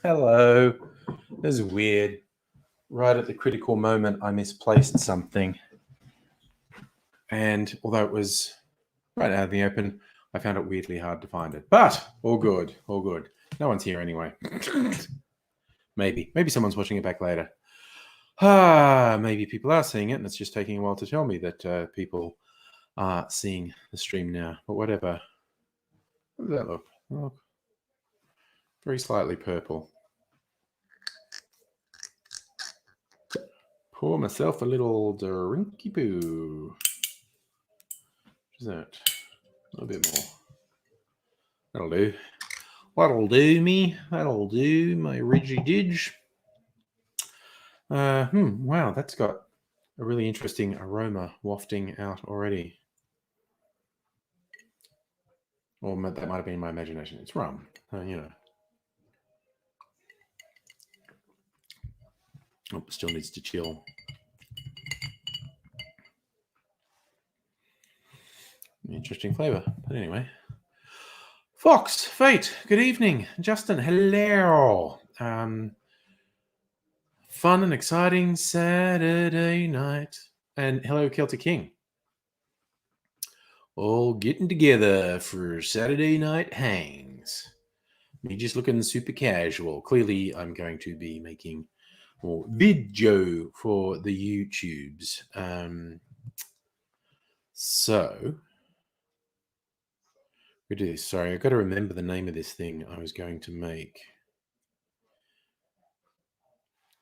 Hello. This is weird. Right at the critical moment, I misplaced something. And although it was right out of the open, I found it weirdly hard to find it. But all good, all good. No one's here anyway. Maybe someone's watching it back later. Maybe people are seeing it, and it's just taking a while to tell me that people are seeing the stream now. But whatever. What does that look? Oh, very slightly purple. Pour myself a little drinky poo. What is that? A little bit more. That'll do. That'll do me. That'll do my ridgy didge. Wow, that's got a really interesting aroma wafting out already. Or that might have been my imagination. It's rum, you know. Oh, still needs to chill. Interesting flavor. But anyway. Fox, Fate, good evening. Justin, hello. Fun and exciting Saturday night. And hello, Celtic King. All getting together for Saturday night hangs. Me just looking super casual. Clearly, I'm going to be making more video for the YouTubes. So, we do this. Sorry, I've got to remember the name of this thing I was going to make.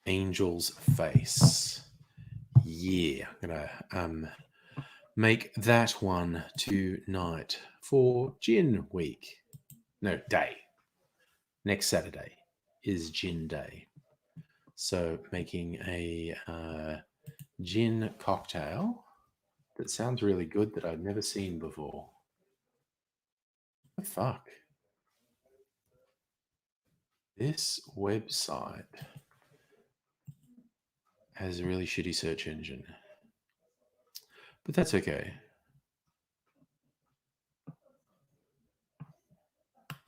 Angel's Face. Yeah, I'm gonna make that one tonight for Gin Week. No, day. Next Saturday is Gin Day. So making a gin cocktail that sounds really good that I've never seen before. What the fuck? This website has a really shitty search engine. But that's okay.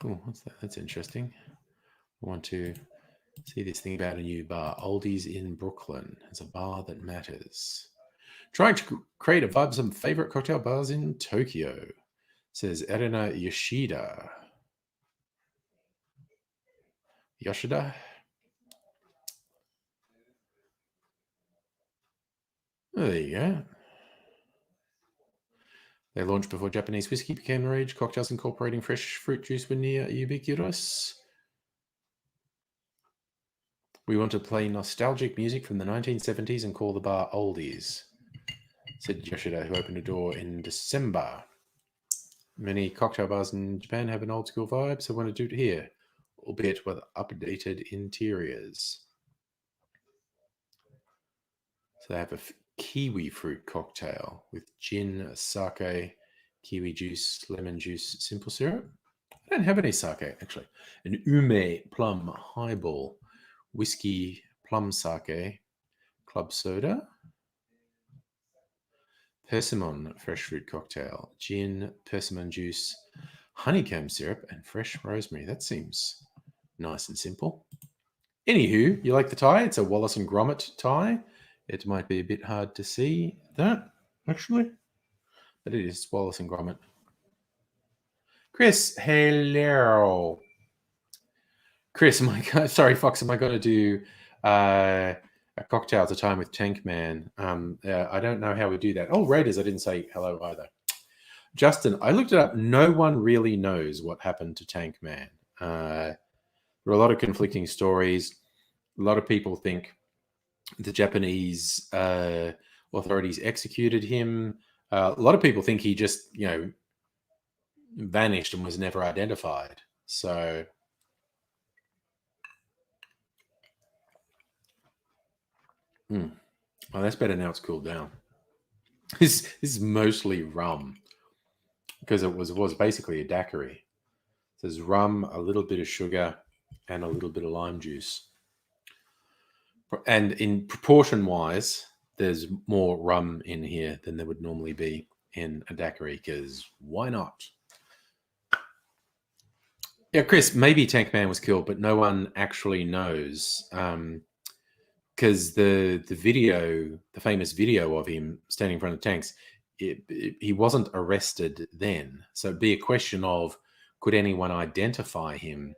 Oh, what's that? That's interesting. I want to see this thing about a new bar. Oldies in Brooklyn. It's a bar that matters. Trying to create a vibe of some favorite cocktail bars in Tokyo, says Erina Yoshida. Yoshida? Oh, there you go. They launched before Japanese whiskey became the rage. Cocktails incorporating fresh fruit juice were near ubiquitous. We want to play nostalgic music from the 1970s and call the bar Oldies, said Yoshida, who opened a door in December. Many cocktail bars in Japan have an old school vibe, so I want to do it here, albeit with updated interiors. So they have a kiwi fruit cocktail with gin, sake, kiwi juice, lemon juice, simple syrup. I don't have any sake, actually. An ume plum highball, whiskey plum sake, club soda, persimmon fresh fruit cocktail, gin, persimmon juice, honeycomb syrup, and fresh rosemary. That seems nice and simple. Anywho, you like the tie? It's a Wallace and Gromit tie. It might be a bit hard to see that, actually, but it is Wallace and Gromit. Chris, hello. Chris, sorry, Fox, am I going to do a cocktail at a time with Tank Man? I don't know how we do that. Oh, Raiders, I didn't say hello either. Justin, I looked it up. No one really knows what happened to Tank Man. There are a lot of conflicting stories. A lot of people think the Japanese authorities executed him. A lot of people think he just, vanished and was never identified. So Oh, that's better now. It's cooled down. This is mostly rum because it was basically a daiquiri. There's rum, a little bit of sugar, and a little bit of lime juice. And in proportion wise, there's more rum in here than there would normally be in a daiquiri, because why not? Yeah, Chris, maybe Tank Man was killed, but no one actually knows. Because the video, the famous video of him standing in front of tanks, he wasn't arrested then. So it'd be a question of, could anyone identify him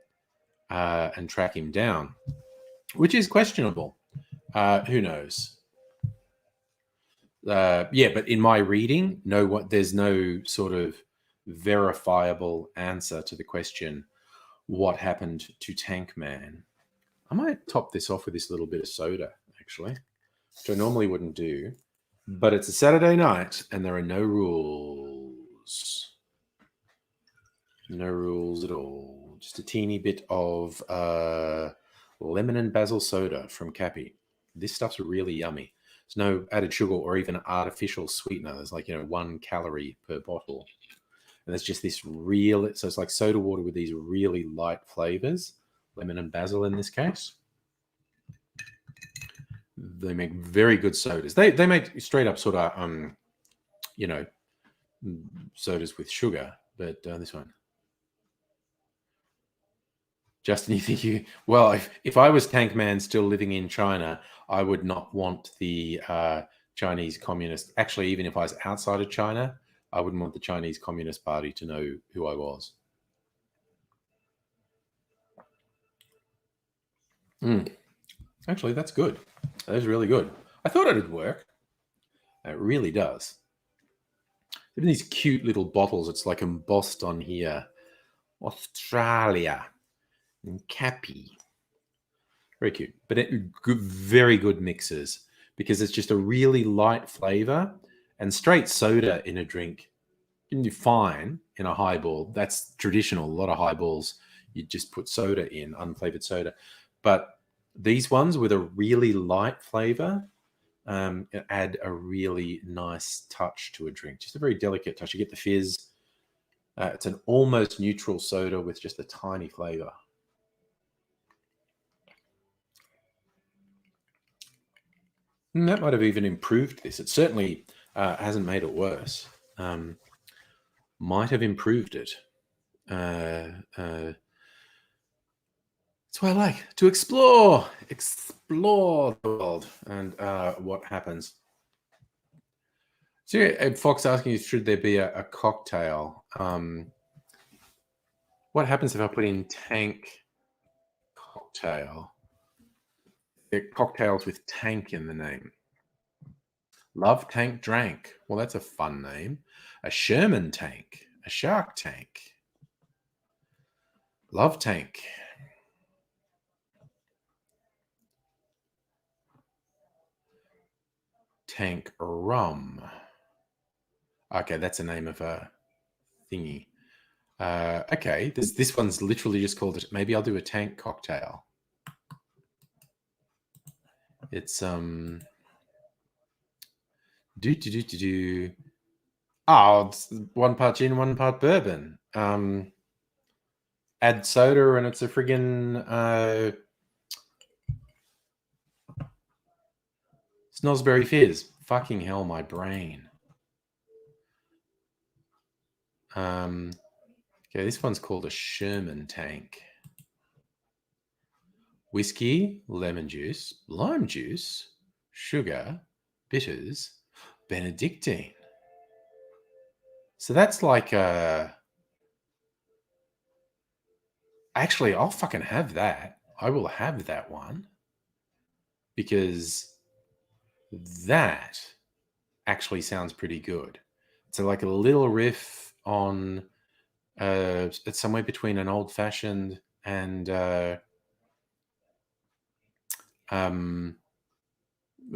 and track him down, which is questionable. Who knows? Yeah, but in my reading, there's no sort of verifiable answer to the question, what happened to Tank Man? I might top this off with this little bit of soda, actually, which I normally wouldn't do. But it's a Saturday night and there are no rules. No rules at all. Just a teeny bit of lemon and basil soda from Cappy. This stuff's really yummy. There's no added sugar or even artificial sweetener. There's 1 calorie per bottle. And there's just this real, so it's like soda water with these really light flavors, lemon and basil in this case. They make very good sodas. They make straight up sort of, sodas with sugar, but this one. Justin, you think well, if I was Tank Man still living in China, I would not want the Chinese Communist, actually, even if I was outside of China, I wouldn't want the Chinese Communist Party to know who I was. Actually, that's good. That is really good. I thought it would work. It really does. Even these cute little bottles, it's like embossed on here. Australia and Cappy. Very cute. But very good mixes, because it's just a really light flavor, and straight soda in a drink can do fine in a highball. That's traditional. A lot of highballs, you just put soda in, unflavored soda. But these ones with a really light flavor add a really nice touch to a drink. Just a very delicate touch. You get the fizz. It's an almost neutral soda with just a tiny flavor. And that might have even improved this. It certainly hasn't made it worse. Might have improved it. That's what I like, to explore the world and what happens. So Fox asking you, should there be a cocktail? What happens if I put in tank cocktail? There are cocktails with tank in the name. Love Tank Drank. Well, that's a fun name. A Sherman Tank. A Shark Tank. Love Tank. Tank Rum. Okay, that's the name of a thingy. Okay, this one's literally just called it. Maybe I'll do a tank cocktail. It's Oh, it's 1 part gin, 1 part bourbon. Add soda and it's a friggin' Snosberry Fizz. Fucking hell, my brain. Okay, this one's called a Sherman Tank. Whiskey, lemon juice, lime juice, sugar, bitters, Benedictine. So that's like actually, I'll fucking have that. I will have that one, because that actually sounds pretty good. So like a little riff on it's somewhere between an old fashioned and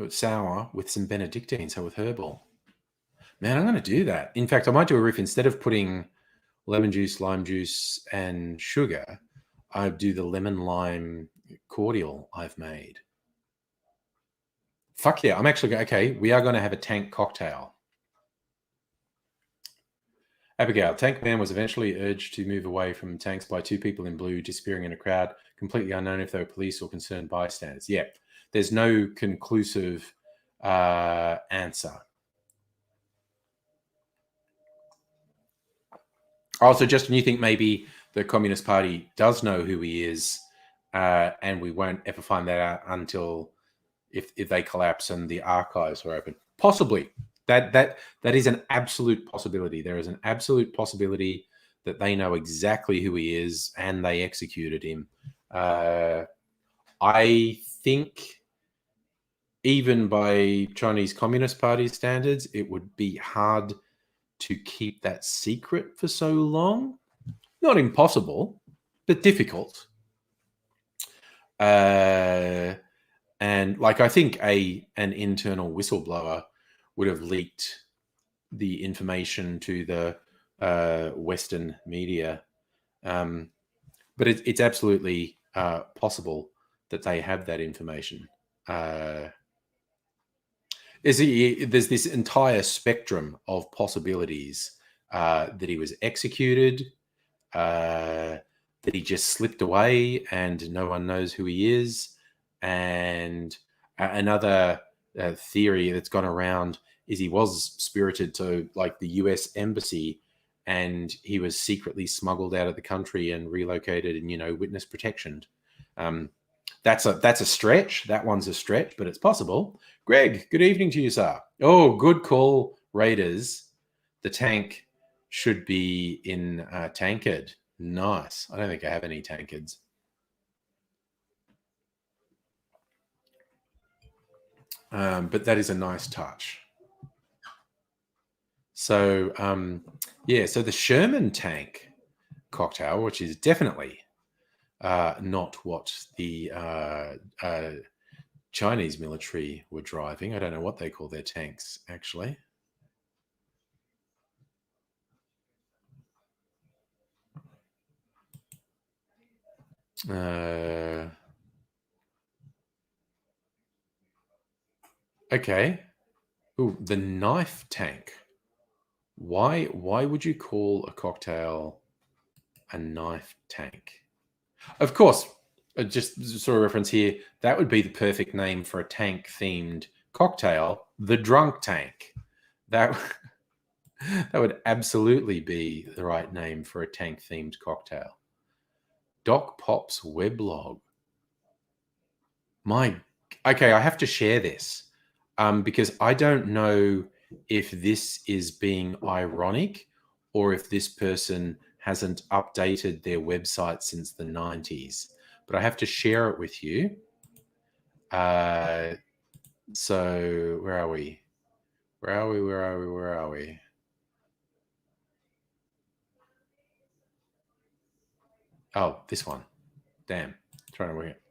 sour with some Benedictine, so with herbal. Man, I'm going to do that. In fact, I might do a riff instead of putting lemon juice, lime juice, and sugar. I do the lemon lime cordial I've made. Fuck yeah. I'm actually okay. We are going to have a tank cocktail. Abigail, Tank Man was eventually urged to move away from tanks by two people in blue disappearing in a crowd, completely unknown if they were police or concerned bystanders. Yeah, there's no conclusive answer. Also, Justin, you think maybe the Communist Party does know who he is, and we won't ever find that out until if they collapse and the archives are open? Possibly. That is an absolute possibility. There is an absolute possibility that they know exactly who he is and they executed him. I think even by Chinese Communist Party standards, it would be hard to keep that secret for so long. Not impossible, but difficult. And like, I think an internal whistleblower would have leaked the information to the Western media. But it's absolutely possible that they have that information. There's this entire spectrum of possibilities that he was executed, that he just slipped away and no one knows who he is. And another theory that's gone around is he was spirited to like the US embassy and he was secretly smuggled out of the country and relocated and, witness protection. That's a stretch. That one's a stretch, but it's possible. Greg, good evening to you, sir. Oh, good call, Raiders. The tank should be in tankard. Nice. I don't think I have any tankards. But that is a nice touch. So, so the Sherman tank cocktail, which is definitely not what the Chinese military were driving. I don't know what they call their tanks, actually. Okay. Ooh, the knife tank. Why would you call a cocktail a knife tank? Of course, just sort of reference here, that would be the perfect name for a tank-themed cocktail, the drunk tank. That would absolutely be the right name for a tank-themed cocktail. Doc Pop's weblog. Okay, I have to share this because I don't know if this is being ironic or if this person hasn't updated their website since the 90s. But I have to share it with you. So where are we? Where are we? Oh, this one. Damn. Trying to work it.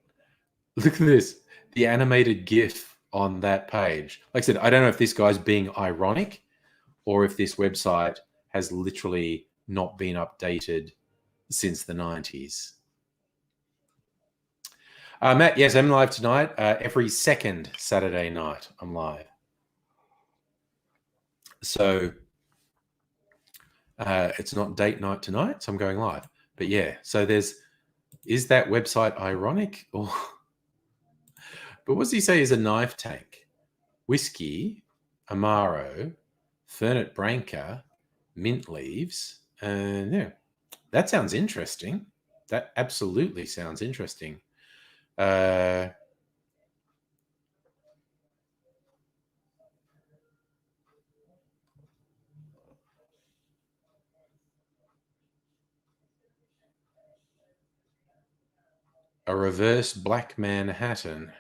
Look at this. The animated GIF on that page. Like I said, I don't know if this guy's being ironic or if this website has literally not been updated since the 90s. Matt, yes, I'm live tonight. Every second Saturday night, I'm live. So it's not date night tonight, so I'm going live. But yeah, so is that website ironic? Or but what does he say is a knife tank? Whiskey, Amaro, Fernet Branca, mint leaves. And yeah, that sounds interesting. That absolutely sounds interesting. A reverse Black Manhattan.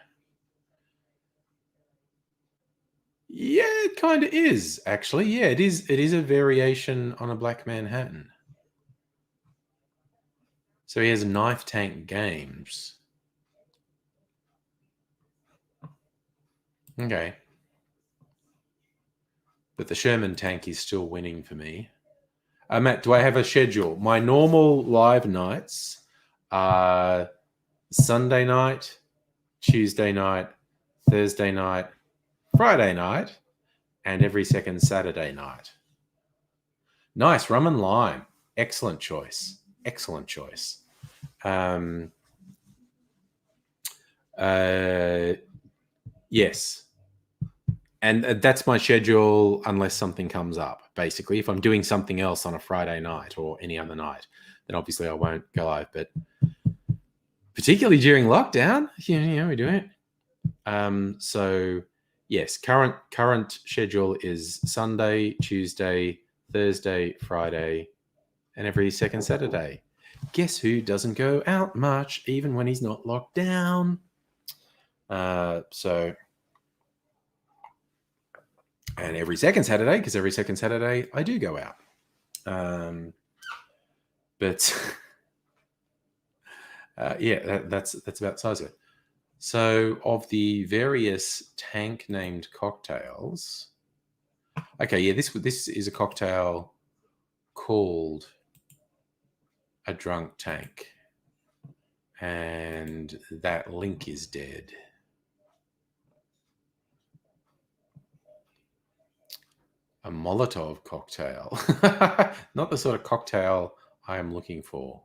Yeah, it kind of is, actually. Yeah, it is. It is a variation on a Black Manhattan. So he has Knife Tank Games. Okay. But the Sherman tank is still winning for me. Matt, do I have a schedule? My normal live nights are Sunday night, Tuesday night, Thursday night, Friday night, and every second Saturday night. Nice. Rum and lime. Excellent choice. Excellent choice. Yes. And that's my schedule unless something comes up. Basically, if I'm doing something else on a Friday night or any other night, then obviously I won't go live. But particularly during lockdown, we do it. So yes, current schedule is Sunday, Tuesday, Thursday, Friday, and every second Saturday. Guess who doesn't go out much, even when he's not locked down? And every second Saturday, because every second Saturday I do go out. But yeah, that's about the size of it. So of the various tank named cocktails, okay, yeah, this is a cocktail called a drunk tank, and that link is dead. A Molotov cocktail. Not the sort of cocktail I am looking for.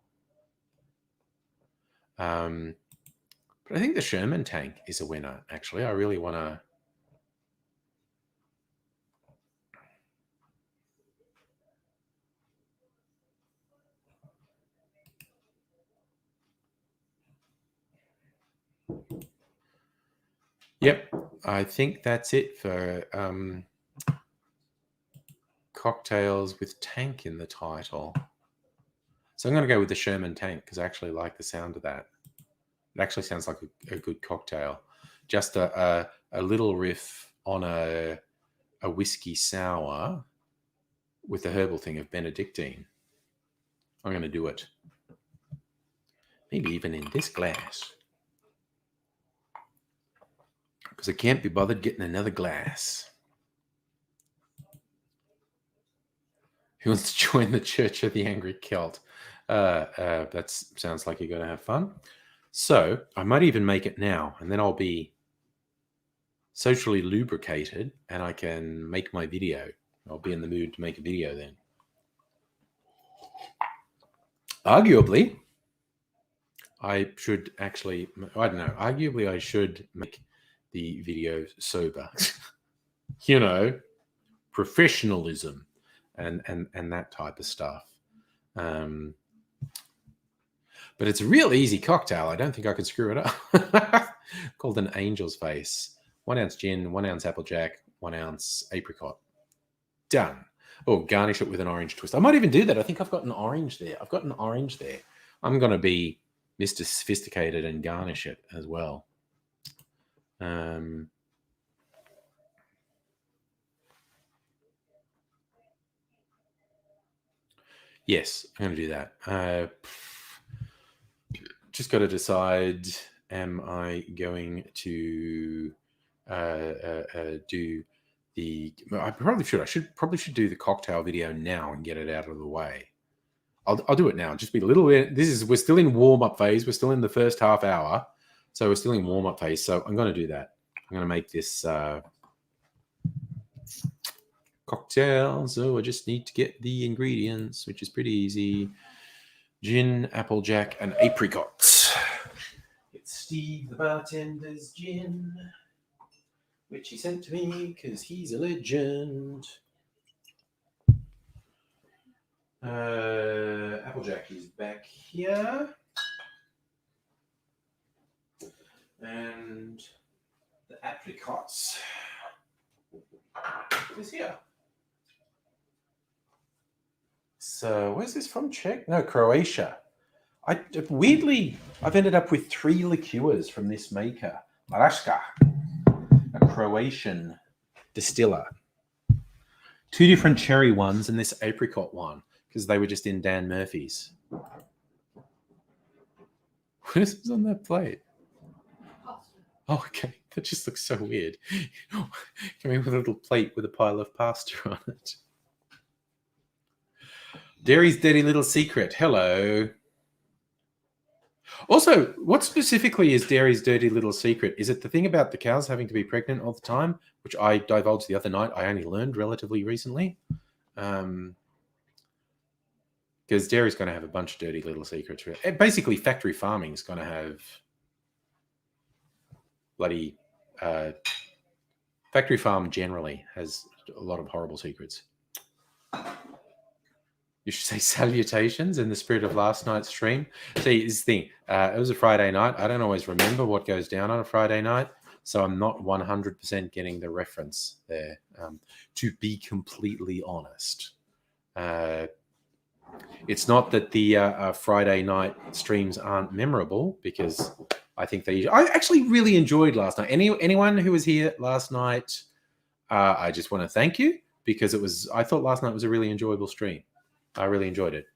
But I think the Sherman tank is a winner, actually. I really want to... Yep, I think that's it for cocktails with tank in the title. So I'm going to go with the Sherman tank because I actually like the sound of that. It actually sounds like a good cocktail. Just a little riff on a whiskey sour with the herbal thing of Benedictine. I'm going to do it. Maybe even in this glass. Because I can't be bothered getting another glass. Who wants to join the Church of the Angry Celt? That sounds like you're going to have fun. So I might even make it now, and then I'll be socially lubricated, and I can make my video. I'll be in the mood to make a video then. Arguably, I should actually, I don't know, arguably I should make the video sober. Professionalism and that type of stuff. But it's a real easy cocktail. I don't think I could screw it up. Called an Angel's Face. 1 ounce gin, 1 ounce applejack, 1 ounce apricot. Done. Oh, garnish it with an orange twist. I might even do that. I think I've got an orange there. I'm going to be Mr. Sophisticated and garnish it as well. Yes, I'm going to do that. Just got to decide, am I going to do the... I probably should. I probably should do the cocktail video now and get it out of the way. I'll do it now. Just be a little bit... We're still in warm-up phase. We're still in the first half hour. So we're still in warm-up phase. So I'm going to do that. I'm going to make this cocktail. So I just need to get the ingredients, which is pretty easy. Gin, applejack, and apricots. It's Steve the bartender's gin, which he sent to me because he's a legend. Applejack is back here. And the apricots is here. So where's this from? Czech? No, Croatia. Weirdly, I've ended up with 3 liqueurs from this maker. Maraška, a Croatian distiller. 2 different cherry ones and this apricot one, because they were just in Dan Murphy's. What is on that plate? Oh, okay. That just looks so weird. Coming with a little plate with a pile of pasta on it. Derry's dirty little secret. Hello. Also, what specifically is dairy's dirty little secret? Is it the thing about the cows having to be pregnant all the time, which I divulged the other night? I only learned relatively recently. Because dairy's going to have a bunch of dirty little secrets. Basically, factory farming is going to have bloody... factory farm generally has a lot of horrible secrets. You should say salutations in the spirit of last night's stream. See, this thing, it was a Friday night. I don't always remember what goes down on a Friday night, so I'm not 100% getting the reference there, to be completely honest. It's not that the Friday night streams aren't memorable, because I think I actually really enjoyed last night. Anyone who was here last night, I just want to thank you, because I thought last night was a really enjoyable stream. I really enjoyed it.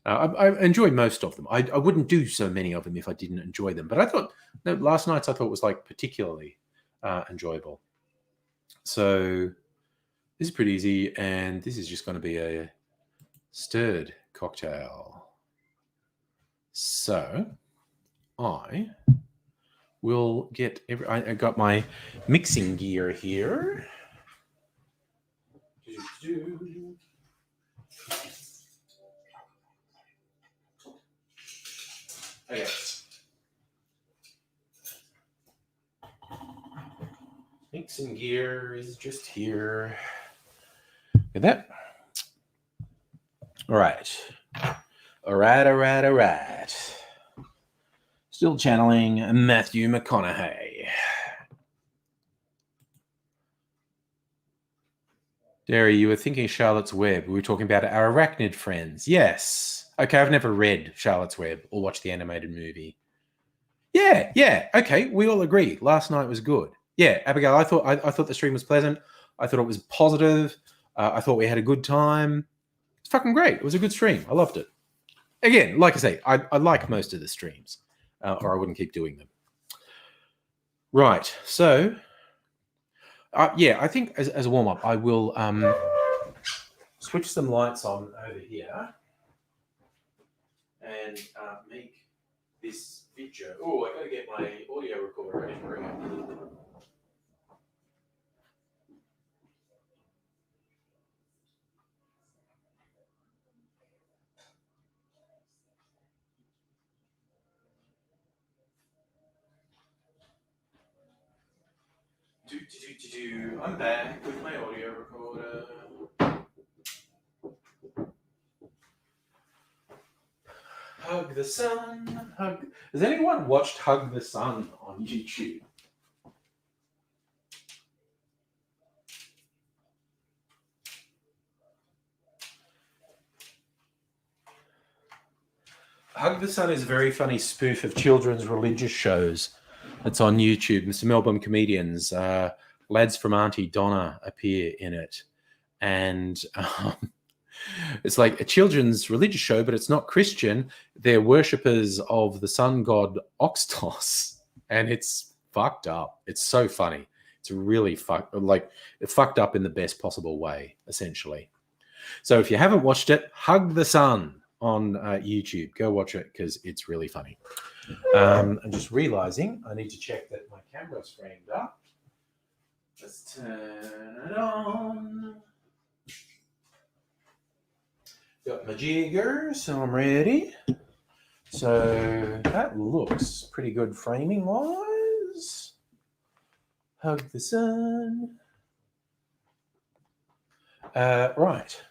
I enjoyed most of them. I wouldn't do so many of them if I didn't enjoy them. But I thought last night's I thought was like particularly enjoyable. So this is pretty easy, and this is just going to be a stirred cocktail. So I will get I got my mixing gear here. Okay. Mixing gear is just here. Look at that. All right. Still channeling Matthew McConaughey. Derry, you were thinking Charlotte's Web. We were talking about our arachnid friends. Yes. Okay, I've never read Charlotte's Web or watched the animated movie. Yeah. Okay, we all agree. Last night was good. Yeah, Abigail, I thought the stream was pleasant. I thought it was positive. I thought we had a good time. It's fucking great. It was a good stream. I loved it. Again, like I say, I like most of the streams, or I wouldn't keep doing them. Right. So, I think as a warm-up, I will switch some lights on over here and make this video. Oh, I got to get my audio recorder. I didn't bring it. I'm back with my audio recorder. Hug the Sun. Has anyone watched Hug the Sun on YouTube? Hug the Sun is a very funny spoof of children's religious shows. It's on YouTube. Mr. Melbourne comedians, lads from Auntie Donna appear in it. And it's like a children's religious show, but it's not Christian. They're worshippers of the sun god Oxtos. And it's fucked up. It's so funny. It's really fucked up in the best possible way, essentially. So if you haven't watched it, Hug the Sun on YouTube. Go watch it because it's really funny. I'm just realizing I need to check that my camera's framed up. Let's turn it on. Got my jigger, so I'm ready. So that looks pretty good framing wise. Hug the Sun. Right.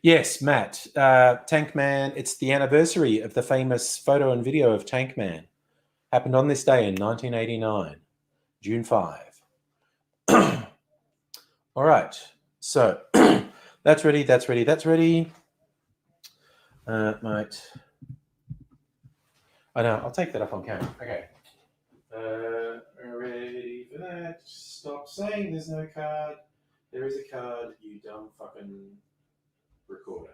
Yes, Matt. Tankman, it's the anniversary of the famous photo and video of Tankman. Happened on this day in 1989, June 5. All right. So that's ready. Mate. I know. I'll take that up on camera. Okay. Ready for that. Stop saying there's no card. There is a card, you dumb fucking recorder.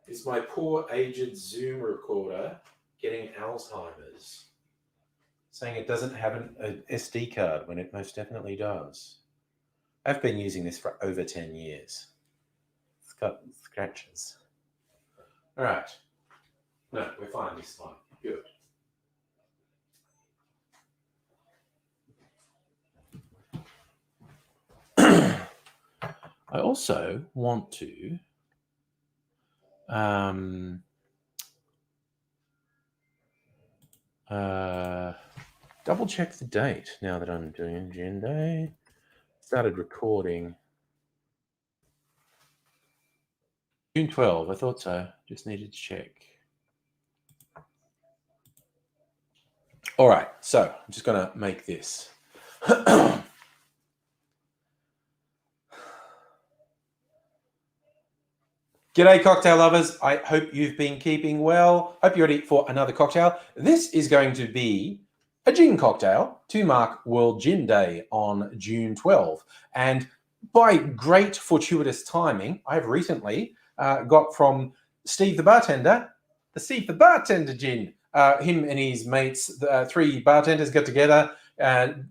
It's my poor aged Zoom recorder getting Alzheimer's, saying it doesn't have an SD card when it most definitely does. I've been using this for over 10 years. It's got scratches. All right. No, we're fine this time. Good. I also want to double check the date now that I'm doing Gin Day. Started recording. June 12, I thought so. Just needed to check. All right, so I'm just going to make this. G'day, cocktail lovers. I hope you've been keeping well. Hope you're ready for another cocktail. This is going to be a gin cocktail to mark World Gin Day on June 12. And by great fortuitous timing, I've recently got from Steve the bartender, the Steve the bartender gin. Him and his mates, three bartenders, got together,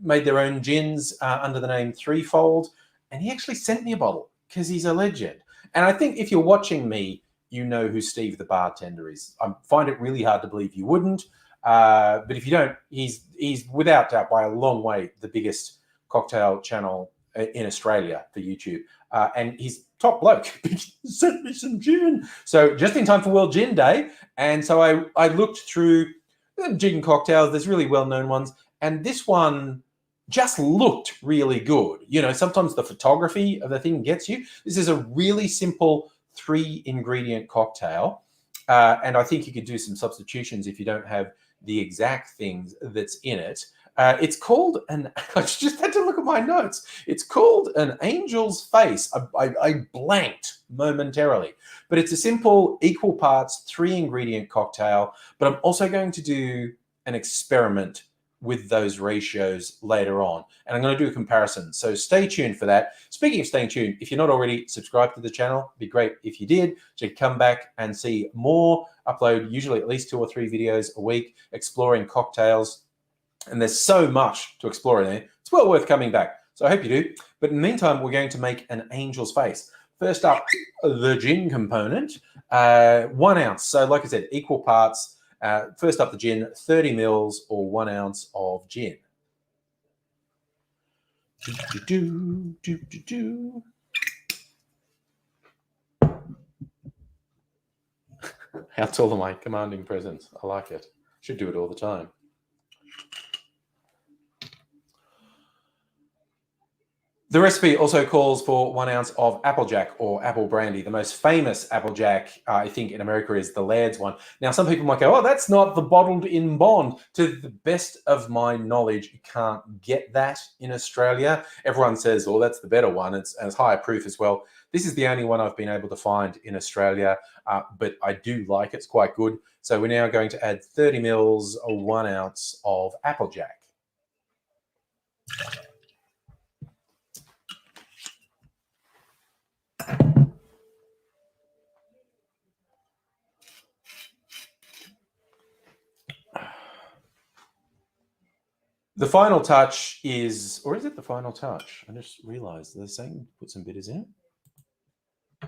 made their own gins under the name Threefold. And he actually sent me a bottle because he's a legend. And I think if you're watching me, you know who Steve the bartender is. I find it really hard to believe you wouldn't. But if you don't, he's without doubt by a long way the biggest cocktail channel in Australia for YouTube. And he's top bloke. Sent me some gin. So just in time for World Gin Day. And so I looked through the gin cocktails. There's really well-known ones. And this one just looked really good. You know, sometimes the photography of the thing gets you. This is a really simple 3-ingredient cocktail. And I think you could do some substitutions if you don't have the exact things that's in it. It's called I just had to look at my notes. It's called an angel's face. I blanked momentarily. But it's a simple equal parts 3-ingredient cocktail. But I'm also going to do an experiment with those ratios later on. And I'm going to do a comparison. So stay tuned for that. Speaking of staying tuned, if you're not already subscribed to the channel, it'd be great if you did. So you come back and see more. Upload usually at least 2 or 3 videos a week exploring cocktails. And there's so much to explore in there. It's well worth coming back. So I hope you do. But in the meantime, we're going to make an angel's face. First up, the gin component, 1 ounce. So like I said, equal parts. First up, the gin, 30 mils or 1 ounce of gin. How tall am I? Commanding presence. I like it. Should do it all the time. The recipe also calls for 1 ounce of Applejack or apple brandy. The most famous Applejack, I think, in America is the Laird's one. Now, some people might go, oh, that's not the bottled in bond. To the best of my knowledge, you can't get that in Australia. Everyone says, oh, that's the better one. It's higher proof as well. This is the only one I've been able to find in Australia, but I do like it. It's quite good. So we're now going to add 30 mils or 1 ounce of Applejack. The final touch is, or is it the final touch? I just realized they're saying put some bitters in it.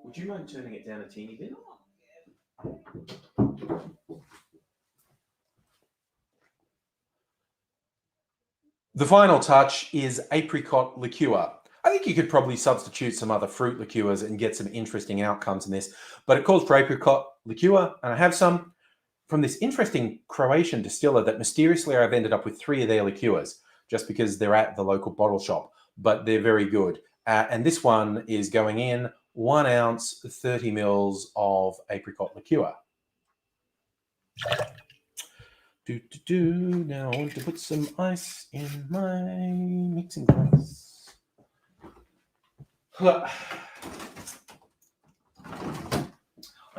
Would you mind turning it down a teeny bit? The final touch is apricot liqueur. I think you could probably substitute some other fruit liqueurs and get some interesting outcomes in this, but it calls for apricot liqueur, and I have some from this interesting Croatian distiller that mysteriously I've ended up with 3 of their liqueurs just because they're at the local bottle shop, but they're very good. And this one is going in 1 ounce, 30 mils of apricot liqueur. Now I want to put some ice in my mixing glass. I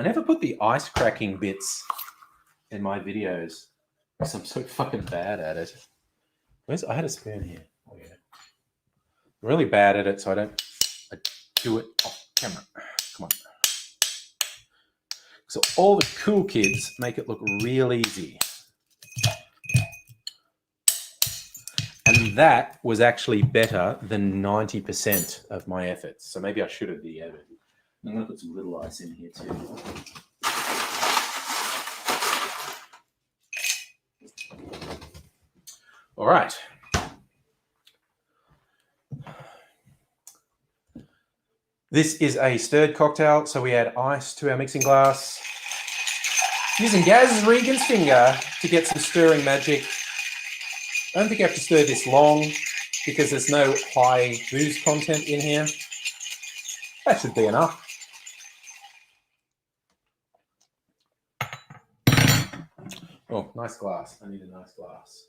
never put the ice cracking bits in my videos because I'm so fucking bad at it. I had a spoon here. Oh, yeah. I'm really bad at it, so I do it off camera. Come on. So all the cool kids make it look real easy. And that was actually better than 90% of my efforts. So maybe I should have de-edited. I'm going to put some little ice in here too. All right. This is a stirred cocktail, so we add ice to our mixing glass. Using Gaz Regan's finger to get some stirring magic. I don't think you have to stir this long because there's no high booze content in here. That should be enough. Oh, nice glass. I need a nice glass.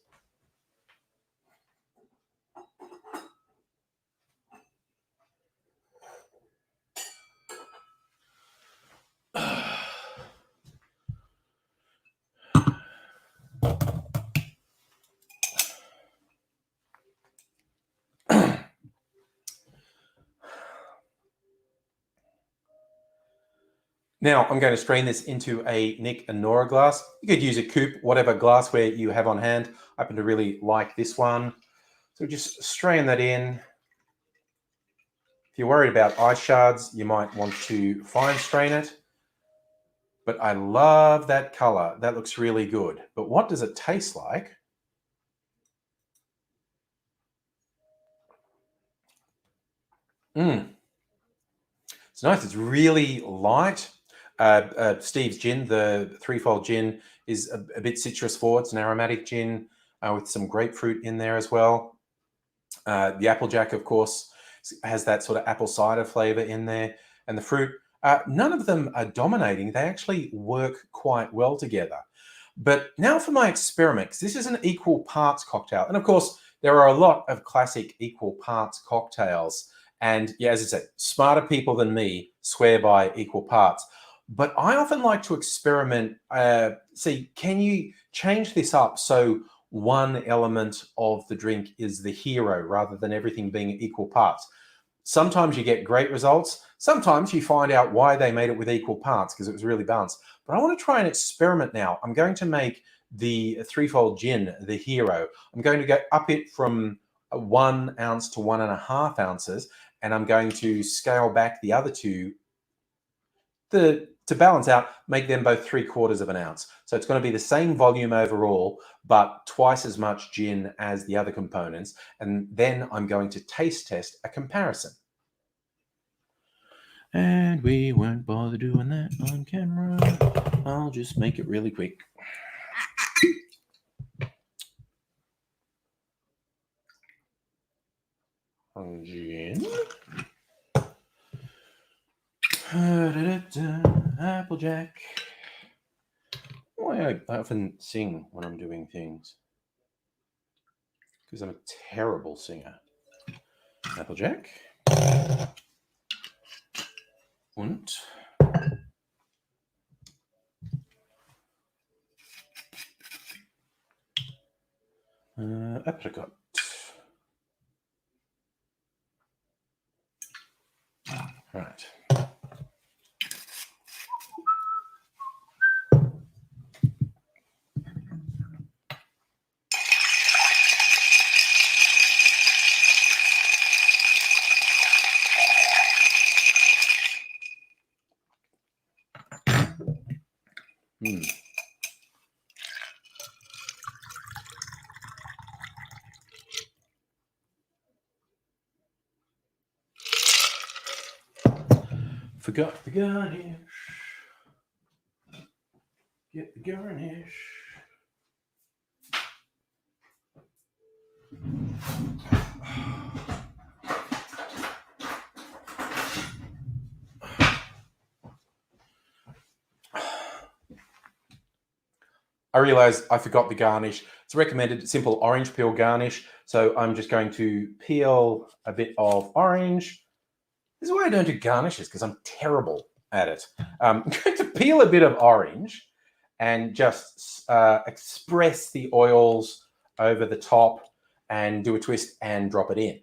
Now I'm going to strain this into a Nick and Nora glass. You could use a coupe, whatever glassware you have on hand. I happen to really like this one. So just strain that in. If you're worried about ice shards, you might want to fine strain it. But I love that color. That looks really good. But what does it taste like? It's nice. It's really light. Steve's gin, the threefold gin, is a bit citrus forward. It's an aromatic gin with some grapefruit in there as well. The Applejack, of course, has that sort of apple cider flavor in there. And the fruit, none of them are dominating. They actually work quite well together. But now for my experiment, 'cause this is an equal parts cocktail. And of course, there are a lot of classic equal parts cocktails. And yeah, as I said, smarter people than me swear by equal parts. But I often like to experiment. See, can you change this up so one element of the drink is the hero rather than everything being equal parts? Sometimes you get great results. Sometimes you find out why they made it with equal parts because it was really balanced. But I want to try an experiment now. I'm going to make the threefold gin the hero. I'm going to go up it from 1 ounce to 1.5 ounces, and I'm going to scale back the other two to balance out, make them both 3/4 of an ounce. So it's going to be the same volume overall, but twice as much gin as the other components. And then I'm going to taste test a comparison. And we won't bother doing that on camera. I'll just make it really quick. Gin. Applejack. Why I often sing when I'm doing things. Because I'm a terrible singer. Applejack. Und apricot. Right. Forgot the garnish. Get the garnish. I realized I forgot the garnish. It's recommended simple orange peel garnish. So I'm just going to peel a bit of orange. This is why I don't do garnishes, because I'm terrible at it. I'm going to peel a bit of orange and just express the oils over the top and do a twist and drop it in.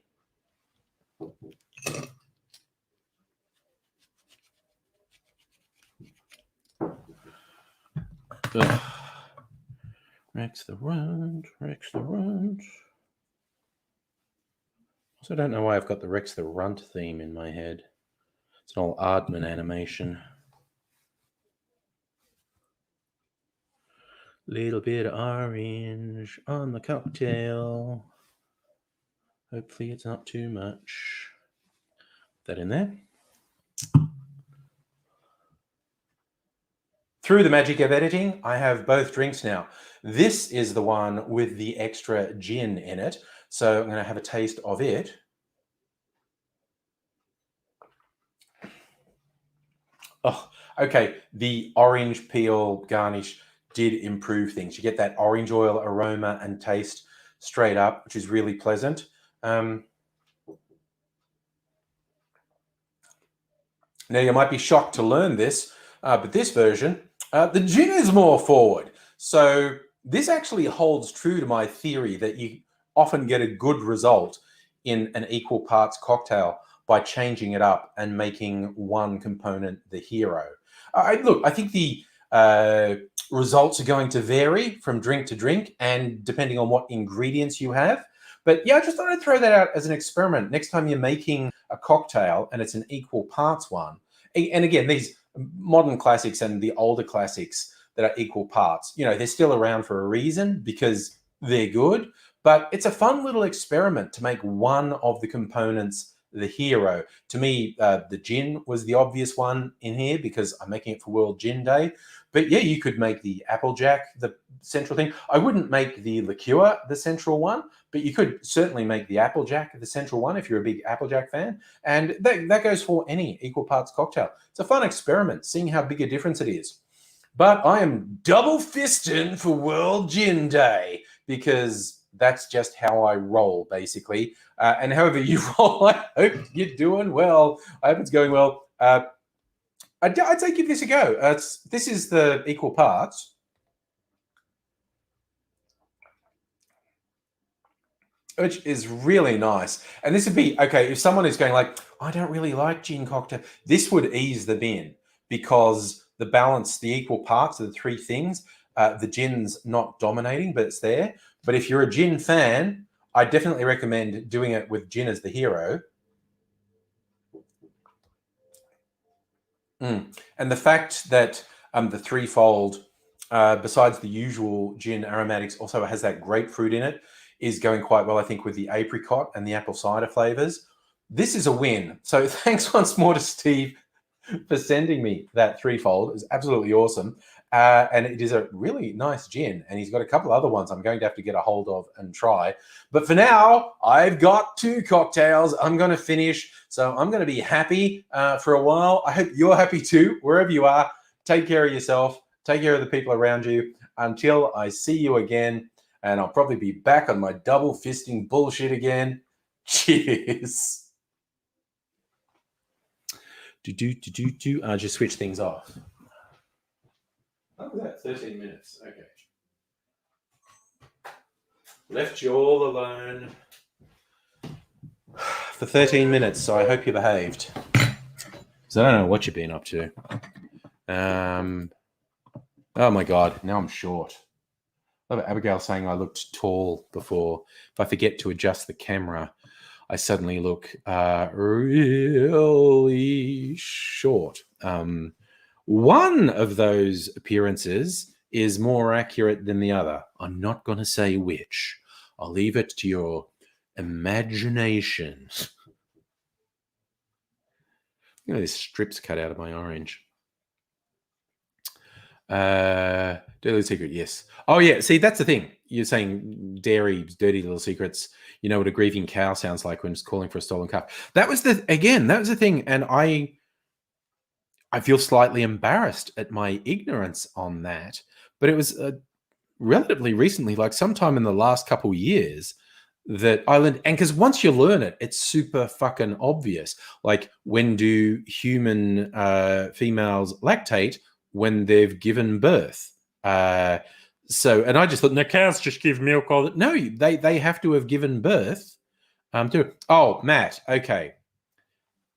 Rex the runt, Rex the runt. So I don't know why I've got the Rex the Runt theme in my head. It's an old Aardman animation. Little bit of orange on the cocktail. Hopefully it's not too much. That in there. Through the magic of editing, I have both drinks now. This is the one with the extra gin in it. So I'm going to have a taste of it. Oh, okay. The orange peel garnish did improve things. You get that orange oil aroma and taste straight up, which is really pleasant. Now, you might be shocked to learn this, but this version, the gin is more forward. So this actually holds true to my theory that you often get a good result in an equal parts cocktail by changing it up and making one component the hero. Look, I think the results are going to vary from drink to drink and depending on what ingredients you have. But yeah, I just thought I'd throw that out as an experiment. Next time you're making a cocktail and it's an equal parts one, and again, these modern classics and the older classics that are equal parts, they're still around for a reason because they're good, but it's a fun little experiment to make one of the components the hero. To me, the gin was the obvious one in here because I'm making it for World Gin Day. But yeah, you could make the Applejack the central thing. I wouldn't make the liqueur the central one, but you could certainly make the Applejack the central one if you're a big Applejack fan. And that goes for any equal parts cocktail. It's a fun experiment, seeing how big a difference it is. But I am double fisting for World Gin Day because that's just how I roll, basically. And however you roll, I hope you're doing well. I hope it's going well. I'd say give this a go. This is the equal parts. Which is really nice. And this would be, okay, if someone is going like, I don't really like gin cocktail, this would ease them in because the balance, the equal parts of the three things, the gin's not dominating, but it's there. But if you're a gin fan, I definitely recommend doing it with gin as the hero. And the fact that the threefold, besides the usual gin aromatics, also has that grapefruit in it, is going quite well, I think, with the apricot and the apple cider flavors. This is a win. So thanks once more to Steve for sending me that threefold. It was absolutely awesome. And it is a really nice gin. And he's got a couple other ones I'm going to have to get a hold of and try. But for now, I've got 2 cocktails I'm going to finish. So I'm going to be happy for a while. I hope you're happy too, wherever you are. Take care of yourself. Take care of the people around you. Until I see you again. And I'll probably be back on my double fisting bullshit again. Cheers. I'll just switch things off. What was that? 13 minutes. Okay. Left you all alone for 13 minutes, so I hope you behaved. So I don't know what you've been up to. Oh my God, now I'm short. I love Abigail saying I looked tall before. If I forget to adjust the camera, I suddenly look really short. One of those appearances is more accurate than the other. I'm not going to say which. I'll leave it to your imagination. There's strips cut out of my orange. Dirty secret, yes. Oh yeah, see, that's the thing. You're saying dairy, dirty little secrets. You know what a grieving cow sounds like when it's calling for a stolen calf. That was the thing, and I feel slightly embarrassed at my ignorance on that. But it was relatively recently, like sometime in the last couple of years, that I learned. And because once you learn it, it's super fucking obvious. Like, when do human females lactate? When they've given birth. And I just thought, no, cows just give milk all that. No, they have to have given birth. Oh, Matt, okay.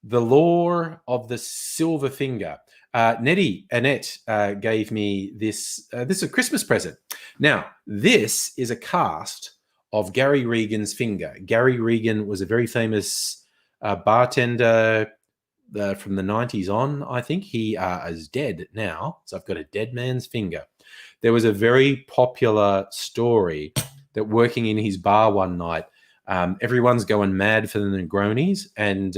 The Law of the Silver Finger. Annette gave me this. This is a Christmas present. Now, this is a cast of Gary Regan's finger. Gary Regan was a very famous bartender from the 90s on, I think. He is dead now, so I've got a dead man's finger. There was a very popular story that working in his bar one night, everyone's going mad for the Negronis, and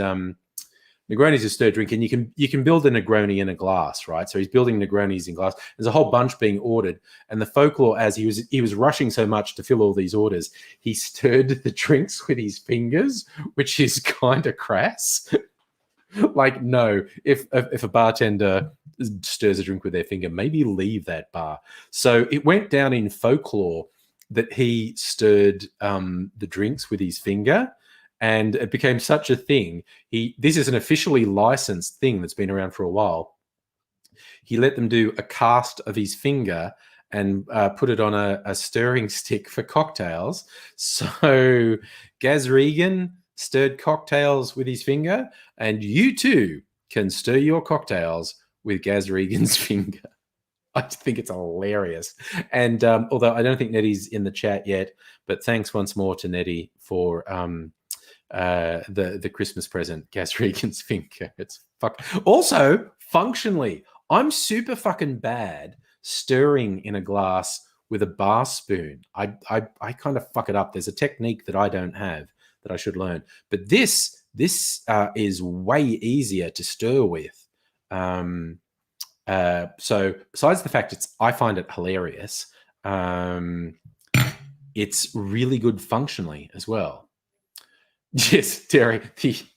Negronis are stir drink, and you can build a Negroni in a glass, right? So he's building Negronis in glass. There's a whole bunch being ordered, and the folklore, as he was rushing so much to fill all these orders, he stirred the drinks with his fingers, which is kind of crass. Like, no, if a bartender stirs a drink with their finger, maybe leave that bar. So it went down in folklore that he stirred the drinks with his finger, and it became such a thing. This is an officially licensed thing that's been around for a while. He let them do a cast of his finger and put it on a stirring stick for cocktails. So Gaz Regan stirred cocktails with his finger, and you too can stir your cocktails with Gaz Regan's finger. I think it's hilarious. And although I don't think Nettie's in the chat yet, but thanks once more to Nettie for the Christmas present, Gaz Regan's finger. It's also functionally, I'm super fucking bad stirring in a glass with a bar spoon. I kind of fuck it up. There's a technique that I don't have that I should learn, but this is way easier to stir with. So besides the fact I find it hilarious, it's really good functionally as well. Yes, Terry. Particularly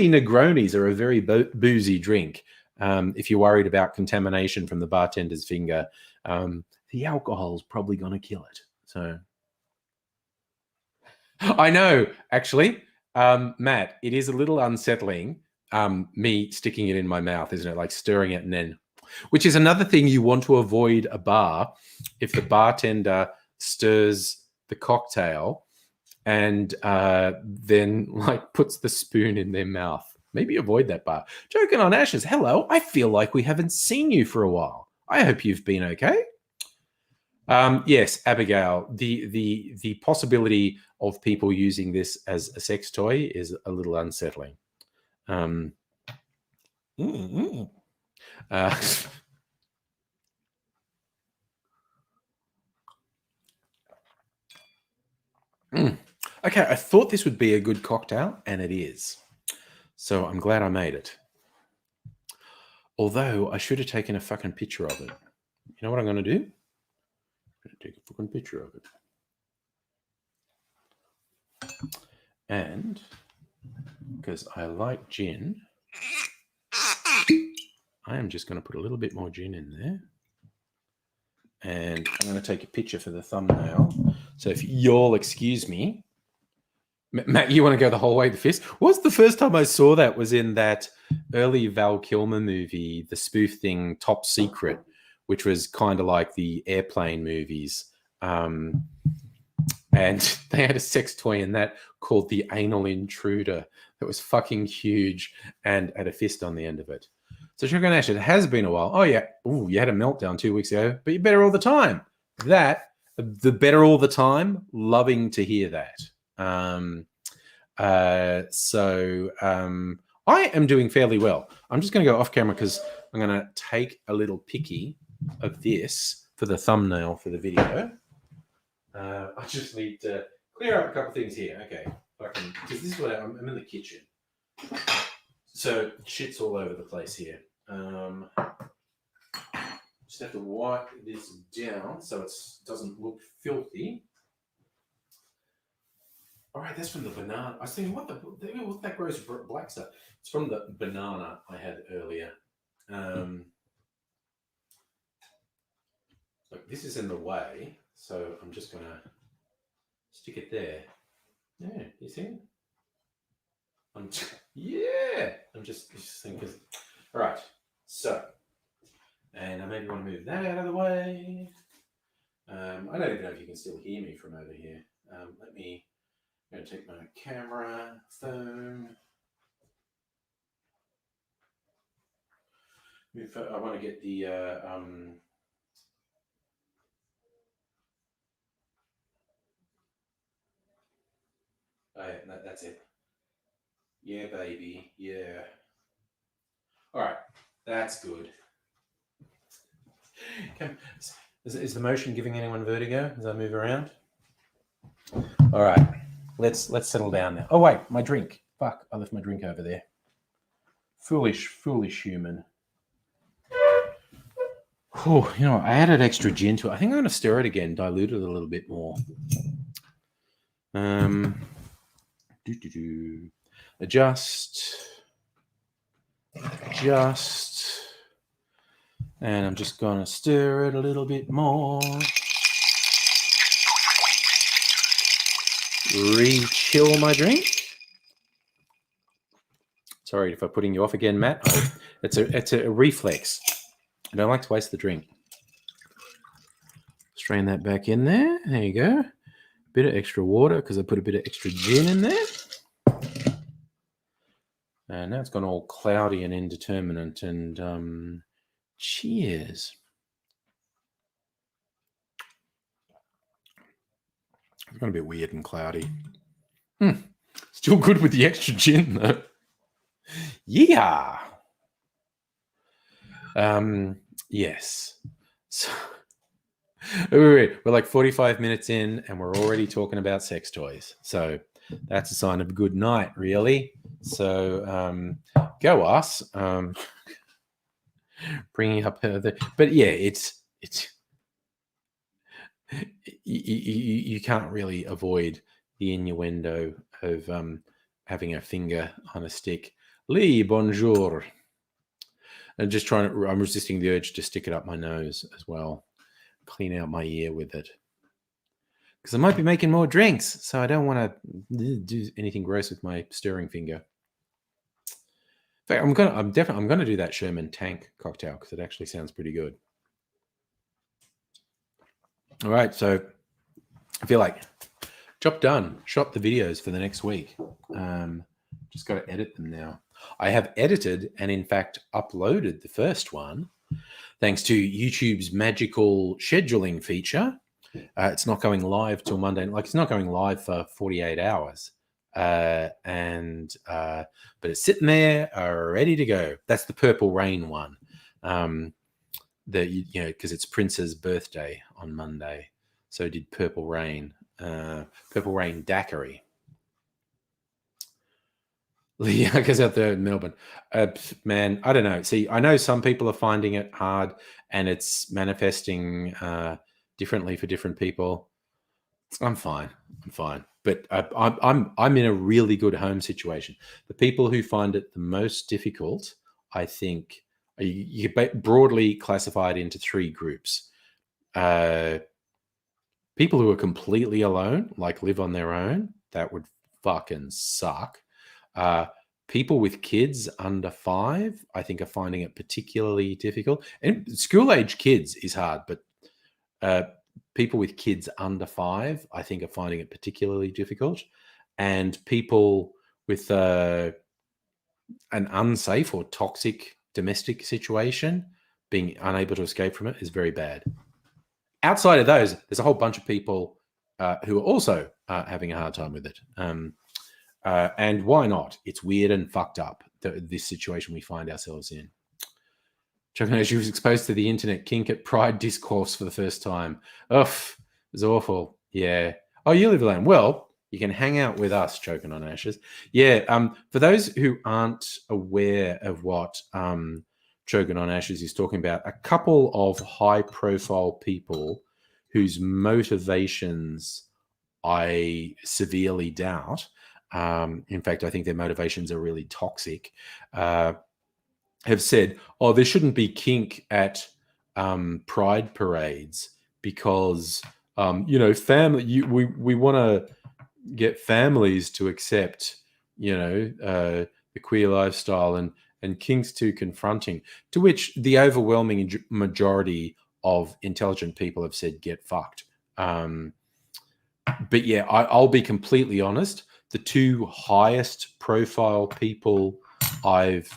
Negronis are a very boozy drink. If you're worried about contamination from the bartender's finger, the alcohol's probably going to kill it. So I know, actually, Matt, it is a little unsettling, me sticking it in my mouth, isn't it? Like stirring it and then, which is another thing you want to avoid a bar. If the bartender stirs the cocktail and then like puts the spoon in their mouth, maybe avoid that bar. Joking on Ashes, hello. I feel like we haven't seen you for a while. I hope you've been okay. Yes, Abigail, the possibility of people using this as a sex toy is a little unsettling. Okay, I thought this would be a good cocktail, and it is. So I'm glad I made it. Although I should have taken a fucking picture of it. You know what I'm going to do? I'm going to take a fucking picture of it. And because I like gin, I am just going to put a little bit more gin in there. And I'm going to take a picture for the thumbnail. So if you'll excuse me, Matt, you want to go the whole way to fist? What's the first time I saw that was in that early Val Kilmer movie, the spoof thing, Top Secret, which was kind of like the airplane movies. And they had a sex toy in that called the Anal Intruder that was fucking huge and had a fist on the end of it. So Sugar Nash, it has been a while. Oh, yeah. Ooh, you had a meltdown 2 weeks ago, but you're better all the time. The better all the time, loving to hear that. I am doing fairly well. I'm just going to go off camera because I'm going to take a little picky of this for the thumbnail for the video. I just need to clear up a couple things here. Okay, because this is what I'm in the kitchen, so shit's all over the place here. Just have to wipe this down so it doesn't look filthy. All right, that's from the banana. I was thinking, what that gross black stuff? It's from the banana I had earlier. Look, this is in the way, so I'm just gonna stick it there. Yeah, you see it? I'm just thinking. All right, so, and I maybe want to move that out of the way. I don't even know if you can still hear me from over here. I'm going to take my camera, phone. I want to get the That's it. Yeah, baby. Yeah. All right. That's good. Is the motion giving anyone vertigo as I move around? All right. Let's settle down now. Oh, wait. My drink. Fuck. I left my drink over there. Foolish human. Oh, I added extra gin to it. I think I'm going to stir it again, dilute it a little bit more. Adjust, and I'm just going to stir it a little bit more. Re-chill my drink. Sorry if I'm putting you off again, Matt. It's a reflex. I don't like to waste the drink. Strain that back in there. There you go. Bit of extra water because I put a bit of extra gin in there. And now it's gone all cloudy and indeterminate. And cheers. It's gone a bit weird and cloudy. Still good with the extra gin though. Yeah. Yes. So, we're like 45 minutes in and we're already talking about sex toys. So that's a sign of a good night, really. So go us. Bringing up but yeah, it's you can't really avoid the innuendo of having a finger on a stick. Lee, bonjour. And just I'm resisting the urge to stick it up my nose as well. Clean out my ear with it. Because I might be making more drinks, so I don't want to do anything gross with my stirring finger. In fact, I'm gonna do that Sherman Tank cocktail because it actually sounds pretty good. All right, so I feel like job done. Shot the videos for the next week. Just got to edit them now. I have edited and in fact uploaded the first one thanks to YouTube's magical scheduling feature. It's not going live till Monday. Like it's not going live for 48 hours. But it's sitting there ready to go. That's the Purple Rain one. Because it's Prince's birthday on Monday. So did Purple Rain Daiquiri. Leah's out there in Melbourne. Man, I don't know. See, I know some people are finding it hard and it's manifesting differently for different people. I'm fine. But I'm in a really good home situation. The people who find it the most difficult, I think, you broadly classify it into three groups. People who are completely alone, like live on their own, that would fucking suck. People with kids under 5, I think, are finding it particularly difficult. And school-age kids is hard, but people with kids under 5, I think, are finding it particularly difficult. And people with an unsafe or toxic domestic situation, being unable to escape from it, is very bad. Outside of those, there's a whole bunch of people who are also having a hard time with it. And why not? It's weird and fucked up, this situation we find ourselves in. She was exposed to the internet kink at Pride Discourse for the first time. Ugh, it was awful. Yeah. Oh, you live alone. Well, you can hang out with us, Choking on Ashes. Yeah. For those who aren't aware of what Choking on Ashes is talking about, a couple of high-profile people whose motivations I severely doubt. In fact, I think their motivations are really toxic. Have said, "Oh, there shouldn't be kink at pride parades because family. We want to get families to accept, the queer lifestyle, and kink's too confronting." To which the overwhelming majority of intelligent people have said, "Get fucked." But yeah, I'll be completely honest. The two highest profile people I've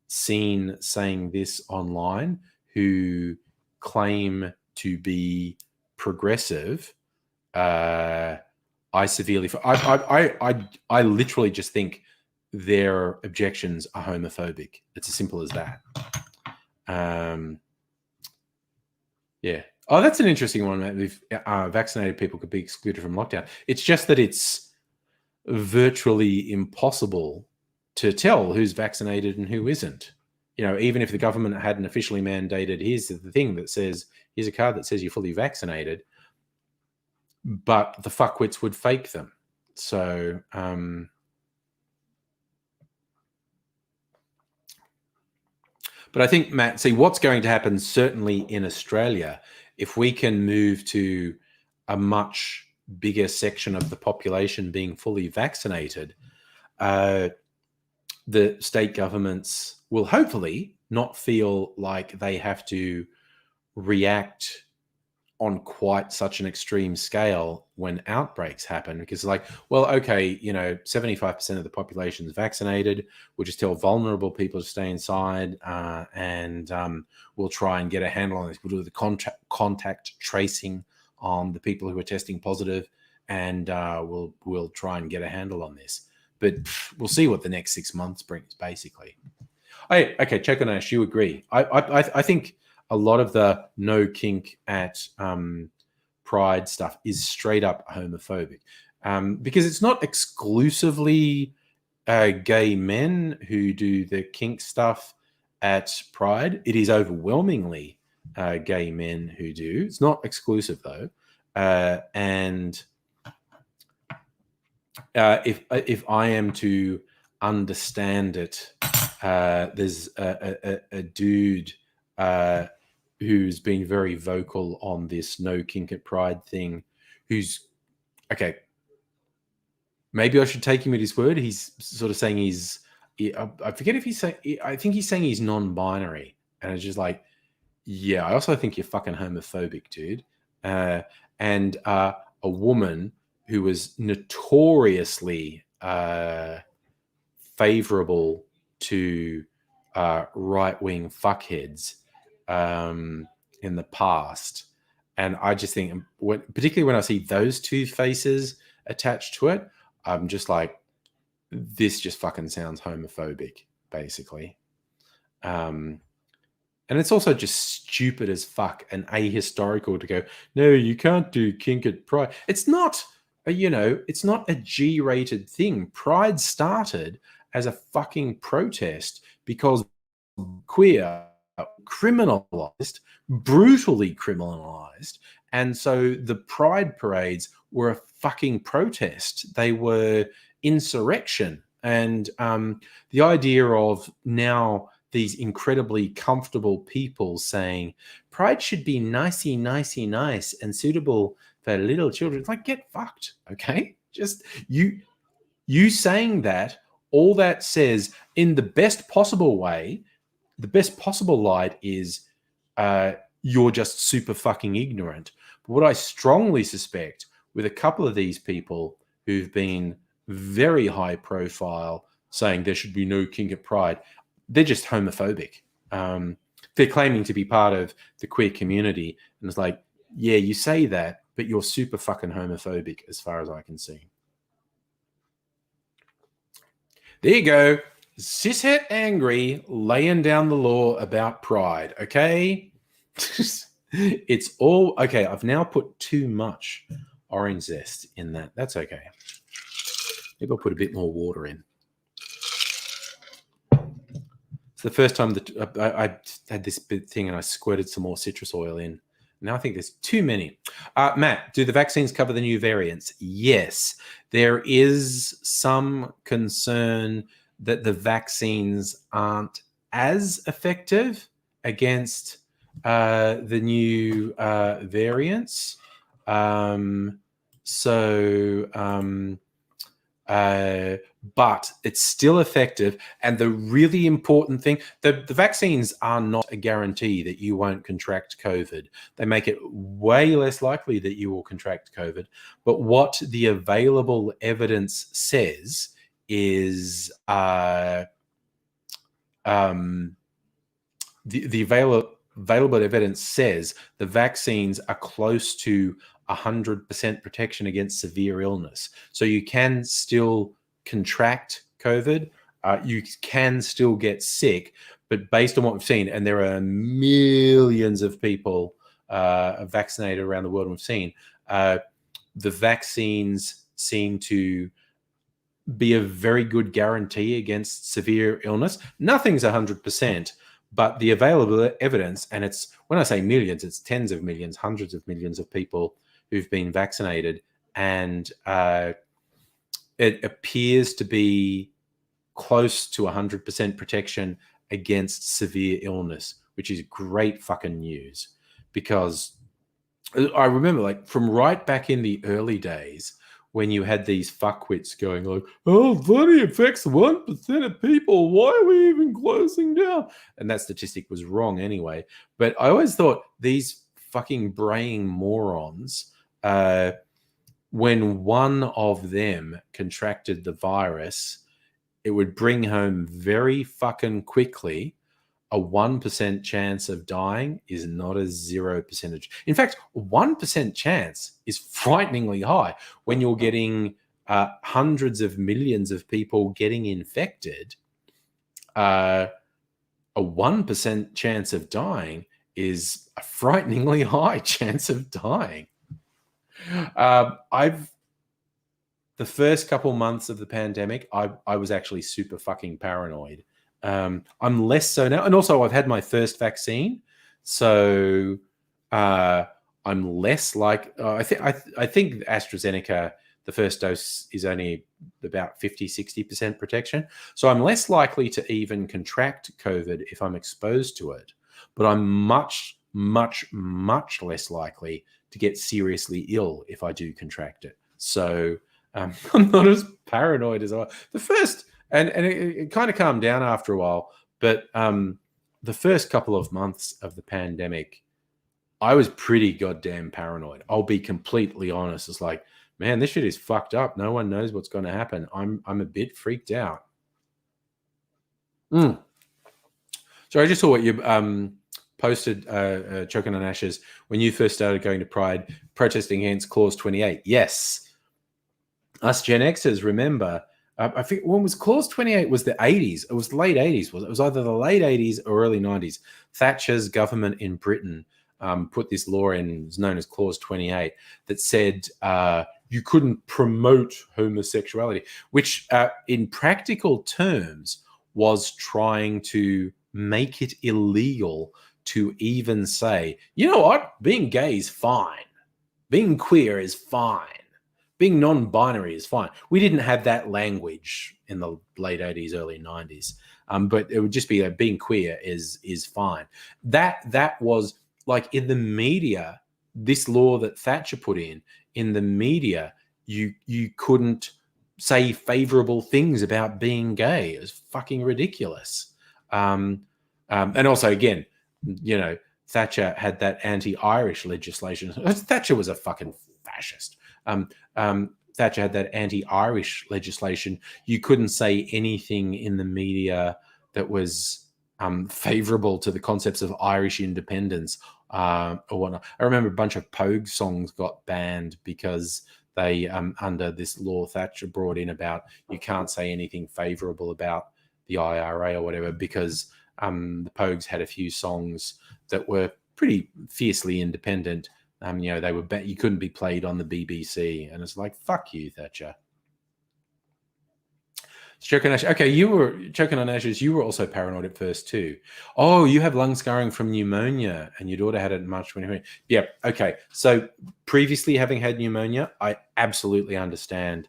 seen saying this online who claim to be progressive, I I severely, I literally just think their objections are homophobic. It's as simple as that. Yeah. Oh, that's an interesting one, mate. If vaccinated people could be excluded from lockdown. It's just that it's virtually impossible to tell who's vaccinated and who isn't. You know, even if the government hadn't officially mandated, here's the thing that says, here's a card that says you're fully vaccinated, but the fuckwits would fake them. So, but I think, Matt, see what's going to happen certainly in Australia if we can move to a much bigger section of the population being fully vaccinated. The state governments will hopefully not feel like they have to react on quite such an extreme scale when outbreaks happen, because like, well, okay, 75% of the population is vaccinated. We'll just tell vulnerable people to stay inside, and we'll try and get a handle on this. We'll do the contact tracing on the people who are testing positive, and we'll try and get a handle on this. But we'll see what the next 6 months brings, basically. Okay, check on Ash. You agree? I think a lot of the no kink at Pride stuff is straight up homophobic, because it's not exclusively gay men who do the kink stuff at Pride. It is overwhelmingly gay men who do. It's not exclusive though, and if I am to understand it, there's a dude who's been very vocal on this no kink at Pride thing, who's, okay, maybe I should take him at his word. He's sort of saying I forget if he's saying, I think he's saying he's non-binary. And it's just like, yeah, I also think you're fucking homophobic, dude. And a woman who was notoriously favorable to right-wing fuckheads in the past. And I just think, particularly when I see those two faces attached to it, I'm just like, this just fucking sounds homophobic, basically. And it's also just stupid as fuck and ahistorical to go, no, you can't do kink at Pride. It's not, it's not a G-rated thing. Pride started as a fucking protest because queer criminalized, brutally criminalized. And so the Pride parades were a fucking protest. They were insurrection. And the idea of now these incredibly comfortable people saying Pride should be nicey, nicey, nice and suitable for little children. It's like, get fucked, okay? Just you saying that, all that says in the best possible way, the best possible light is you're just super fucking ignorant. But what I strongly suspect with a couple of these people who've been very high profile saying there should be no kink at Pride, they're just homophobic. They're claiming to be part of the queer community. And it's like, yeah, you say that, but you're super fucking homophobic as far as I can see. There you go. Cishet angry, laying down the law about Pride, okay? It's all, okay, I've now put too much orange zest in that. That's okay. Maybe I'll put a bit more water in. It's the first time that I had this big thing and I squirted some more citrus oil in. Now I think there's too many. Matt, do the vaccines cover the new variants? Yes. There is some concern that the vaccines aren't as effective against the new variants. But it's still effective. And the really important thing, the vaccines are not a guarantee that you won't contract COVID. They make it way less likely that you will contract COVID. But what the available evidence says is the available evidence says the vaccines are close to 100% protection against severe illness. So you can still contract COVID. You can still get sick, but based on what we've seen, and there are millions of people vaccinated around the world, and we've seen the vaccines seem to be a very good guarantee against severe illness. Nothing's 100%, but the available evidence, and it's, when I say millions, it's tens of millions, hundreds of millions of people who've been vaccinated, and it appears to be close to 100% protection against severe illness, which is great fucking news. Because I remember, like, from right back in the early days, when you had these fuckwits going like, oh, it only affects 1% of people. Why are we even closing down? And that statistic was wrong anyway. But I always thought these fucking braying morons, when one of them contracted the virus, it would bring home very fucking quickly a 1% chance of dying is not a 0%. In fact, 1% chance is frighteningly high when you're getting hundreds of millions of people getting infected. A 1% chance of dying is a frighteningly high chance of dying. The first couple months of the pandemic, I was actually super fucking paranoid. I'm less so now, and also I've had my first vaccine, so I'm less like I think AstraZeneca, the first dose is only about 50-60% protection, so I'm less likely to even contract COVID if I'm exposed to it, but I'm much less likely to get seriously ill if I do contract it. So I'm not as paranoid as I. The first. And it kind of calmed down after a while. But the first couple of months of the pandemic, I was pretty goddamn paranoid. I'll be completely honest. It's like, man, this shit is fucked up. No one knows what's going to happen. I'm a bit freaked out. So I just saw what you posted, Choking on Ashes, when you first started going to Pride, protesting against Clause 28. Yes. Us Gen Xers remember... I think when was Clause 28 was the 80s. It was the late 80s. It was either the late 80s or early 90s. Thatcher's government in Britain put this law in, known as Clause 28, that said you couldn't promote homosexuality, which in practical terms was trying to make it illegal to even say, you know what, being gay is fine. Being queer is fine. Being non-binary is fine. We didn't have that language in the late 80s, early 90s, but it would just be like being queer is fine. That was like in the media, this law that Thatcher put in the media, you couldn't say favorable things about being gay. It was fucking ridiculous. And also, again, you know, Thatcher had that anti-Irish legislation. Thatcher was a fucking fascist. Thatcher had that anti-Irish legislation. You couldn't say anything in the media that was favorable to the concepts of Irish independence or whatnot. I remember a bunch of Pogue songs got banned because they, under this law Thatcher brought in about you can't say anything favorable about the IRA or whatever, because the Pogues had a few songs that were pretty fiercely independent. You know, they were you couldn't be played on the BBC, and it's like, fuck you, Thatcher. Choking on Ashes. Okay, you were Choking on Ashes. You were also paranoid at first too. Oh, you have lung scarring from pneumonia, and your daughter had it in March 2020. Yeah. Okay. So previously having had pneumonia, I absolutely understand.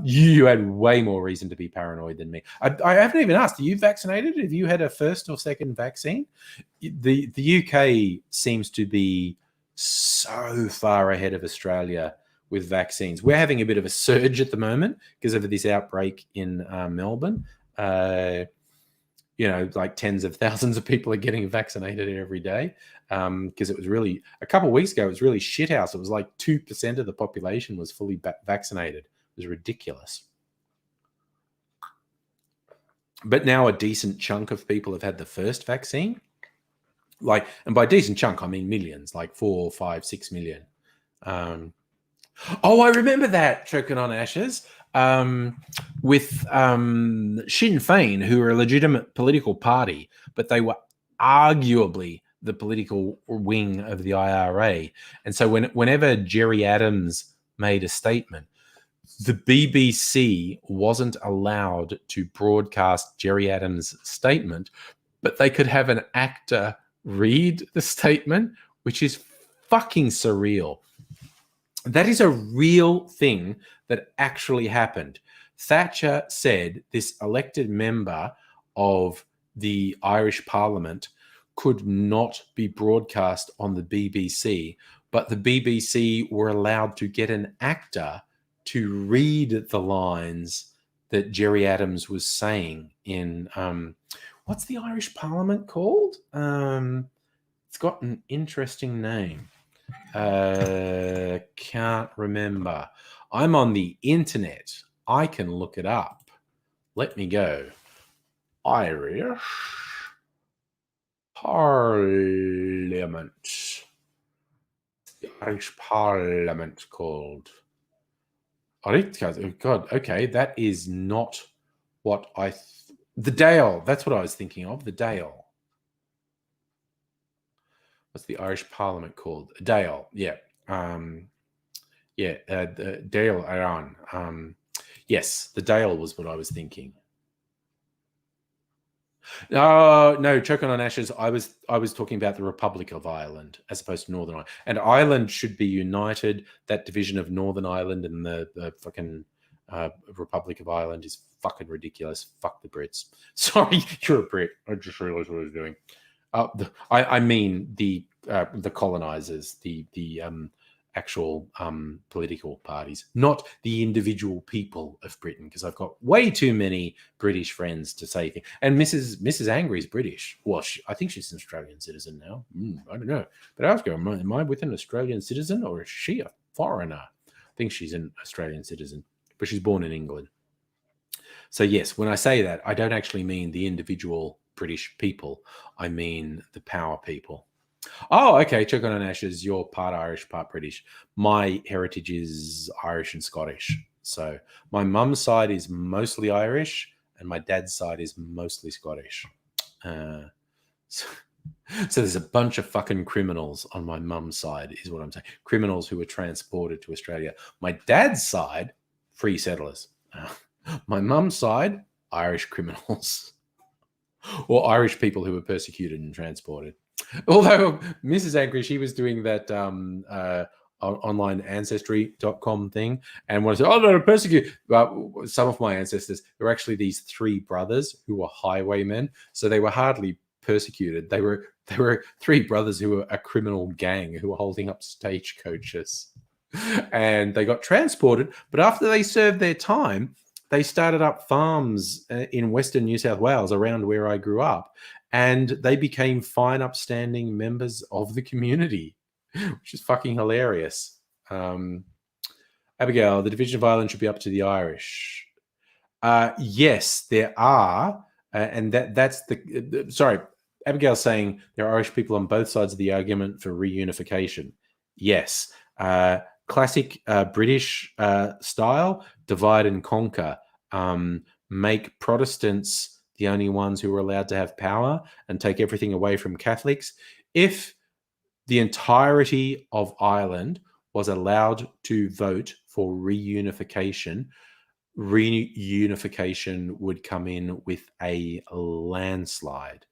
You had way more reason to be paranoid than me. I haven't even asked. Are you vaccinated? Have you had a first or second vaccine? The UK seems to be so far ahead of Australia with vaccines. We're having a bit of a surge at the moment because of this outbreak in Melbourne. You know, like tens of thousands of people are getting vaccinated every day because it was really, a couple of weeks ago, it was really shithouse. It was like 2% of the population was fully vaccinated. It was ridiculous. But now a decent chunk of people have had the first vaccine. Like, and by decent chunk, I mean millions, like 4, 5, 6 million. Oh, I remember that, Choking on Ashes, with Sinn Féin, who were a legitimate political party, but they were arguably the political wing of the IRA. And so whenever Gerry Adams made a statement, the BBC wasn't allowed to broadcast Gerry Adams' statement, but they could have an actor read the statement, which is fucking surreal. That is a real thing that actually happened. Thatcher said this elected member of the Irish Parliament could not be broadcast on the BBC, but the BBC were allowed to get an actor to read the lines that Gerry Adams was saying in what's the Irish Parliament called? It's got an interesting name. Can't remember. I'm on the internet. I can look it up. Let me go. Irish Parliament. The Irish Parliament called. Oh, God, okay, that is not what I... the Dale, that's what I was thinking of, the Dale. What's the Irish Parliament called? Dale, yeah. The Dale Iran. Yes, the Dale was what I was thinking. No, Choking on Ashes. I was talking about the Republic of Ireland as opposed to Northern Ireland. And Ireland should be united. That division of Northern Ireland and the fucking Republic of Ireland is fucking ridiculous. Fuck the Brits. Sorry, you're a Brit. I just realized what I was doing. I mean the colonizers, the actual political parties, not the individual people of Britain, because I've got way too many British friends to say things. And Mrs. Angry is British. Well, I think she's an Australian citizen now. I don't know. But I was going, am I with an Australian citizen or is she a foreigner? I think she's an Australian citizen, but she's born in England. So yes, when I say that, I don't actually mean the individual British people. I mean the power people. Oh, okay. Choking on Ashes, you're part Irish, part British. My heritage is Irish and Scottish. So my mum's side is mostly Irish and my dad's side is mostly Scottish. So there's a bunch of fucking criminals on my mum's side, is what I'm saying. Criminals who were transported to Australia. My dad's side, free settlers. My mum's side, Irish criminals. Or Irish people who were persecuted and transported. Although Mrs. Angry, she was doing that online ancestry.com thing and wanted to say, oh, no, persecute. Some of my ancestors were actually these three brothers who were highwaymen. So they were hardly persecuted. They were three brothers who were a criminal gang who were holding up stagecoaches. And they got transported. But after they served their time, they started up farms in Western New South Wales around where I grew up. And they became fine, upstanding members of the community, which is fucking hilarious. Abigail, the division of Ireland should be up to the Irish. Yes, there are. And that's the... sorry, Abigail's saying there are Irish people on both sides of the argument for reunification. Yes. Classic British style, divide and conquer. Make Protestants the only ones who are allowed to have power and take everything away from Catholics. If the entirety of Ireland was allowed to vote for reunification, reunification would come in with a landslide.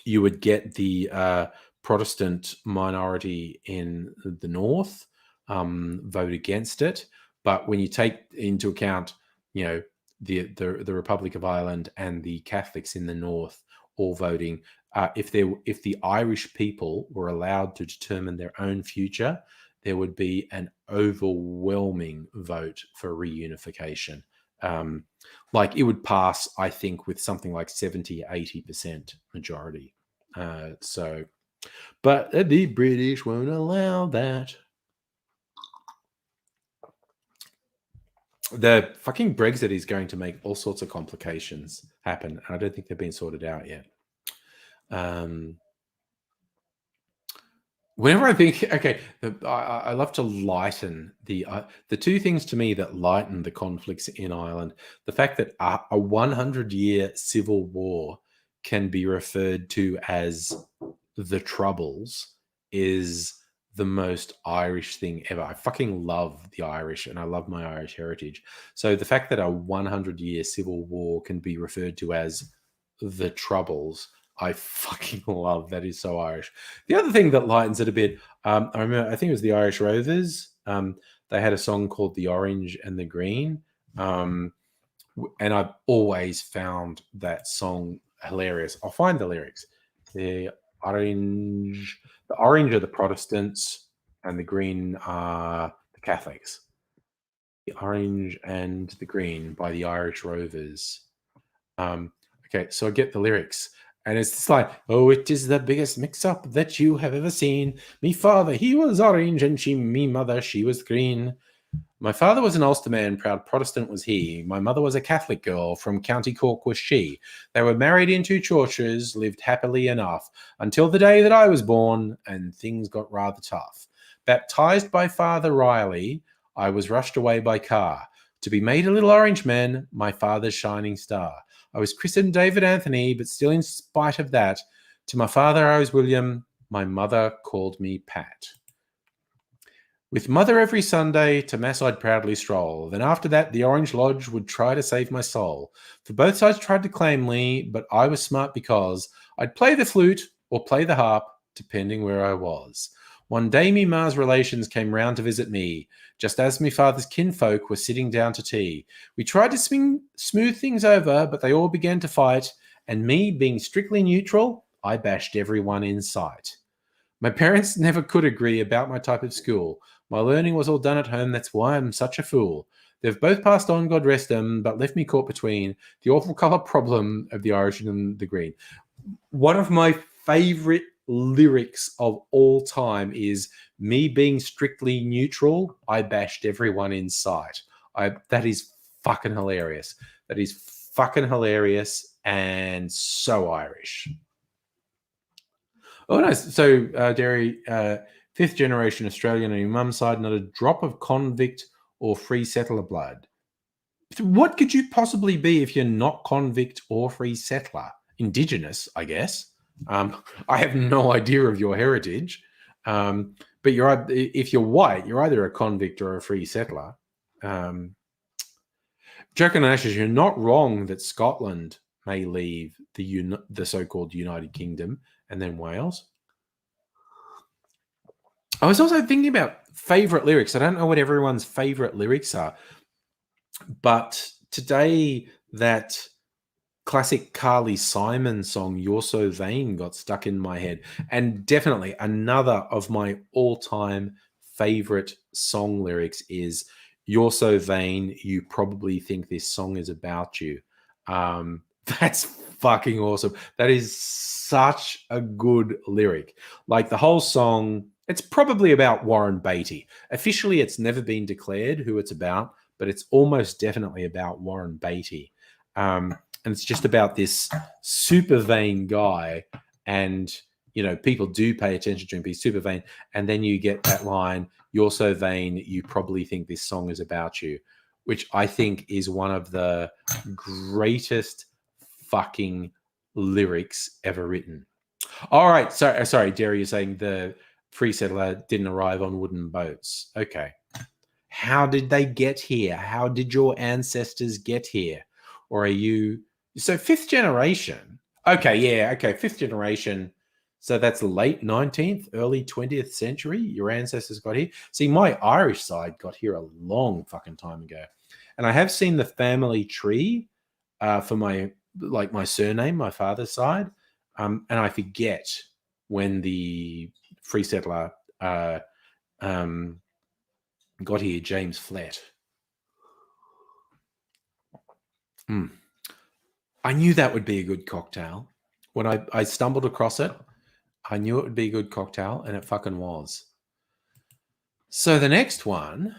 You would get the Protestant minority in the north vote against it, but when you take into account, the Republic of Ireland and the Catholics in the north all voting, if the Irish people were allowed to determine their own future, there would be an overwhelming vote for reunification. Like it would pass, I think, with something like 70-80% majority. But the British won't allow that. The fucking Brexit is going to make all sorts of complications happen. And I don't think they've been sorted out yet. Whenever I think, okay, I love to lighten the two things to me that lighten the conflicts in Ireland. The fact that a 100-year civil war can be referred to as the Troubles is the most Irish thing ever. I fucking love the Irish and I love my Irish heritage. So the fact that a 100-year civil war can be referred to as the Troubles, I fucking love. That is so Irish. The other thing that lightens it a bit, I remember, I think it was the Irish Rovers. They had a song called "The Orange and the Green," and I've always found that song hilarious. I'll find the lyrics. The orange, the orange are the Protestants, and the green are the Catholics. The Orange and the Green by the Irish Rovers. Um, okay, so I get the lyrics. And it's just like, oh, it is the biggest mix up that you have ever seen. Me father, he was orange, and me mother, she was green. My father was an Ulster man, proud Protestant was he. My mother was a Catholic girl, from County Cork was she. They were married in two churches, lived happily enough, until the day that I was born, and things got rather tough. Baptized by Father Riley, I was rushed away by car, to be made a little orange man, my father's shining star. I was christened David Anthony, but still in spite of that, to my father I was William, my mother called me Pat. With mother every Sunday to mass I'd proudly stroll. Then after that the Orange Lodge would try to save my soul. For both sides tried to claim me, but I was smart because I'd play the flute or play the harp, depending where I was. One day me ma's relations came round to visit me, just as me father's kinfolk were sitting down to tea. We tried to smooth things over, but they all began to fight, and me, being strictly neutral, I bashed everyone in sight. My parents never could agree about my type of school. My learning was all done at home, that's why I'm such a fool. They've both passed on, God rest them, but left me caught between the awful colour problem of the Irish and the Green. One of my favourite lyrics of all time is me being strictly neutral, I bashed everyone in sight. That is fucking hilarious. That is fucking hilarious and so Irish. Oh, nice. So, Derry, fifth generation Australian on your mum's side, not a drop of convict or free settler blood. What could you possibly be if you're not convict or free settler? Indigenous, I guess. I have no idea of your heritage, but if you're white, you're either a convict or a free settler. Joking on Ashes, you're not wrong that Scotland may leave the so-called United Kingdom and then Wales. I was also thinking about favorite lyrics. I don't know what everyone's favorite lyrics are, but today that classic Carly Simon song, You're So Vain, got stuck in my head. And definitely another of my all-time favorite song lyrics is You're So Vain, you probably think this song is about you. That's fucking awesome. That is such a good lyric. Like the whole song, it's probably about Warren Beatty. Officially, it's never been declared who it's about, but it's almost definitely about Warren Beatty. And it's just about this super vain guy, and people do pay attention to him. He's super vain, and then you get that line, "You're so vain, you probably think this song is about you," which I think is one of the greatest fucking lyrics ever written. All right, sorry, Jerry, you're saying the free settler didn't arrive on wooden boats. Okay. How did they get here? How did your ancestors get here? Or are you so fifth generation? Okay, yeah, okay, fifth generation. So that's late 19th, early 20th century. Your ancestors got here. See, my Irish side got here a long fucking time ago. And I have seen the family tree for my surname, my father's side. And I forget when the free settler got here, James Flett. I knew that would be a good cocktail. When I stumbled across it, I knew it would be a good cocktail, and it fucking was. So the next one,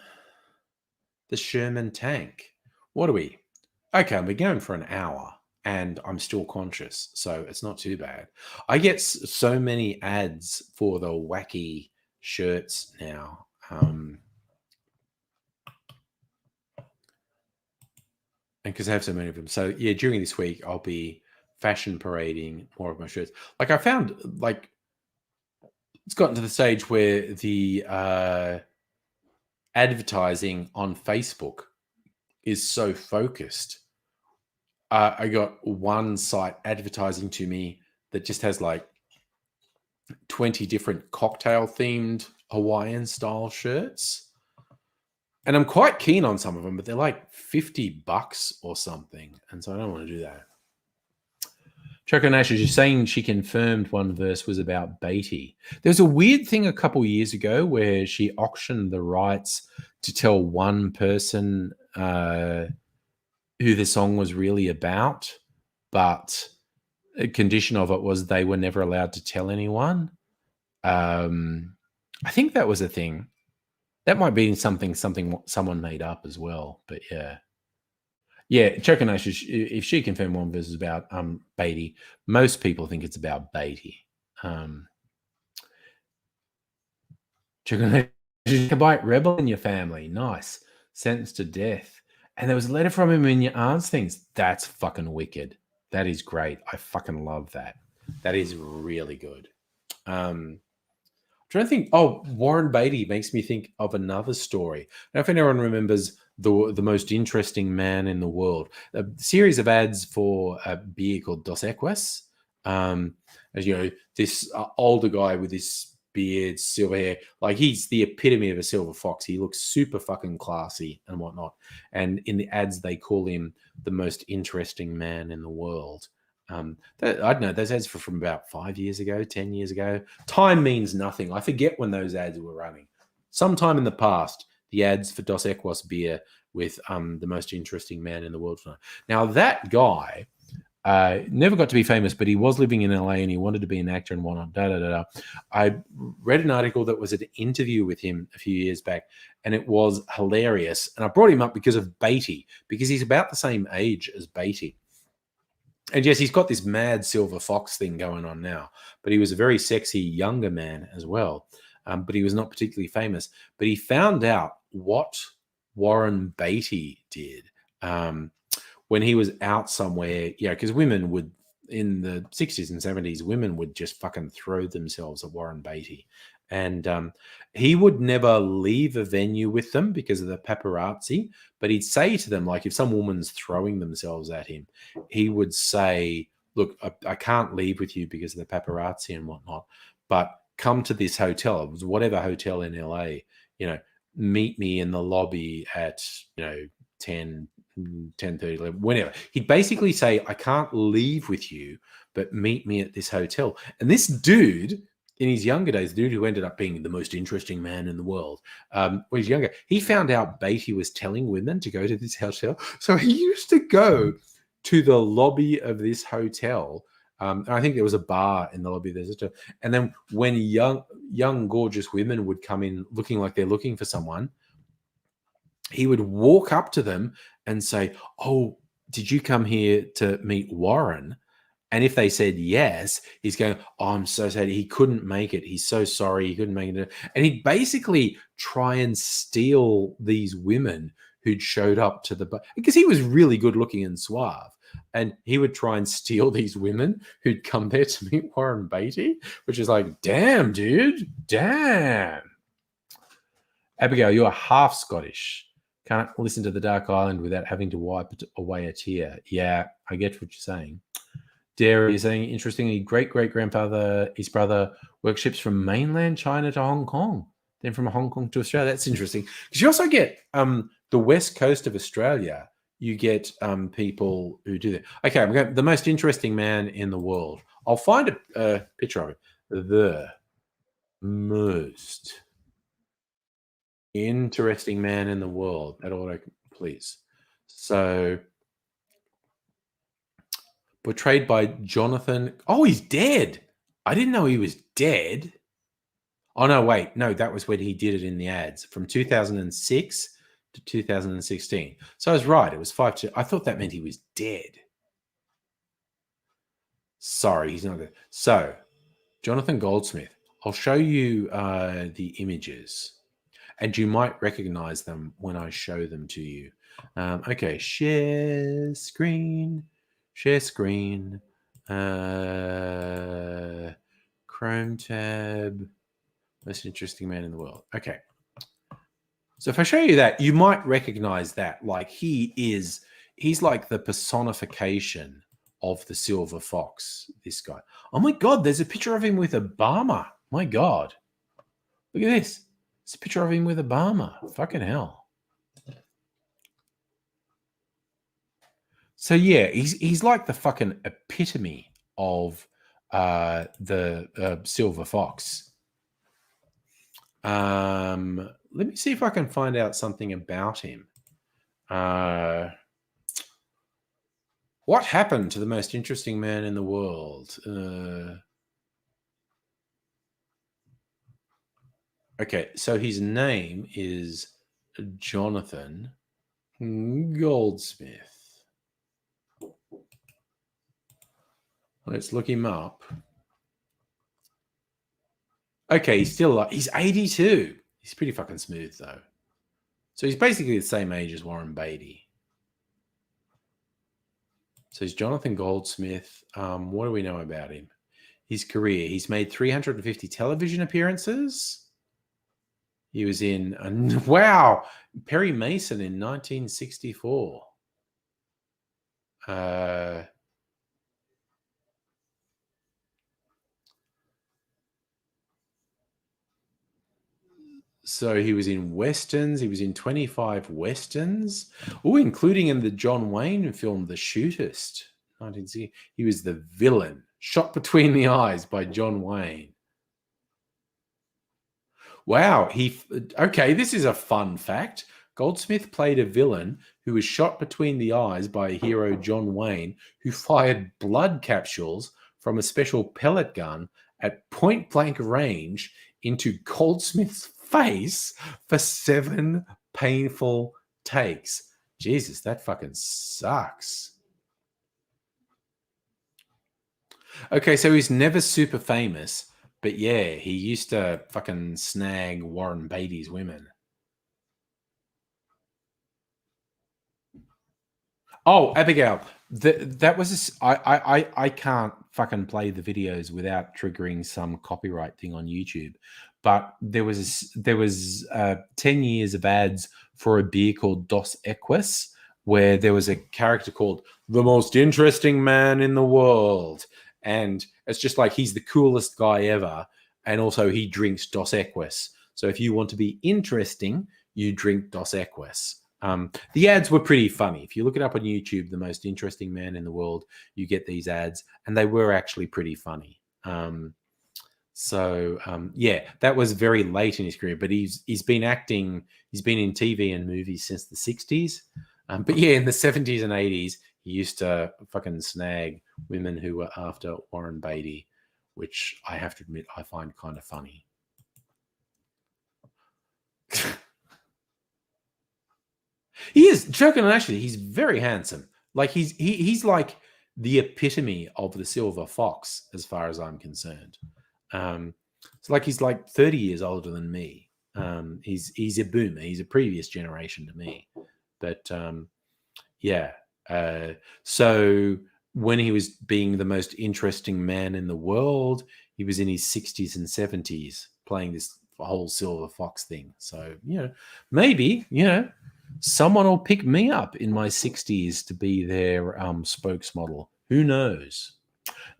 the Sherman tank. What are we? Okay, we're going for an hour. and I'm still conscious, so it's not too bad. I get so many ads for the wacky shirts now. And because I have so many of them. So yeah, during this week I'll be fashion parading more of my shirts. Like I found like it's gotten to the stage where the advertising on Facebook is so focused. I got one site advertising to me that just has like 20 different cocktail themed Hawaiian style shirts. And I'm quite keen on some of them, but they're like $50 or something. And so I don't want to do that. Choco Nash is just saying she confirmed one verse was about Beatty. There's a weird thing a couple years ago where she auctioned the rights to tell one person who the song was really about, but a condition of it was they were never allowed to tell anyone. I think that was a thing. That might be something someone made up as well. But yeah. Yeah, Choconash, if she confirmed one verse is about Beatty, most people think it's about Beatty. Choconash, Jacobite rebel in your family. Nice. Sentenced to death. And there was a letter from him in your aunt's things. That's fucking wicked. That is great. I fucking love that. That is really good. Trying to think. Oh, Warren Beatty makes me think of another story. I don't know if anyone remembers the most interesting man in the world. A series of ads for a beer called Dos Equis. As you know, this older guy with this beard, silver hair, like he's the epitome of a silver fox. He looks super fucking classy and whatnot. And in the ads, they call him the most interesting man in the world. I don't know. Those ads were from about 5 years ago, 10 years ago. Time means nothing. I forget when those ads were running. Sometime in the past, the ads for Dos Equis beer with the most interesting man in the world. Now, that guy never got to be famous, but he was living in LA and he wanted to be an actor and whatnot. I read an article that was an interview with him a few years back, and it was hilarious. And I brought him up because of Beatty, because he's about the same age as Beatty. And yes, he's got this mad silver fox thing going on now, but he was a very sexy younger man as well. But he was not particularly famous. But he found out what Warren Beatty did when he was out somewhere. Yeah, because women would, in the 60s and 70s, women would just fucking throw themselves at Warren Beatty. And he would never leave a venue with them because of the paparazzi. But he'd say to them, like, if some woman's throwing themselves at him, he would say, look, I can't leave with you because of the paparazzi and whatnot, but come to this hotel. It was whatever hotel in LA, meet me in the lobby at, 10, 10:30, 11, whenever. He'd basically say, I can't leave with you, but meet me at this hotel. And this dude, in his younger days, the dude who ended up being the most interesting man in the world, when he was younger, he found out Beatty was telling women to go to this hotel. So he used to go to the lobby of this hotel. And I think there was a bar in the lobby of this hotel. And then when young, gorgeous women would come in looking like they're looking for someone, he would walk up to them and say, oh, did you come here to meet Warren? And if they said yes, he's going, oh, I'm so sad. He couldn't make it. He's so sorry. He couldn't make it. And he'd basically try and steal these women who'd showed up to the bar, because he was really good looking and suave. And he would try and steal these women who'd come there to meet Warren Beatty, which is like, damn, dude, damn. Abigail, you're half Scottish. Can't listen to The Dark Island without having to wipe away a tear. Yeah, I get what you're saying. Dairy is saying, interestingly, great-great-grandfather, his brother, worked ships from mainland China to Hong Kong, then from Hong Kong to Australia. That's interesting. Because you also get the west coast of Australia, you get people who do that. Okay, I'm going the most interesting man in the world. I'll find a picture of it. The most interesting man in the world. That auto, please. So, portrayed by Jonathan. Oh, he's dead. I didn't know he was dead. Oh, no, wait. No, that was when he did it in the ads from 2006 to 2016. So I was right. It was 5. I thought that meant he was dead. Sorry, he's not there. So, Jonathan Goldsmith, I'll show you the images, and you might recognize them when I show them to you. Okay, share screen, Chrome tab, most interesting man in the world. Okay. So if I show you that, you might recognize that. Like he's like the personification of the silver fox, this guy. Oh my God, there's a picture of him with Obama. My God. Look at this. It's a picture of him with Obama. Fucking hell. So yeah, he's like the fucking epitome of the silver fox. Let me see if I can find out something about him. What happened to the most interesting man in the world? Okay, so his name is Jonathan Goldsmith. Let's look him up. Okay, he's 82. He's pretty fucking smooth though. So he's basically the same age as Warren Beatty. So he's Jonathan Goldsmith. What do we know about him? His career. He's made 350 television appearances. He was in, wow, Perry Mason in 1964. So he was in Westerns. He was in 25 Westerns. Oh, including in the John Wayne film, The Shootist. 1960. He was the villain, shot between the eyes by John Wayne. Wow. Okay, this is a fun fact. Goldsmith played a villain who was shot between the eyes by hero John Wayne, who fired blood capsules from a special pellet gun at point blank range into Goldsmith's face for 7 painful takes. Jesus, that fucking sucks. Okay, so he's never super famous, but yeah, he used to fucking snag Warren Beatty's women. Oh, Abigail, that was I can't fucking play the videos without triggering some copyright thing on YouTube. But there was 10 years of ads for a beer called Dos Equis, where there was a character called the most interesting man in the world, and it's just like he's the coolest guy ever, and also he drinks Dos Equis. So if you want to be interesting, you drink Dos Equis. The ads were pretty funny. If you look it up on YouTube, the most interesting man in the world, you get these ads, and they were actually pretty funny. Yeah, that was very late in his career, but he's been acting, he's been in TV and movies since the 60s. But yeah, in the 70s and 80s, he used to fucking snag women who were after Warren Beatty, which I have to admit I find kind of funny. He is joking, and actually, he's very handsome. Like he's like the epitome of the silver fox, as far as I'm concerned. It's like he's like 30 years older than me. He's a boomer. He's a previous generation to me. But yeah. So when he was being the most interesting man in the world, he was in his 60s and 70s playing this whole silver fox thing. So, maybe, someone will pick me up in my 60s to be their spokesmodel. Who knows?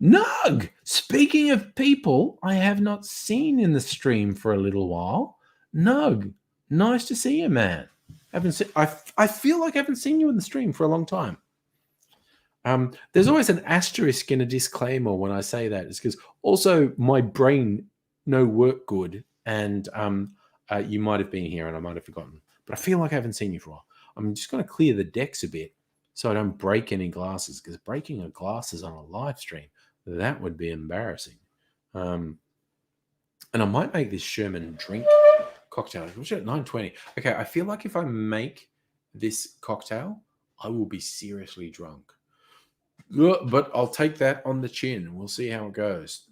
Nug! Speaking of people I have not seen in the stream for a little while, Nug, nice to see you, man. I feel like I haven't seen you in the stream for a long time. There's always an asterisk and a disclaimer when I say that. It's because also my brain no work good, and you might have been here and I might have forgotten. But I feel like I haven't seen you for a while. I'm just going to clear the decks a bit so I don't break any glasses, because breaking a glasses on a live stream, that would be embarrassing. And I might make this Sherman drink cocktail. Which at 9:20. Okay, I feel like if I make this cocktail, I will be seriously drunk. But I'll take that on the chin. We'll see how it goes.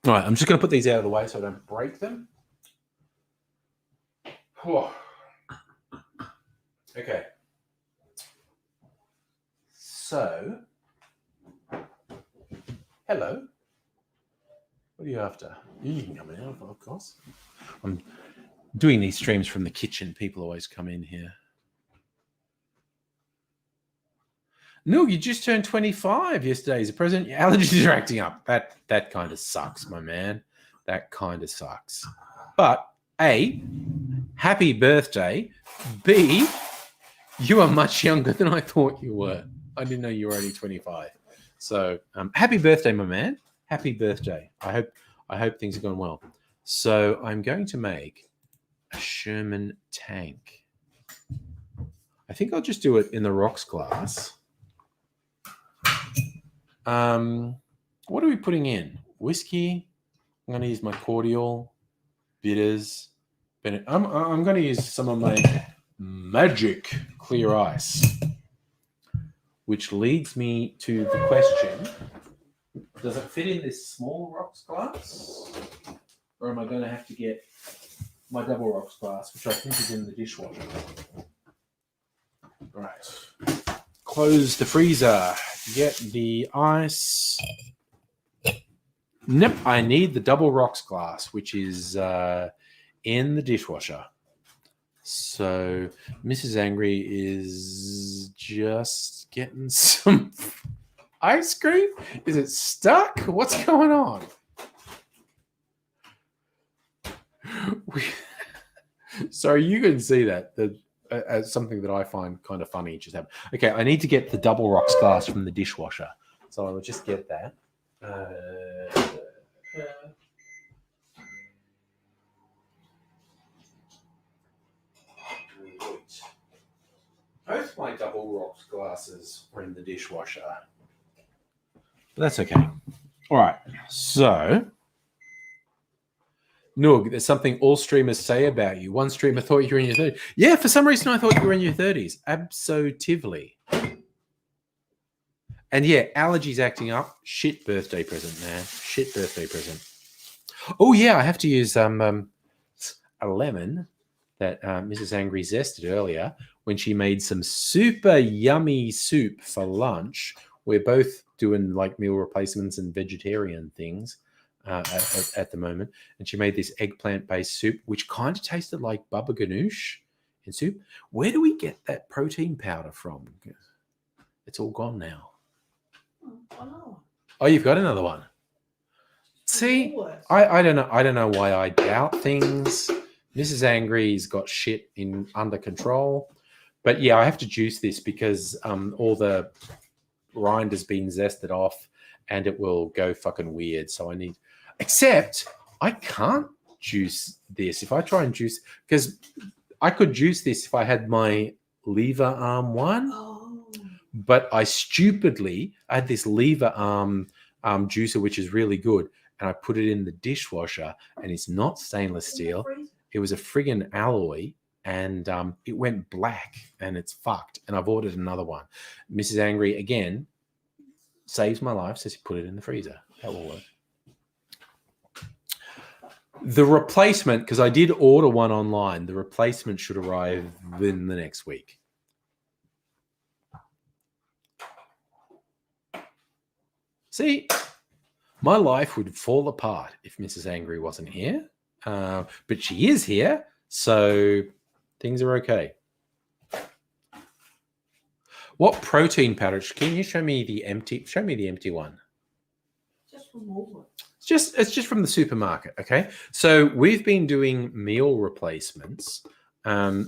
All right, I'm just going to put these out of the way so I don't break them. Whoa. Okay. So, hello. What are you after? You can come in, of course. I'm doing these streams from the kitchen. People always come in here. No, you just turned 25 yesterday as a president. Your allergies are acting up. That kind of sucks, my man. That kind of sucks. But A, happy birthday. B, you are much younger than I thought you were. I didn't know you were only 25. So happy birthday, my man. Happy birthday. I hope things are going well. So I'm going to make a Sherman tank. I think I'll just do it in the rocks glass. What are we putting in? Whiskey. I'm going to use my cordial, bitters. I'm going to use some of my magic clear ice, which leads me to the question: does it fit in this small rocks glass, or am I going to have to get my double rocks glass, which I think is in the dishwasher? Right. Close the freezer. Get the ice. Nope, I need the double rocks glass, which is in the dishwasher. So Mrs. Angry is just getting some ice cream. Is it stuck? What's going on? Sorry, you can see that. As something that I find kind of funny just happened. Okay, I need to get the double rocks glass from the dishwasher. So I'll just get that. Both my double rocks glasses are in the dishwasher. But that's okay. All right, so Noog, there's something all streamers say about you. One streamer thought you were in your 30s. Yeah, for some reason I thought you were in your 30s. Absolutely. And yeah, allergies acting up. Shit birthday present, man. Shit birthday present. Oh yeah, I have to use a lemon that Mrs. Angry zested earlier when she made some super yummy soup for lunch. We're both doing like meal replacements and vegetarian things. At the moment, and she made this eggplant-based soup, which kind of tasted like baba ganoush in soup. Where do we get that protein powder from? It's all gone now. Oh, you've got another one. See, I don't know. I don't know why I doubt things. Mrs. Angry's got shit under control, but yeah, I have to juice this because all the rind has been zested off, and it will go fucking weird. So I need. Except I can't juice this. If I try and juice, because I could juice this if I had my lever arm one, but I had this lever arm juicer, which is really good, and I put it in the dishwasher, and it's not stainless steel. It was a friggin' alloy, and it went black, and it's fucked. And I've ordered another one. Mrs. Angry, again, saves my life, says you put it in the freezer. That will work. The replacement, because I did order one online, the replacement should arrive in the next week. See, my life would fall apart if Mrs. Angry wasn't here, but she is here, so things are okay. What protein powder? Can you show me the empty? Show me the empty one. Just from Walmart. It's just from the supermarket. Okay, so we've been doing meal replacements,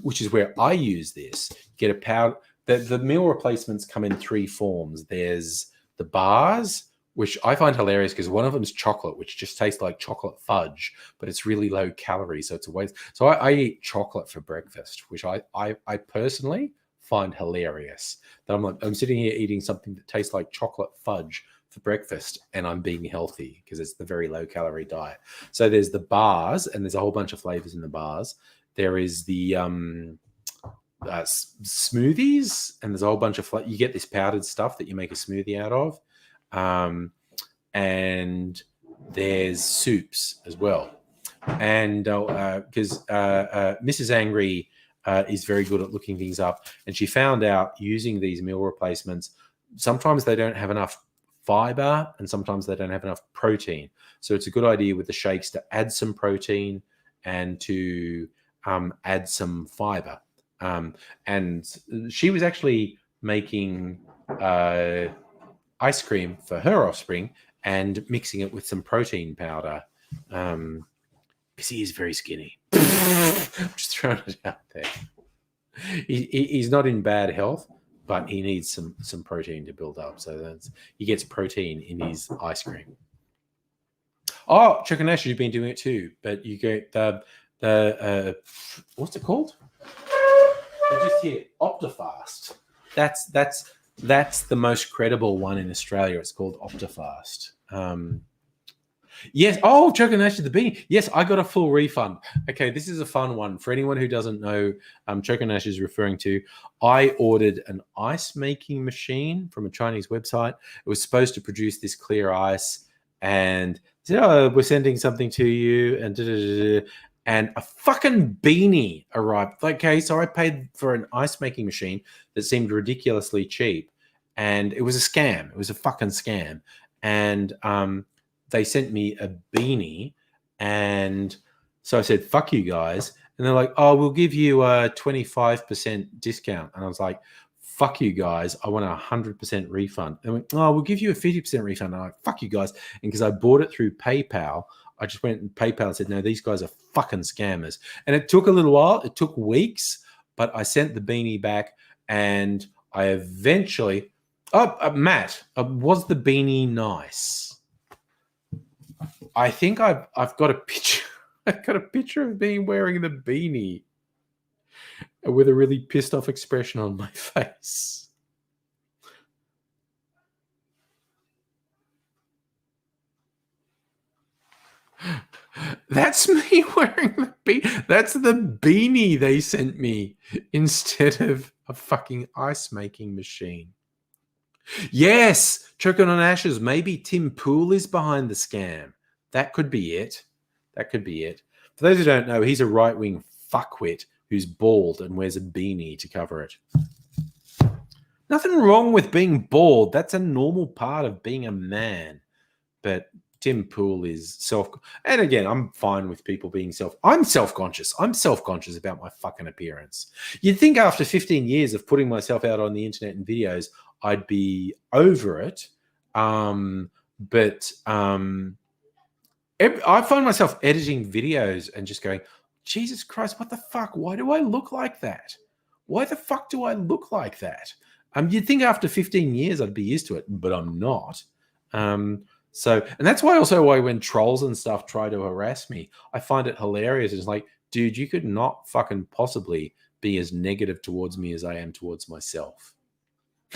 which is where I use this. Get a powder. The meal replacements come in three forms. There's the bars, which I find hilarious because one of them is chocolate, which just tastes like chocolate fudge, but it's really low calorie, so it's a waste. So I eat chocolate for breakfast, which I personally find hilarious. That I'm sitting here eating something that tastes like chocolate fudge for breakfast, and I'm being healthy because it's the very low calorie diet. So there's the bars, and there's a whole bunch of flavors in the bars. There is the smoothies, and there's a whole bunch of you get this powdered stuff that you make a smoothie out of, and there's soups as well. And because Mrs. Angry is very good at looking things up, and she found out using these meal replacements, sometimes they don't have enough fiber and sometimes they don't have enough protein. So it's a good idea with the shakes to add some protein and to add some fiber. And she was actually making ice cream for her offspring and mixing it with some protein powder. Because he is very skinny. I'm just throwing it out there. He's not in bad health, but he needs some protein to build up. So he gets protein in his ice cream. Oh, Choco Nash, you've been doing it too, but you get the what's it called? I just hear Optifast. That's the most credible one in Australia. It's called Optifast. Yes. Oh, Choco Nash the beanie. Yes, I got a full refund. Okay, this is a fun one. For anyone who doesn't know, Choco Nash is referring to, I ordered an ice making machine from a Chinese website. It was supposed to produce this clear ice, and said, "Oh, we're sending something to you," and a fucking beanie arrived. Okay, so I paid for an ice making machine that seemed ridiculously cheap, and it was a scam. It was a fucking scam, and they sent me a beanie, and so I said, "Fuck you guys," and they're like, "Oh, we'll give you a 25% discount," and I was like, "Fuck you guys, I want a 100% refund." And they went, "Oh, we'll give you a 50% refund." And I'm like, "Fuck you guys," and because I bought it through PayPal, I just went and PayPal and said, "No, these guys are fucking scammers." And it took a little while. It took weeks, but I sent the beanie back, and I eventually, Matt, was the beanie nice? I think I've got a picture. I've got a picture of me wearing the beanie with a really pissed off expression on my face. That's me wearing the beanie. That's the beanie they sent me instead of a fucking ice making machine. Yes, Choking on Ashes. Maybe Tim Pool is behind the scam. That could be it. That could be it. For those who don't know, he's a right-wing fuckwit who's bald and wears a beanie to cover it. Nothing wrong with being bald. That's a normal part of being a man. But Tim Pool is and again, I'm fine with people being I'm self-conscious. I'm self-conscious about my fucking appearance. You'd think after 15 years of putting myself out on the internet and videos, I'd be over it. But I find myself editing videos and just going, Jesus Christ, what the fuck? Why do I look like that? Why the fuck do I look like that? You'd think after 15 years I'd be used to it, but I'm not. So, and that's why also why when trolls and stuff try to harass me, I find it hilarious. It's like, dude, you could not fucking possibly be as negative towards me as I am towards myself.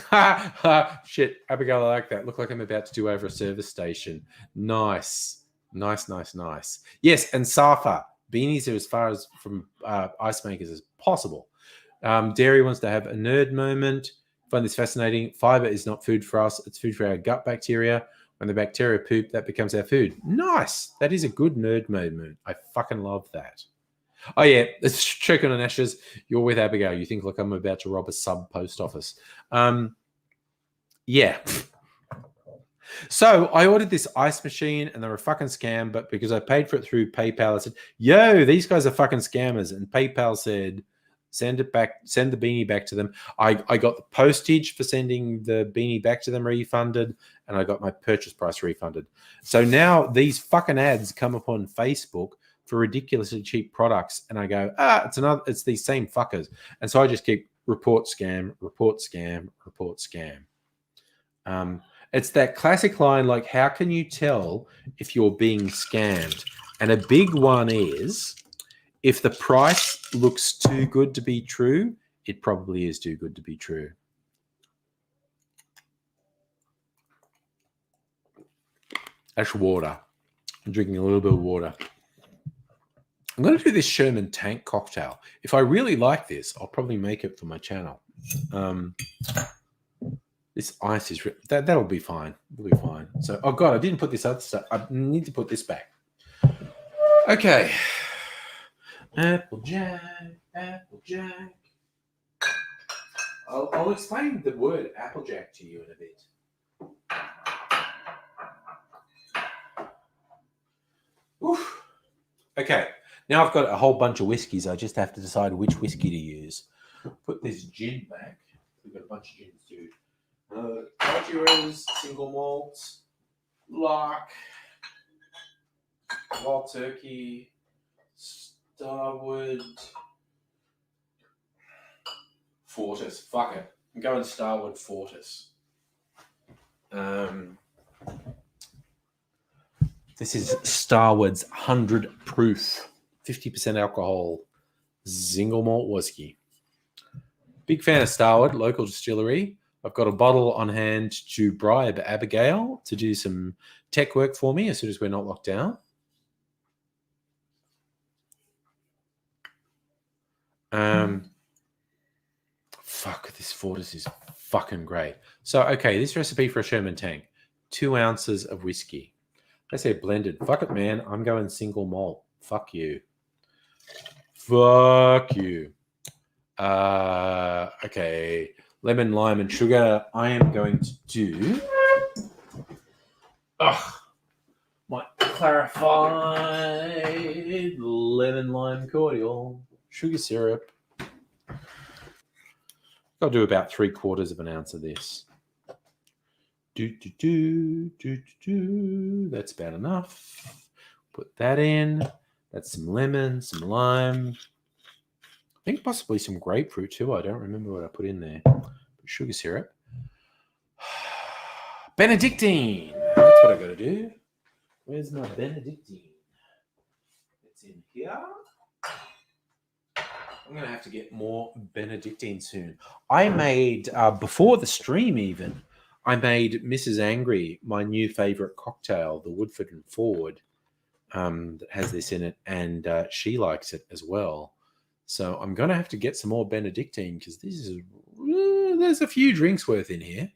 Ha ha! Shit, Abigail, I like that. Look like I'm about to do over a service station. Nice. Nice. Yes, and Safa, beanies are as far as from ice makers as possible. Dairy wants to have a nerd moment. Find this fascinating. Fiber is not food for us. It's food for our gut bacteria. When the bacteria poop, that becomes our food. Nice. That is a good nerd moment. I fucking love that. Oh, yeah. It's Choking on Ashes. You're with Abigail. You think like I'm about to rob a sub post office. Yeah. So I ordered this ice machine and they were a fucking scam, but because I paid for it through PayPal, I said, yo, these guys are fucking scammers. And PayPal said, send it back, send the beanie back to them. I got the postage for sending the beanie back to them refunded, and I got my purchase price refunded. So now these fucking ads come up on Facebook for ridiculously cheap products, and I go, it's these same fuckers. And so I just keep report scam. It's that classic line, like, how can you tell if you're being scammed? And a big one is, if the price looks too good to be true, it probably is too good to be true. That's water. I'm drinking a little bit of water. I'm going to do this Sherman tank cocktail. If I really like this, I'll probably make it for my channel. This ice is that'll be fine. It'll be fine. So, oh god, I didn't put this other stuff. I need to put this back. Okay. Applejack, Applejack. I'll explain the word Applejack to you in a bit. Oof. Okay, now I've got a whole bunch of whiskies. I just have to decide which whiskey to use. Put this gin back. We've got a bunch of gins too. Cultures, single malts, Lark, Wild Turkey, Starwood, Fortis. Fuck it. I'm going Starwood Fortis. This is Starwood's 100 proof, 50% alcohol, single malt whiskey. Big fan of Starwood, local distillery. I've got a bottle on hand to bribe Abigail to do some tech work for me as soon as we're not locked down. Fuck, this Fortis is fucking great. So, okay, this recipe for a Sherman tank. 2 ounces of whiskey. I say blended. Fuck it, man. I'm going single malt. Fuck you. Fuck you. Okay. Lemon, lime, and sugar. I am going to do my clarified lemon lime cordial. Sugar syrup. I'll do about 3/4 of an ounce of this. That's about enough. Put that in. That's some lemon, some lime. I think possibly some grapefruit too. I don't remember what I put in there. Sugar syrup. Benedictine. That's what I got to do. Where's my Benedictine? It's in here. I'm going to have to get more Benedictine soon. I made, before the stream even, I made Mrs. Angry, my new favorite cocktail, the Woodford and Ford, that has this in it, and she likes it as well. So I'm going to have to get some more Benedictine because this is there's a few drinks worth in here,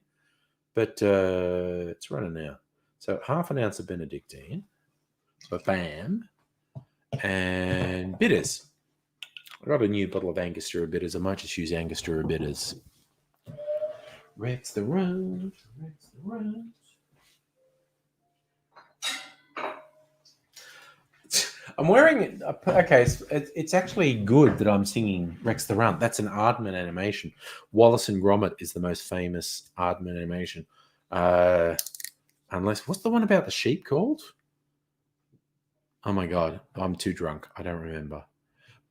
but it's running out. So 1/2 ounce of Benedictine, bam, and bitters. I got a new bottle of Angostura bitters. I might just use Angostura bitters. Rex the road, Rex the road. I'm wearing it. Okay, it's actually good that I'm singing Rex the Runt. That's an Aardman animation. Wallace and Gromit is the most famous Aardman animation. Unless, what's the one about the sheep called? Oh my God, I'm too drunk. I don't remember.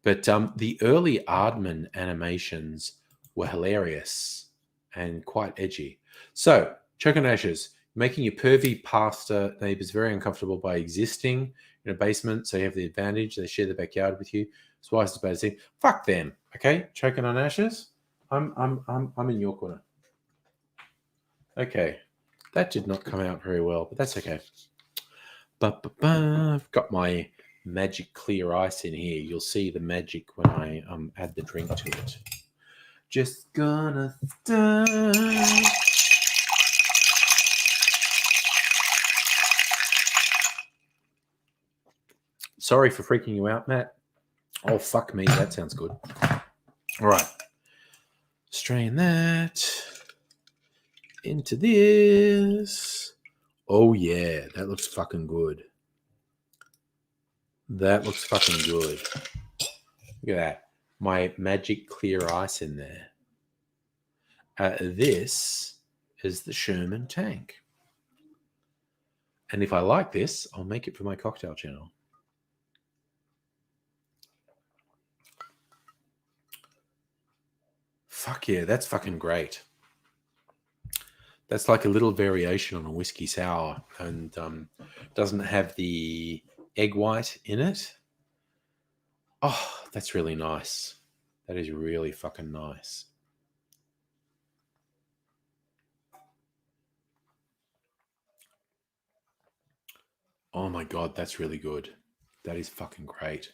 But the early Aardman animations were hilarious and quite edgy. So, Choke and Ashes, making your pervy pastor neighbors very uncomfortable by existing in a basement, so you have the advantage. They share the backyard with you. It's wise to say, fuck them. Okay, Choking on Ashes. I'm in your corner. Okay, that did not come out very well, but that's okay. I've got my magic clear ice in here. You'll see the magic when I add the drink to it. Just gonna stir. Sorry for freaking you out, Matt. Oh, fuck me. That sounds good. All right. Strain that into this. Oh, yeah. That looks fucking good. That looks fucking good. Look at that. My magic clear ice in there. This is the Sherman tank. And if I like this, I'll make it for my cocktail channel. Fuck yeah, that's fucking great. That's like a little variation on a whiskey sour and doesn't have the egg white in it. Oh, that's really nice. That is really fucking nice. Oh my God, that's really good. That is fucking great.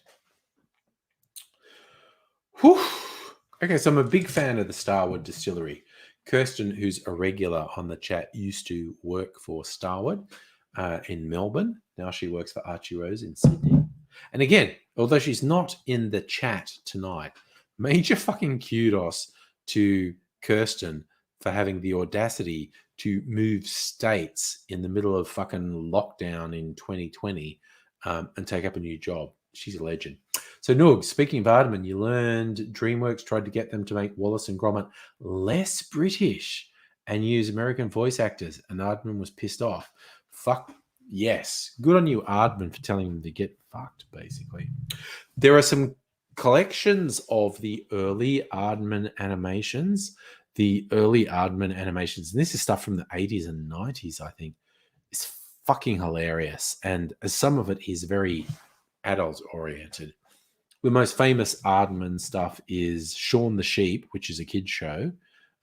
Whew. Okay, so I'm a big fan of the Starwood Distillery. Kirsten, who's a regular on the chat, used to work for Starwood in Melbourne. Now she works for Archie Rose in Sydney. And again, although she's not in the chat tonight, major fucking kudos to Kirsten for having the audacity to move states in the middle of fucking lockdown in 2020 and take up a new job. She's a legend. So, Noog, speaking of Aardman, you learned DreamWorks tried to get them to make Wallace and Gromit less British and use American voice actors, and Aardman was pissed off. Fuck yes. Good on you, Aardman, for telling them to get fucked, basically. There are some collections of the early Aardman animations. The early Aardman animations, and this is stuff from the 80s and 90s, I think, is fucking hilarious. And some of it is very adult-oriented. The most famous Aardman stuff is Shaun the Sheep, which is a kid's show.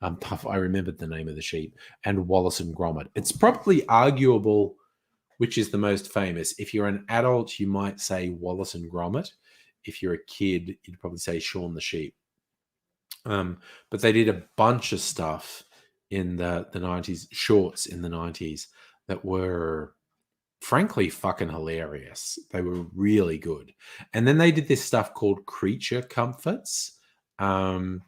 I remembered the name of the sheep, and Wallace and Gromit. It's probably arguable which is the most famous. If you're an adult, you might say Wallace and Gromit. If you're a kid, you'd probably say Shaun the Sheep. But they did a bunch of stuff in the 90s, shorts in the 90s, that were frankly fucking hilarious. They were really good. And then they did this stuff called Creature Comforts. And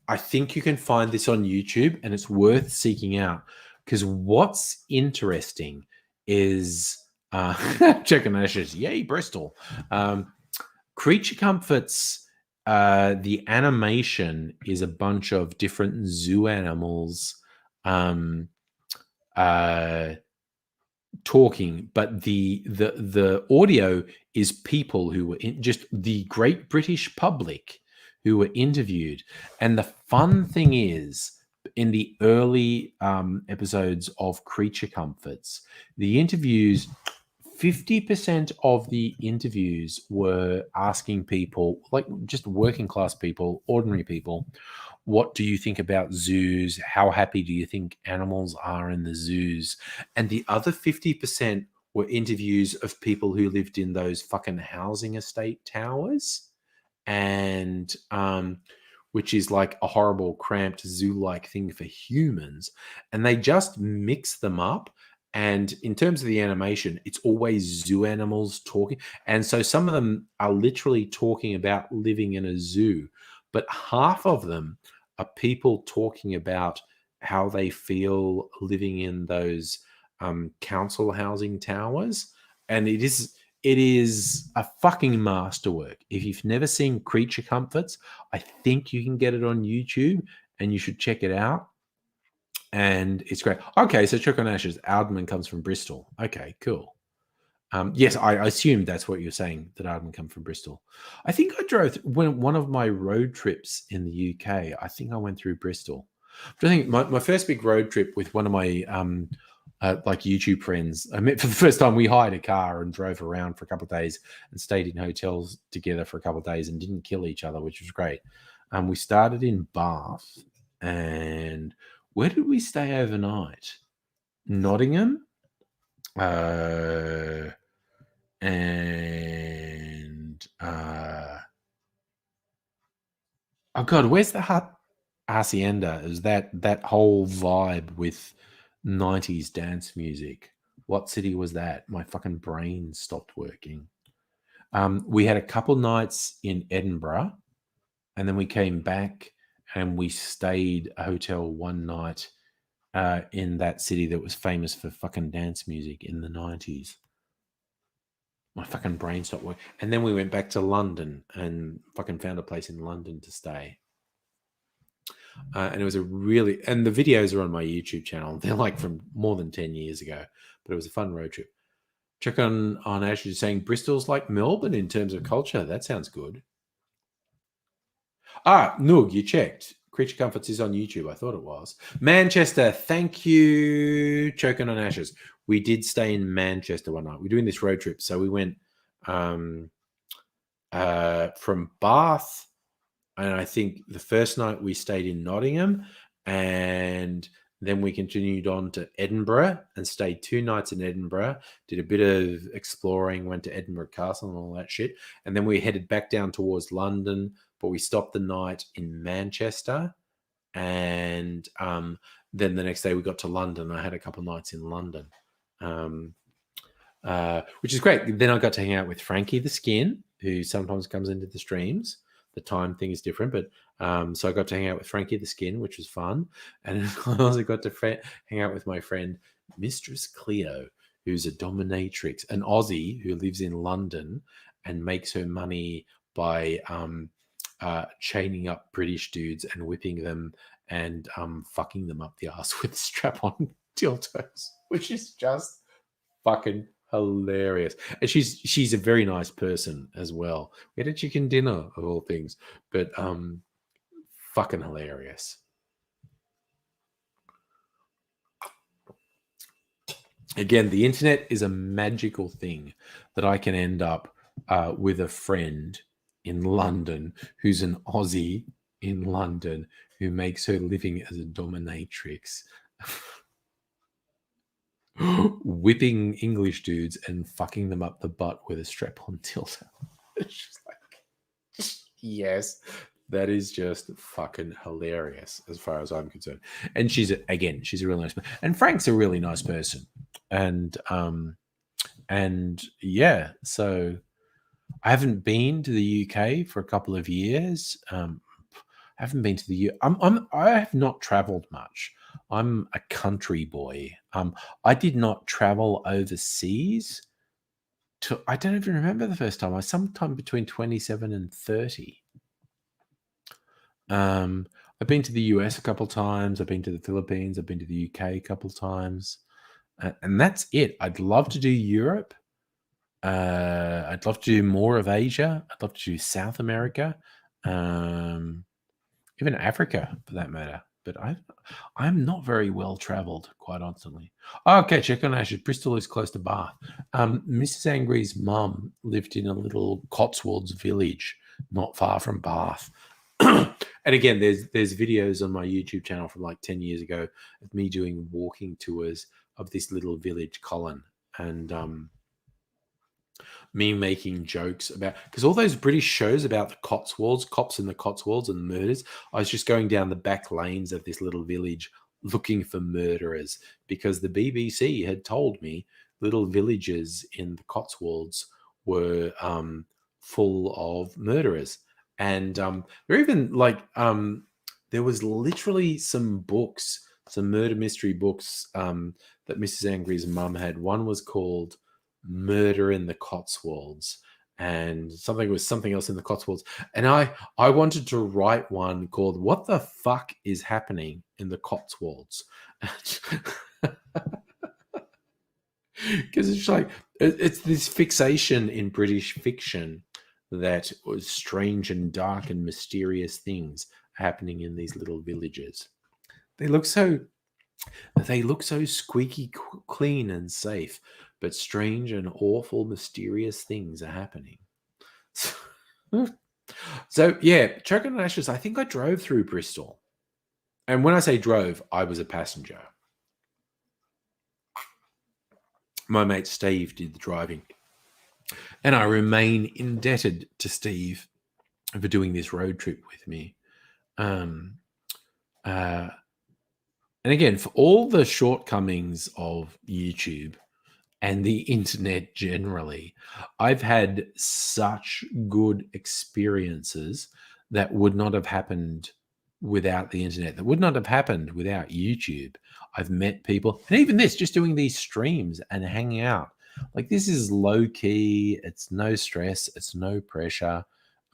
I think you can find this on YouTube, and it's worth seeking out, because what's interesting is Chicken Ashes, yay, Bristol. Creature Comforts, the animation is a bunch of different zoo animals talking, but the audio is people who were just the great British public who were interviewed. And the fun thing is, in the early episodes of Creature Comforts, the interviews, 50% of the interviews were asking people, like just working class people, ordinary people, what do you think about zoos? How happy do you think animals are in the zoos? And the other 50% were interviews of people who lived in those fucking housing estate towers, and which is like a horrible, cramped zoo-like thing for humans. And they just mix them up. And in terms of the animation, it's always zoo animals talking. And so some of them are literally talking about living in a zoo, but half of them are people talking about how they feel living in those council housing towers. And it is a fucking masterwork. If you've never seen Creature Comforts, I think you can get it on YouTube, and you should check it out. And it's great. Okay, so Choco Nash's Aardman comes from Bristol. Okay, cool. Yes, I assumed that's what you're saying, that Aardman come from Bristol. I think I drove when one of my road trips in the UK. I think I went through Bristol. But I think my first big road trip with one of my like YouTube friends, I met for the first time. We hired a car and drove around for a couple of days and stayed in hotels together for a couple of days and didn't kill each other, which was great. We started in Bath, and where did we stay overnight? Nottingham. And oh god, where's the hacienda? Is that whole vibe with 90s dance music? What city was that? My fucking brain stopped working. We had a couple nights in Edinburgh, and then we came back and we stayed a hotel one night in that city that was famous for fucking dance music in the 90s. My fucking brain stopped working. And then we went back to London and fucking found a place in London to stay. And it was and the videos are on my YouTube channel. They're like from more than 10 years ago, but it was a fun road trip. Check on Ashley saying Bristol's like Melbourne in terms of culture. That sounds good. Noog, you checked. Creature Comforts is on YouTube. I thought it was. Manchester, thank you. Choking on Ashes. We did stay in Manchester one night. We're doing this road trip. So we went from Bath, and I think the first night we stayed in Nottingham, and then we continued on to Edinburgh and stayed 2 nights in Edinburgh, did a bit of exploring, went to Edinburgh Castle and all that shit. And then we headed back down towards London, but we stopped the night in Manchester, and then the next day we got to London. I had a couple nights in London, which is great. Then I got to hang out with Frankie the Skin, who sometimes comes into the streams. The time thing is different, but so I got to hang out with Frankie the Skin, which was fun. And I also got to hang out with my friend Mistress Cleo, who's a dominatrix, an Aussie who lives in London and makes her money by chaining up British dudes and whipping them and fucking them up the ass with strap-on dildos, which is just fucking hilarious. And she's a very nice person as well. We had a chicken dinner of all things, but fucking hilarious. Again, the internet is a magical thing that I can end up with a friend in London who's an Aussie in London who makes her living as a dominatrix, whipping English dudes and fucking them up the butt with a strap-on dildo. It's just like, yes, that is just fucking hilarious as far as I'm concerned. And she's a really nice person. And Frank's a really nice person. And yeah, so I haven't been to the UK for a couple of years. I haven't been to the I have not traveled much. I'm a country boy. I did not travel overseas I don't even remember the first time. I was sometime between 27 and 30. I've been to the US a couple of times. I've been to the Philippines. I've been to the UK a couple of times. And that's it. I'd love to do Europe. I'd love to do more of Asia. I'd love to do South America, even Africa for that matter. But I'm not very well traveled, quite honestly. Okay, check on Ashes. Bristol is close to Bath. Mrs. Angry's mum lived in a little Cotswolds village not far from Bath. And again, there's videos on my YouTube channel from like 10 years ago of me doing walking tours of this little village, Colin, and me making jokes about, because all those British shows about the Cotswolds, cops in the Cotswolds and murders, I was just going down the back lanes of this little village looking for murderers, because the BBC had told me little villages in the Cotswolds were full of murderers. And there even like there was literally some books, some murder mystery books that Mrs. Angry's mum had. One was called Murder in the Cotswolds, and something else in the Cotswolds. And I wanted to write one called What the Fuck is Happening in the Cotswolds? Because it's like, it's this fixation in British fiction that was strange and dark and mysterious things happening in these little villages. They look so squeaky clean and safe, but strange and awful, mysterious things are happening. So yeah, Chocolate and Ashes, I think I drove through Bristol. And when I say drove, I was a passenger. My mate Steve did the driving. And I remain indebted to Steve for doing this road trip with me. And again, for all the shortcomings of YouTube and the internet generally, I've had such good experiences that would not have happened without the internet, that would not have happened without YouTube. I've met people, and even this, just doing these streams and hanging out. Like, this is low key, it's no stress, it's no pressure,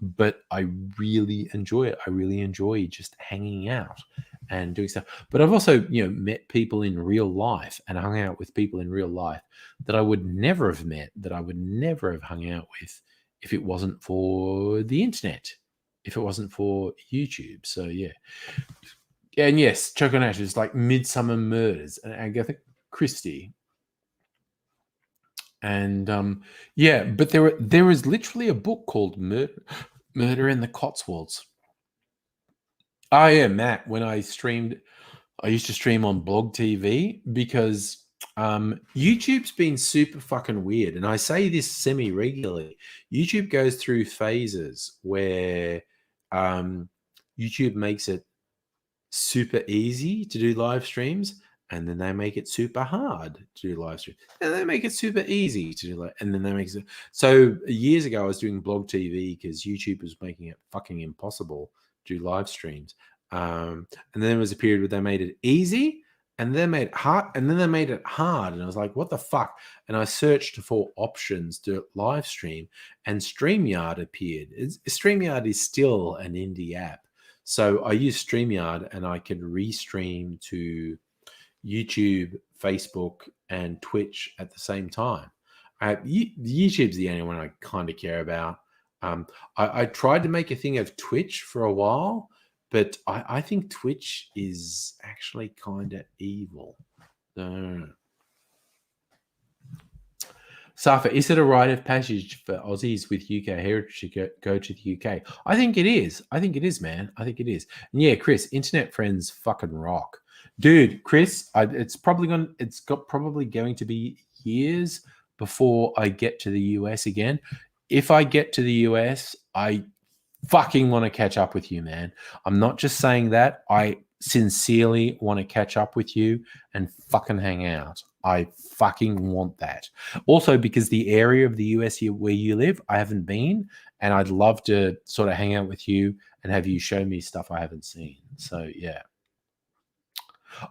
but I really enjoy it. I really enjoy just hanging out and doing stuff. But I've also, met people in real life and hung out with people in real life that I would never have met, that I would never have hung out with if it wasn't for the internet, if it wasn't for YouTube. So yeah. And yes, Chocolate and Ashes, like Midsummer Murders and Agatha Christie. And yeah, but there is literally a book called Murder in the Cotswolds. Oh yeah, Matt, when I used to stream on Blog TV because YouTube's been super fucking weird. And I say this semi-regularly. YouTube goes through phases where YouTube makes it super easy to do live streams, and then they make it super hard to do live streams, and they make it super easy to do and then they make it. So years ago, I was doing blog TV because YouTube was making it fucking impossible to do live streams. And then there was a period where they made it easy, and then made it hard, and then they made it hard, and I was like, what the fuck? And I searched for options to live stream, and StreamYard appeared. StreamYard is still an indie app. So I use StreamYard, and I can restream to YouTube, Facebook, and Twitch at the same time. YouTube's the only one I kind of care about. I tried to make a thing of Twitch for a while, but I think Twitch is actually kind of evil. Safa, is it a rite of passage for Aussies with UK heritage to go to the UK? I think it is. I think it is, man. I think it is. And yeah, Chris, internet friends fucking rock. Dude, Chris, it's probably going to be years before I get to the US again. If I get to the US, I fucking want to catch up with you, man. I'm not just saying that. I sincerely want to catch up with you and fucking hang out. I fucking want that. Also, because the area of the US where you live, I haven't been, and I'd love to sort of hang out with you and have you show me stuff I haven't seen. So, yeah.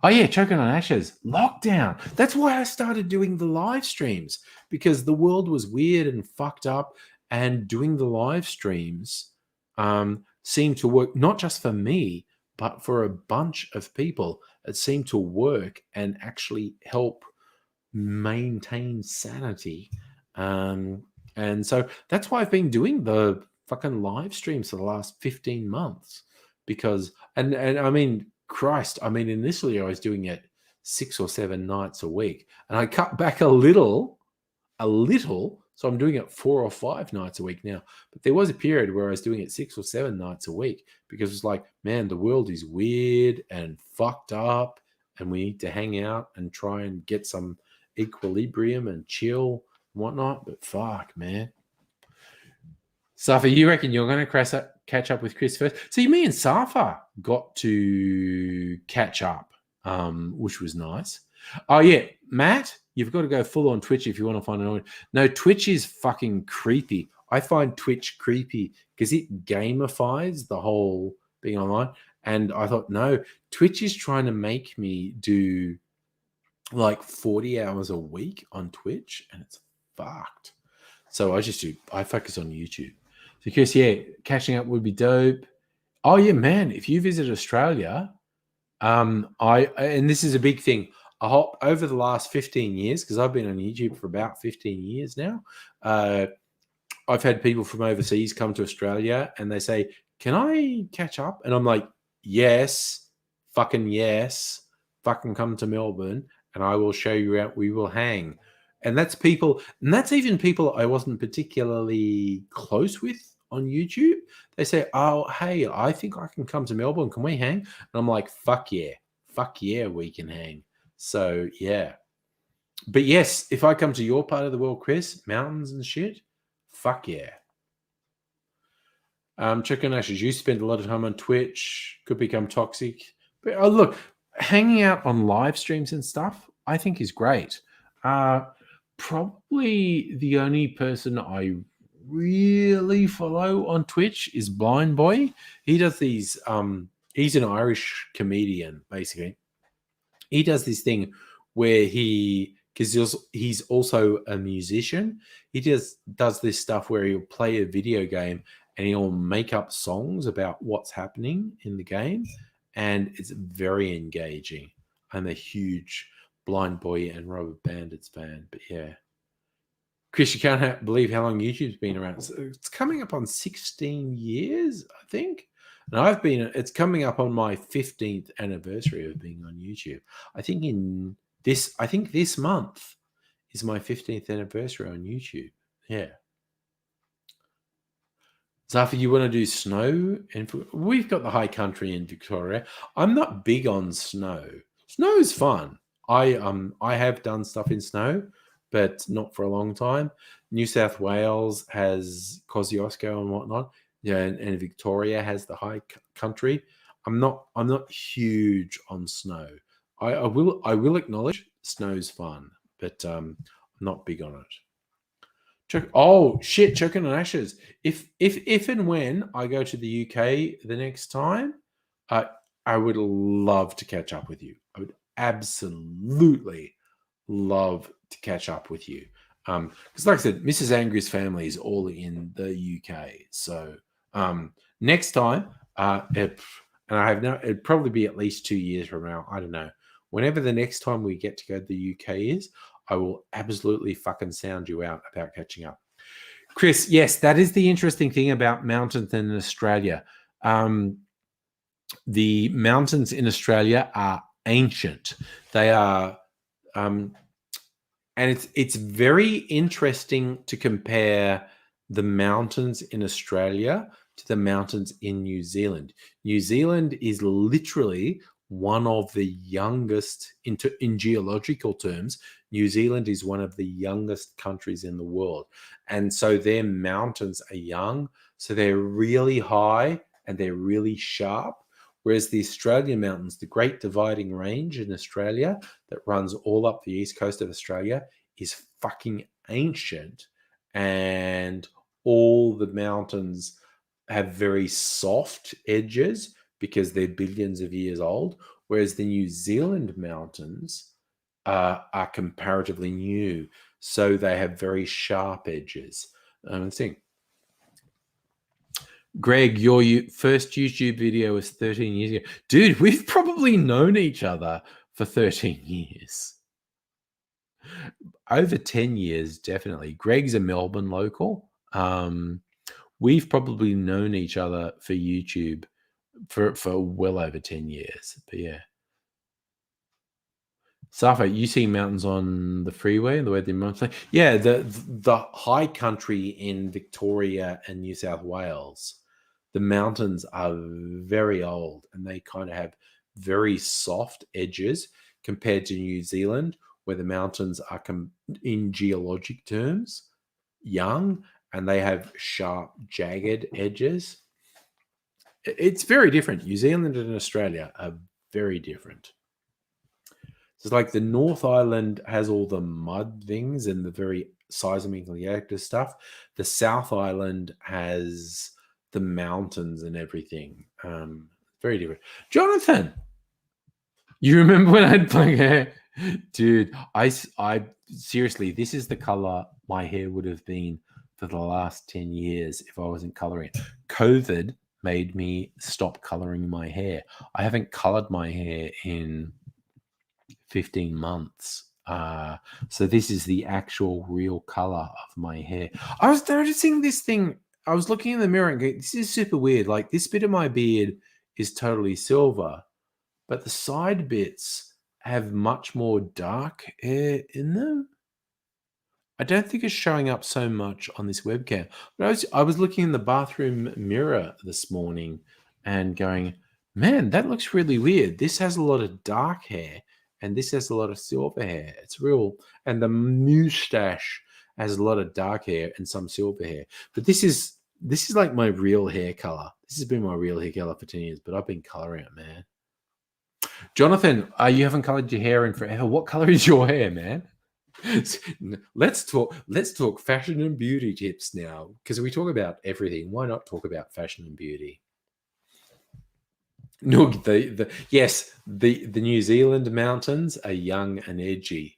Oh, yeah, Choking on Ashes. Lockdown. That's why I started doing the live streams, because the world was weird and fucked up, and doing the live streams seemed to work, not just for me, but for a bunch of people. It seemed to work and actually help maintain sanity. And so that's why I've been doing the fucking live streams for the last 15 months. Because, and I mean, Christ, I mean, initially I was doing it 6 or 7 nights a week, and I cut back a little, so I'm doing it 4 or 5 nights a week now. But there was a period where I was doing it 6 or 7 nights a week, because it's like, man, the world is weird and fucked up, and we need to hang out and try and get some equilibrium and chill and whatnot. But fuck, man. Safa, you reckon you're going to catch up with Chris first? See, me and Safa got to catch up, which was nice. Oh, yeah, Matt, you've got to go full on Twitch if you want to find an audience. No, Twitch is fucking creepy. I find Twitch creepy because it gamifies the whole being online. And I thought, no, Twitch is trying to make me do like 40 hours a week on Twitch, and it's fucked. So I focus on YouTube. So Chris, yeah, catching up would be dope. Oh yeah, man, if you visit Australia, and this is a big thing. I hope over the last 15 years, because I've been on YouTube for about 15 years now, I've had people from overseas come to Australia and they say, can I catch up? And I'm like, yes, fucking come to Melbourne and I will show you out. We will hang. And that's people, and that's even people I wasn't particularly close with on YouTube. They say, oh, hey, I think I can come to Melbourne. Can we hang? And I'm like, fuck yeah, we can hang. So, yeah. But yes, if I come to your part of the world, Chris, mountains and shit, fuck yeah. Chicken Ashes, you spend a lot of time on Twitch, could become toxic. But look, hanging out on live streams and stuff, I think is great. Probably the only person I really follow on Twitch is Blind Boy. He does these, he's an Irish comedian, basically. He does this thing where because he's also a musician, he does this stuff where he'll play a video game and he'll make up songs about what's happening in the game, and it's very engaging. I'm a huge Blind Boy and Rubber Bandits fan, but yeah. Chris, you can't believe how long YouTube's been around. So it's coming up on 16 years, I think. And it's coming up on my 15th anniversary of being on YouTube. I think this month is my 15th anniversary on YouTube. Yeah. Zafa, you want to do snow? And we've got the high country in Victoria. I'm not big on snow. Snow is fun. I have done stuff in snow, but not for a long time. New South Wales has Kosciuszko and whatnot. Yeah, and Victoria has the high country. I'm not huge on snow. I will acknowledge snow's fun, but I'm not big on it. Oh shit, choking on ashes. If and when I go to the UK the next time, I would love to catch up with you. I would absolutely love to catch up with you. Because like I said, Mrs. Angry's family is all in the UK. So next time, and I have no, it'd probably be at least 2 years from now. I don't know. Whenever the next time we get to go to the UK is, I will absolutely fucking sound you out about catching up. Chris, yes, that is the interesting thing about mountains in Australia. The mountains in Australia are ancient. They are, and it's very interesting to compare the mountains in Australia to the mountains in New Zealand. New Zealand is literally one of the youngest, in geological terms, New Zealand is one of the youngest countries in the world. And so their mountains are young, so they're really high and they're really sharp. Whereas the Australian mountains, the Great Dividing Range in Australia that runs all up the east coast of Australia, is fucking ancient. And all the mountains have very soft edges because they're billions of years old. Whereas the New Zealand mountains are comparatively new. So they have very sharp edges. Let's see. Greg, your first YouTube video was 13 years ago. Dude, we've probably known each other for 13 years. Over 10 years, definitely. Greg's a Melbourne local. We've probably known each other for YouTube for well over 10 years. But yeah. Safa, you see mountains on the freeway and the way the mountains. Yeah, the high country in Victoria and New South Wales, the mountains are very old and they kind of have very soft edges compared to New Zealand, where the mountains are, in geologic terms, young and they have sharp, jagged edges. It's very different. New Zealand and Australia are very different. So it's like the North Island has all the mud things and the very seismically active stuff. The South Island has the mountains and everything. Very different. Jonathan, you remember when I had black hair? Dude, I seriously, this is the color my hair would have been for the last 10 years if I wasn't coloring it. COVID made me stop coloring my hair. I haven't colored my hair in 15 months. So this is the actual real color of my hair. I was noticing this thing. I was looking in the mirror and going, this is super weird. Like this bit of my beard is totally silver, but the side bits have much more dark hair in them. I don't think it's showing up so much on this webcam. But I was looking in the bathroom mirror this morning and going, man, that looks really weird. This has a lot of dark hair and this has a lot of silver hair. It's real. And the moustache has a lot of dark hair and some silver hair. But this is like my real hair color. This has been my real hair color for 10 years, but I've been coloring it, man. Jonathan, you haven't colored your hair in forever. What color is your hair, man? Let's talk fashion and beauty tips now, because we talk about everything. Why not talk about fashion and beauty? No, yes, the New Zealand mountains are young and edgy,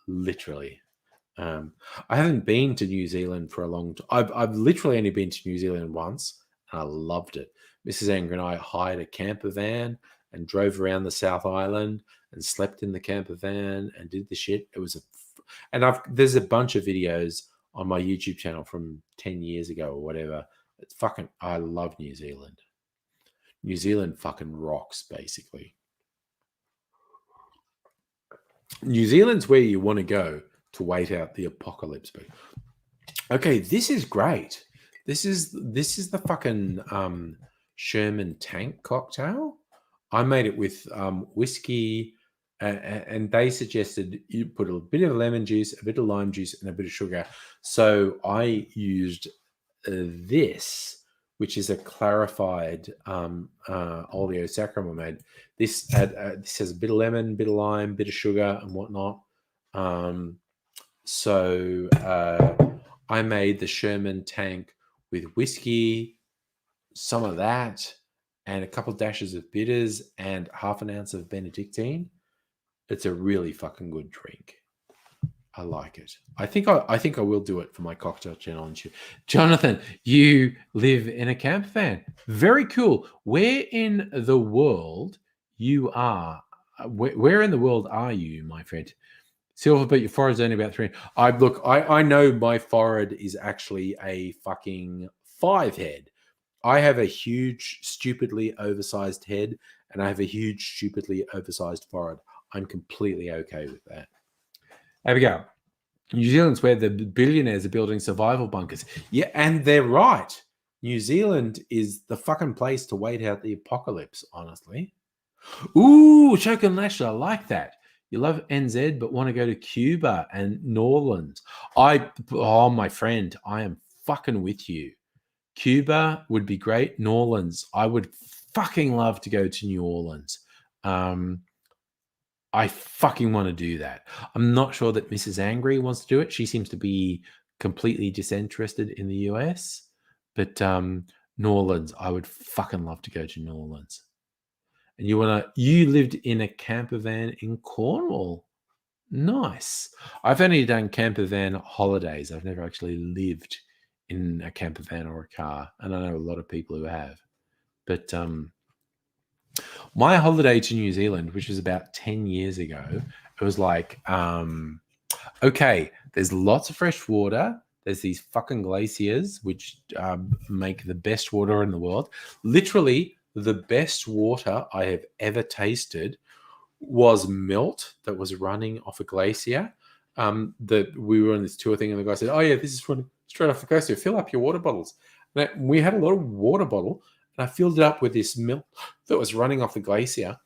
literally. I haven't been to New Zealand for a long time. I've literally only been to New Zealand once, and I loved it. Mrs. Anger and I hired a camper van and drove around the South Island and slept in the camper van and did the shit. It was there's a bunch of videos on my YouTube channel from 10 years ago or whatever. It's fucking, I love New Zealand. New Zealand fucking rocks, basically. New Zealand's where you want to go to wait out the apocalypse. Okay, this is great. This is the fucking Sherman tank cocktail. I made it with whiskey, and they suggested you put a bit of lemon juice, a bit of lime juice, and a bit of sugar. So I used this, which is a clarified oleosaccharidamide. This has a bit of lemon, bit of lime, bit of sugar, and whatnot. So I made the Sherman tank with whiskey, some of that, and a couple dashes of bitters, and half an ounce of Benedictine. It's a really fucking good drink. I like it. I think I will do it for my cocktail challenge. Jonathan, you live in a camper van. Very cool. Where in the world you are? Where in the world are you, my friend? Silver, but your forehead's only about 3. I know my forehead is actually a fucking 5 head. I have a huge, stupidly oversized head, and I have a huge, stupidly oversized forehead. I'm completely okay with that. There we go. New Zealand's where the billionaires are building survival bunkers. Yeah, and they're right. New Zealand is the fucking place to wait out the apocalypse, honestly. Ooh, Choke and Lash, I like that. You love NZ, but want to go to Cuba and New Orleans. My friend, I am fucking with you. Cuba would be great. New Orleans, I would fucking love to go to New Orleans. I fucking want to do that. I'm not sure that Mrs. Angry wants to do it. She seems to be completely disinterested in the US. But New Orleans, I would fucking love to go to New Orleans. And you lived in a camper van in Cornwall. Nice. I've only done camper van holidays. I've never actually lived in a camper van or a car. And I know a lot of people who have. But my holiday to New Zealand, which was about 10 years ago, it was like, okay, there's lots of fresh water. There's these fucking glaciers, which make the best water in the world. Literally, the best water I have ever tasted was melt that was running off a glacier. That we were on this tour thing, and the guy said, "Oh yeah, this is running straight off the glacier. Fill up your water bottles." And we had a lot of water bottle, and I filled it up with this milk that was running off the glacier.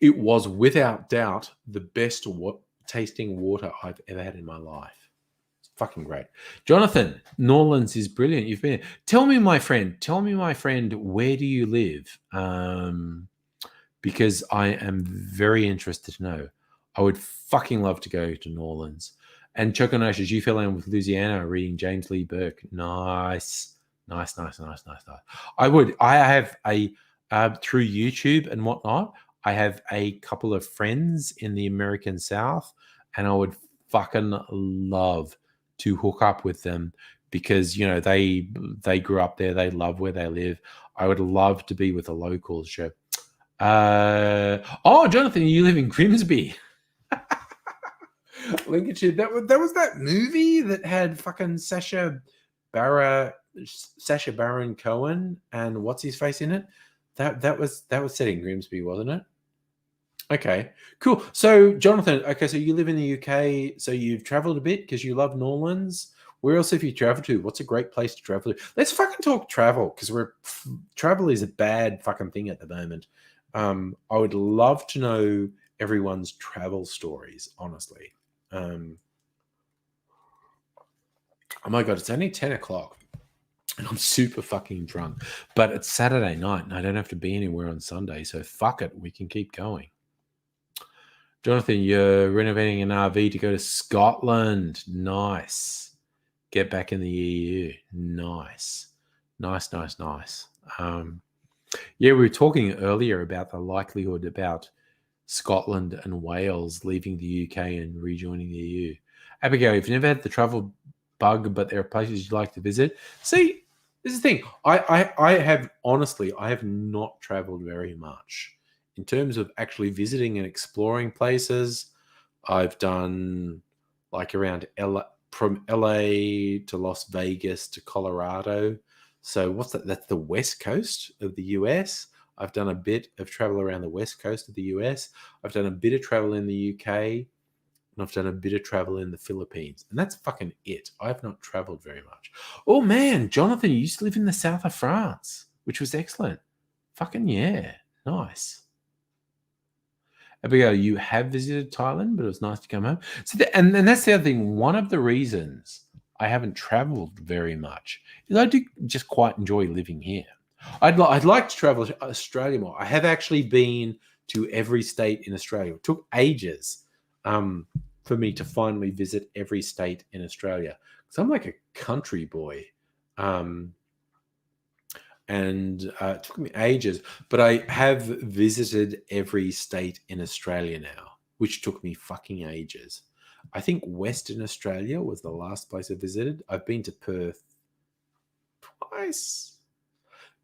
It was without doubt the best tasting water I've ever had in my life. It's fucking great. Jonathan, New Orleans is brilliant. You've been. Tell me, my friend, where do you live? Because I am very interested to know. I would fucking love to go to New Orleans. And Choconoshes, you fell in with Louisiana reading James Lee Burke. Nice. I would. I have through YouTube and whatnot, I have a couple of friends in the American South, and I would fucking love to hook up with them because, you know, they grew up there. They love where they live. I would love to be with the locals. Jonathan, you live in Grimsby. Lincolnshire. That was that movie that had fucking Sacha Baron Cohen and what's his face in it. That was set in Grimsby, wasn't it? Okay, cool. So Jonathan, so you live in the UK, so you've traveled a bit because you love New Orleans. Where else have you traveled to? What's a great place to travel to? Let's fucking talk travel because travel is a bad fucking thing at the moment. I would love to know everyone's travel stories, honestly. Oh my God, it's only 10 o'clock and I'm super fucking drunk, but it's Saturday night and I don't have to be anywhere on Sunday. So fuck it. We can keep going. Jonathan, you're renovating an RV to go to Scotland. Nice. Get back in the EU. Nice. Yeah, we were talking earlier about the likelihood about Scotland and Wales leaving the UK and rejoining the EU. Abigail, you've never had the travel bug, but there are places you'd like to visit. See, this is the thing. I have not traveled very much. In terms of actually visiting and exploring places, I've done like around from LA to Las Vegas to Colorado. So what's that? That's the West Coast of the US. I've done a bit of travel around the West Coast of the US. I've done a bit of travel in the UK. And I've done a bit of travel in the Philippines. And that's fucking it. I have not traveled very much. Oh man, Jonathan, you used to live in the south of France, which was excellent. Fucking yeah. Nice. Abigail, you have visited Thailand, but it was nice to come home. So and that's the other thing. One of the reasons I haven't traveled very much. I do just quite enjoy living here. I'd like to travel to Australia more. I have actually been to every state in Australia. It took ages for me to finally visit every state in Australia. Because I'm like a country boy. And it took me ages, but I have visited every state in Australia now, which took me fucking ages. I think Western Australia was the last place I visited. I've been to Perth twice,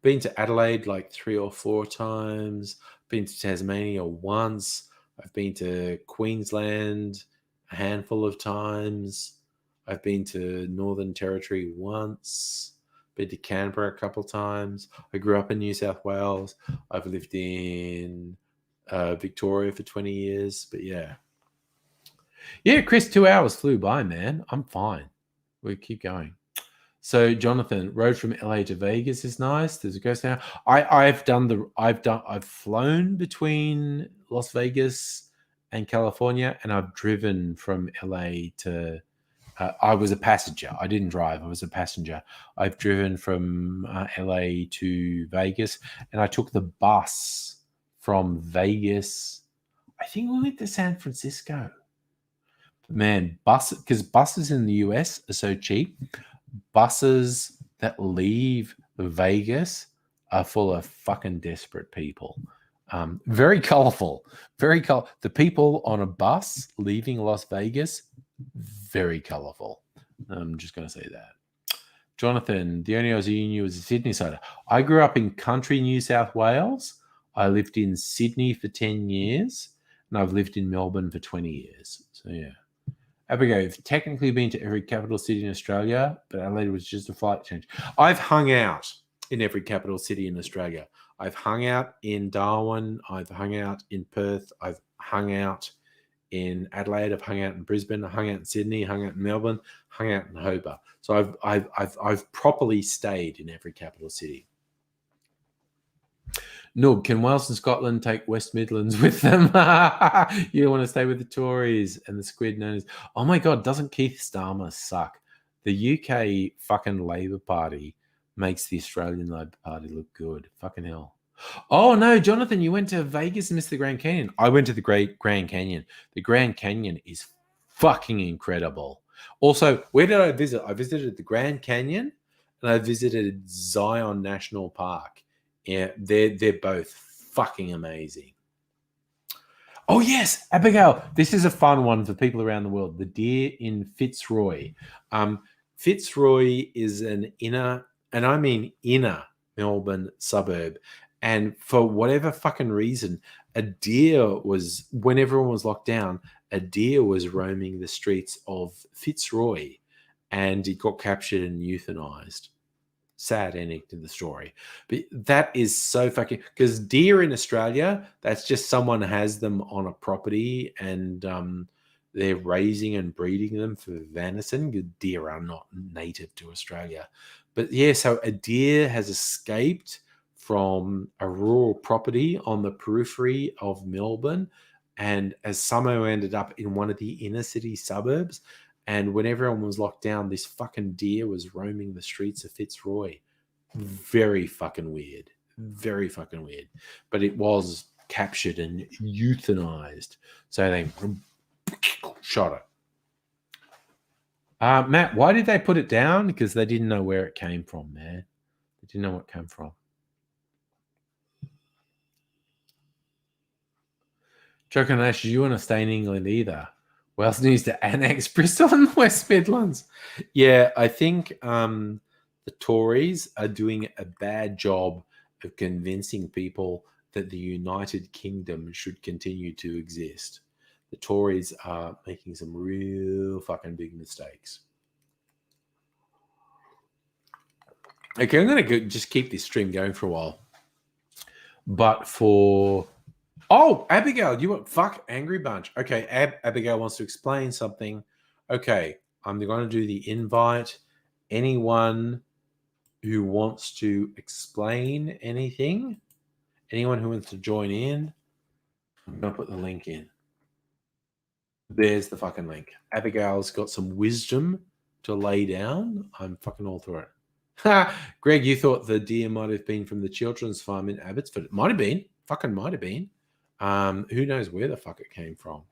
been to Adelaide like 3 or 4 times, been to Tasmania once, I've been to Queensland a handful of times, I've been to Northern Territory once, been to Canberra a couple times. I grew up in New South Wales. I've lived in Victoria for 20 years, but yeah. Yeah, Chris, 2 hours flew by, man. I'm fine. We'll keep going. So, Jonathan, road from LA to Vegas is nice. There's a ghost town. I've flown between Las Vegas and California, and I've driven from LA to. I was a passenger. I didn't drive. I was a passenger. I've driven from LA to Vegas, and I took the bus from Vegas. I think we went to San Francisco. Man, because buses in the US are so cheap. Buses that leave Vegas are full of fucking desperate people. Very colorful. The people on a bus leaving Las Vegas, very colorful. I'm just going to say that. Jonathan, the only Aussie you knew was a Sydney sider. I grew up in country New South Wales. I lived in Sydney for 10 years, and I've lived in Melbourne for 20 years. So, yeah. Abigail, I've technically been to every capital city in Australia, but Adelaide was just a flight change. I've hung out in every capital city in Australia. I've hung out in Darwin. I've hung out in Perth. I've hung out in Adelaide. I've hung out in Brisbane. I've hung out in Sydney. Hung out in Melbourne. Hung out in Hobart. So I've properly stayed in every capital city. Noog, can Wales and Scotland take West Midlands with them? You don't want to stay with the Tories and the squid known as... Oh my God, doesn't Keith Starmer suck? The UK fucking Labour Party makes the Australian Labour Party look good. Fucking hell. Oh no, Jonathan, you went to Vegas and missed the Grand Canyon. I went to the Grand Canyon. The Grand Canyon is fucking incredible. Also, where did I visit? I visited the Grand Canyon and I visited Zion National Park. Yeah, they're both fucking amazing. Oh yes, Abigail, this is a fun one for people around the world. The deer in Fitzroy. Fitzroy is an inner, and I mean inner Melbourne suburb. And for whatever fucking reason, a deer was, when everyone was locked down, a deer was roaming the streets of Fitzroy and it got captured and euthanized. Sad ending to the story, but that is so fucking, because deer in Australia, that's just someone has them on a property and they're raising and breeding them for venison. Deer are not native to Australia, but yeah, so a deer has escaped from a rural property on the periphery of Melbourne and has somehow ended up in one of the inner city suburbs. And when everyone was locked down, this fucking deer was roaming the streets of Fitzroy. Very fucking weird. Very fucking weird. But it was captured and euthanized. So they shot it. Matt, why did they put it down? Because they didn't know where it came from, man. They didn't know where it came from. Choconash, you want to stay in England either. Wales needs to annex Bristol and the West Midlands. Yeah, I think the Tories are doing a bad job of convincing people that the United Kingdom should continue to exist. The Tories are making some real fucking big mistakes. Okay, I'm going to just keep this stream going for a while. But for... Oh, Abigail, you want fuck angry bunch. Okay, Abigail wants to explain something. Okay, I'm going to do the invite. Anyone who wants to explain anything, anyone who wants to join in, I'm going to put the link in. There's the fucking link. Abigail's got some wisdom to lay down, I'm fucking all through it. Ha! Greg, you thought the deer might have been from the children's farm in Abbotsford. It might have been. Fucking might have been. Who knows where the fuck it came from?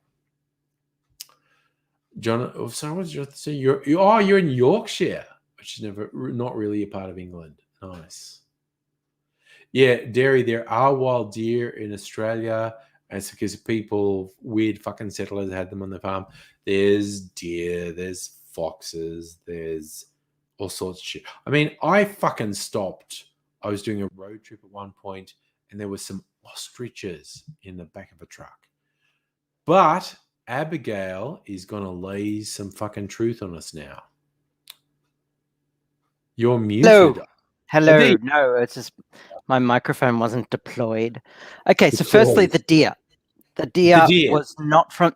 John, oh, sorry, what did you say? You're in Yorkshire, which is not really a part of England. Nice. Yeah, Derry, there are wild deer in Australia. And it's because weird fucking settlers had them on the farm. There's deer, there's foxes, there's all sorts of shit. I mean, I fucking stopped. I was doing a road trip at one point, and there was some ostriches in the back of a truck. But Abigail is going to lay some fucking truth on us now. You're muted. Hello. No, it's just my microphone wasn't deployed. Okay, so firstly, the deer. The deer was not from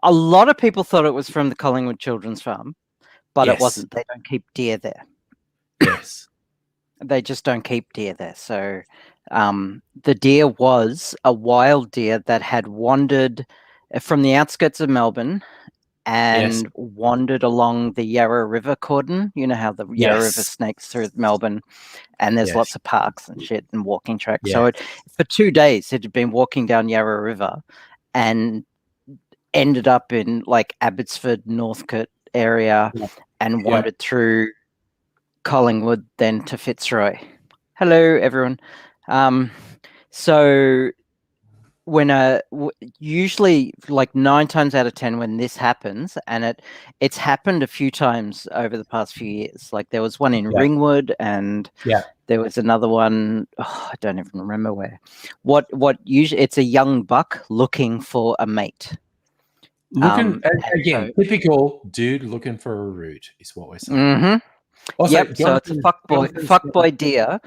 a lot of people thought it was from the Collingwood Children's Farm, but it wasn't. They don't keep deer there. Yes. They just don't keep deer there. So the deer was a wild deer that had wandered from the outskirts of Melbourne and wandered along the Yarra River cordon. You know how the Yarra River snakes through Melbourne, and there's lots of parks and shit and walking tracks. So for 2 days, it had been walking down Yarra River and ended up in like Abbotsford, Northcote area and wandered through Collingwood, then to Fitzroy. Hello, everyone. So when usually like 9 times out of 10 when this happens, and it's happened a few times over the past few years. Like there was one in Ringwood, and there was another one. I don't even remember where. What usually it's a young buck looking for a mate. Again, typical dude looking for a root is what we're saying. Mm-hmm. Also, so it's a fuckboy deer.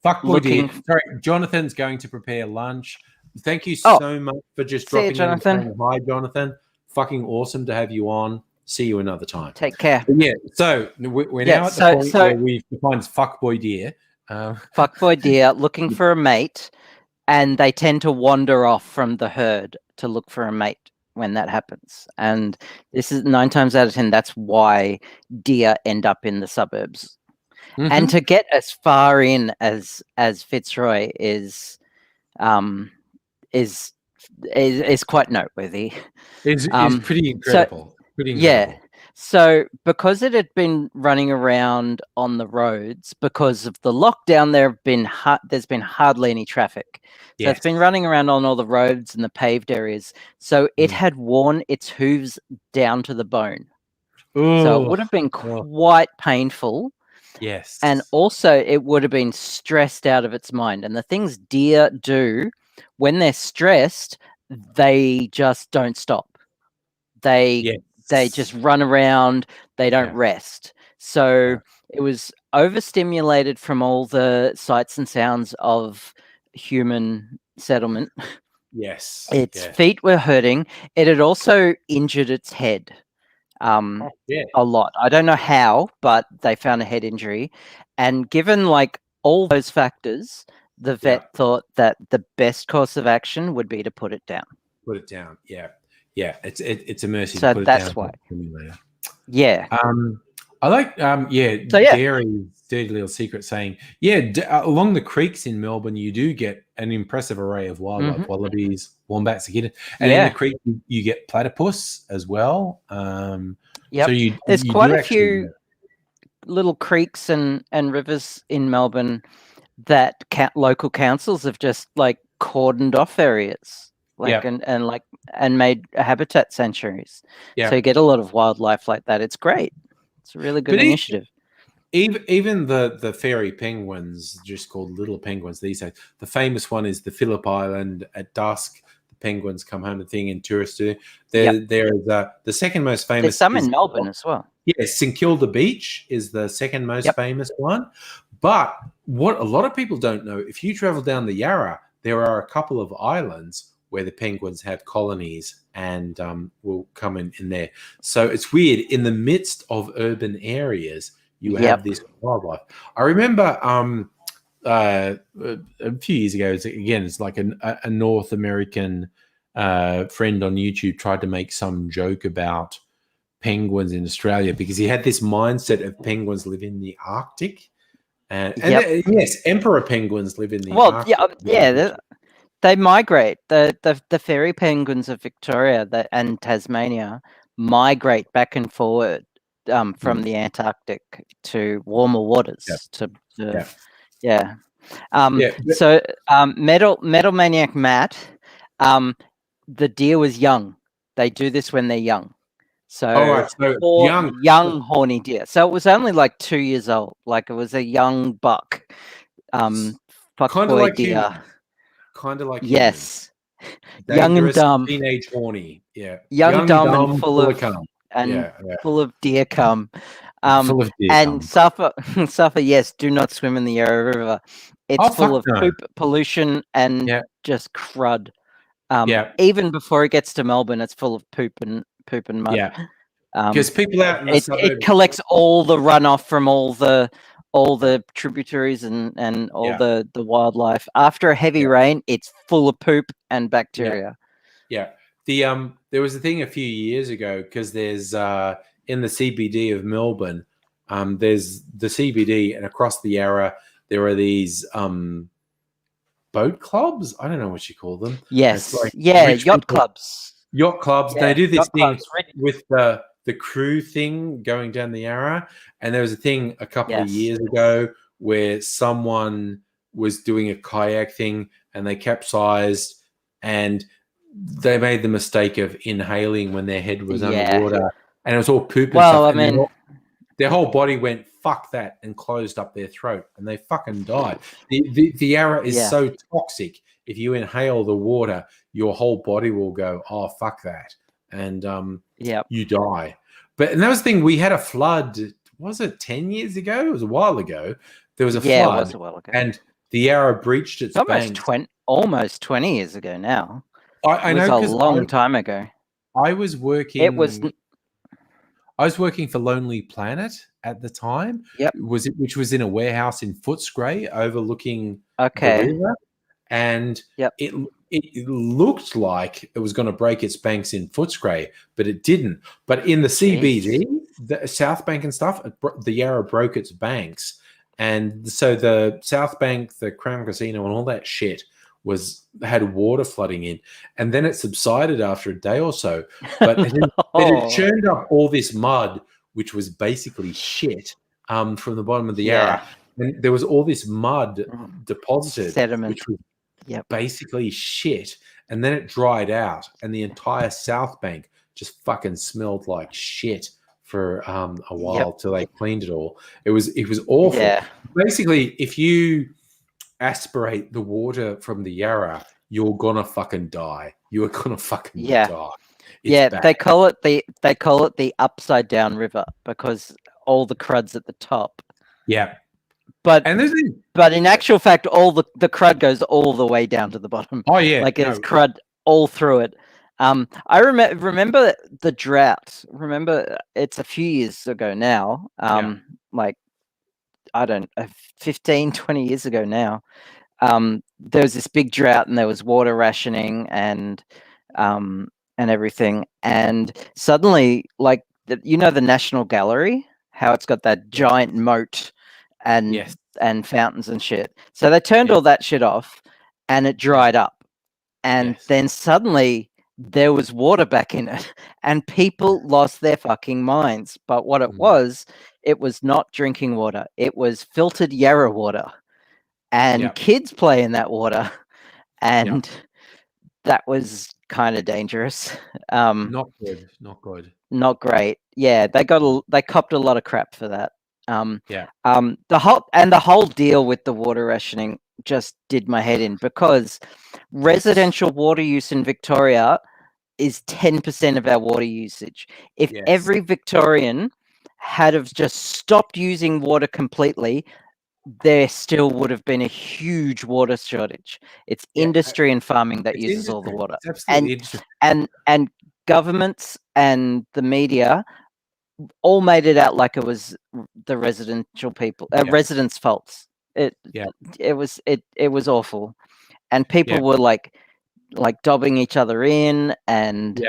Fuckboy deer. Sorry, Jonathan's going to prepare lunch. Thank you so much for just dropping in. Jonathan. Hi, Jonathan. Fucking awesome to have you on. See you another time. Take care. But so we're now at the point where we've defined fuckboy deer. Fuckboy deer looking for a mate, and they tend to wander off from the herd to look for a mate when that happens. And this is 9 times out of 10, that's why deer end up in the suburbs. Mm-hmm. And to get as far in as Fitzroy is quite noteworthy. Is pretty incredible. Yeah. So because it had been running around on the roads because of the lockdown, there's been hardly any traffic. So it's been running around on all the roads and the paved areas. So it had worn its hooves down to the bone. Ooh. So it would have been quite painful. Yes. And also it would have been stressed out of its mind. And the things deer do when they're stressed, they just don't stop. They just run around. They don't rest. So it was overstimulated from all the sights and sounds of human settlement. Yes. Its feet were hurting. It had also injured its head a lot. I don't know how, but they found a head injury. And given like all those factors, the vet thought that the best course of action would be to put it down. Put it down. Yeah. Yeah. It's a mercy so to put that's it down. Why. Yeah. I like Dairy's dirty little secret saying, along the creeks in Melbourne, you do get an impressive array of wildlife, wallabies, wombats, and in the creek you get platypus as well. So there's quite a few little creeks and rivers in Melbourne that local councils have just like cordoned off areas, and made habitat sanctuaries. So you get a lot of wildlife like that. It's great. It's a really good initiative. Even the fairy penguins, just called little penguins these days. The famous one is the Phillip Island at dusk. The penguins come home and thing in tourists do. There's the second most famous. There's some in Melbourne as well. Yes, St Kilda Beach is the second most famous one. But what a lot of people don't know, if you travel down the Yarra, there are a couple of islands where the penguins have colonies and will come in there. So it's weird. In the midst of urban areas, you have this wildlife. I remember a few years ago, it's like a North American friend on YouTube tried to make some joke about penguins in Australia because he had this mindset of penguins live in the Arctic. And Yep. yes, emperor penguins live in the Well, Arctic. they migrate. The fairy penguins of Victoria and Tasmania migrate back and forward from the Antarctic to warmer waters. Yeah. So Metal Maniac Matt, the deer was young. They do this when they're young. So, all right, so young horny deer. So it was only like 2 years old. Like it was a young buck. Fuck kind of boy like deer. kind of like Yes. humans. Young and Dangerous, dumb. teenage horny. Yeah. Young, dumb, and full of cum. full of deer cum. Full of deer And cum. suffer, yes, do not swim in the Yarra River. It's full of poop, pollution, and just crud. Even before it gets to Melbourne, it's full of poop and mud. Yeah. Because people out in the suburbs, it collects all the runoff from all the tributaries and all the wildlife. After a heavy rain, it's full of poop and bacteria. Yeah. There was a thing a few years ago because there's in the CBD of Melbourne, there's the CBD, and across the Yarra there are these boat clubs. I don't know what you call them. Yes, like yacht clubs. Yacht clubs. Yeah, they do this thing clubs. with the crew thing going down the Yarra, and there was a thing a couple of years ago where someone was doing a kayak thing and they capsized and they made the mistake of inhaling when their head was underwater, and it was all poop and stuff. I mean, their whole body went fuck that and closed up their throat, and they fucking died. The Yarra is so toxic. If you inhale the water, your whole body will go, oh fuck that, and you die. And that was the thing. We had a flood. Was it 10 years ago? It was a while ago. There was a flood. Yeah, it was a while ago. And the Yarra breached its banks. Almost 20 years ago now. I know, it was a long time ago. I was working. It was. I was working for Lonely Planet at the time. Yep. Which was in a warehouse in Footscray overlooking the river, and it looked like it was going to break its banks in Footscray, but it didn't. But in the CBD, the South Bank and stuff, the Yarra broke its banks, and so the South Bank, the Crown Casino, and all that shit had water flooding in, and then it subsided after a day or so. But it had churned up all this mud, which was basically shit from the bottom of the Yarra, and there was all this mud deposited, sediment, which was basically shit. And then it dried out, and the entire South Bank just fucking smelled like shit for a while till they cleaned it all. It was awful. Yeah. Basically, if you aspirate the water from the Yarra, you're gonna fucking die. You are gonna fucking die. It's bad. They call it the upside down river because all the crud's at the top. Yeah. But in actual fact, all the crud goes all the way down to the bottom. Oh yeah, like there's crud all through it. I remember the drought. Remember, it's a few years ago now. Like I don't know, 15, 20 years ago now. There was this big drought and there was water rationing and everything. And suddenly, like the National Gallery, how it's got that giant moat and fountains and shit. So they turned all that shit off and it dried up. And then suddenly there was water back in it and people lost their fucking minds. But what it was not drinking water. It was filtered Yarra water. And kids play in that water. And that was kind of dangerous. Not good. Not great. Yeah, they copped a lot of crap for that. The whole deal with the water rationing just did my head in because residential water use in Victoria is 10% of our water usage. If every Victorian had have just stopped using water completely, there still would have been a huge water shortage. It's industry and farming that uses all the water. And governments and the media all made it out like it was the residential people, residents' faults. It was awful, and people were like dobbing each other in, and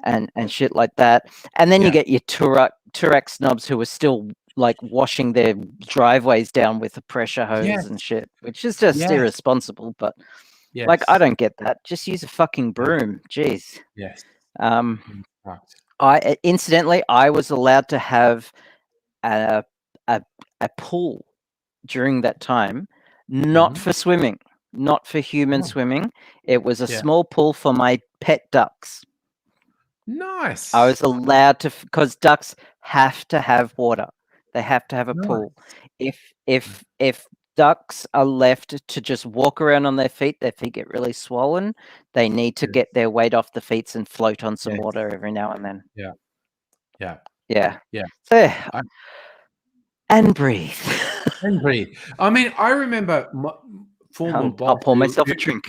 and shit like that. And then you Yeah. get your Turek snobs who are still like washing their driveways down with a pressure hose Yes. and shit, which is just Yes. irresponsible. But Yes. like, I don't get that. Just use a fucking broom. Jeez. Yes. Right. Incidentally, I was allowed to have a a, a pool during that time, not Mhm. for swimming, not for human Oh. swimming. It was a Yeah. small pool for my pet ducks. Nice. I was allowed to, because ducks have to have water. They have to have a Nice. pool. If ducks are left to just walk around on their feet get really swollen. They need to Yes. get their weight off the feet and float on some Yes. water every now and then. Yeah. Yeah. Yeah. Yeah. So, and breathe. And breathe. I mean, I remember my former I'll boss. pour myself a drink.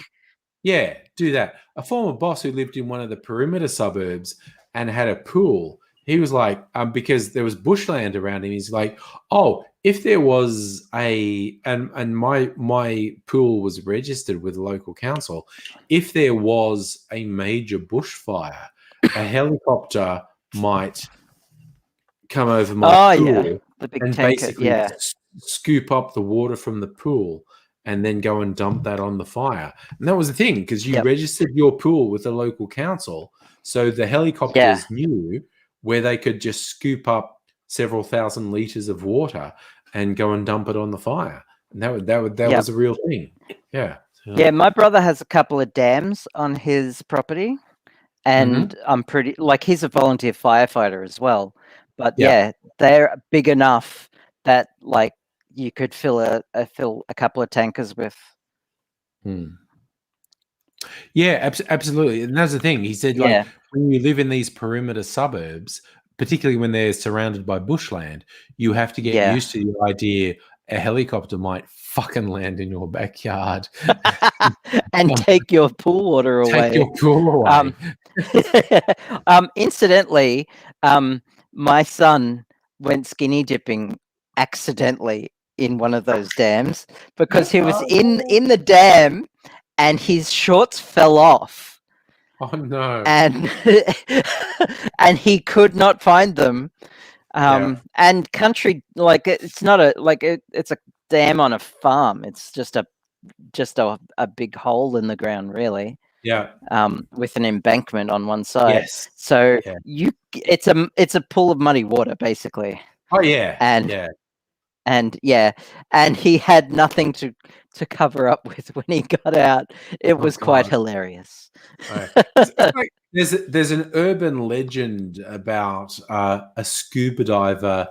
Yeah, do that. A former boss who lived in one of the perimeter suburbs and had a pool. He was like, because there was bushland around him. He's like, oh, if there was and my pool was registered with the local council. If there was a major bushfire, a helicopter might come over my pool the big and tanker. basically Yeah. scoop up the water from the pool and then go and dump that on the fire. And that was the thing, because you registered your pool with the local council, so the helicopters knew where they could just scoop up several thousand liters of water and go and dump it on the fire. And that was a real thing. Yeah. Yeah, my brother has a couple of dams on his property, and I'm pretty like, he's a volunteer firefighter as well. But yeah, they're big enough that like you could fill a couple of tankers with. Yeah, absolutely. And that's the thing. He said, like, when you live in these perimeter suburbs, particularly when they're surrounded by bushland, you have to get used to the idea a helicopter might fucking land in your backyard and take your pool water away. Take your pool away. Incidentally, my son went skinny dipping accidentally in one of those dams because he was in the dam and his shorts fell off. Oh no. And and he could not find them. And country, like, it's not it's a dam on a farm. It's just a big hole in the ground, really. Yeah. With an embankment on one side. Yes. So it's a pool of muddy water, basically. Oh yeah. And he had nothing to cover up with when he got out. It was quite hilarious. There's an urban legend about a scuba diver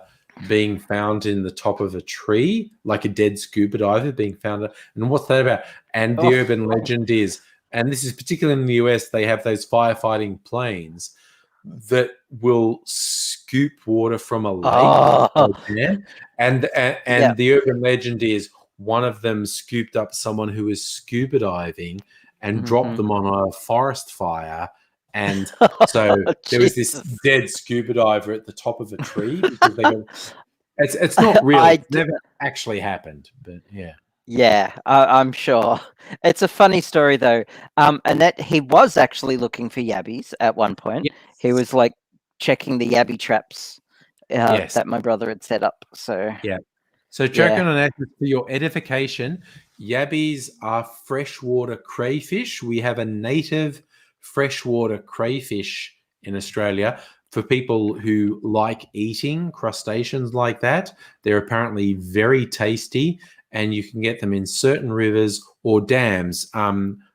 being found in the top of a tree, like a dead scuba diver being found. And what's that about? And the urban legend is, and this is particularly in the US, they have those firefighting planes that will scoop water from a lake. And the urban legend is one of them scooped up someone who was scuba diving and dropped them on a forest fire. And so there was this dead scuba diver at the top of a tree. Because it's not real. It's never actually happened, but yeah. Yeah, I'm sure. It's a funny story, though. Annette, he was actually looking for yabbies at one point. Yes. He was like checking the yabby traps that my brother had set up. So So checking on that for your edification, yabbies are freshwater crayfish. We have a native freshwater crayfish in Australia. For people who like eating crustaceans like that, they're apparently very tasty, and you can get them in certain rivers or dams.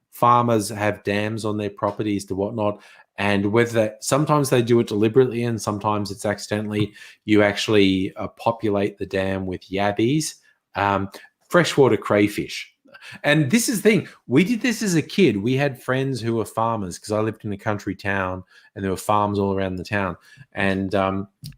Farmers have dams on their properties to whatnot, and sometimes they do it deliberately and sometimes it's accidentally. You actually populate the dam with yabbies, freshwater crayfish. And this is the thing. We did this as a kid. We had friends who were farmers, because I lived in a country town and there were farms all around the town. And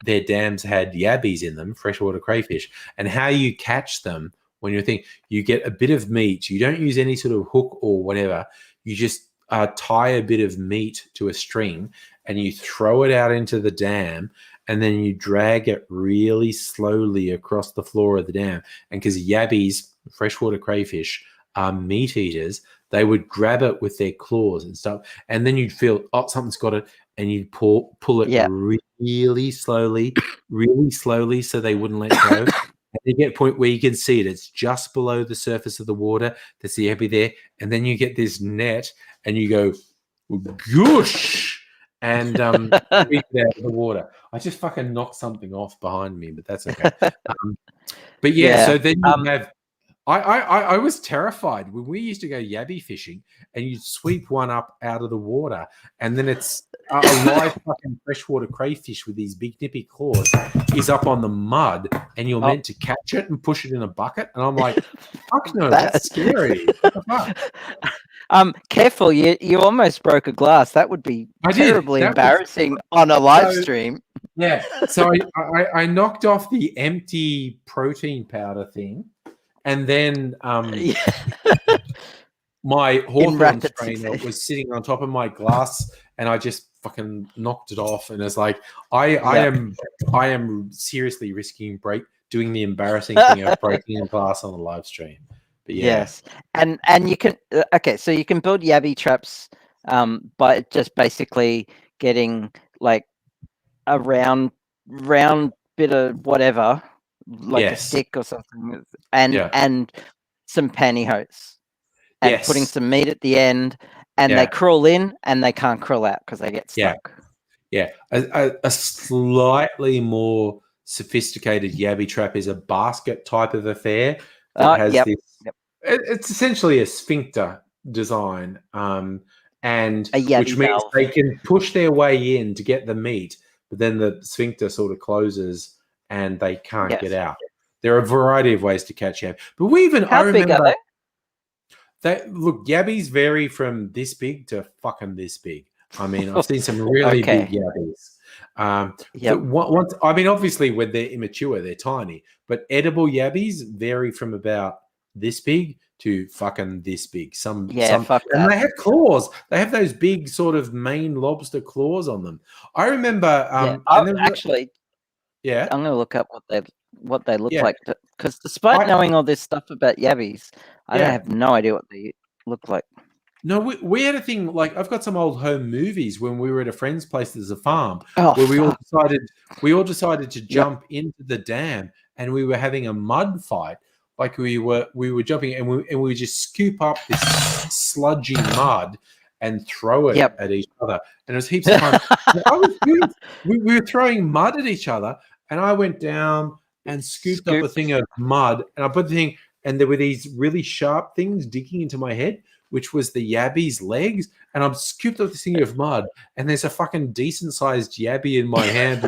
their dams had yabbies in them, freshwater crayfish. And how you catch them, when you think, you get a bit of meat. You don't use any sort of hook or whatever. You just tie a bit of meat to a string and you throw it out into the dam, and then you drag it really slowly across the floor of the dam. And because yabbies, freshwater crayfish, are meat eaters, they would grab it with their claws and stuff. And then you'd feel, oh, something's got it. and you'd pull it Yeah. really slowly, so they wouldn't let go. And you get a point where you can see it. It's just below the surface of the water. There's the yabby there. And then you get this net and you go, goosh, and squeeze it out of the water. I just fucking knocked something off behind me, but that's okay. But yeah, so then you have. I was terrified when we used to go yabby fishing, and you'd sweep one up out of the water, and then it's a live fucking freshwater crayfish with these big nippy claws is up on the mud, and you're meant to catch it and push it in a bucket, and I'm like, fuck no, that's scary. What the fuck? Careful, you almost broke a glass. That would be terribly embarrassing on a live stream. Yeah, so I knocked off the empty protein powder thing, and then my Hawthorne strainer was sitting on top of my glass, and I just fucking knocked it off. And it's like I am seriously risking doing the embarrassing thing of breaking a glass on a live stream. But yeah. Yes, and you can so you can build yabby traps by just basically getting like a round bit of whatever, like a stick or something, and some pantyhose, and putting some meat at the end, and they crawl in and they can't crawl out because they get stuck. Yeah, a slightly more sophisticated yabby trap is a basket type of affair that has this. It's essentially a sphincter design, and which means they can push their way in to get the meat, but then the sphincter sort of closes and they can't get out. There are a variety of ways to catch yabby, but I remember big are they? Look, yabbies vary from this big to fucking this big. I mean, I've seen some really big yabbies. Once, I mean, obviously, when they're immature, they're tiny, but edible yabbies vary from about this big to fucking this big. Fuck that. And they have claws. They have those big sort of Maine lobster claws on them. I remember. I'm going to look up what they look like, because despite knowing all this stuff about yabbies, I have no idea what they look like. No, we had a thing, like, I've got some old home movies when we were at a friend's place. There's a farm where we all decided to jump into the dam, and we were having a mud fight. Like we were jumping, and we would just scoop up this sludgy mud and throw it at each other, and it was heaps of fun. We were throwing mud at each other, and I went down and scooped up a thing of mud, and I put the thing, and there were these really sharp things digging into my head, which was the yabby's legs, and I'm scooped up this thing of mud, and there's a fucking decent sized yabby in my hand.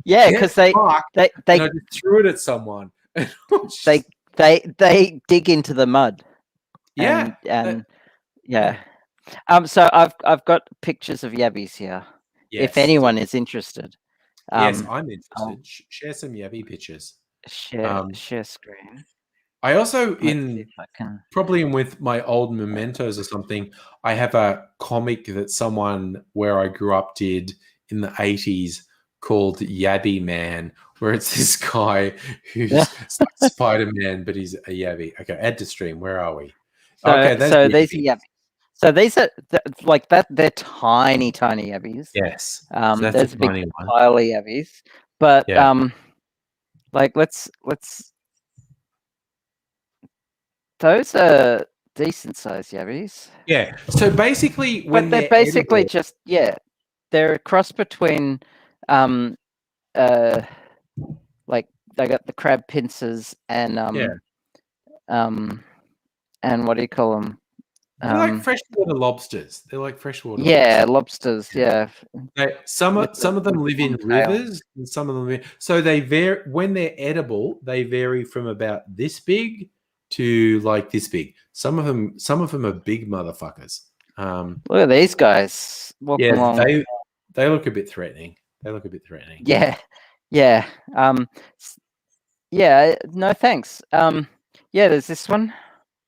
Because they I just threw it at someone. they dig into the mud. So I've got pictures of yabbies here. If anyone is interested. Yes, I'm interested. Share some yabby pictures. Share screen. I also, probably with my old mementos or something, I have a comic that someone where I grew up did in the 80s called Yabby Man, where it's this guy who's like Spider-Man, but he's a yabby. Okay, add to stream. Where are we? So these are yabbies. So these are like that. They're tiny yabbies. Yes. There's a big pile of yabbies, but like let's. Those are decent sized yabbies. Yeah. So basically, when they're basically edible, they're a cross between, like they got the crab pincers and and what do you call them? They're like freshwater lobsters. They're like freshwater. Lobsters. Yeah. Some of them live in rivers, and some of them. So they vary when they're edible. They vary from about this big to like this big. Some of them are big motherfuckers. Look at these guys walking along. They look a bit threatening. Yeah. No thanks. There's this one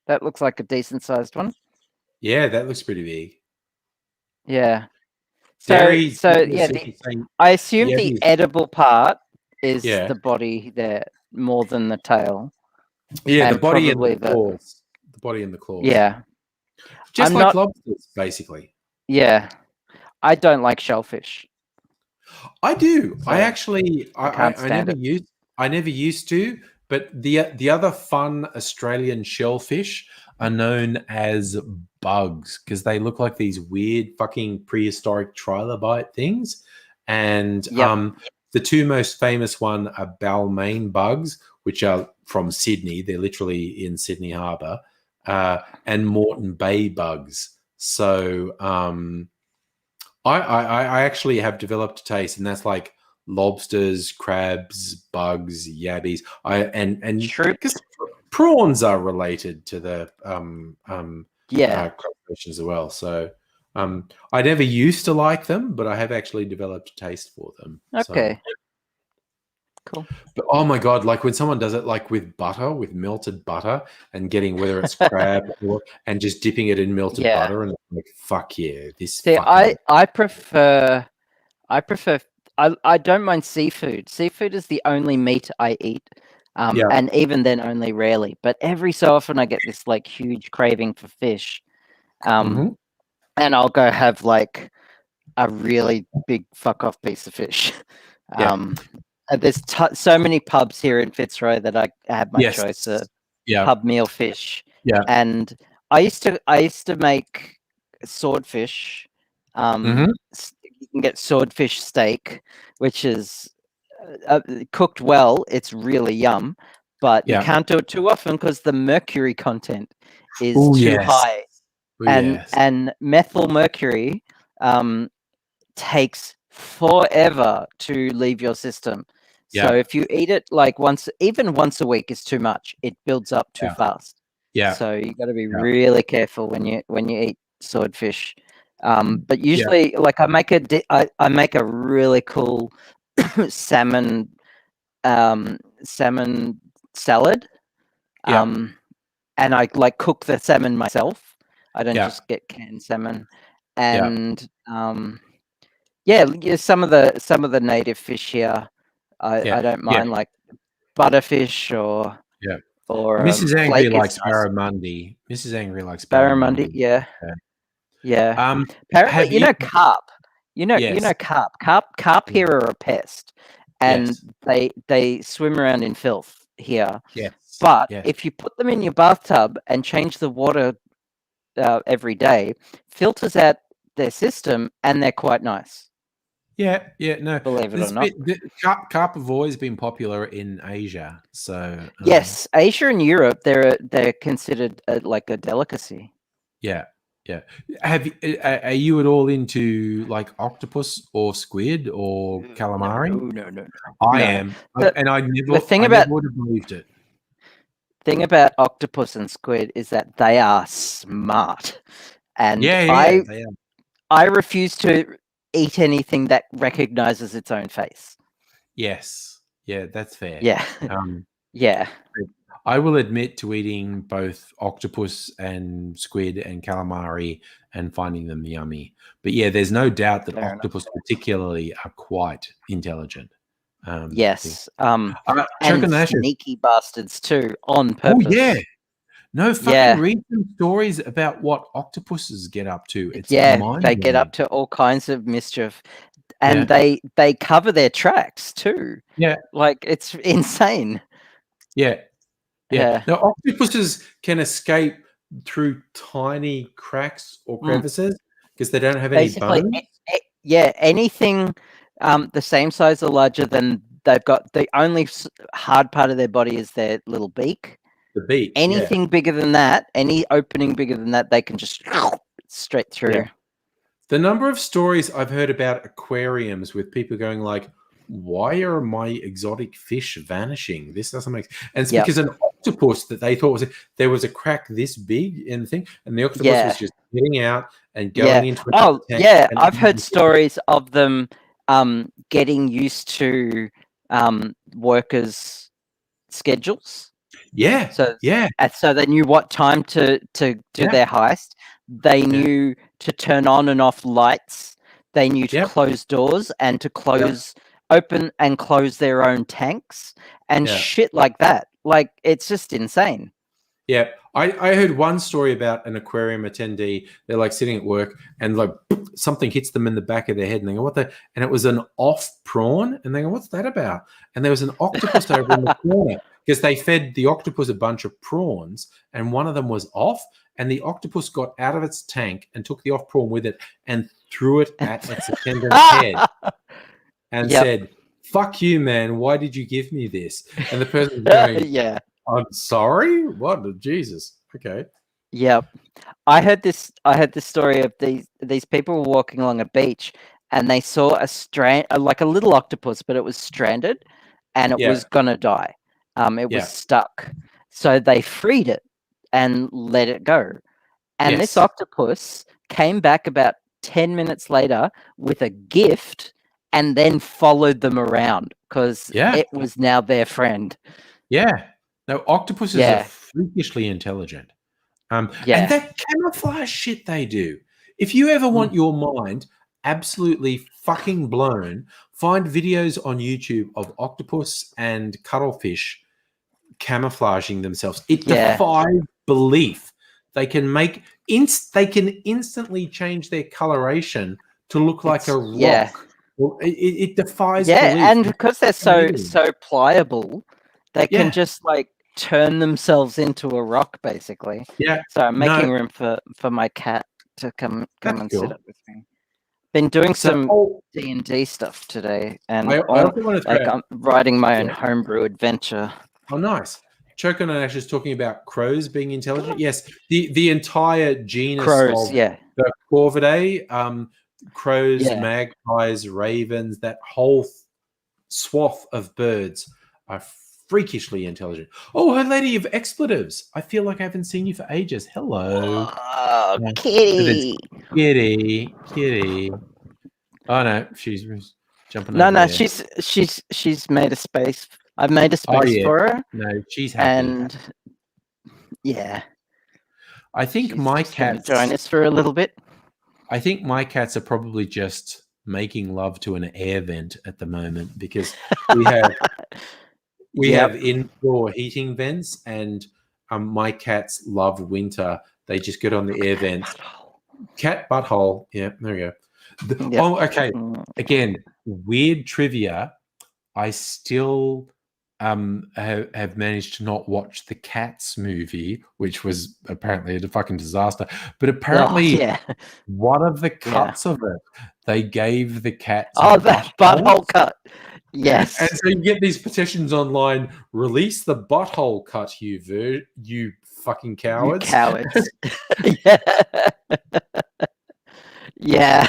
that looks like a decent sized one. Yeah, that looks pretty big. Yeah. I assume the edible part is the body there more than the tail. Yeah, the body and the claws. The body and the claws. Yeah. Just like lobsters, basically. Yeah. I don't like shellfish. I do. So, I actually, I can't I stand never it. used. I never used to. But the other fun Australian shellfish are known as bugs because they look like these weird fucking prehistoric trilobite things. And Yep. the two most famous one are Balmain bugs, which are from Sydney. They're literally in Sydney Harbour, and Moreton Bay bugs. So I actually have developed a taste, and that's like lobsters, crabs, bugs, yabbies. And Shrimp. because prawns are related to the Yeah. crustaceans as well. So I never used to like them, but I have actually developed a taste for them. So, Okay. Cool. but oh my god, like when someone does it like with butter, with melted butter, and getting whether it's crab and just dipping it in melted Yeah. butter, and like fuck yeah, this See, fucking I prefer I don't mind seafood. Seafood is the only meat I eat. Yeah. And even then only rarely. But every so often I get this like huge craving for fish. Mhm. And I'll go have like a really big fuck off piece of fish. Yeah. And there's so many pubs here in Fitzroy that I have my choice of Yeah. pub meal fish. Yeah. And I used to make swordfish. Mhm. You can get swordfish steak, which is cooked well. It's really yum, but you Yeah. can't do it too often because the mercury content is Oh too yes. high. Oh, And yes. methyl mercury takes forever to leave your system. So Yeah. if you eat it like even once a week is too much. It builds up too Yeah. fast. Yeah. So you got to be Yeah. really careful when you eat swordfish. But usually, like I make a really cool salmon salmon salad. Yeah. And I like cook the salmon myself. I don't Yeah. just get canned salmon. Yeah. And yeah, some of the native fish here, Yeah. I don't Yeah. mind, like butterfish Yeah. or Mrs. Angry flake is likes nice. barramundi. Mrs. Angry likes Barramundi, barramundi. yeah, Yeah. yeah. Have Apparently, you? carp. Yes. Carp. Carp here are a pest, and Yes. they swim around in filth here. Yes. But Yes. if you put them in your bathtub and change the water every day, filters out their system, and they're quite nice. Yeah. Yeah. No. Believe it or There's not. carp have always been popular in Asia. So Yes, Asia and Europe, they're considered like a delicacy. yeah. Yeah. Are you at all into like octopus or squid or calamari? No. I No. am, The- and I the thing never about would have believed it. thing about octopus and squid is that they are smart, and Yeah, they are. I refuse to eat anything that recognizes its own face. Yes, yeah, that's fair. Yeah, Um, yeah. I will admit to eating both octopus and squid and calamari and finding them yummy. But yeah, there's no doubt that Fair enough. octopus, particularly, are quite intelligent. Yes. Chuck And and Ashes. sneaky bastards too, on Oh purpose. yeah, no fucking Yeah. read some stories about what octopuses get up to. It's Yeah, they mind-blowing. get up to all kinds of mischief, and Yeah. they cover their tracks too. Yeah, Like it's insane. yeah. Yeah. Yeah. Now, octopuses can escape through tiny cracks or crevices because they don't have any Basically, bones. yeah, anything the same size or larger than they've got. The only hard part of their body is their little beak. The beak. Anything bigger than that, any opening bigger than that, they can just straight through. Yeah. The number of stories I've heard about aquariums with people going like, why are my exotic fish vanishing? This doesn't make sense. And it's Yep. because an octopus that they thought there was a crack this big in the thing, and the octopus was just getting out and going into a tank. Yeah, I've heard stories of them getting used to workers' schedules. Yeah. So yeah. So they knew what time to do their heist. They knew to turn on and off lights. They knew to close doors and to open and close their own tanks and shit like that. Like it's just insane. Yeah, I heard one story about an aquarium attendee. They're like sitting at work and like something hits them in the back of their head and they go, what the? And it was an off prawn. And they go, what's that about? And there was an octopus over in the corner because they fed the octopus a bunch of prawns and one of them was off. And the octopus got out of its tank and took the off prawn with it and threw it at its attendant's head and said, fuck you, man. Why did you give me this? And the person was going, Yeah. I'm sorry? What? Jesus. Okay. Yep. I heard this story of these people were walking along a beach and they saw like a little octopus, but it was stranded and it was gonna die. It was stuck. So they freed it and let it go. And this octopus came back about 10 minutes later with a gift and then followed them around because it was now their friend. Yeah. No, octopuses are freakishly intelligent. And that camouflage shit they do. If you ever want your mind absolutely fucking blown, find videos on YouTube of octopus and cuttlefish camouflaging themselves. It defies belief. They can make instantly change their coloration to look like a rock. Yeah. Well, it defies belief. And because they're so pliable, they can just like turn themselves into a rock, basically. Yeah. So I'm making room for my cat to come and sit up with me. Been doing some D&D stuff today, and I'm writing my own homebrew adventure. Oh, nice. Choco and Ash is talking about crows being intelligent. Yes, the entire genus crows, of the Corvidae, crows, magpies, ravens, that whole swath of birds are freakishly intelligent. Oh, a lady of expletives. I feel like I haven't seen you for ages. Hello. Oh, kitty. Kitty. Oh no, she's jumping over No, there. she's made a space. I've made a space for her. No, she's happy. And I think my cats join us for a little bit. I think my cats are probably just making love to an air vent at the moment because we have indoor heating vents and my cats love winter. They just get on the air vents. Cat butthole. Yeah, there we go. Oh, okay. Again, weird trivia. I still have managed to not watch the Cats movie, which was apparently a fucking disaster. But apparently, one of the cuts of it, they gave the cats that butthole cut. Yes. And so you get these petitions online, release the butthole cut, you fucking cowards. You cowards. Yeah.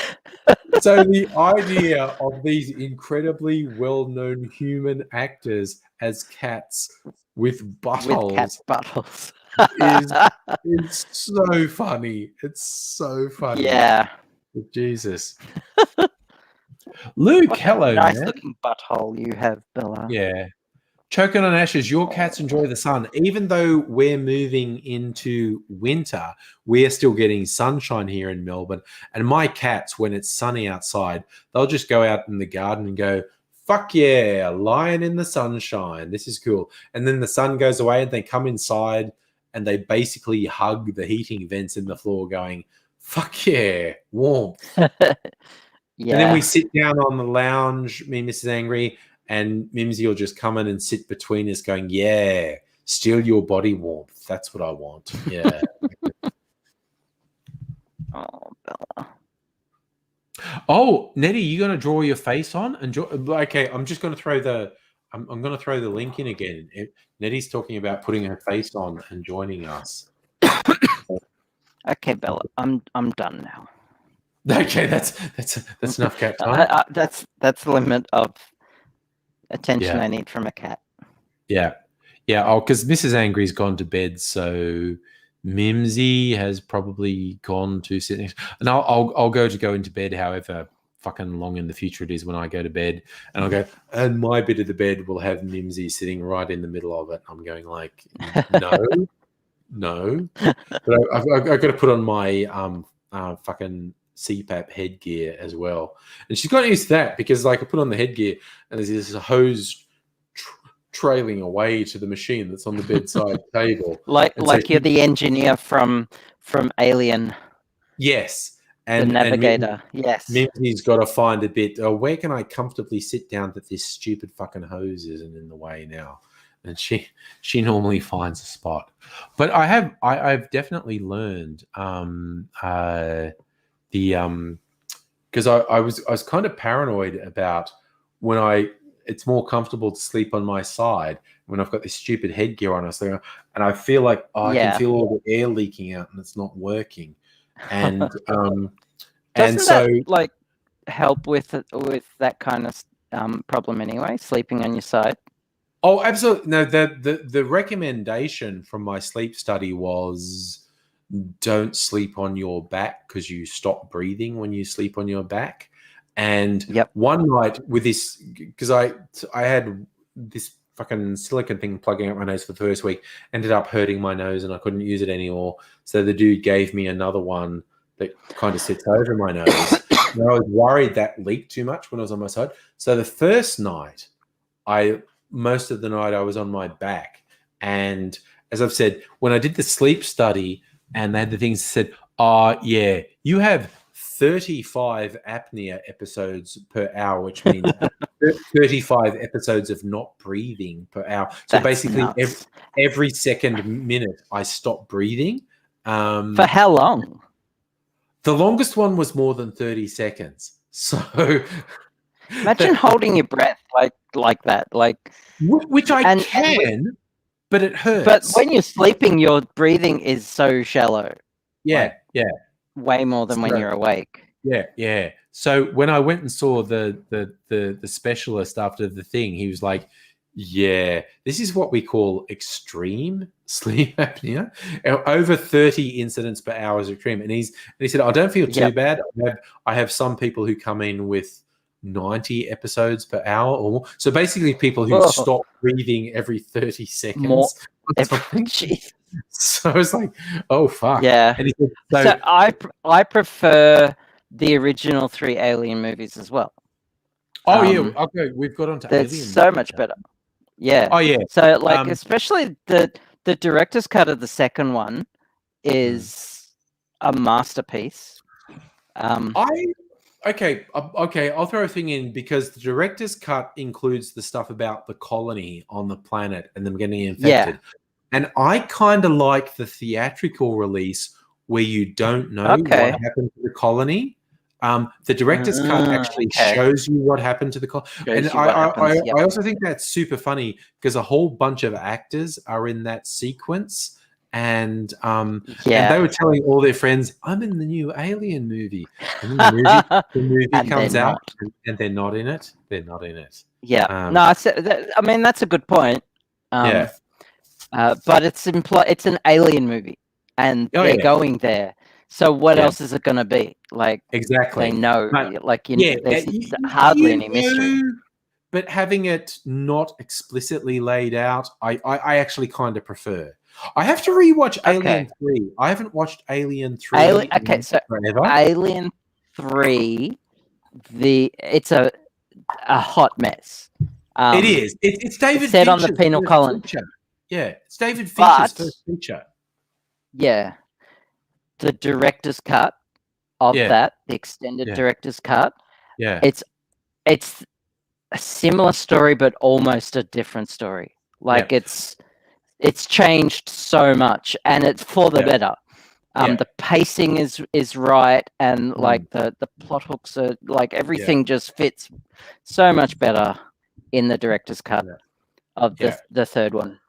So the idea of these incredibly well-known human actors as cats with buttholes, is so funny. It's so funny. Yeah. Jesus. Luke, hello, nice man. Looking butthole you have, Bella. Yeah. Choking on ashes, your cats enjoy the sun. Even though we're moving into winter, we're still getting sunshine here in Melbourne. And my cats, when it's sunny outside, they'll just go out in the garden and go, fuck yeah, lying in the sunshine. This is cool. And then the sun goes away and they come inside and they basically hug the heating vents in the floor going, fuck yeah, warmth. Yeah. And then we sit down on the lounge, me and Mrs. Angry, and Mimsy will just come in and sit between us going, yeah, steal your body warmth. That's what I want. Yeah. Oh, Bella. Oh, Nettie, you going to draw your face on? Okay, I'm just going to throw I'm going to throw the link in again. Nettie's talking about putting her face on and joining us. Okay, Bella, I'm done now. Okay, that's enough cat time. That's the limit of attention I need from a cat. Yeah. Oh, because Mrs. Angry's gone to bed, so Mimsy has probably gone to sit next. And I'll go into bed, however fucking long in the future it is when I go to bed, and I'll go. And my bit of the bed will have Mimsy sitting right in the middle of it. I'm going like, no. But I've got to put on my fucking CPAP headgear as well, and she's got used to that because like I put on the headgear and there's this hose trailing away to the machine that's on the bedside table. Like And so you're the engineer from Alien, yes, the and navigator. Yes. Mimsy's got to find a bit. Oh, where can I comfortably sit down that this stupid fucking hose isn't in the way now? And she normally finds a spot. But I've definitely learned because I was kind of paranoid about when it's more comfortable to sleep on my side when I've got this stupid headgear on. And I feel like I can feel all the air leaking out and it's not working. And Doesn't so that like help with that kind of problem anyway? Sleeping on your side. oh, absolutely. No, the recommendation from my sleep study was don't sleep on your back because you stop breathing when you sleep on your back. And one night with this, because I had this fucking silicone thing plugging out my nose for the first week, ended up hurting my nose and I couldn't use it anymore. So the dude gave me another one that kind of sits over my nose. And I was worried that leaked too much when I was on my side. So the first night, most of the night I was on my back. And as I've said, when I did the sleep study and they had the things that said, oh, yeah, you have 35 apnea episodes per hour, which means 35 episodes of not breathing per hour. So That's basically nuts. every second minute I stop breathing. For how long? The longest one was more than 30 seconds. So imagine holding your breath like that, which I can, but it hurts. But when you're sleeping, your breathing is so shallow. Yeah, way more than when you're awake. Yeah. So when I went and saw the specialist after the thing, he was like, yeah, this is what we call extreme sleep apnea. Over 30 incidents per hour is extreme. And he said, I don't feel too bad. I have some people who come in with 90 episodes per hour or more. So basically people who stop breathing every 30 seconds. More. So I was like, oh, fuck. Yeah. And he said, so I prefer the original 3 Alien movies as well. Oh, yeah. Okay, we've got onto Alien. It's so much better. Yeah. Oh, yeah. So, especially the director's cut of the second one is a masterpiece. Okay, I'll throw a thing in because the director's cut includes the stuff about the colony on the planet and them getting infected. Yeah. And I kind of like the theatrical release where you don't know what happened to the colony. The director's cut actually shows you what happened to the colony. And I also think that's super funny because a whole bunch of actors are in that sequence. And and they were telling all their friends, I'm in the new Alien movie. And then the movie comes out and they're not in it. They're not in it. Yeah. I mean, that's a good point. But it's an Alien movie and they're going there. So what else is it going to be? Exactly. They know, there's hardly any mystery. But having it not explicitly laid out, I actually kind of prefer. I have to rewatch Alien 3. I haven't watched Alien 3 forever. Alien 3, it's a hot mess. It is. It's David set on the penal colony. Yeah, it's David Fincher's first feature. Yeah. The director's cut of that, the extended director's cut. Yeah. It's a similar story, but almost a different story. It's changed so much, and it's for the better. The pacing is right, and the plot hooks are everything just fits so much better in the director's cut of the third one.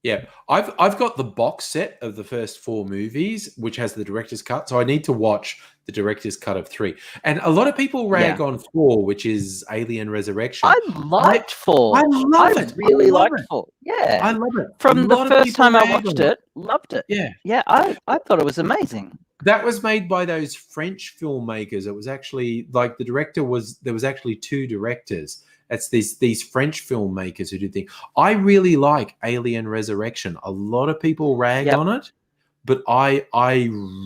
Yeah, I've got the box set of the first 4 movies, which has the director's cut. So I need to watch the director's cut of 3. And a lot of people rag on 4, which is Alien Resurrection. I liked 4. I love it. Really liked 4. Yeah, I love it. From the first time I watched it, loved it. Yeah. I thought it was amazing. That was made by those French filmmakers. It was actually there was actually 2 directors. It's these French filmmakers who do things. I really like Alien Resurrection. A lot of people rag on it, but I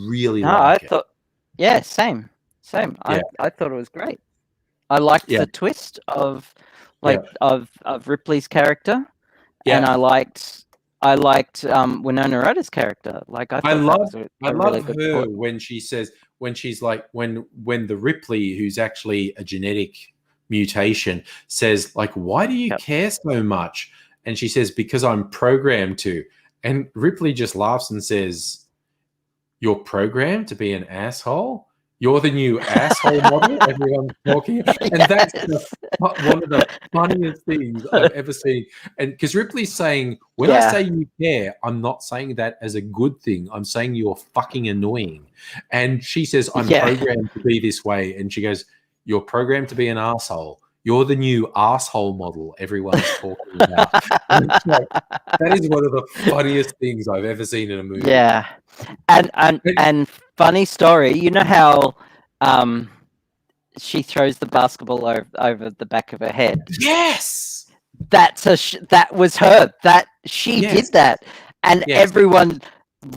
really like it. Same. I thought it was great. I liked the twist of Ripley's character. and Yeah. I liked Winona Ryder's character. Like I thought that was I a love really good her put. when she says, when she's like, when the Ripley, who's actually a genetic mutation, says like, why do you Yep. care so much? And she says, because I'm programmed to. And Ripley just laughs and says, you're programmed to be an asshole? You're the new asshole model everyone's talking about. And that's one of the funniest things I've ever seen. And because Ripley's saying, when I Yeah. say you care, I'm not saying that as a good thing. I'm saying you're fucking annoying. And she says, I'm Yeah. programmed to be this way. And she goes, you're programmed to be an asshole. You're the new asshole model everyone's talking about. And it's like, that is one of the funniest things I've ever seen in a movie. Yeah. And funny story, you know how she throws the basketball over the back of her head. Yes. That was her. That she Yes. did that, and Yes. everyone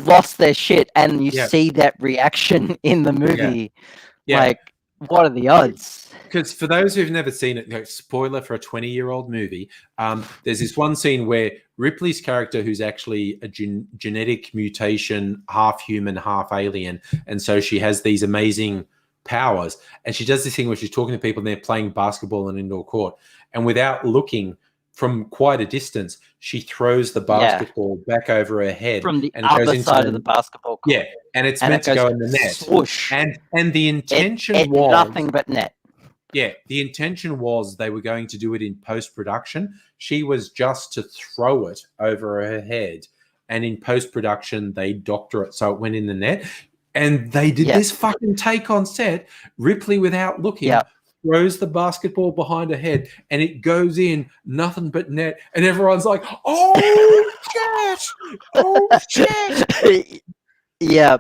lost their shit. And you Yeah. see that reaction in the movie. Yeah. Like, what are the odds? Because for those who've never seen it, spoiler for a 20-year-old movie, there's this one scene where Ripley's character, who's actually a genetic mutation, half human, half alien, and so she has these amazing powers, and she does this thing where she's talking to people and they're playing basketball in an indoor court, and without looking from quite a distance, she throws the basketball back over her head from the and it goes other into side of the basketball court. Yeah, and it's meant to go in the net. Swoosh. And the intention it was nothing but net. Yeah, the intention was they were going to do it in post-production. She was just to throw it over her head, and in post-production they doctor it so it went in the net. And they did this fucking take on set. Ripley, without looking, throws the basketball behind her head, and it goes in, nothing but net. And everyone's like, "Oh shit! Oh shit!" Yeah.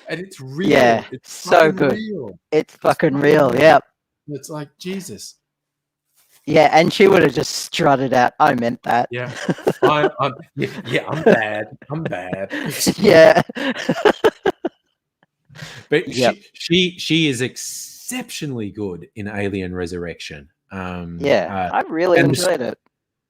And it's real. Yeah, it's so good. Real. It's fucking real. Yeah. It's like, Jesus. Yeah, and she would have just strutted out. I meant that. Yeah, I'm bad. I'm bad. Yeah. But she is exceptionally good in Alien Resurrection. I really enjoyed it.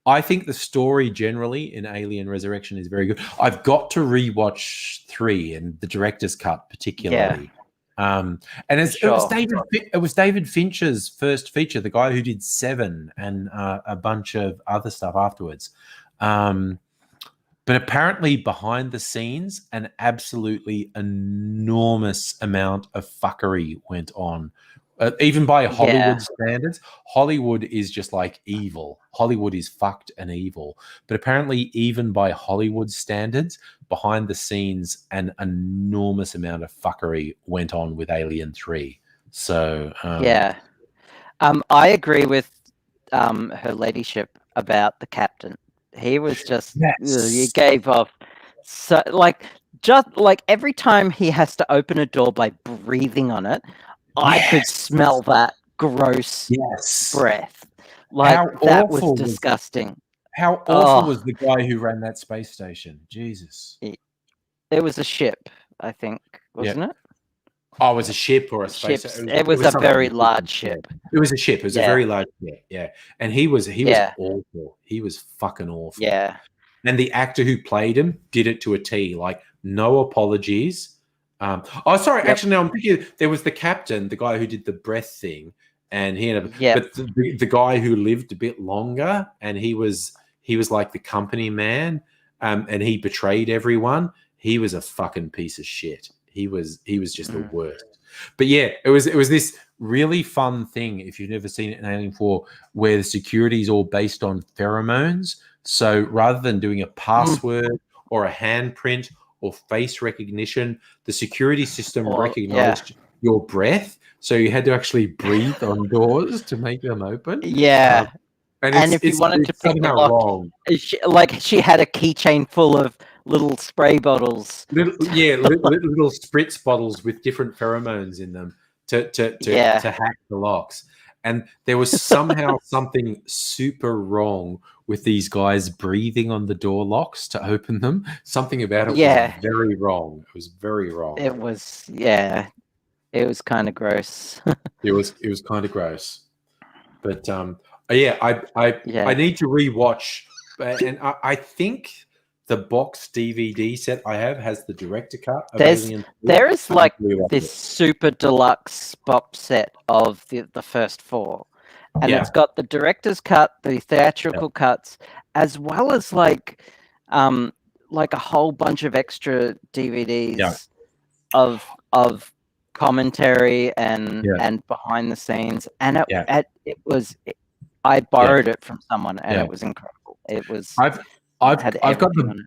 I think the story generally in Alien Resurrection is very good. I've got to rewatch 3 and the director's cut particularly. And it was David Fincher's first feature, the guy who did 7 and a bunch of other stuff afterwards. But apparently behind the scenes, an absolutely enormous amount of fuckery went on. Even by Hollywood standards, Hollywood is just like evil. Hollywood is fucked and evil. But apparently, even by Hollywood standards, behind the scenes, an enormous amount of fuckery went on with Alien 3. So, I agree with her ladyship about the captain. He was just, he gave off, so just every time he has to open a door by breathing on it, I could smell that gross breath. Like, that was disgusting. How awful was the guy who ran that space station? Jesus. It was a ship, I think, wasn't it? Oh, it was a ship or a space station? It was a very large ship. It was a ship. It was a very large ship, yeah. And he was awful. He was fucking awful. Yeah. And the actor who played him did it to a T. Like, no apologies. Actually, no, I'm thinking there was the captain, the guy who did the breath thing, and he ended up, but the guy who lived a bit longer, and he was like the company man, and he betrayed everyone. He was a fucking piece of shit. He was just the worst. But yeah, it was this really fun thing, if you've never seen it in Alien 4, where the security is all based on pheromones. So rather than doing a password or a handprint or face recognition, the security system recognized your breath. So you had to actually breathe on doors to make them open. Yeah. And if you wanted to pick the lock, wrong. She had a keychain full of little spray bottles. Little spritz bottles with different pheromones in them to hack the locks. And there was somehow something super wrong with these guys breathing on the door locks to open them. Something about it was very wrong. It was very wrong. It was, it was kind of gross. It was kind of gross. But I need to rewatch and I think the box DVD set I have has the director cut of There's Alien 4. there is like I really like this it. super deluxe box set of the first 4, and Yeah. it's got the director's cut, the theatrical cuts, as well as like a whole bunch of extra DVDs of commentary and behind the scenes, and it was. I borrowed it from someone, and it was incredible. It was. I've had got everything on it.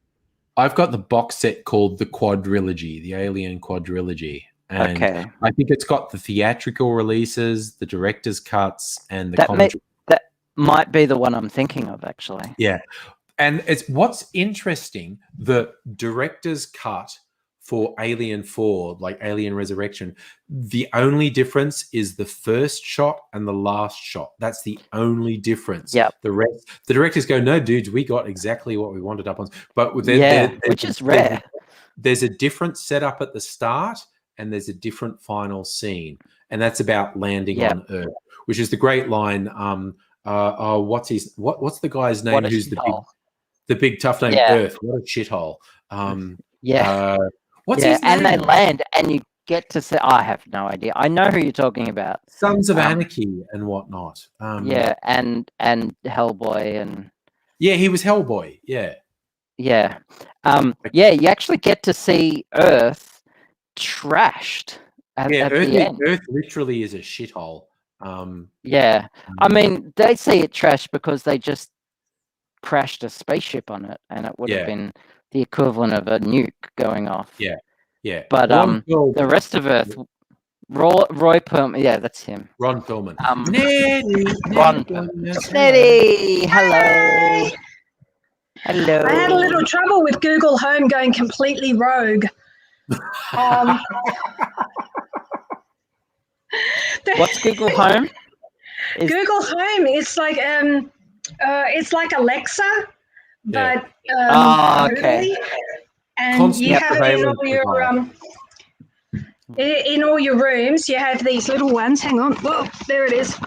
I've got the box set called the Quadrilogy, the Alien Quadrilogy. And Okay. I think it's got the theatrical releases, the director's cuts, and the That commentary. that might be the one I'm thinking of, actually. Yeah. And it's what's interesting, the director's cut for Alien 4, like Alien Resurrection, the only difference is the first shot and the last shot. That's the only difference. Yep. The rest, the directors go, no, dudes, we got exactly what we wanted up on. But which is rare. There's a different setup at the start and there's a different final scene. And that's about landing on Earth, which is the great line. What's the guy's name? Who's the big tough name? Earth. What a shithole. What's his name? And they land, and you get to say, I have no idea. I know who you're talking about. Sons of Anarchy and whatnot. And Hellboy and he was Hellboy. Yeah. You actually get to see Earth trashed at the end. Earth literally is a shithole. I mean, they say it trashed because they just crashed a spaceship on it, and it would have been the equivalent of a nuke going off. But the rest of Earth, Roy Perlman, that's him. Ron Perlman. Ron Perlman. Hello. Hello. I had a little trouble with Google Home going completely rogue. What's Google Home? Google Home is like it's like Alexa, but okay. And you have it in all your rooms. You have these little ones. Hang on, whoa, there it is.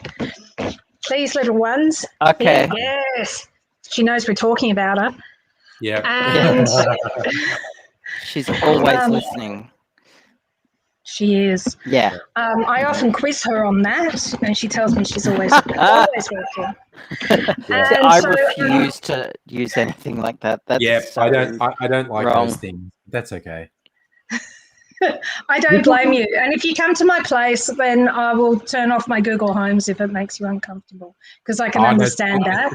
These little ones. Okay. Yes, she knows we're talking about her. Yeah. And she's always listening. She is. Yeah. I often quiz her on that, and she tells me she's always working. I refuse to use anything like that. That's I don't like those things. That's okay. I don't blame you. And if you come to my place, then I will turn off my Google Homes if it makes you uncomfortable, because I can understand that.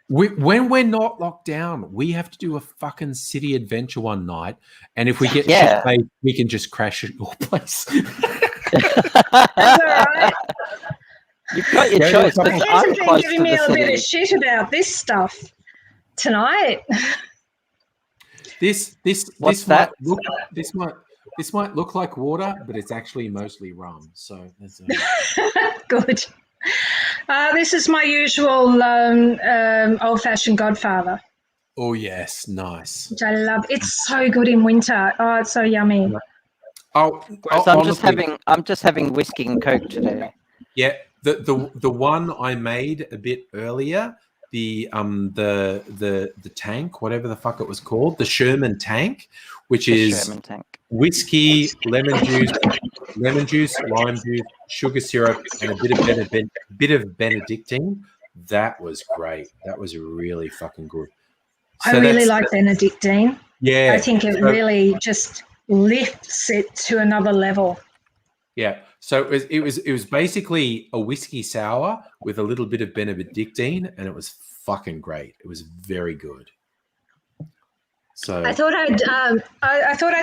When we're not locked down, we have to do a fucking city adventure one night, and if we get shit faced, we can just crash at your place. That's all right. You've got your choice. But you've been giving me a bit of shit about this stuff tonight. This might look like water, but it's actually mostly rum. So that's good. This is my usual old-fashioned Godfather. Oh yes, nice. Which I love. It's so good in winter. Oh, it's so yummy. I'm just having whiskey and Coke today. Yeah, the one I made a bit earlier, the tank, whatever the fuck it was called, the Sherman tank, which is whiskey, lemon juice, lime juice, sugar syrup, and a bit of Benedictine. That was great. That was really fucking good. So I really like Benedictine. Yeah, I think it really just lifts it to another level. Yeah. So it was basically a whiskey sour with a little bit of Benedictine, and it was fucking great. It was very good. So I thought I'd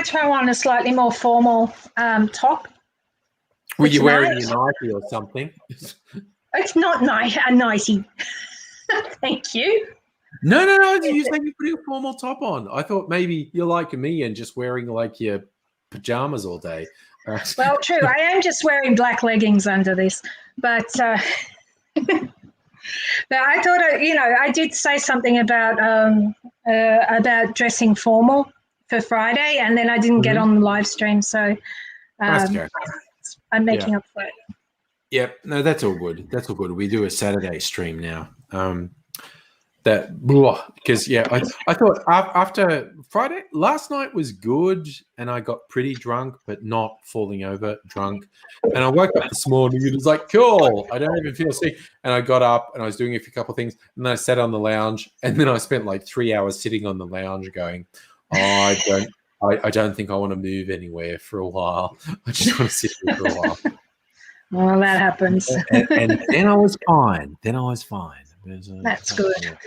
throw on a slightly more formal top. Were you wearing your Nike or something? It's not a Nike. Thank you. No. You said you're putting a formal top on. I thought maybe you're like me and just wearing like your pajamas all day. Well, true. I am just wearing black leggings under this, but but I thought, I did say something about dressing formal for Friday, and then I didn't get on the live stream, so I'm making up for it. Yep. No, that's all good. That's all good. We do a Saturday stream now. because I thought after Friday last night was good, and I got pretty drunk, but not falling over drunk. And I woke up this morning and it was like, cool, I don't even feel sick. And I got up and I was doing a couple of things, and then I sat on the lounge, and then I spent like 3 hours sitting on the lounge going, oh, I don't think I want to move anywhere for a while. I just want to sit here for a while. Well, that happens. And then I was fine. That's good.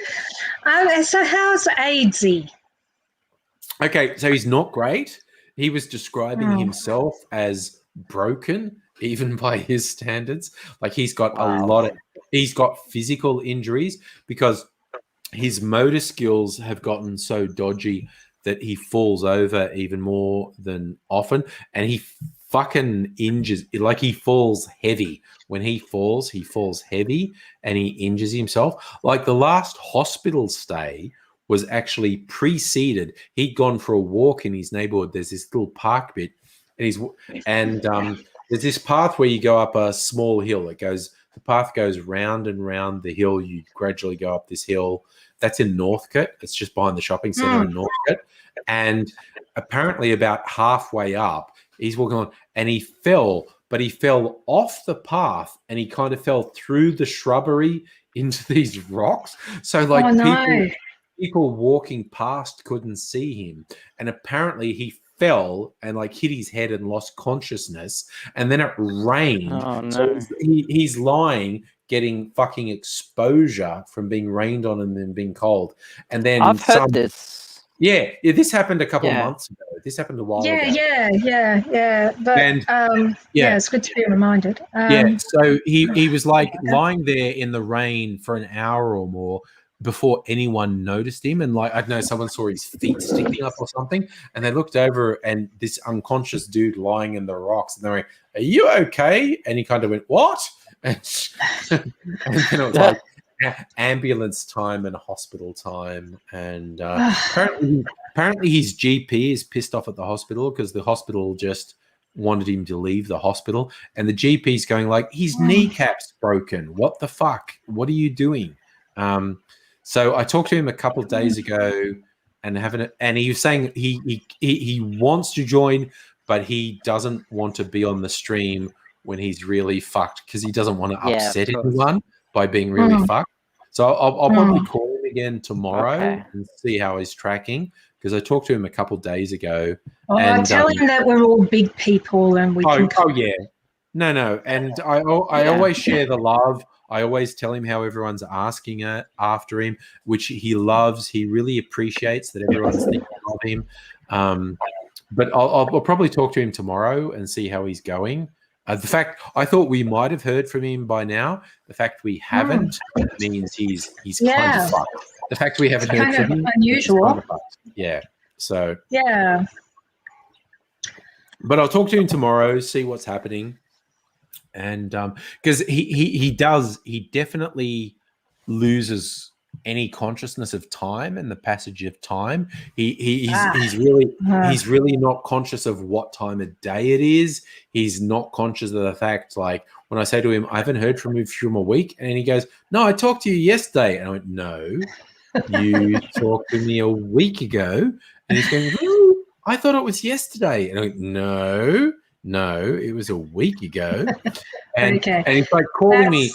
So how's AIDSy? Okay, so he's not great. He was describing himself as broken, even by his standards. Like he's got he's got physical injuries because his motor skills have gotten so dodgy that he falls over even more than often, and he fucking injures, like he falls heavy. When he falls heavy and he injures himself. Like the last hospital stay was actually preceded. He'd gone for a walk in his neighborhood. There's this little park bit, and there's this path where you go up a small hill. The path goes round and round the hill. You gradually go up this hill. That's in Northcote. It's just behind the shopping center in Northcote. And apparently about halfway up, he's walking on and he fell, but he fell off the path and he kind of fell through the shrubbery into these rocks. So like people walking past couldn't see him. And apparently he fell and like hit his head and lost consciousness. And then it rained. Oh, no. So he's lying, getting fucking exposure from being rained on and then being cold. And then I've heard this. Yeah, this happened a couple of months ago. This happened a while ago. Yeah. But it's good to be reminded. So he was like lying there in the rain for an hour or more before anyone noticed him. And like, I don't know, someone saw his feet sticking up or something, and they looked over and this unconscious dude lying in the rocks, and they were like, "Are you okay?" And he kind of went, "What?" And then it was like ambulance time and hospital time, and apparently his GP is pissed off at the hospital because the hospital just wanted him to leave the hospital, and the GP's going like, his kneecap's broken. What the fuck? What are you doing? So I talked to him a couple of days ago, and he was saying he wants to join, but he doesn't want to be on the stream when he's really fucked because he doesn't want to upset anyone by being really fucked. So I'll probably call him again tomorrow and see how he's tracking, because I talked to him a couple of days ago. And tell him that we're all big people and we can. Oh yeah, no, and I always share the love. I always tell him how everyone's asking after him, which he loves. He really appreciates that everyone's thinking of him. But I'll probably talk to him tomorrow and see how he's going. The fact I thought we might have heard from him by now. The fact we haven't means he's kind of fucked. The fact we haven't heard from him, unusual. Kind of fucked. Yeah. So yeah. But I'll talk to him tomorrow, see what's happening, and because he definitely loses any consciousness of time and the passage of time. He's really not conscious of what time of day it is. He's not conscious of the fact, like when I say to him, I haven't heard from you from a week, and he goes, no, I talked to you yesterday. And I went, no, you talked to me a week ago. And he's going, oh, I thought it was yesterday. And I went, no, it was a week ago. And he's like calling me.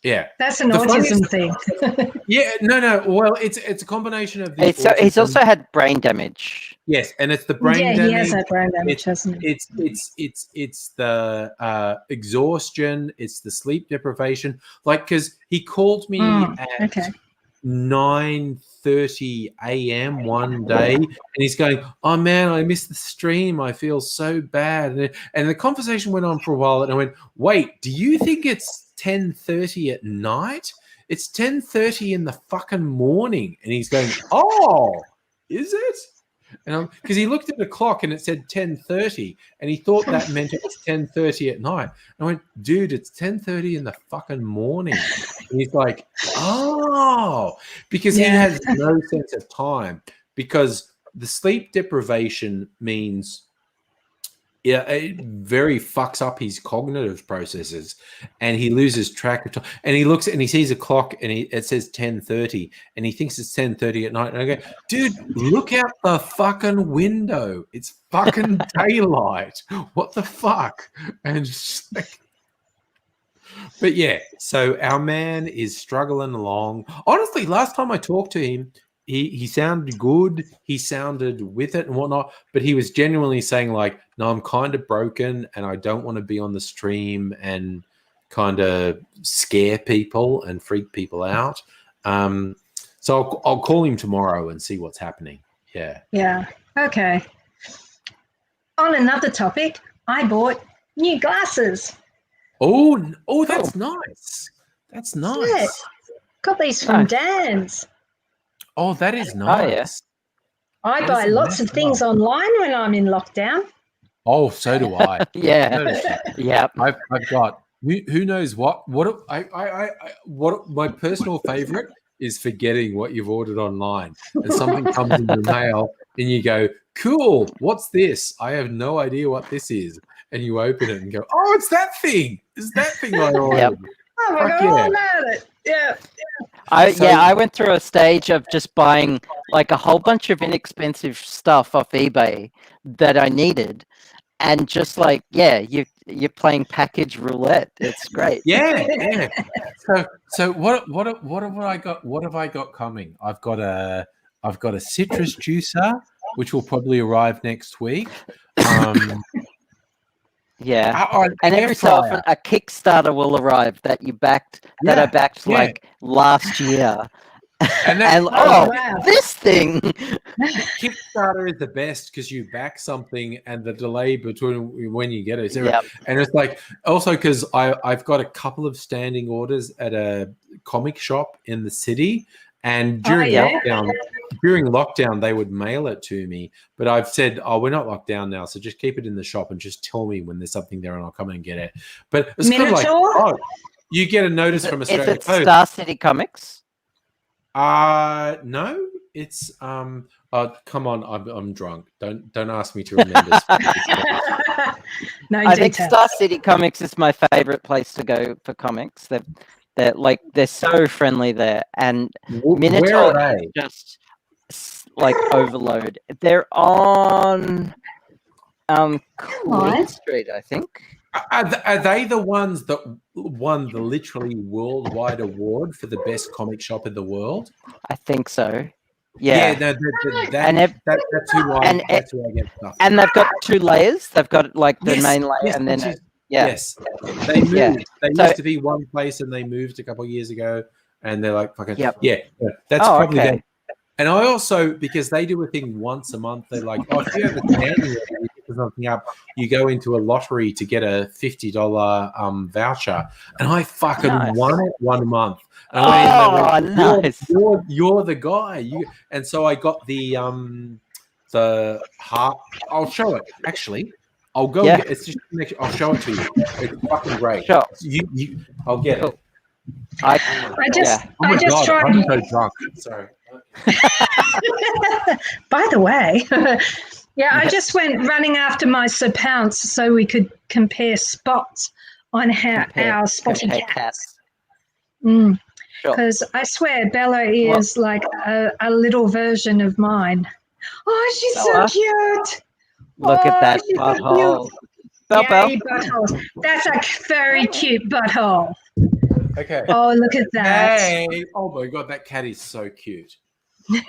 Yeah, that's an autism thing. Yeah, no. Well, it's a combination of the. He's also had brain damage. Yes, and it's the brain damage. Yeah, he has had brain damage, hasn't he? It's the exhaustion. It's the sleep deprivation. Like, because he called me at 9:30 a.m. one day, and he's going, "Oh man, I missed the stream. I feel so bad." And the conversation went on for a while, and I went, "Wait, do you think it's 10:30 at night? It's 10:30 in the fucking morning." And he's going, "Oh, is it?" And because he looked at the clock and it said 10:30, and he thought that meant it was 10:30 at night. And I went, "Dude, it's 10:30 in the fucking morning." And he's like, "Oh," because he has no sense of time, because the sleep deprivation means Yeah, it very fucks up his cognitive processes, and he loses track of time. And he looks and he sees a clock, and it says 10:30, and he thinks it's 10:30 at night. And I go, dude, look out the fucking window. It's fucking daylight. What the fuck? And just like, but yeah, so our man is struggling along. Honestly, last time I talked to him, he sounded good. He sounded with it and whatnot, but he was genuinely saying like, no, I'm kind of broken and I don't want to be on the stream and kind of scare people and freak people out. So I'll call him tomorrow and see what's happening. Yeah. Yeah. Okay. On another topic, I bought new glasses. Oh, that's nice. That's nice. Yeah. Got these from Nice. Dan's. Oh, that is nice. yeah. I That buy is lots of nice. things online when I'm in lockdown. Oh, so do I. Yeah. Yeah. I've got who knows what what my personal favorite is forgetting what you've ordered online and something comes in the mail and you go, cool, what's this? I have no idea what this is. And you open it and go, oh, it's that thing. It's that thing I ordered. Yep. Oh my Fuck God, yeah. I know it. Yeah. I went through a stage of just buying like a whole bunch of inexpensive stuff off eBay that I needed, and just like you're playing package roulette. It's great. Yeah. So what have I got? What have I got coming? I've got a citrus juicer, which will probably arrive next week. Yeah. An And air every so often fryer. a Kickstarter will arrive that you backed that I backed yeah. like last year. And that- And Oh, wow. this thing. Kickstarter is the best because you back something and the delay between when you get it. Yep. And it's like also because I've got a couple of standing orders at a comic shop in the city, and during yeah. lockdown they would mail it to me. But I've said, oh, we're not locked down now, so just keep it in the shop and just tell me when there's something there, and I'll come and get it. But it's kind of like, Minotaur? oh, you get a notice from Is Australia it Post. Star City Comics? No, it's come on, I'm drunk. Don't ask me to remember. No I think detail. Star City Comics is my favorite place to go for comics. They're so friendly there, and Where Minotaur are is they? just like overload. They're on Queen Street, I think. Are they the ones that won the literally worldwide award for the best comic shop in the world? I think so. Yeah. No, And that's who I get stuff. And they've got two layers. They've got like the Yes, main layer, yes, and then which is- yeah. Yes, they moved. Yeah. They So- used to be one place, and they moved a couple of years ago, and they're like fucking Yep. yeah. That's Oh, probably okay. them. And I also, because they do a thing once a month, they're like, oh, if you have a standing order, you pick something up, you go into a lottery to get a $50 voucher. And I fucking Nice. won it one month. And I went, nice. you're the guy. And so I got the heart. I'll show it. Actually, I'll go. Yeah. It's just. I'll show it to you. It's fucking great. Sure. I'll get it. I just Oh my God, tried. I'm so drunk. Sorry. By the way, I just went running after my Sir Pounce so we could compare spots on our spotty compare cats. Sure. Because I swear Bella is like a little version of mine. Oh, she's Bella? so cute. Look at that she's so butthole. cute. Bell, Bell. Yay, buttholes. That's a very cute butthole. Okay. Oh, look at that. Hey. Oh my God, that cat is so cute.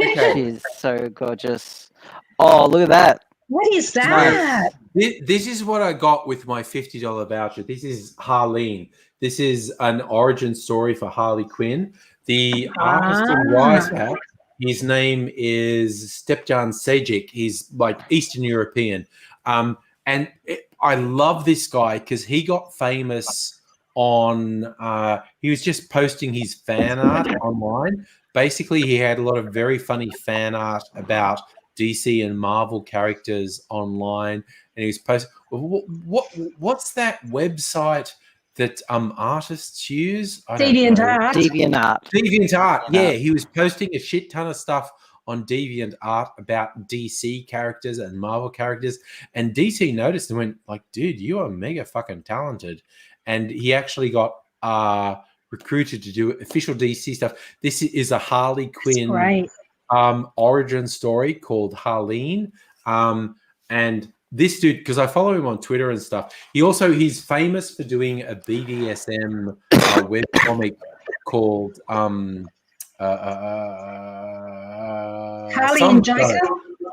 Okay. She's so gorgeous. Oh, look at that. What is that? This is what I got with my $50 voucher. This is Harleen. This is an origin story for Harley Quinn. The artist in Wiseout, his name is Stepjan Sejic. He's like Eastern European. I love this guy because he got famous on, he was just posting his fan art online. Basically, he had a lot of very funny fan art about DC and Marvel characters online, and he was posting. What's that website that artists use? DeviantArt. DeviantArt. DeviantArt. Yeah, he was posting a shit ton of stuff on DeviantArt about DC characters and Marvel characters, and DC noticed and went like, "Dude, you are mega fucking talented," and he actually got recruited to do official DC stuff. This is a Harley Quinn Great. origin story called Harleen, and this dude, because I follow him on Twitter and stuff, he's famous for doing a BDSM web comic called Harley and Joker?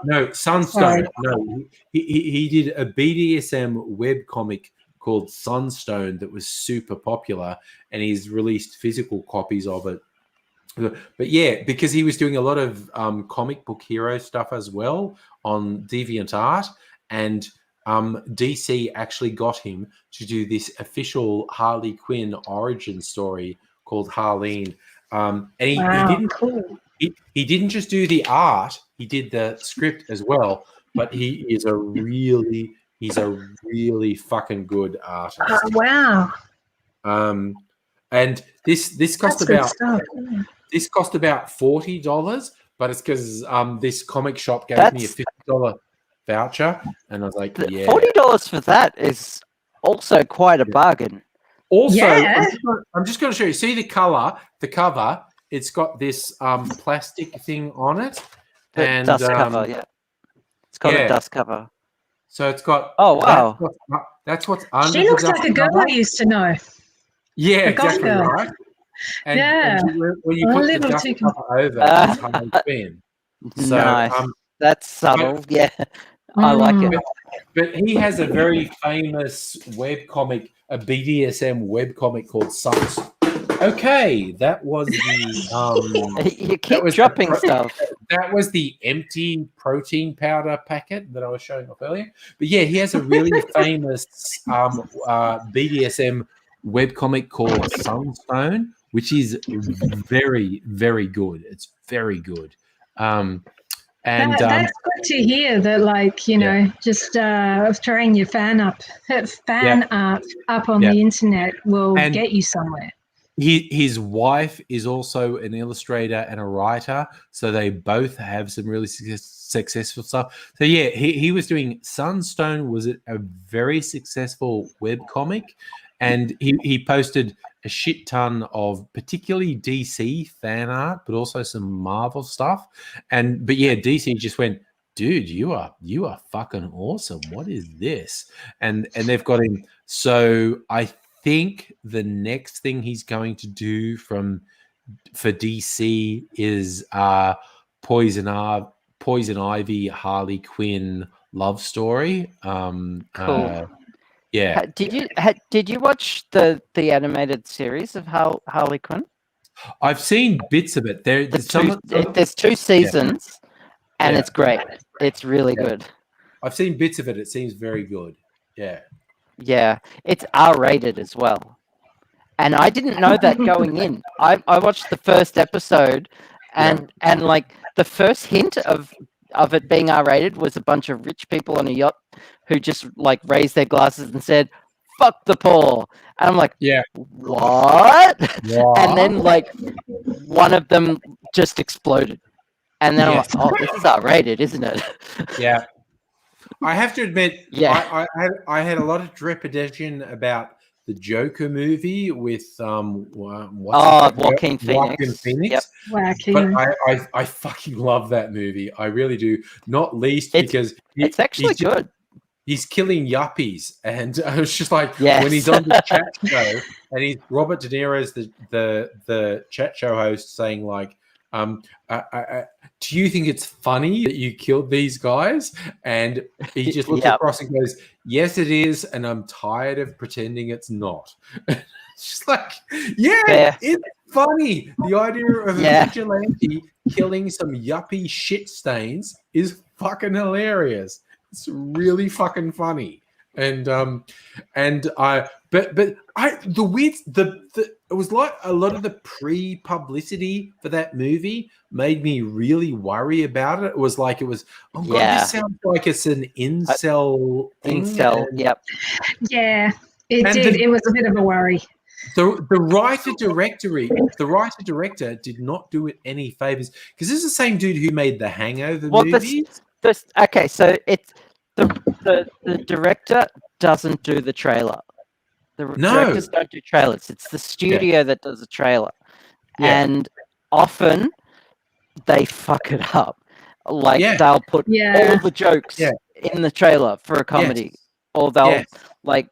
No, Sunstone. Sorry. No, he did a BDSM web comic called Sunstone that was super popular, and he's released physical copies of it. But yeah, because he was doing a lot of comic book hero stuff as well on DeviantArt, and DC actually got him to do this official Harley Quinn origin story called Harleen. And he didn't cool. he didn't just do the art; he did the script as well. But he's a really fucking good artist. Oh, wow. And this cost That's good about stuff. this cost about $40, but it's because this comic shop gave me a $50 voucher, and I was like, yeah, $40 for that is also quite a bargain. Also, Yeah. I'm just going to show you. See the cover? It's got this plastic thing on it, and Dust cover. Yeah, it's got a dust cover. So it's got. Oh wow, that's what's under. She looks the dust like a girl cover. I used to know. Yeah, a goth exactly girl. right. And, Yeah. and when you A put the little dust too- cover over, it's Harley Quinn. So, nice. That's subtle. Yeah, I like it. But he has a very famous webcomic, a BDSM webcomic called Suns. Okay, that was the You keep dropping stuff. that was the empty protein powder packet that I was showing off earlier. But yeah, he has a really famous BDSM webcomic called Sunstone, which is very, very good. It's very good. And that's good to hear that, like, you know, just throwing your fan art up on the internet will get you somewhere. His wife is also an illustrator and a writer, so they both have some really successful stuff. So yeah, he was doing Sunstone was a very successful webcomic, and he posted a shit ton of particularly DC fan art, but also some Marvel stuff. But yeah, DC just went, dude, you are fucking awesome. What is this? And they've got him. So I think the next thing he's going to do for DC is Poison Ivy Harley Quinn love story. Cool. Yeah. Did you watch the animated series of Harley Quinn? I've seen bits of it. There's 2 seasons, and it's great. It's really good. I've seen bits of it. It seems very good. Yeah. Yeah, it's R-rated as well, and I didn't know that going in. I watched the first episode, and like the first hint of it being R-rated was a bunch of rich people on a yacht who just like raised their glasses and said, "Fuck the poor," and I'm like, yeah, what? And then like one of them just exploded, and then I'm like, oh, this is R-rated, isn't it? Yeah. I have to admit, I had a lot of trepidation about the Joker movie with Joaquin Phoenix. Yep. But I fucking love that movie. I really do. Not least because it's actually good. He's killing yuppies, and I was just like, when he's on the chat show, and he's Robert De Niro's the chat show host saying like, do you think it's funny that you killed these guys? And he just looks across and goes, yes, it is. And I'm tired of pretending it's not. It's just like, it's funny. The idea of a vigilante killing some yuppie shit stains is fucking hilarious. It's really fucking funny. It was like a lot of the pre-publicity for that movie made me really worry about it. It was like this sounds like it's an incel thing. Incel, yep. Yeah, it did. It was a bit of a worry. the writer-director did not do it any favors because this is the same dude who made the Hangover movies. Okay, so it's the director doesn't do the trailer. The directors don't do trailers. It's the studio that does the trailer, and often they fuck it up. Like they'll put all the jokes in the trailer for a comedy, or they'll like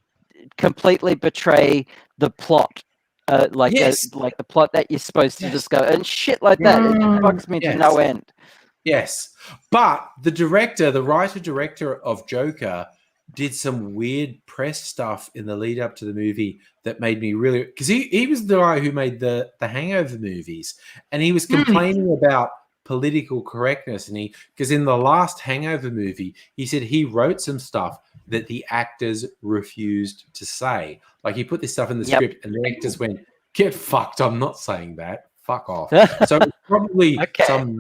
completely betray the plot, like the plot that you're supposed to discover and shit like that. It bugs me to no end. Yes, but the writer-director of Joker did some weird press stuff in the lead up to the movie that made me really, because he was the guy who made the Hangover movies, and he was complaining about political correctness, and because in the last Hangover movie he said he wrote some stuff that the actors refused to say. Like he put this stuff in the script and the actors went, "Get fucked, I'm not saying that. Fuck off." So it's probably some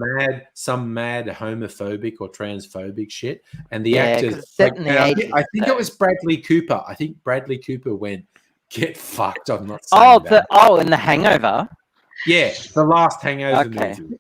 mad homophobic or transphobic shit. And the actors, I think it was Bradley Cooper. I think Bradley Cooper went, "Get fucked, I'm not saying that." In the Hangover. Yeah, the last Hangover movie.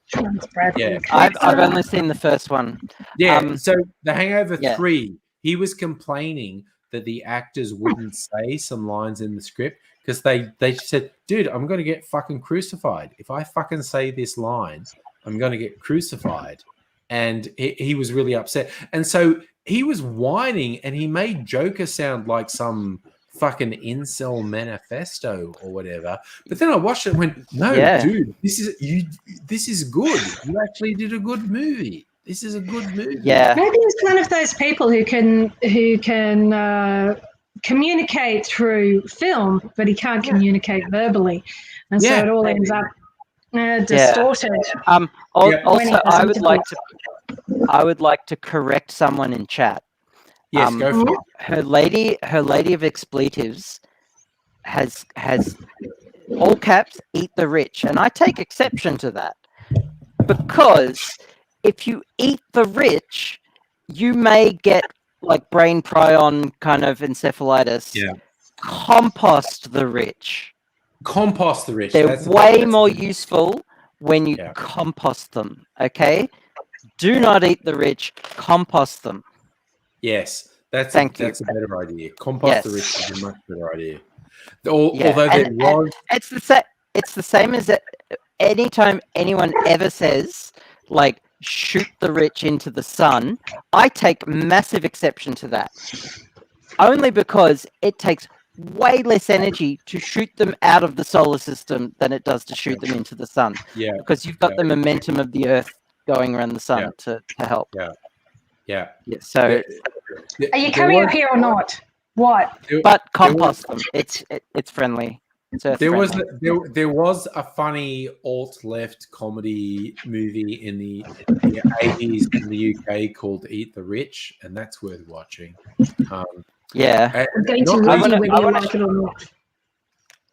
Yeah, I've only seen the first one. Yeah, so the Hangover 3, he was complaining that the actors wouldn't say some lines in the script because they said, "Dude, I'm going to get fucking crucified. If I fucking say this line, I'm going to get crucified." And he was really upset. And so he was whining, and he made Joker sound like some fucking incel manifesto or whatever. But then I watched it and went, "No, dude, this is good. You actually did a good movie. This is a good movie." Yeah. Maybe he's one of those people who can communicate through film, but he can't communicate verbally, and so it all ends up distorted. Also, I would like to correct someone in chat. Yes, go for it. Her lady of expletives has all caps "eat the rich," and I take exception to that because if you eat the rich, you may get like brain prion kind of encephalitis. Yeah. Compost the rich. Compost the rich. They're way more useful when you compost them. Okay, do not eat the rich. Compost them. Yes, that's a better idea. Compost the rich is a much better idea. Although it's the same as that. Anytime anyone ever says like shoot the rich into the sun, I take massive exception to that. Only because it takes way less energy to shoot them out of the solar system than it does to shoot them into the sun. Yeah. Because you've got the momentum of the Earth going around the sun to help. Yeah. So are you coming up here or not? What? But compost them. It's friendly. There was a funny alt-left comedy movie in the 80s in the UK called Eat the Rich, and that's worth watching. I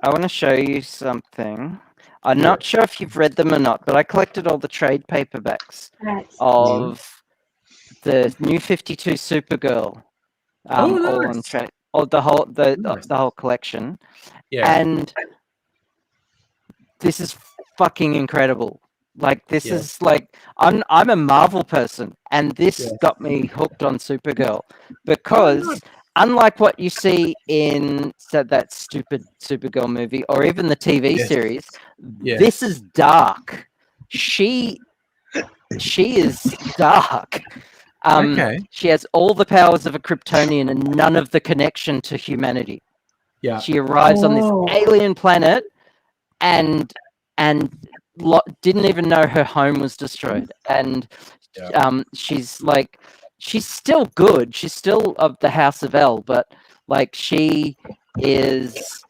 want to show you something. I'm not sure if you've read them or not, but I collected all the trade paperbacks of the New 52 Supergirl. All on trade. The whole collection. Yeah. And this is fucking incredible. Like this is like I'm a Marvel person, and this got me hooked on Supergirl because unlike what you see in that stupid Supergirl movie or even the TV series, this is dark. She is dark. She has all the powers of a Kryptonian and none of the connection to humanity. Yeah. She arrives on this alien planet and didn't even know her home was destroyed. And she's still good. She's still of the House of El, but like she is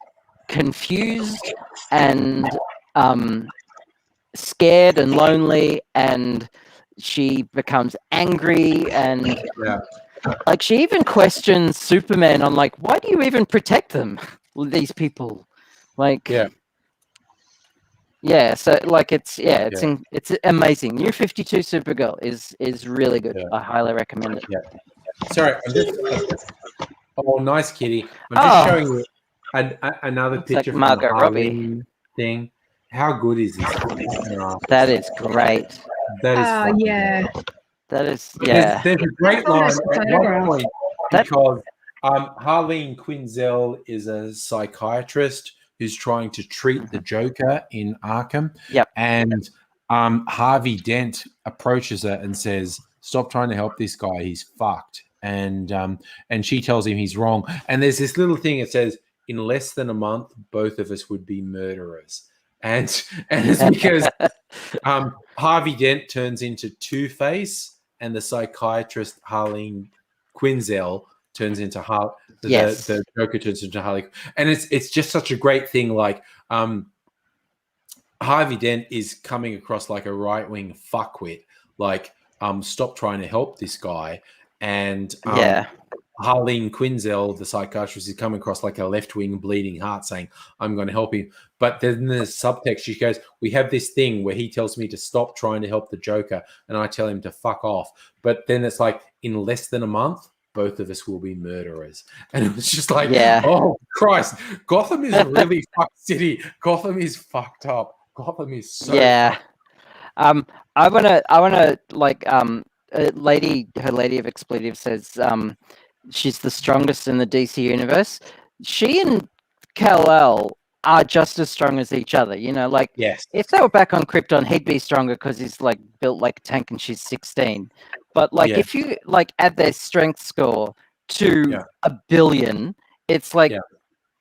confused and scared and lonely, and she becomes angry and like she even questions Superman on like, why do you even protect them, these people? Like so like it's amazing. New 52 Supergirl is really good. I highly recommend it. Sorry, I'm just nice kitty. I'm just showing you Another Looks like picture from Margot the Robbie. Harleen thing. How good is this? That is great. That is fucking yeah. That is, yeah. There's a great That's line almost a at one photograph. point That- because Harleen Quinzel is a psychiatrist who's trying to treat the Joker in Arkham. Yep. And Harvey Dent approaches her and says, "Stop trying to help this guy. He's fucked." And she tells him he's wrong. And there's this little thing that says, "In less than a month, both of us would be murderers." And it's because Harvey Dent turns into Two-Face, and the psychiatrist Harleen Quinzel turns into the Joker turns into Harley. And it's just such a great thing. Like Harvey Dent is coming across like a right-wing fuckwit. Like, stop trying to help this guy. And Harleen Quinzel, the psychiatrist, is coming across like a left-wing bleeding heart saying, "I'm going to help him." But then the subtext, she goes, "We have this thing where he tells me to stop trying to help the Joker and I tell him to fuck off." But then it's like, in less than a month, both of us will be murderers. And it was just like, oh, Christ, Gotham is a really fucked city. Gotham is fucked up. Gotham is so fucked. I wanna like her lady of expletive says she's the strongest in the DC universe. She and Kal-El are just as strong as each other. You know, like if they were back on Krypton, he'd be stronger because he's like built like a tank and she's 16. But like if you like add their strength score to 1 billion, it's like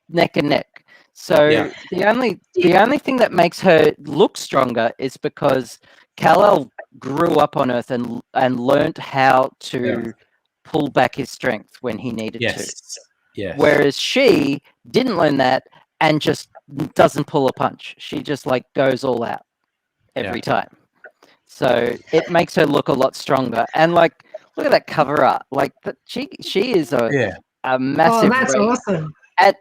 neck and neck. So the only thing that makes her look stronger is because Kal-El grew up on Earth and learned how to pull back his strength when he needed to. Yes. Whereas she didn't learn that and just doesn't pull a punch. She just like goes all out every time. So it makes her look a lot stronger. And like, look at that cover art. Like she is a massive. Oh, that's awesome. And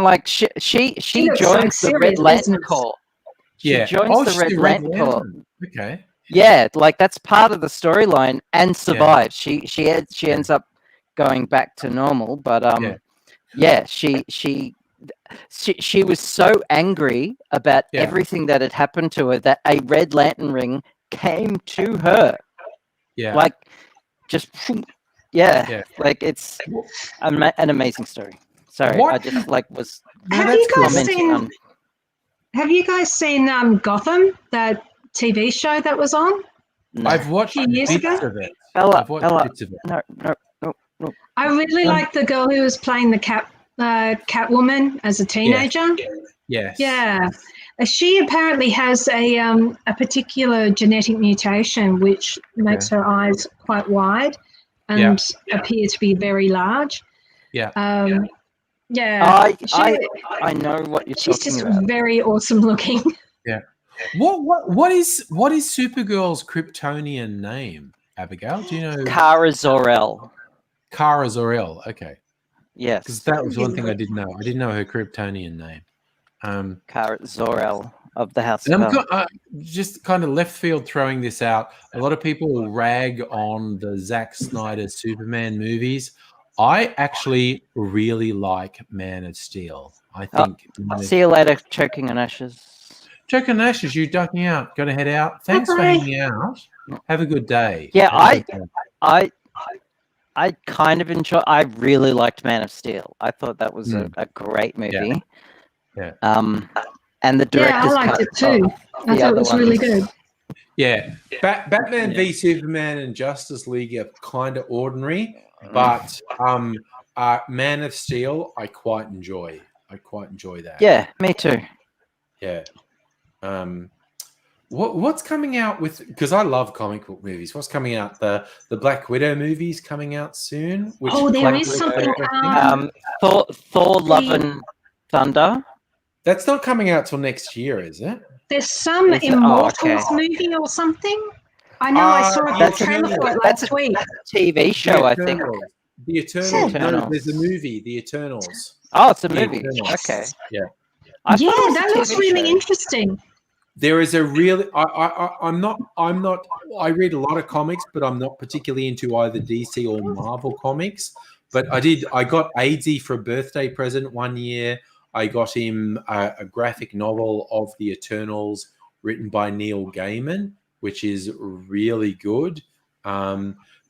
like she joins the Red Lantern Corps. She joins the Red Lantern Corps. Okay. Yeah, like that's part of the storyline and survives. She ends up going back to normal, but she was so angry about everything that had happened to her that a Red Lantern ring came to her. Yeah. Like just like it's an amazing story. Sorry, I just like was. Have you guys seen Gotham, that TV show that was on? No. I've watched bits of it. I've watched bits of it. No. I really like the girl who was playing the Catwoman as a teenager. Yes. Yeah. She apparently has a particular genetic mutation which makes her eyes quite wide and appear to be very large. Yeah. Yeah. I know what you're talking about. She's just very awesome looking. Yeah. What is Supergirl's Kryptonian name, Abigail? Do you know? Kara Zor-El. Kara Zor-El. Okay. Yes. Because that was one thing I didn't know. I didn't know her Kryptonian name. Kara Zor-El of the House. And I'm just kind of left field throwing this out. A lot of people will rag on the Zack Snyder Superman movies. I actually really like Man of Steel. I think. See you later, Choking on Ashes. Choking on Ashes, you ducking out. Got to head out. Thanks for hanging out. Have a good day. Yeah, I kind of enjoy. I really liked Man of Steel. I thought that was a great movie. Yeah. And the director's I liked it too. I thought it was really good. Yeah. Batman v Superman and Justice League are kind of ordinary, but Man of Steel I quite enjoy. That. Yeah, me too. Yeah. What's coming out with? Because I love comic book movies. What's coming out? The Black Widow movie's coming out soon. There is something. Thor: Love and Thunder. That's not coming out till next year, is it? There's some Immortals movie or something. I know I saw a trailer for it last week. TV show, I think. The Eternals. No, there's a movie, The Eternals. Oh, it's a movie. Okay. Yeah. That looks really interesting. There is a really. I'm not. I read a lot of comics, but I'm not particularly into either DC or Marvel comics. But I got Aidsy for a birthday present one year. I got him a graphic novel of the Eternals written by Neil Gaiman, which is really good.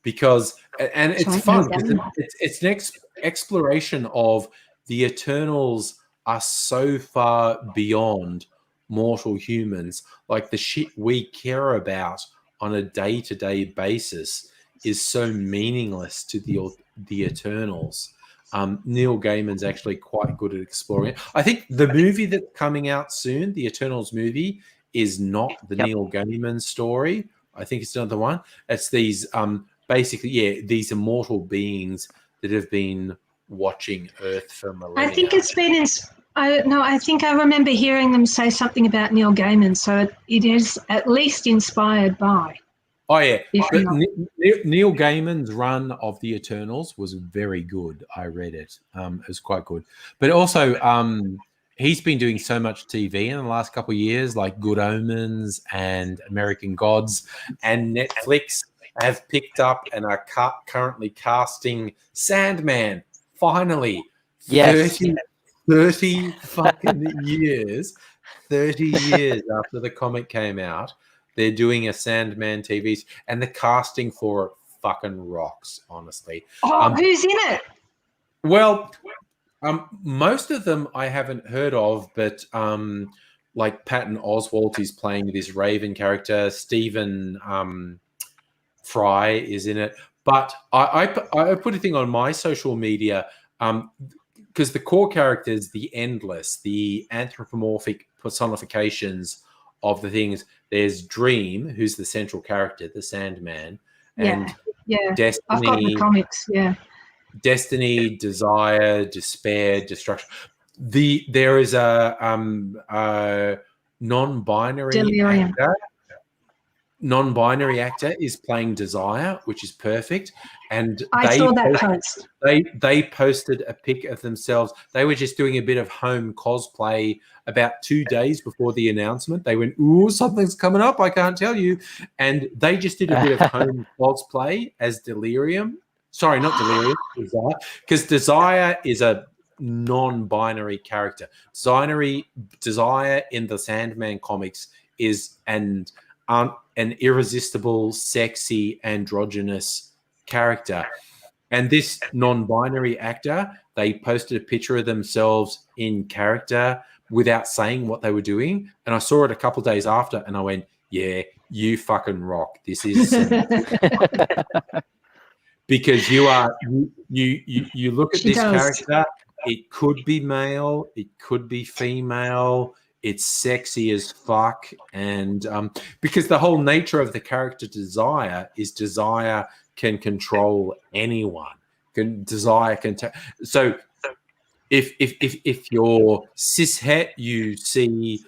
Because it's fun because it's an exploration of the Eternals are so far beyond mortal humans. Like the shit we care about on a day-to-day basis is so meaningless to the Eternals. Neil Gaiman's actually quite good at exploring it. I think the movie that's coming out soon, the Eternals movie, is not the Neil Gaiman story. I think it's another one. It's these basically, these immortal beings that have been watching Earth for millennia. I think it's been I think I remember hearing them say something about Neil Gaiman, so it is at least inspired by. Oh yeah, Neil Gaiman's run of the Eternals was very good. I read it; it was quite good. But also, he's been doing so much TV in the last couple of years, like Good Omens and American Gods, and Netflix have picked up and are currently casting Sandman. Finally, Yes. 30 fucking years, 30 years after the comic came out. They're doing a Sandman TV, and the casting for it fucking rocks, honestly. Oh, who's in it? Well, most of them I haven't heard of, but like Patton Oswalt is playing this Raven character. Stephen Fry is in it. But I put a thing on my social media because the core characters, the Endless, the anthropomorphic personifications of the things. There's Dream, who's the central character, the Sandman, and Destiny. I've got the comics. Yeah, Destiny, Desire, Despair, Destruction. There is a non-binary actor. Non-binary actor is playing Desire, which is perfect. And I saw that post. They posted a pic of themselves. They were just doing a bit of home cosplay about 2 days before the announcement. They went, "Ooh, something's coming up. I can't tell you." And they just did a bit of home cosplay as Delirium. Sorry, not Delirium. Desire, because Desire is a non-binary character. Desire in the Sandman comics is an irresistible, sexy, androgynous character. And this non-binary actor, they posted a picture of themselves in character without saying what they were doing. And I saw it a couple of days after, and I went, "Yeah, you fucking rock. This is because you look at this character. It could be male, it could be female. It's sexy as fuck." And because the whole nature of the character Desire is Desire can control anyone. So if you're cishet, you see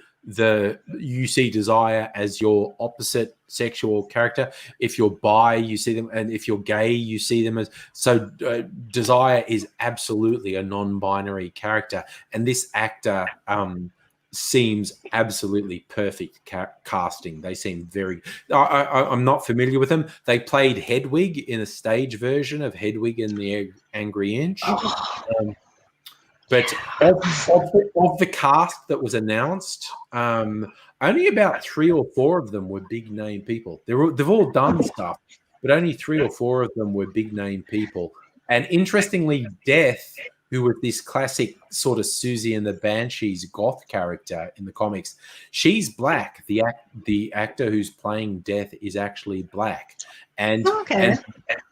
Desire as your opposite sexual character. If you're bi, you see them, and if you're gay, you see them as. So Desire is absolutely a non-binary character, and this actor seems absolutely perfect casting. They seem very. I'm not familiar with them. They played Hedwig in a stage version of Hedwig and the Angry Inch. But of the cast that was announced, only about 3 or 4 of them were big name people. They've all done stuff, but only 3 or 4 of them were big name people. And interestingly, Death, who was this classic sort of Susie and the Banshees goth character in the comics, she's black. The actor who's playing Death is actually black. And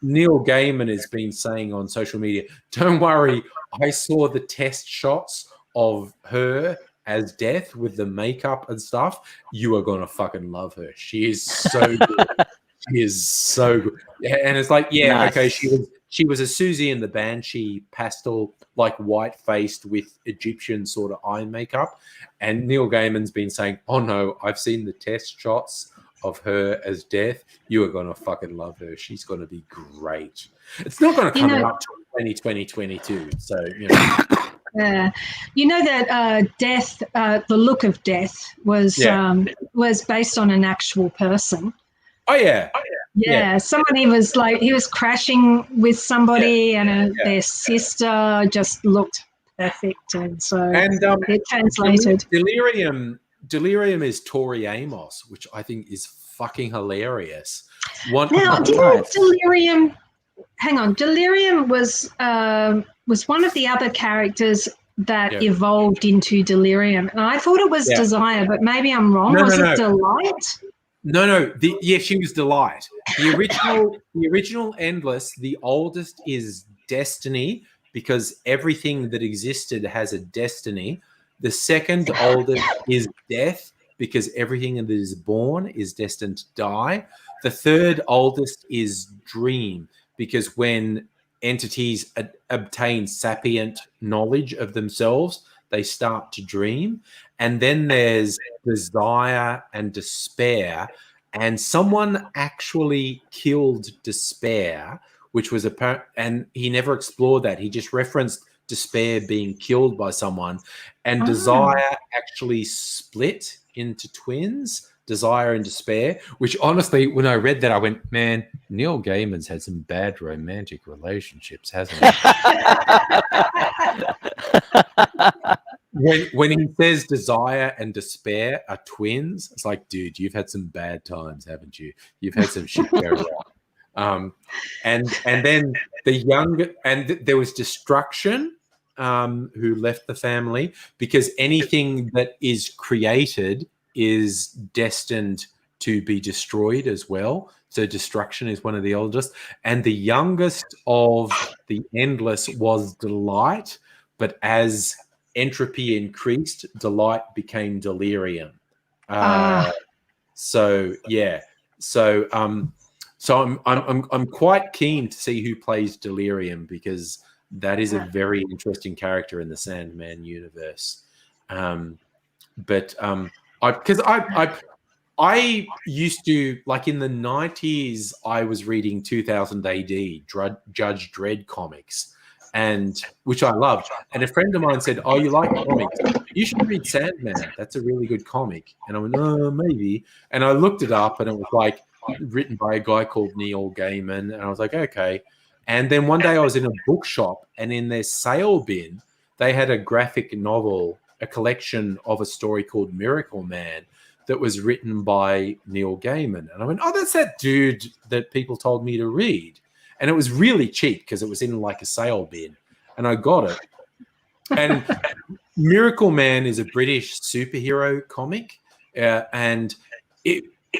Neil Gaiman has been saying on social media, "Don't worry, I saw the test shots of her as Death with the makeup and stuff. You are going to fucking love her. She is so good. She is so good." And it's like, nice. Okay, she was a Susie and the Banshee pastel, like white-faced with Egyptian sort of eye makeup. And Neil Gaiman's been saying, "Oh no, I've seen the test shots of her as Death. You are going to fucking love her. She's going to be great." It's not going to come out till 2022. So, you know that Death, the look of Death was based on an actual person. Oh yeah. Yeah, somebody was like, he was crashing with somebody, and their sister just looked perfect, and so it translated. Delirium is Tori Amos, which I think is fucking hilarious. Now, didn't Delirium? Hang on, Delirium was one of the other characters that evolved into Delirium, and I thought it was Desire, but maybe I'm wrong. Was it Delight? No. She was Delight. The original Endless, the oldest is Destiny, because everything that existed has a destiny. The second oldest is Death, because everything that is born is destined to die. The third oldest is Dream, because when entities obtain sapient knowledge of themselves, they start to dream. And then there's Desire and Despair, and someone actually killed Despair, which was apparent, and he never explored that. He just referenced Despair being killed by someone, and Desire actually split into twins, Desire and Despair, which honestly, when I read that, I went, man, Neil Gaiman's had some bad romantic relationships, hasn't he? When he says Desire and Despair are twins, it's like, dude, you've had some bad times, haven't you? You've had some shit go wrong. And then the younger, and there was Destruction, who left the family, because anything that is created is destined to be destroyed as well. So Destruction is one of the oldest. And the youngest of the Endless was Delight, but as entropy increased, Delight became Delirium. So I'm quite keen to see who plays Delirium, because that is a very interesting character in the Sandman universe. I used to, like in the 90s, I was reading 2000 AD Judge Dredd comics, and which I loved. And a friend of mine said, "Oh, you like comics? You should read Sandman. That's a really good comic." And I went, "Oh, maybe." And I looked it up, and it was like written by a guy called Neil Gaiman, and I was like, "Okay." And then one day I was in a bookshop, and in their sale bin, they had a graphic novel, a collection of a story called Miracle Man, that was written by Neil Gaiman. And I went, oh, that's that dude that people told me to read. And it was really cheap because it was in like a sale bin. And I got it. And Miracle Man is a British superhero comic. And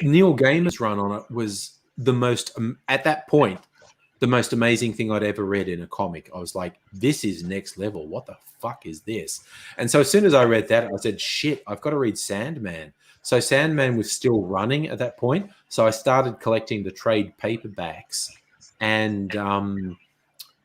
Neil Gaiman's run on it was the most, at that point, the most amazing thing I'd ever read in a comic. I was like, this is next level. What the fuck is this? And so as soon as I read that, I said, shit, I've got to read Sandman. So Sandman was still running at that point. So I started collecting the trade paperbacks, and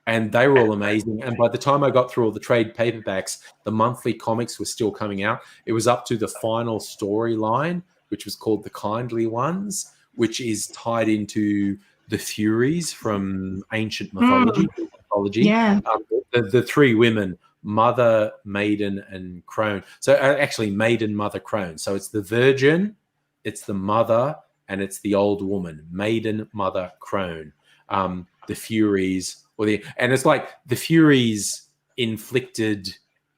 they were all amazing. And by the time I got through all the trade paperbacks, the monthly comics were still coming out. It was up to the final storyline, which was called The Kindly Ones, which is tied into the Furies from ancient mythology. Yeah. The three women, Mother, Maiden, and Crone. So actually, Maiden, Mother, Crone. So it's the Virgin, it's the Mother, and it's the Old Woman. Maiden, Mother, Crone. The Furies, and it's like the Furies inflicted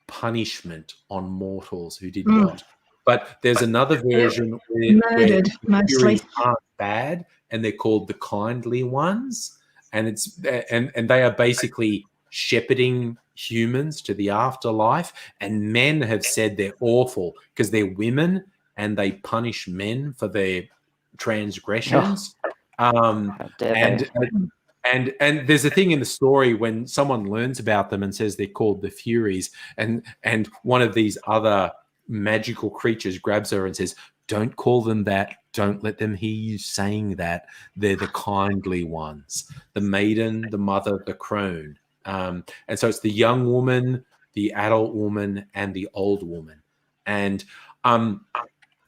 punishment on mortals who did what. But there's another version where the Furies aren't bad, and they're called the Kindly Ones, and it's and they are basically shepherding humans to the afterlife. And men have said they're awful because they're women and they punish men for their transgressions. And there's a thing in the story when someone learns about them and says they're called the Furies, and one of these other magical creatures grabs her and says, don't call them that. Don't let them hear you saying that. They're the Kindly Ones, the Maiden, the Mother, the Crone. And so it's the young woman, the adult woman, and the old woman. And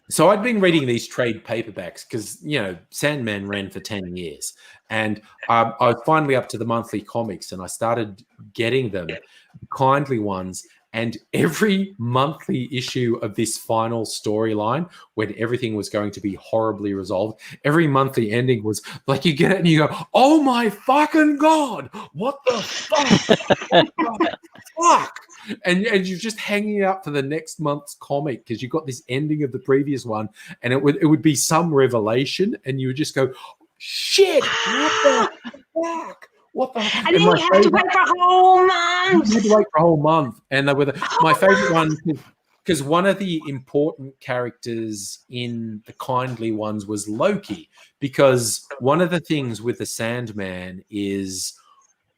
so I'd been reading these trade paperbacks because, Sandman ran for 10 years. And I was finally up to the monthly comics, and I started getting them, the Kindly Ones. And every monthly issue of this final storyline, when everything was going to be horribly resolved, every monthly ending was like, you get it and you go, oh my fucking God, what the fuck? And you're just hanging out for the next month's comic because you got this ending of the previous one, and it would be some revelation, and you would just go, shit, what the fuck? What the? And then you have to wait for a whole month. You had to wait for a whole month, and they were my favorite one because one of the important characters in the kindly ones was Loki, because one of the things with the Sandman is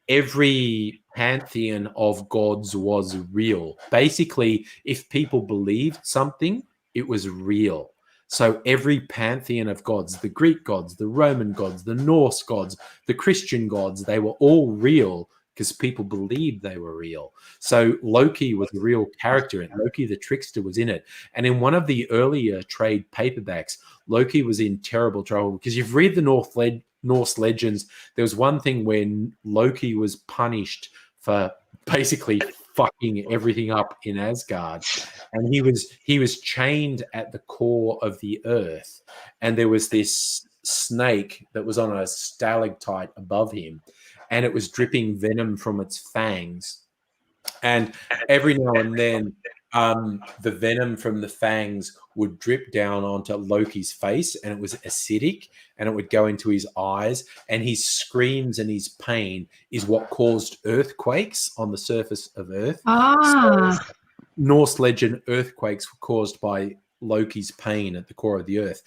every pantheon of gods was real. Basically, if people believed something, it was real. So every pantheon of gods, the Greek gods, the Roman gods, the Norse gods, the Christian gods, they were all real because people believed they were real. So Loki was a real character, and Loki the trickster was in it. And in one of the earlier trade paperbacks, Loki was in terrible trouble because you've read the Norse legends. There was one thing when Loki was punished for basically fucking everything up in Asgard, and he was chained at the core of the earth, and there was this snake that was on a stalactite above him, and it was dripping venom from its fangs, and every now and then the venom from the fangs would drip down onto Loki's face, and it was acidic, and it would go into his eyes, and his screams and his pain is what caused earthquakes on the surface of Earth. So, Norse legend, earthquakes were caused by Loki's pain at the core of the Earth.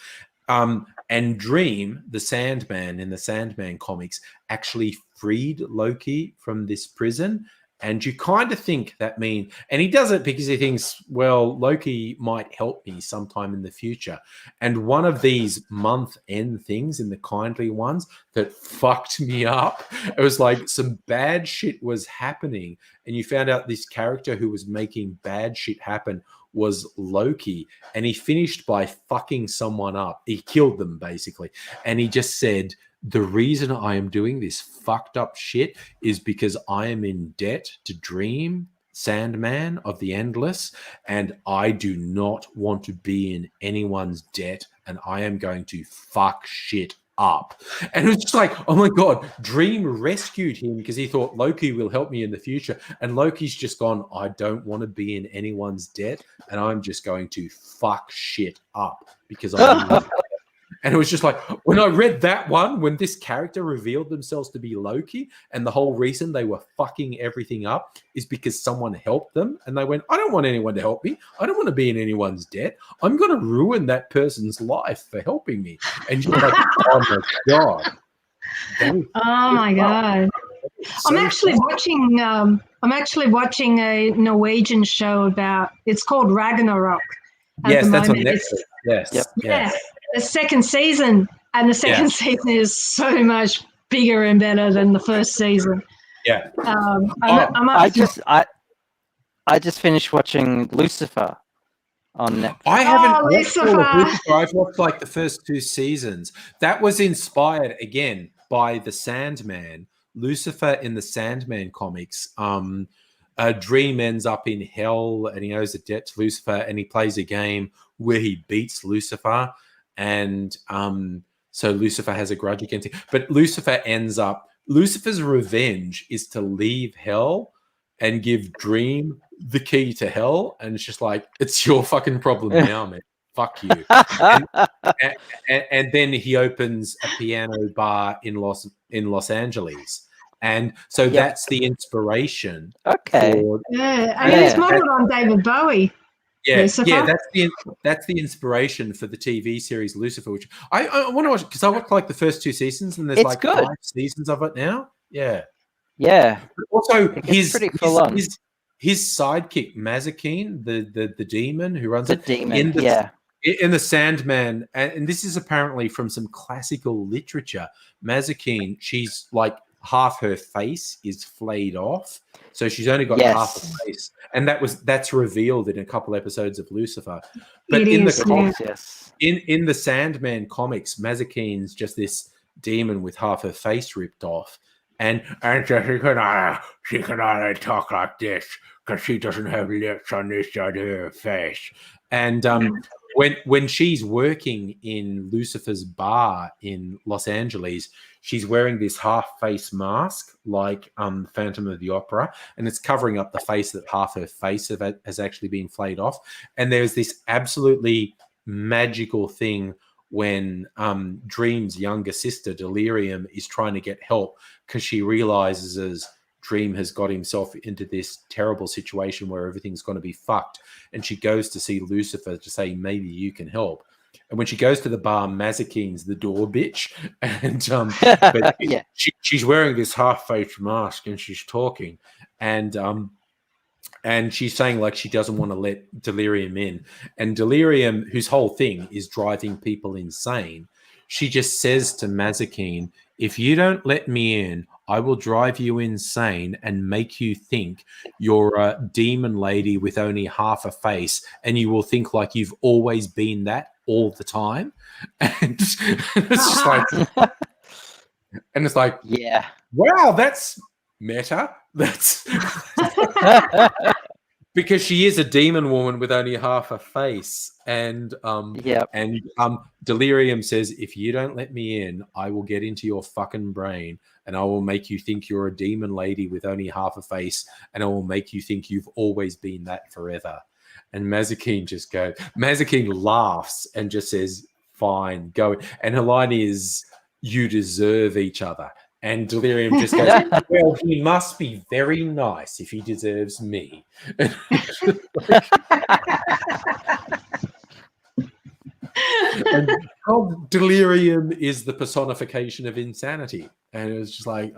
And Dream, the Sandman in the Sandman comics, actually freed Loki from this prison. And you kind of think that means, and he does it because he thinks, well, Loki might help me sometime in the future. And one of these month end things in the kindly ones that fucked me up, it was like some bad shit was happening. And you found out this character who was making bad shit happen was Loki. And he finished by fucking someone up. He killed them, basically. And he just said, the reason I am doing this fucked up shit is because I am in debt to Dream, Sandman of the Endless, and I do not want to be in anyone's debt, and I am going to fuck shit up. And it was just like, oh my God, Dream rescued him because he thought Loki will help me in the future. And Loki's just gone, I don't want to be in anyone's debt, and I'm just going to fuck shit up because I'm And it was just like, when I read that one, when this character revealed themselves to be Loki, and the whole reason they were fucking everything up is because someone helped them, and they went, I don't want anyone to help me. I don't want to be in anyone's debt. I'm going to ruin that person's life for helping me. And you're like, oh my God. Oh my God. I'm actually watching a Norwegian show about, it's called Ragnarok. Yes, that's on Netflix. Yes. Yep. Yeah. The second season, and the second season is so much bigger and better than the first season. Yeah. I just finished watching Lucifer on Netflix. I haven't watched Lucifer. all of Lucifer. I've watched like the first 2 seasons. That was inspired again by the Sandman. Lucifer in the Sandman comics. Dream ends up in hell, and he owes a debt to Lucifer, and he plays a game where he beats Lucifer. And so Lucifer has a grudge against him. But Lucifer's revenge is to leave hell and give Dream the key to hell. And it's just like, it's your fucking problem now, man. Fuck you. And then he opens a piano bar in Los Angeles. And so that's the inspiration. Okay. And it's modeled on David Bowie. Yeah, Lucifer? yeah, that's the inspiration for the TV series Lucifer, which I want to watch because I watched like the first 2 seasons, and there's It's like good. 5 seasons of it now. Yeah. Also, his sidekick Mazikeen, the demon who runs in the Sandman, and this is apparently from some classical literature. Mazikeen, she's like half her face is flayed off, so she's only got half a face, and that's revealed in a couple episodes of Lucifer. But in the Sandman comics, Mazikeen's just this demon with half her face ripped off, and she can only talk like this because she doesn't have lips on this side of her face. And when she's working in Lucifer's bar in Los Angeles, she's wearing this half-face mask like Phantom of the Opera, and it's covering up the face that half her face has actually been flayed off. And there's this absolutely magical thing when Dream's younger sister, Delirium, is trying to get help because she realizes Dream has got himself into this terrible situation where everything's going to be fucked. And she goes to see Lucifer to say, maybe you can help. And when she goes to the bar, Mazzikine's the door bitch. And but she's wearing this half-face mask and she's talking. And she's saying like she doesn't want to let Delirium in. And Delirium, whose whole thing is driving people insane, she just says to Mazzikine, if you don't let me in, I will drive you insane and make you think you're a demon lady with only half a face, and you will think like you've always been that all the time. And it's like, yeah, wow, that's meta. That's because she is a demon woman with only half a face. And Delirium says, if you don't let me in, I will get into your fucking brain and I will make you think you're a demon lady with only half a face, and I will make you think you've always been that forever. And Mazzikine laughs and just says, fine, go. And her line is, you deserve each other. And Delirium just goes, well, he must be very nice if he deserves me. And Delirium is the personification of insanity. And it's just like,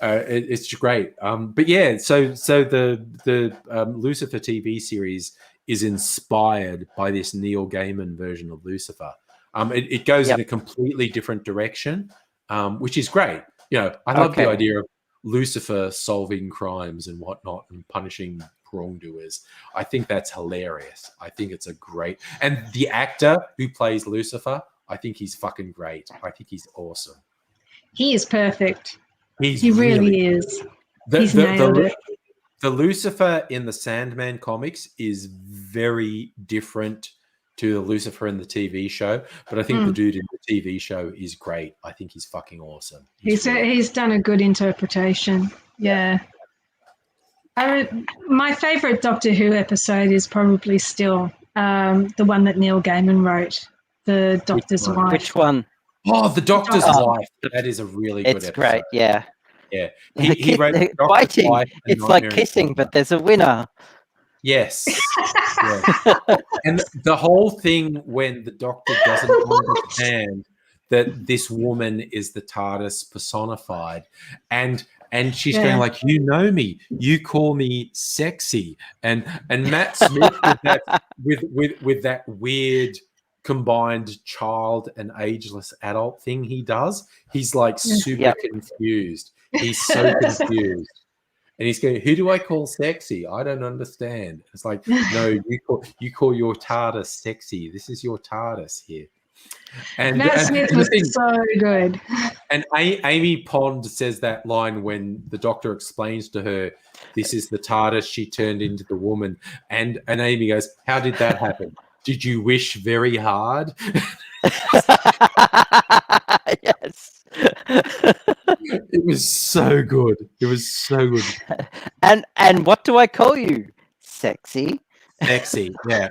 it's great. But yeah, so the Lucifer TV series is inspired by this Neil Gaiman version of Lucifer. It goes in a completely different direction. Which is great. You know, I love the idea of Lucifer solving crimes and whatnot and punishing wrongdoers. I think that's hilarious. I think it's a great... And the actor who plays Lucifer, I think he's fucking great. I think he's awesome. He is perfect. He really is. He's nailed it. The Lucifer in the Sandman comics is very different to the Lucifer in the TV show, but I think the dude in the TV show is great. I think he's fucking awesome. He's done a good interpretation. Yeah. My favorite Doctor Who episode is probably still the one that Neil Gaiman wrote, The Doctor's Wife. Which one? Oh, The Doctor's Wife. That is a really good episode. It's great, yeah. Yeah. He wrote The Doctor's Wife. It's like kissing, but there's a winner. Yes. Yeah. And the whole thing when the Doctor doesn't understand that this woman is the TARDIS personified, and she's going like, you know me, you call me sexy, and Matt Smith with that weird combined child and ageless adult thing he does, he's like super confused. He's so confused. And he's going, who do I call sexy? I don't understand. It's like, no, you call your TARDIS sexy. This is your TARDIS here. And Matt Smith was so good. And Amy Pond says that line when the Doctor explains to her, this is the TARDIS she turned into the woman. And Amy goes, how did that happen? Did you wish very hard? Yes. It was so good. It was so good. And what do I call you? Sexy. Sexy, yeah.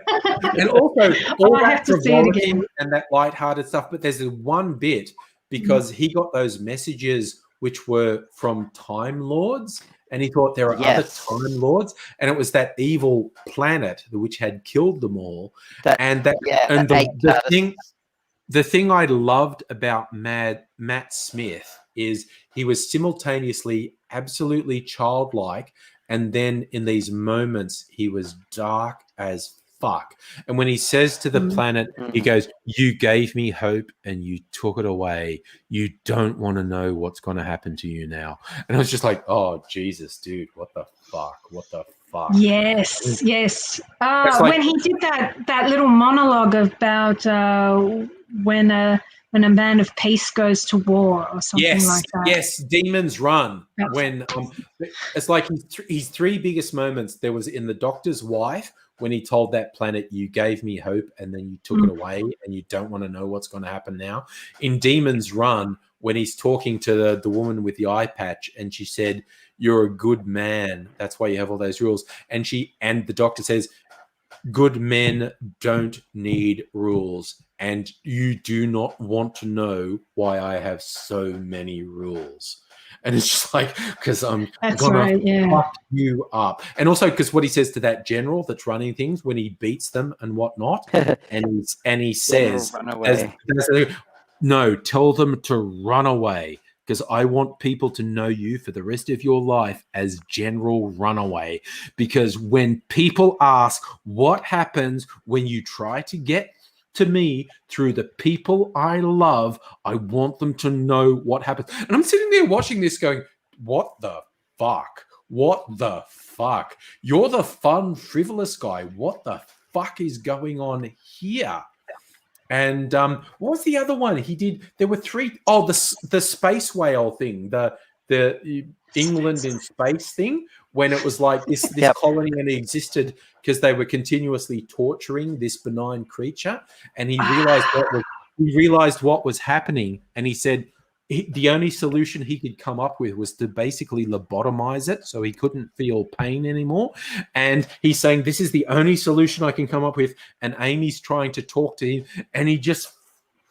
And also all that frivolity and that lighthearted stuff. But there's one bit because he got those messages which were from Time Lords, and he thought there are other Time Lords, and it was that evil planet which had killed them all. The thing I loved about Matt Smith is he was simultaneously absolutely childlike, and then in these moments he was dark as fuck. And when he says to the planet, he goes, you gave me hope and you took it away. You don't want to know what's going to happen to you now. And I was just like, oh, Jesus, dude, what the fuck? What the fuck? Yes, yes. When he did that little monologue about when a when a man of peace goes to war or something Yes, like that. yes, Demons Run. That's- When it's like his three biggest moments. There was in The Doctor's Wife when he told that planet, "You gave me hope, and then you took it away, and you don't want to know what's going to happen now." In Demons Run, when he's talking to the woman with the eye patch, and she said, "You're a good man. That's why you have all those rules." And the Doctor says, "Good men don't need rules, and you do not want to know why I have so many rules." And it's just like, because I'm That's gonna right, yeah. fuck you up. And also because what he says to that general that's running things when he beats them and whatnot, and he says, Run away. "No, tell them to run away, because I want people to know you for the rest of your life as General Runaway. Because when people ask what happens when you try to get to me through the people I love, I want them to know what happens." And I'm sitting there watching this going, what the fuck? What the fuck? You're the fun, frivolous guy. What the fuck is going on here? And what was the other one he did? There were three. Oh, the space whale thing, the England in space thing, when it was like this colony and it existed because they were continuously torturing this benign creature, and he realized what was happening, and he said the only solution he could come up with was to basically lobotomize it so he couldn't feel pain anymore. And he's saying, "This is the only solution I can come up with." And Amy's trying to talk to him, and he just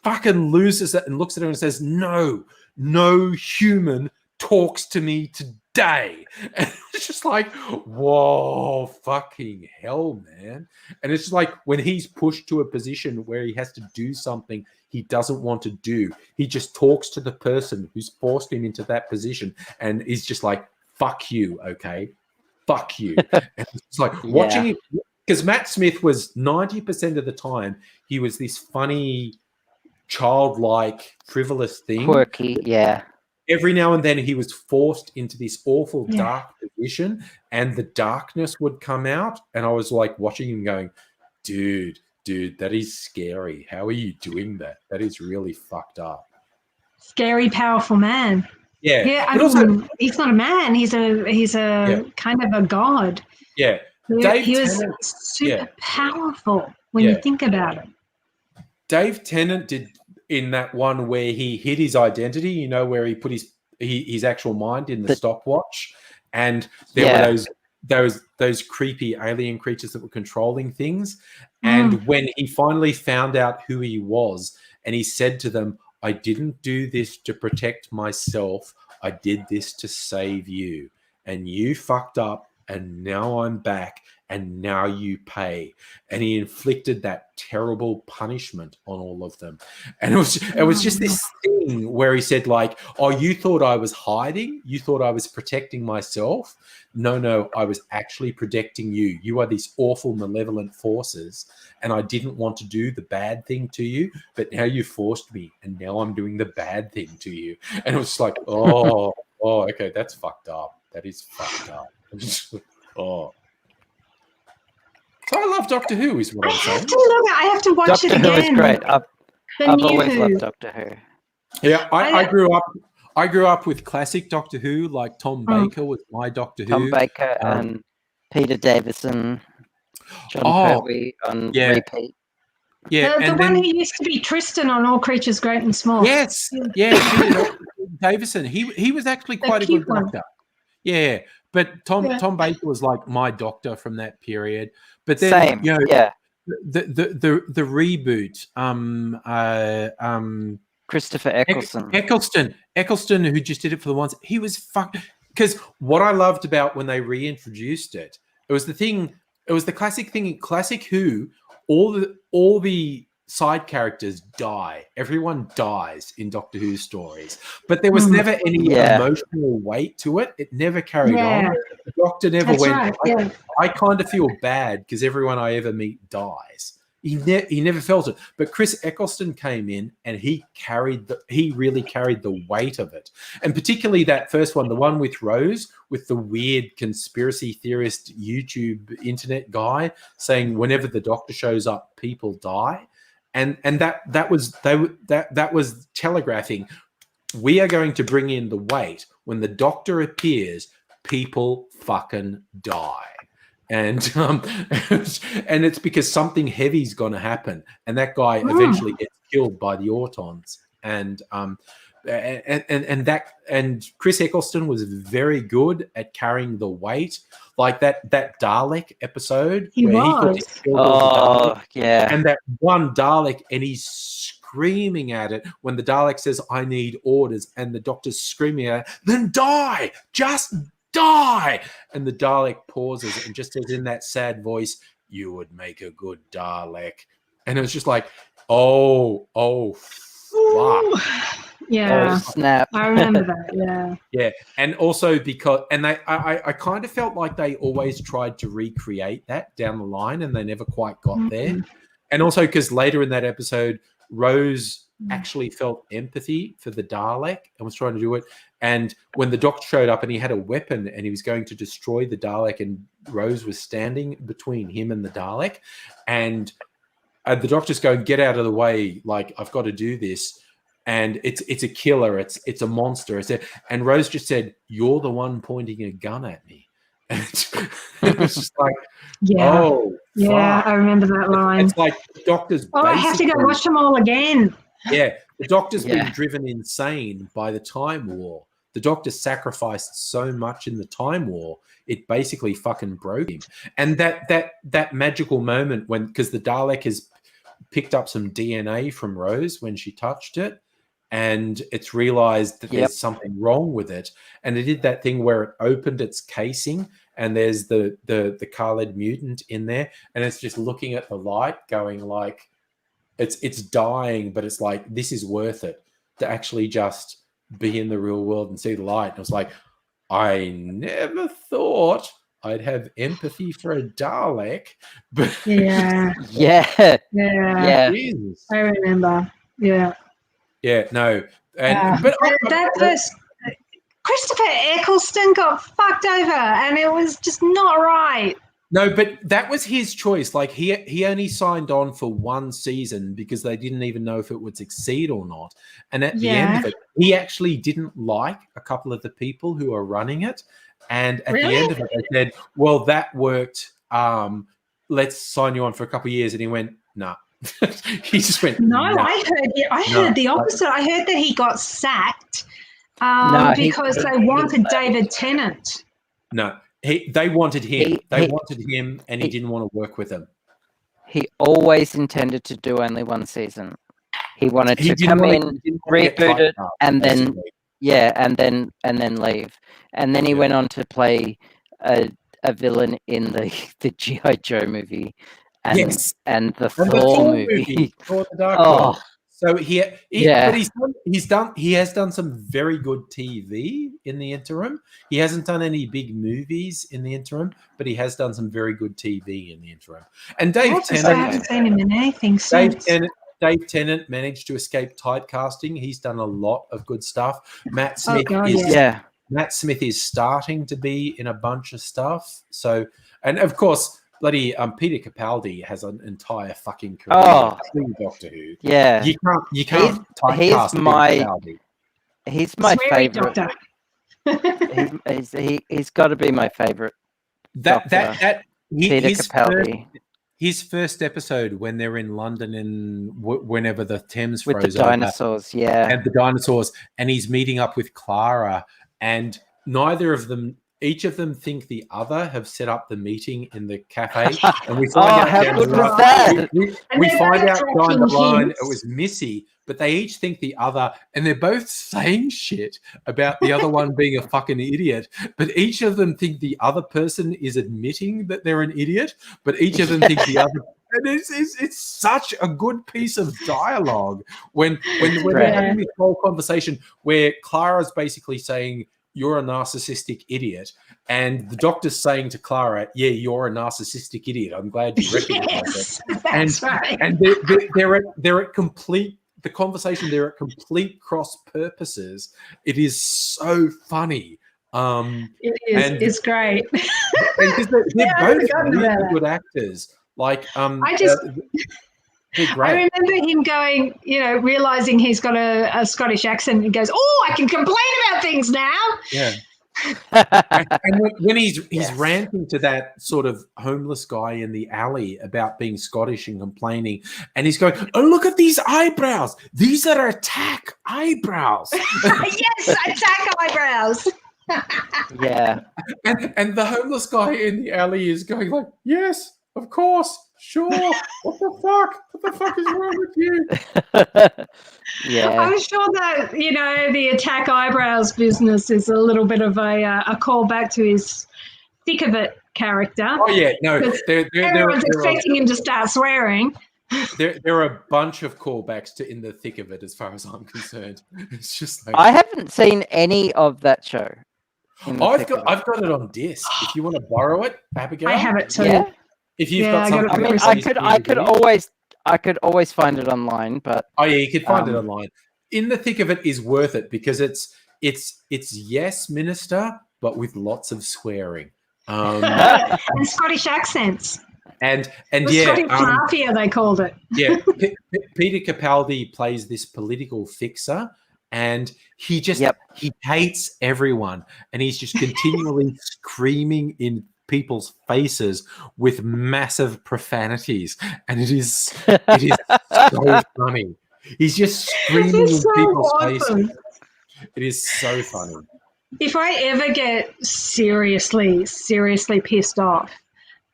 fucking loses it and looks at her and says, "No human talks to me today." And it's just like, whoa, fucking hell, man. And it's just like when he's pushed to a position where he has to do something he doesn't want to do, he just talks to the person who's forced him into that position and is just like, "Fuck you, okay? Fuck you." And it's like watching it, because Matt Smith was 90% of the time, he was this funny, childlike, frivolous thing. Quirky, yeah. Every now and then he was forced into this awful dark position, and the darkness would come out, and I was like watching him going, dude, that is scary. How are you doing that? That is really fucked up. Scary, powerful man. Yeah. Yeah, I mean, he's not a man. He's a kind of a god. Yeah. He was super powerful when you think about it. Dave Tennant did in that one where he hid his identity, you know, where he put his actual mind in the stopwatch, and there were those creepy alien creatures that were controlling things. And when he finally found out who he was, and he said to them, "I didn't do this to protect myself. I did this to save you. And you fucked up, and now I'm back, and now you pay." And he inflicted that terrible punishment on all of them. And it was just this thing where he said, like, "Oh, you thought I was hiding? You thought I was protecting myself? No, I was actually protecting you. You are these awful, malevolent forces, and I didn't want to do the bad thing to you, but now you forced me, and now I'm doing the bad thing to you." And it was just like, oh, okay, that's fucked up. That is fucked up. Oh. So I love Doctor Who, is what I'm saying. I have to watch Doctor it Who again. is great. I've always Who. loved Doctor Who. Yeah, I grew up with classic Doctor Who, like Tom Baker was my Doctor Who. Tom Baker and Peter Davison, John Pertwee on repeat. Yeah, the one who used to be Tristan on All Creatures Great and Small. Yes, Peter Davison. He was actually quite a good Doctor. Yeah, but Tom Baker was like my Doctor from that period. But then the reboot, Christopher Eccleston. Eccleston, who just did it for the once, he was fucked. Because what I loved about when they reintroduced it, it was the classic thing in Classic Who. All the side characters die. Everyone dies in Doctor Who stories, but there was never any emotional weight to it. It never carried on. The Doctor never went. Right, I kind of feel bad because everyone I ever meet dies. He never felt it. But Chris Eccleston came in and he really carried the weight of it. And particularly that first one, the one with Rose, with the weird conspiracy theorist YouTube internet guy saying whenever the Doctor shows up, people die. and that was telegraphing. We are going to bring in the weight. When the Doctor appears, people fucking die. And and it's because something heavy's going to happen, and that guy eventually gets killed by the Autons. And Chris Eccleston was very good at carrying the weight, like that Dalek episode. He was. And that one Dalek, and he's screaming at it when the Dalek says, "I need orders," and the Doctor's screaming at it, "Then die, just die." And the Dalek pauses and just says in that sad voice, "You would make a good Dalek." And it was just like, oh fuck. Yeah. Oh, snap. I remember that. Yeah. And also because, and I kind of felt like they always tried to recreate that down the line, and they never quite got there. And also because later in that episode, Rose actually felt empathy for the Dalek and was trying to do it. And when the Doctor showed up and he had a weapon and he was going to destroy the Dalek, and Rose was standing between him and the Dalek, and the Doctor's going, "Get out of the way, like I've got to do this." And it's a killer, it's a monster. And Rose just said, "You're the one pointing a gun at me." And it was just like, oh, yeah, fuck. I remember that line. It's like the Doctor's. I have to go watch them all again. Yeah, the Doctor's been driven insane by the Time War. The Doctor sacrificed so much in the Time War, it basically fucking broke him. And that magical moment when, because the Dalek has picked up some DNA from Rose when she touched it, and it's realized that there's something wrong with it. And it did that thing where it opened its casing, and there's the Khaled mutant in there, and it's just looking at the light going like, it's dying, but it's like, this is worth it to actually just be in the real world and see the light. And it was like, I never thought I'd have empathy for a Dalek, but yeah. Jesus. I remember. No, but that was Christopher Eccleston got fucked over, and it was just not right. No, but that was his choice. Like he only signed on for one season because they didn't even know if it would succeed or not. And at the end of it, he actually didn't like a couple of the people who are running it. And at the end of it, they said, "Well, that worked. Let's sign you on for a couple of years." And he went, "Nah." He just went, "No." Nah. I heard the opposite. I heard that he got sacked because they wanted David Tennant. No. They wanted him. They wanted him, and he didn't want to work with them. He always intended to do only one season. He wanted to come in, reboot it, and then and then leave. And then he went on to play a villain in the G.I. Joe movie, and the Thor movie. Thor the Dark World. So but he has done some very good TV in the interim. He hasn't done any big movies in the interim, but he has done some very good TV in the interim. And Dave Tennant, I haven't seen him in anything since. Dave Tennant managed to escape typecasting. He's done a lot of good stuff. Matt Smith Matt Smith is starting to be in a bunch of stuff. So, and of course, bloody Peter Capaldi has an entire fucking career in Doctor Who. Yeah, you can't typecast Capaldi. He's my favorite. Doctor. he's got to be my favorite. Peter Capaldi. His first episode when they're in London and whenever the Thames froze with the dinosaurs, and the dinosaurs, and he's meeting up with Clara, and each of them think the other have set up the meeting in the cafe, and we find out how good was that? We find out down the line it was Missy, but they each think the other, and they're both saying shit about the other one being a fucking idiot, but each of them think the other person is admitting that they're an idiot, but each of them think the other. And it's such a good piece of dialogue when they're having this whole conversation where Clara's basically saying, "You're a narcissistic idiot," and the Doctor's saying to Clara, "Yeah, you're a narcissistic idiot. I'm glad you recognize it." That's right. And they're at complete the conversation. They're at complete cross purposes. It is so funny. It is. It's great. They're both really good actors. Like They're I great. remember him going, realizing he's got a Scottish accent. He goes, "Oh, I can complain about things now." Yeah. And when he's Yes. ranting to that sort of homeless guy in the alley about being Scottish and complaining, and he's going, "Oh, look at these eyebrows! These are attack eyebrows." Yes, attack eyebrows. Yeah. And the homeless guy in the alley is going like, "Yes, of course, sure. What the fuck? What the fuck is wrong with you?" Yeah. I'm sure that the attack eyebrows business is a little bit of a callback to his thick of it character. Oh yeah, no, Everyone's expecting him to start swearing. there are a bunch of callbacks to In the Thick of It, as far as I'm concerned. It's just like I haven't seen any of that show. I've got it on disc. If you want to borrow it, Abigail, I have it too. Yeah. If you've Yeah, got I got something, it. I that mean, plays I could always find it online, but oh yeah, you could find it Um, online. In the Thick of It is worth it because it's yes, minister, but with lots of swearing. And Scottish accents. And The yeah, Scottish mafia, they called it. yeah, Peter Capaldi plays this political fixer, and he just he hates everyone, and he's just continually screaming in people's faces with massive profanities, and it is so funny. He's just screaming in so people's awesome. faces. It is so funny. If I ever get seriously pissed off,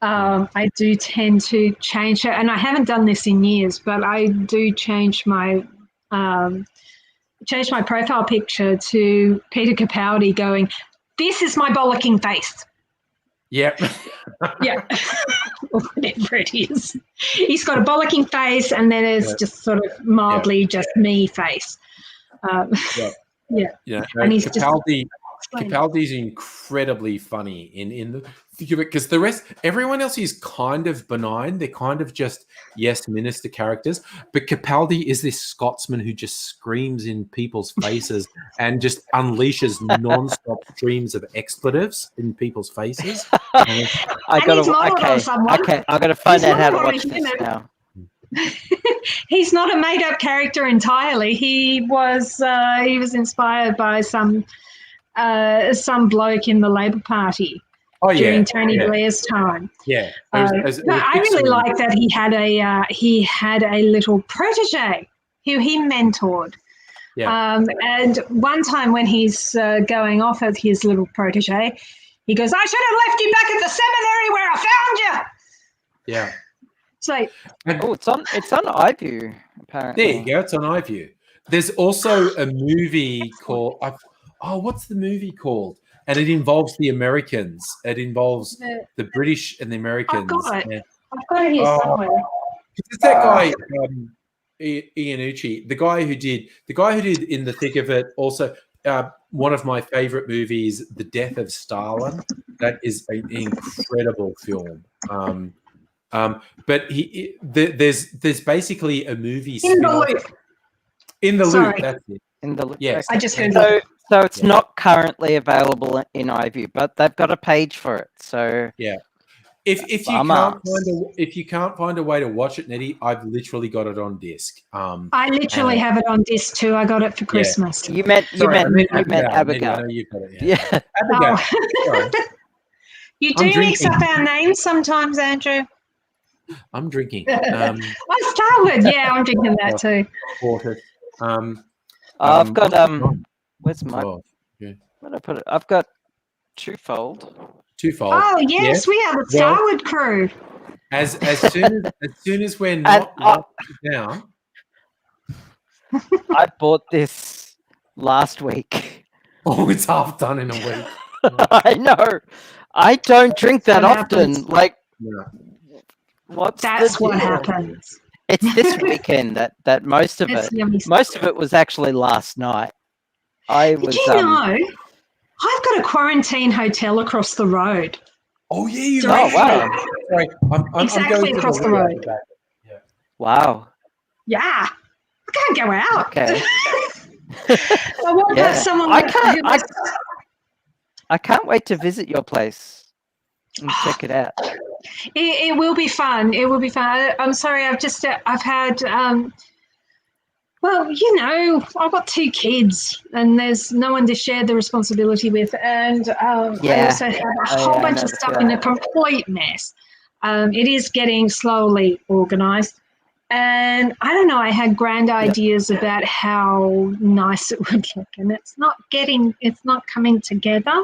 I do tend to change it, and I haven't done this in years, but I do change my profile picture to Peter Capaldi going, "This is my bollocking face." Yep. Yeah, or whatever it is. He's got a bollocking face, and then it's just sort of mildly just me face. Yeah, and he's Capaldi's incredibly funny in the think of it because the rest, everyone else is kind of benign. They're kind of just yes, minister characters. But Capaldi is this Scotsman who just screams in people's faces and just unleashes non-stop streams of expletives in people's faces. I gotta find out how to watch this now. He's not a made-up character entirely. He was inspired by some bloke in the Labor Party during Tony Blair's time. Yeah, I really like that he had a little protege who he mentored. Yeah. And one time when he's going off at his little protege, he goes, "I should have left you back at the seminary where I found you." Yeah. So, it's on iView apparently. There you go. It's on iView. There's also a movie called what's the movie called? And it involves the Americans. It involves the British and the Americans. I've got it here somewhere. It's that guy, Iannucci, the guy who did In the Thick of It. Also, one of my favorite movies, The Death of Stalin. That is an incredible film. But there's basically a movie In the Loop. In the Sorry. Loop. That's it. In the Yes. I just heard so it's not currently available in iView, but they've got a page for it. So yeah. If you can't find a way to watch it, Nettie, I've literally got it on disc. I literally have it on disc too. I got it for Christmas. You meant Abigail. I know you've got it. Yeah. Abigail. Sorry. You do mix up our names sometimes, Andrew. I'm drinking. Starwood. Yeah, I'm drinking that too. Water. I've got where's my Oh, yeah. where did I put it? I've got twofold. Oh yes, we have a Starwood crew. As soon as we're not locked down. I bought this last week. Oh, it's half done in a week. I know. I don't drink that often. Happens. Like, That's what happens. It's this weekend that most of it was actually last night. I was. I've got a quarantine hotel across the road. Oh yeah, you. Oh wow! Sorry, I'm exactly going across the road. Yeah. Wow. Yeah, I can't go out. Okay. I want someone. I can't wait to visit your place and check it out. It will be fun. It will be fun. I'm sorry. I've had. Well, I've got 2 kids, and there's no one to share the responsibility with, and I also have a whole bunch of stuff in a complete mess. It is getting slowly organised, and I don't know. I had grand ideas about how nice it would look, and it's not coming together.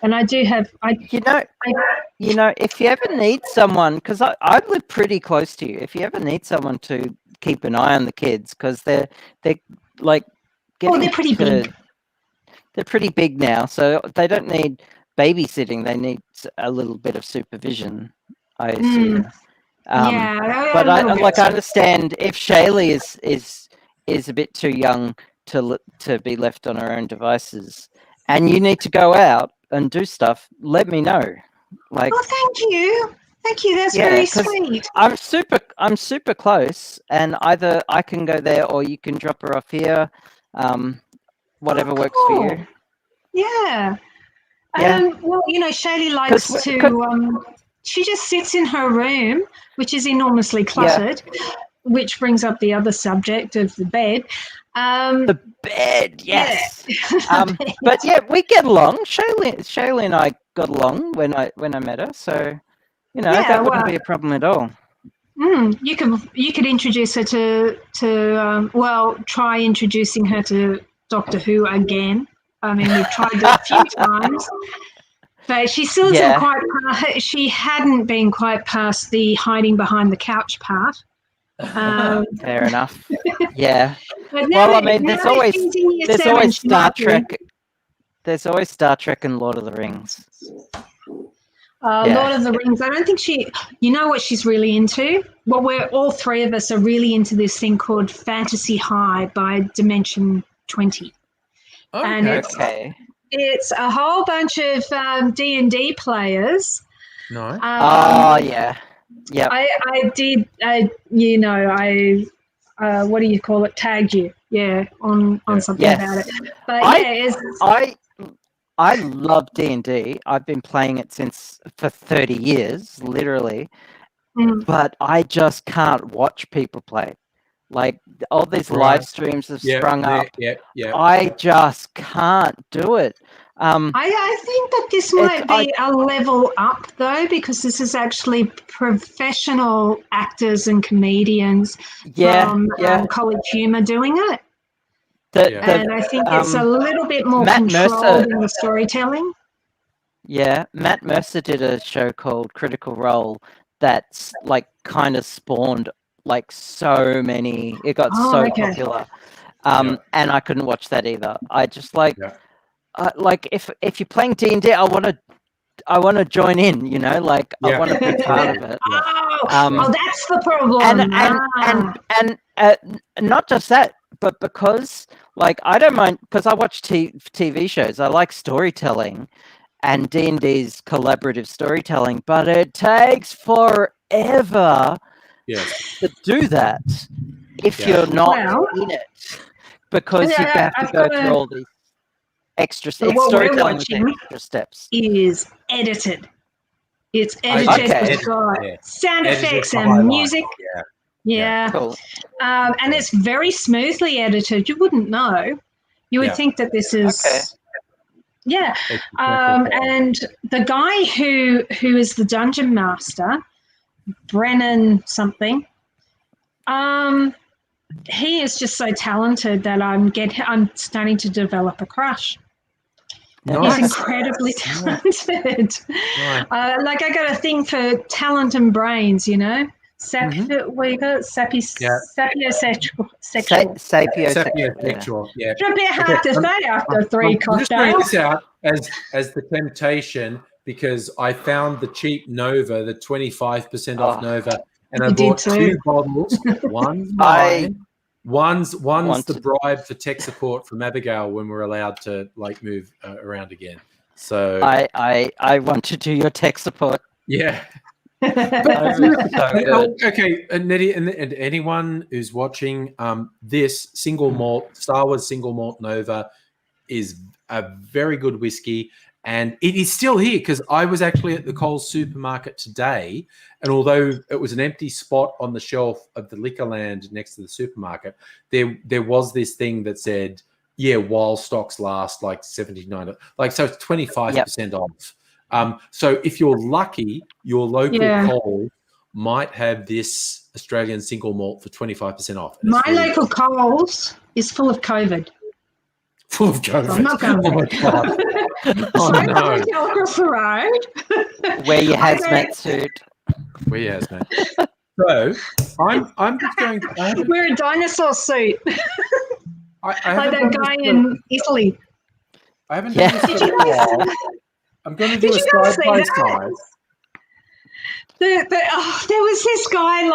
And I do have. If you ever need someone, because I live pretty close to you, if you ever need someone to keep an eye on the kids, because they're like getting they're pretty big. They're pretty big now, so they don't need babysitting. They need a little bit of supervision, I assume. But I understand if Shaylee is a bit too young to be left on her own devices, and you need to go out and do stuff, let me know. Thank you. That's very sweet. I'm super close, and either I can go there or you can drop her off here. Whatever works for you. Yeah. Well, Shaylee likes to. She just sits in her room, which is enormously cluttered, which brings up the other subject of the bed. The bed, yes. But yeah, we get along. Shaylee and I got along when I met her, so that wouldn't be a problem at all. You could introduce her to try introducing her to Doctor Who again. I mean, we've tried it a few times, but she still isn't quite. She hadn't been quite past the hiding behind the couch part. Fair enough. Yeah. Well, I mean, there's always Star Trek. There's always Star Trek and Lord of the Rings. Lord of the Rings. I don't think you know what she's really into? Well, all 3 of us are really into this thing called Fantasy High by Dimension 20. Okay. And it's a whole bunch of D&D players. Nice. Yeah. Yeah. I did, what do you call it? Tagged you. Yeah, on something about it. But I love D&D. I've been playing it for 30 years, literally. But I just can't watch people play. Like all these live streams have sprung up. I just can't do it. I think that this might be a level up though, because this is actually professional actors and comedians from College Humor doing it. And I think it's a little bit more controlled in the storytelling. Yeah, Matt Mercer did a show called Critical Role that's kind of spawned so many. It got popular, and I couldn't watch that either. I just if you're playing D&D, I want to join in. I want to be part of it. That's the problem. And not just that, but because I don't mind, because I watch TV shows. I like storytelling, and D&D's collaborative storytelling, but it takes forever to do that if you're not in it, because you have to go through all these extra storytelling extra steps. Is edited. It's edited. It's got sound effects and music. Cool. And it's very smoothly edited. You wouldn't know. You would think that this is and the guy who is the dungeon master, Brennan something, he is just so talented that I'm starting to develop a crush. Nice. He's incredibly talented. Nice. I got a thing for talent and brains, What you got? Sapiosexual. Sapiosexual. Yeah. It's a bit hard to say after 3 cocktails. I'm just throwing this out as the temptation, because I found the cheap Nova, the 25% off Nova, and I bought 2 bottles. One's mine. One's the bribe for tech support from Abigail when we're allowed to move around again. So I want to do your tech support. Yeah. Okay, Nettie, and anyone who's watching, this single malt Star Wars single malt Nova is a very good whiskey, And it is still here because I was actually at the Coles supermarket today, and although it was an empty spot on the shelf of the Liquorland next to the supermarket, there was this thing that said, "Yeah, while stocks last, like $79, like so it's 25% off." So if you're lucky, your local Coles might have this Australian single malt for 25% off. My local Coles is full of COVID. Full of COVID. So I'm not going oh my God. Oh no. Across the road. Wear your hazmat suit. Wear your hazmat. So I'm just going to wear a dinosaur suit. I like that guy in Italy. I haven't done this for a while. I'm going to do a side by side. There was this guy,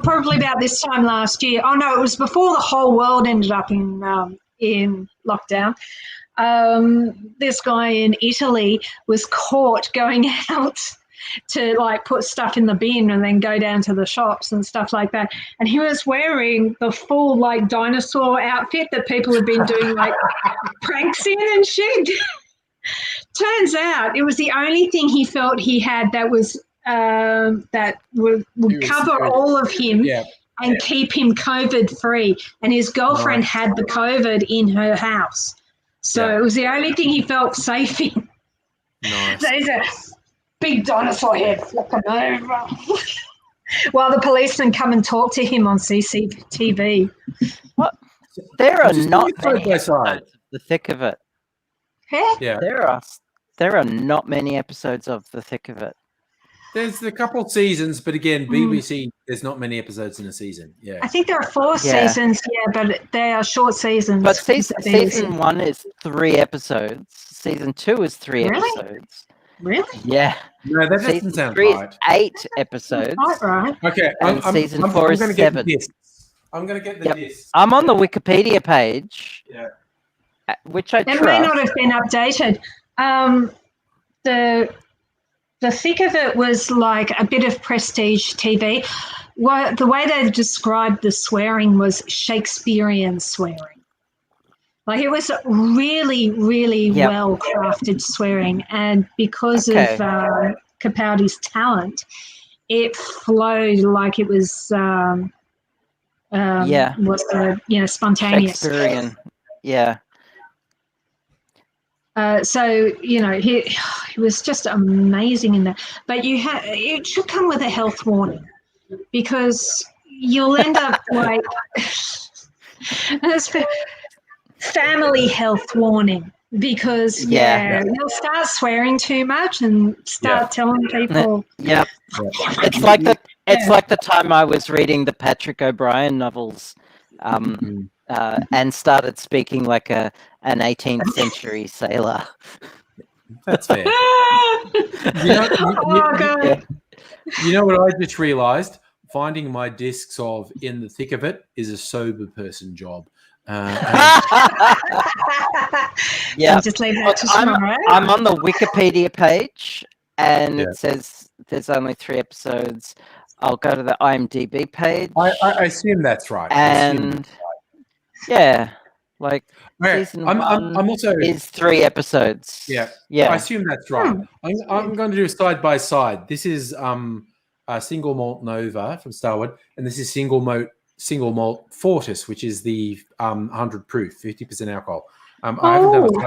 probably about this time last year. Oh no, it was before the whole world ended up in lockdown. This guy in Italy was caught going out to put stuff in the bin and then go down to the shops and stuff like that. And he was wearing the full dinosaur outfit that people have been doing pranks in and shit. Turns out it was the only thing he felt he had that was that would cover all of him and keep him COVID free. And his girlfriend had the COVID in her house. So it was the only thing he felt safe in. Nice. So he's a big dinosaur head flipping over. While the policemen come and talk to him on CCTV. What? There are not many by side. episodes of The Thick of It. Yeah. There are not many episodes of The Thick of It. There's a couple seasons, but again, BBC, there's not many episodes in a season. Yeah. I think there are 4 seasons, but they are short seasons. But season 1 is 3 episodes. Season 2 is 3 episodes. Really? Yeah. No, that doesn't Season sound 3 right. is 8 episodes. Right. Okay. And season 4 is 7. I'm going to get the disc. I'm on the Wikipedia page. Yeah. Which I trust. It may not have been updated. The thick of it was like a bit of prestige TV. The way they described the swearing was Shakespearean swearing. It was really, really well-crafted swearing. And because of Capaldi's talent, it flowed like it was spontaneous. Shakespearean. Yeah. So he was just amazing in that. But it should come with a health warning, because you'll end up family health warning, because you'll start swearing too much and start telling people. Yep. It's like the time I was reading the Patrick O'Brien novels. And started speaking like an 18th century sailor. That's fair. You know what I just realised? Finding my discs of In the Thick of It is a sober person job. Just leave that to tomorrow. I'm on the Wikipedia page, and it says there's only 3 episodes. I'll go to the IMDb page. I assume that's right. And season 1 I'm also is 3 episodes. Yeah. I Yeah. assume that's right. I'm going to do a side by side. This is a single malt Nova from Starwood, and this is single malt Fortis, which is the 100 proof, 50% alcohol.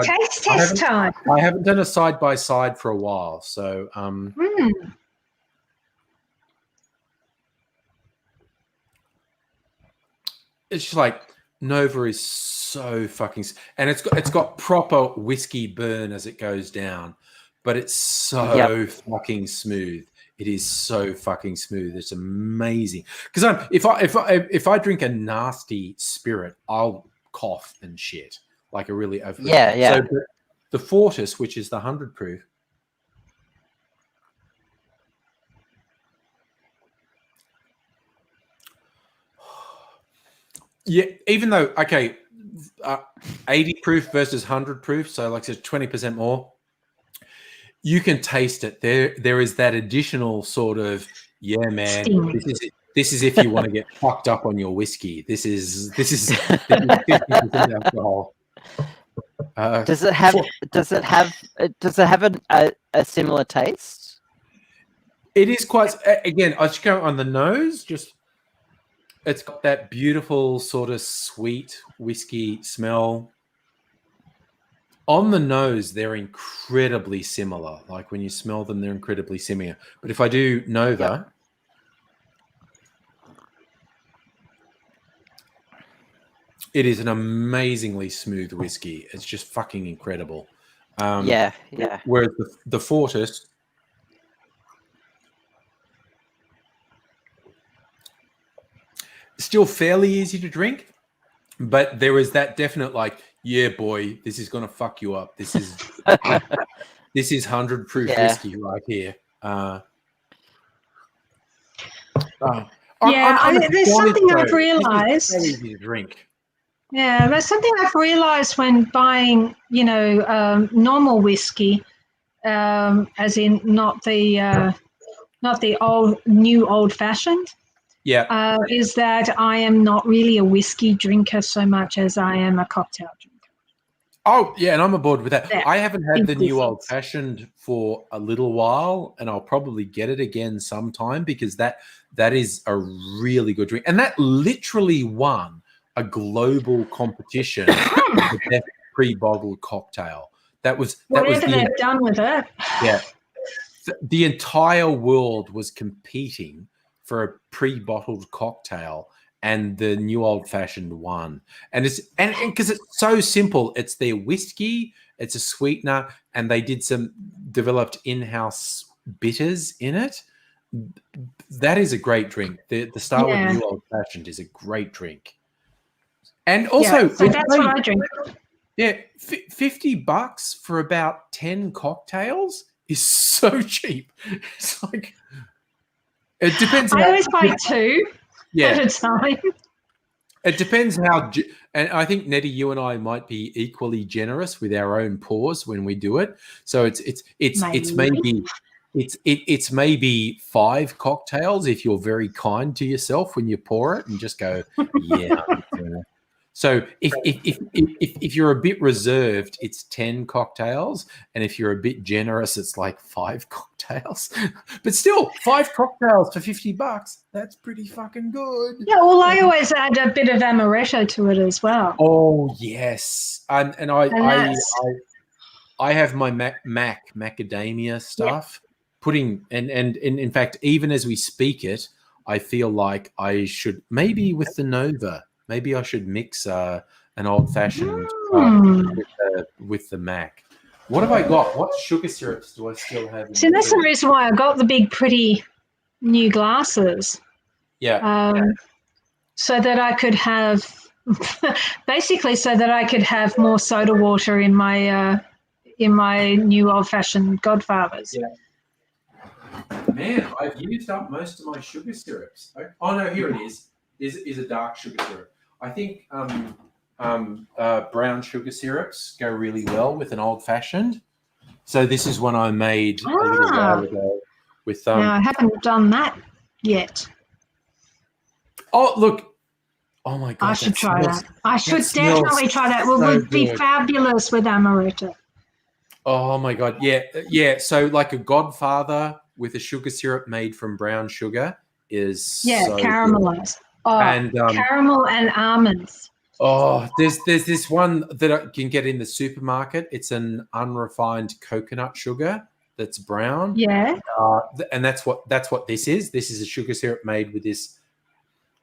Taste test time. I haven't done a side by side for a while, so it's just like Nova is so fucking, and it's got proper whiskey burn as it goes down, but it's so fucking smooth. It is so fucking smooth. It's amazing. Because if I drink a nasty spirit, I'll cough and shit like a really over. So the Fortis, which is the 100 proof. Yeah, even though 80 proof versus 100 proof, so like it's 20% more. You can taste it. There is that additional sort of man. This is if you want to get fucked up on your whiskey. This is 50% alcohol. Does it have a similar taste? It is quite. Again, I just go on the nose. Just it's got that beautiful sort of sweet whiskey smell. On the nose, they're incredibly similar. Like when you smell them, they're incredibly similar. But if I do Nova, it is an amazingly smooth whiskey. It's just fucking incredible. Yeah. Whereas the Fortis, still fairly easy to drink, but there is that definite like, yeah, boy, this is gonna fuck you up. This is 100 proof whiskey right here. There's something I've realised. Very easy to drink. Yeah, there's something I've realised when buying, normal whiskey, as in not the old fashioned. Yeah. Is that I am not really a whiskey drinker so much as I am a cocktail drinker. Oh, yeah, and I'm aboard with that. Yeah, I haven't had the new difference. old fashioned for a little while, and I'll probably get it again sometime because that is a really good drink. And that literally won a global competition for the best pre-bottled cocktail. Whatever they've done with it. Yeah. The entire world was competing for a pre-bottled cocktail, and the new old-fashioned won. And it's because it's so simple. It's their whiskey, it's a sweetener, and they developed in-house bitters in it. That is a great drink. The style with new old-fashioned is a great drink. And also, so that's what I drink. Yeah, $50 for about 10 cocktails is so cheap. It's like it depends. I always buy 2 at a time. It depends how, and I think Nettie, you and I might be equally generous with our own pours when we do it. So it's maybe 5 cocktails if you're very kind to yourself when you pour it and just go, yeah. So if you're a bit reserved, it's 10 cocktails, and if you're a bit generous, it's like 5 cocktails. But still, 5 cocktails for $50, that's pretty fucking good. Yeah, well, I always add a bit of amaretto to it as well. Oh yes, and I have my macadamia stuff. Putting and in fact, even as we speak it, I feel like I should maybe with the Nova. Maybe I should mix an old-fashioned with the Mac. What have I got? What sugar syrups do I still have? See, that's the reason why I got the big, pretty new glasses. Yeah. So that I could have, basically, so that I could have more soda water in my new old-fashioned Godfathers. Yeah. Man, I've used up most of my sugar syrups. Oh no, here it is. Is a dark sugar syrup. I think brown sugar syrups go really well with an old-fashioned. So this is one I made a little while ago with. No, I haven't done that yet. Oh look! Oh my god! I should try that. I should definitely try that. It would be fabulous with amaretto. Oh my god! Yeah. So like a Godfather with a sugar syrup made from brown sugar is so caramelized. Good. Oh, and caramel and almonds. Oh, there's this one that I can get in the supermarket. It's an unrefined coconut sugar that's brown. Yeah. And that's what this is. This is a sugar syrup made with this.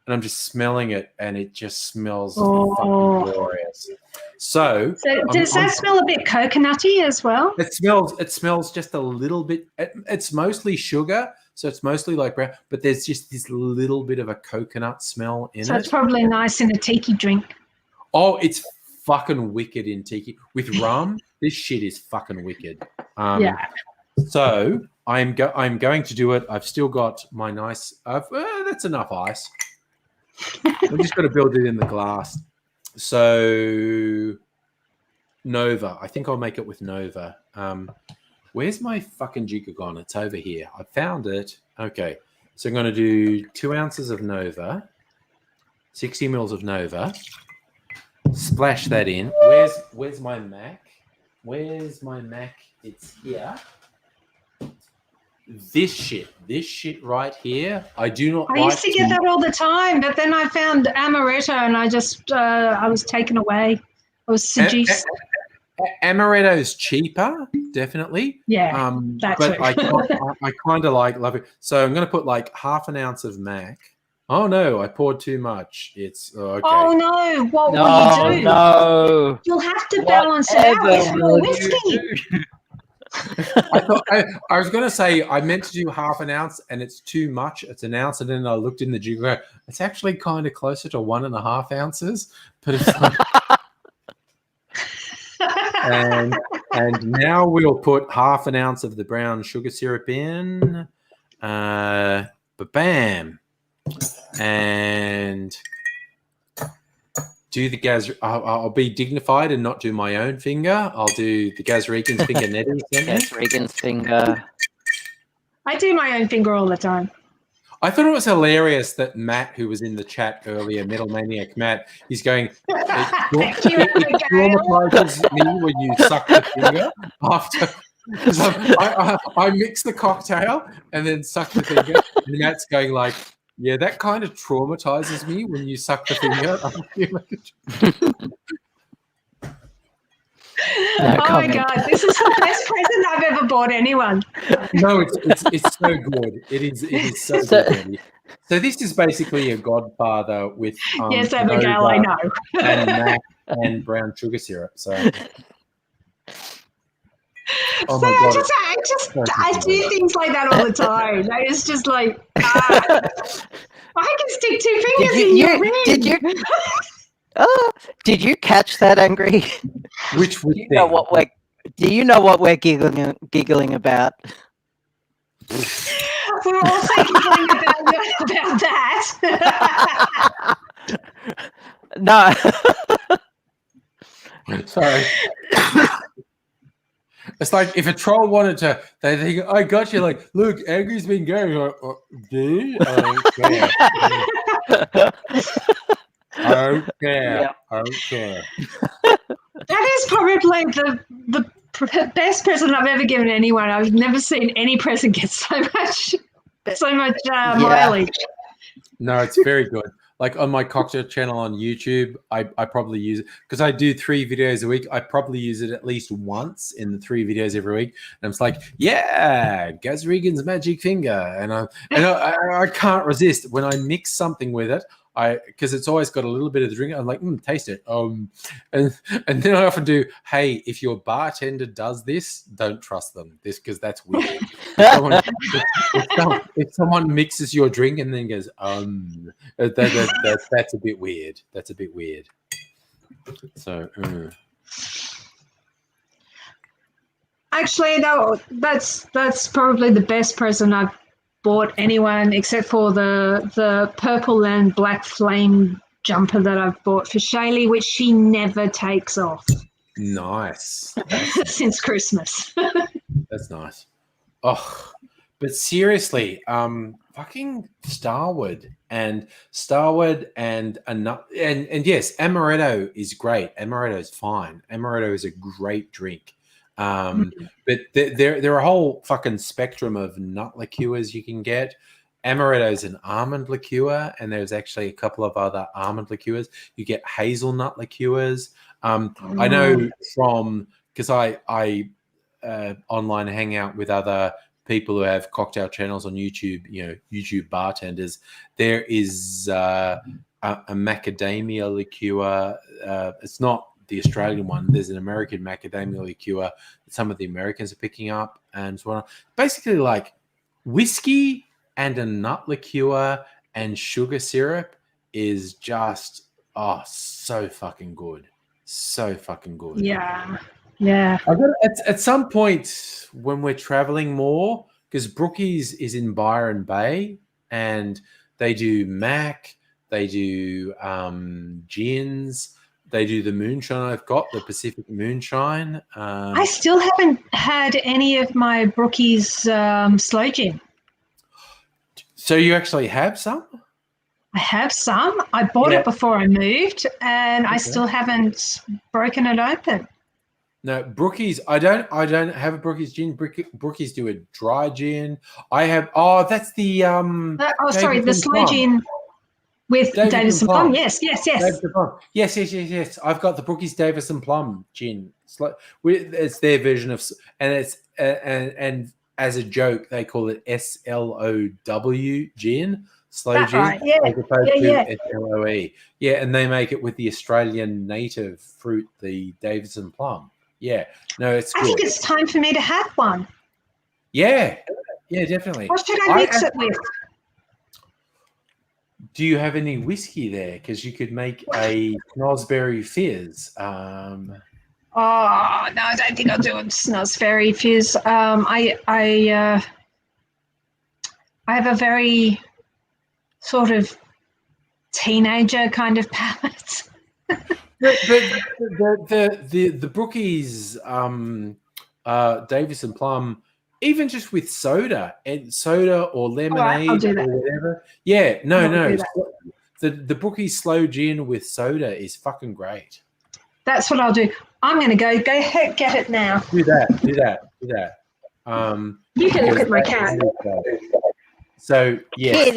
And I'm just smelling it, and it just smells fucking glorious. So does that smell a bit coconutty as well? It smells just a little bit. It's mostly sugar. So it's mostly like brown, but there's just this little bit of a coconut smell in it. So it's probably nice in a tiki drink. Oh, it's fucking wicked in tiki. With rum, this shit is fucking wicked. So I'm going to do it. I've still got my nice. That's enough ice. I'm just going to build it in the glass. So Nova. I think I'll make it with Nova. Where's my fucking jigger gone? It's over here. I found it. Okay. So I'm going to do 2 ounces of Nova, 60 mils of Nova. Splash that in. Where's my Mac? Where's my Mac? It's here. This shit right here. I do not. I used to get that all the time, but then I found amaretto, and I just I was taken away. I was seduced. Amaretto is cheaper, definitely. Yeah, that but too. I kind of love it. So I'm going to put like half an ounce of Mac. Oh no, I poured too much. It's okay. Oh no! What will you do? No, you'll have to balance it out with more whiskey. I was going to say I meant to do half an ounce, and it's too much. It's an ounce, and then I looked in the jigger. It's actually kind of closer to 1.5 ounces, but it's like. and now we'll put half an ounce of the brown sugar syrup in. Bam. And do the Gaz. I'll be dignified and not do my own finger. I'll do the Gaz Regan's finger netting. Gaz Regan's finger. I do my own finger all the time. I thought it was hilarious that Matt, who was in the chat earlier, Metal Maniac Matt, he's going, it traumatizes me when you suck the finger after. I mix the cocktail and then suck the finger. And Matt's going like, yeah, that kind of traumatizes me when you suck the finger. Oh my God, this is the best present I've ever bought anyone. No, it's so good. It is so good. So this is basically a Godfather with yes, Abigail, I know. and Mac and brown sugar syrup. So oh so my God. I do things like that all the time. It's just like I can stick 2 fingers in your ring. Did you catch that, Angry? Which do you know what we're giggling about? We're also giggling about that. No. Sorry. It's like if a troll wanted to, they think, I got you. Like, look, Angry's been going. Do I don't care. I don't care. Yep. I don't care. That is probably the best present I've ever given anyone. I've never seen any present get so much mileage. No, it's very good. Like on my cocktail channel on YouTube, I probably use it because I do 3 videos a week. I probably use it at least once in the 3 videos every week. And I'm just like, yeah, Gaz Regan's magic finger. And I can't resist when I mix something with it. Because it's always got a little bit of the drink. I'm like, taste it. And then I often do, hey, if your bartender does this, don't trust them. Because that's weird. If someone mixes your drink and then goes, that's a bit weird. That's a bit weird. So, Actually, no, that's probably the best present I've bought anyone, except for the purple and black flame jumper that I've bought for Shaylee, which she never takes off. Nice. Since Christmas. That's nice. Oh, but seriously, fucking Starward and yes, amaretto is great. Amaretto is fine. Amaretto is a great drink. But there are a whole fucking spectrum of nut liqueurs you can get. Amaretto is an almond liqueur, and there's actually a couple of other almond liqueurs. You get hazelnut liqueurs. I know from because I online hang out with other people who have cocktail channels on YouTube. YouTube bartenders. There is a macadamia liqueur. It's not the Australian one. There's an American macadamia liqueur that some of the Americans are picking up, and so on. Basically like whiskey and a nut liqueur and sugar syrup is just so fucking good. So fucking good. Yeah. At some point when we're traveling more, because Brookies is in Byron Bay and they do Mac, they do gins. They do the moonshine. I've got the Pacific moonshine. I still haven't had any of my Brookies sloe gin. So you actually have some? I have some. I bought it before I moved, and I still haven't broken it open. No, Brookies. I don't have a Brookies gin. Brookies do a dry gin. I have. Oh, that's the sorry, the slow gin with Davison Plum. Yes. Yes. I've got the Brookies Davison Plum gin. It's their version of, and it's and as a joke they call it SLOW gin, slow gin, right. Yeah. as opposed to SLOE. Yeah, and they make it with the Australian native fruit, the Davison Plum. Yeah, no, it's good. I think it's time for me to have one. Yeah, definitely. What should I mix it with? Do you have any whiskey there? Because you could make a Snosberry Fizz. Oh no, I don't think I'll do a Snosberry Fizz. I have a very sort of teenager kind of palate. the Brookies Davison Plum, even just with soda or lemonade or whatever. Yeah, no. The Brookies slow gin with soda is fucking great. That's what I'll do. I'm going to go ahead, get it now. Do that. You can look at my cat. So yes,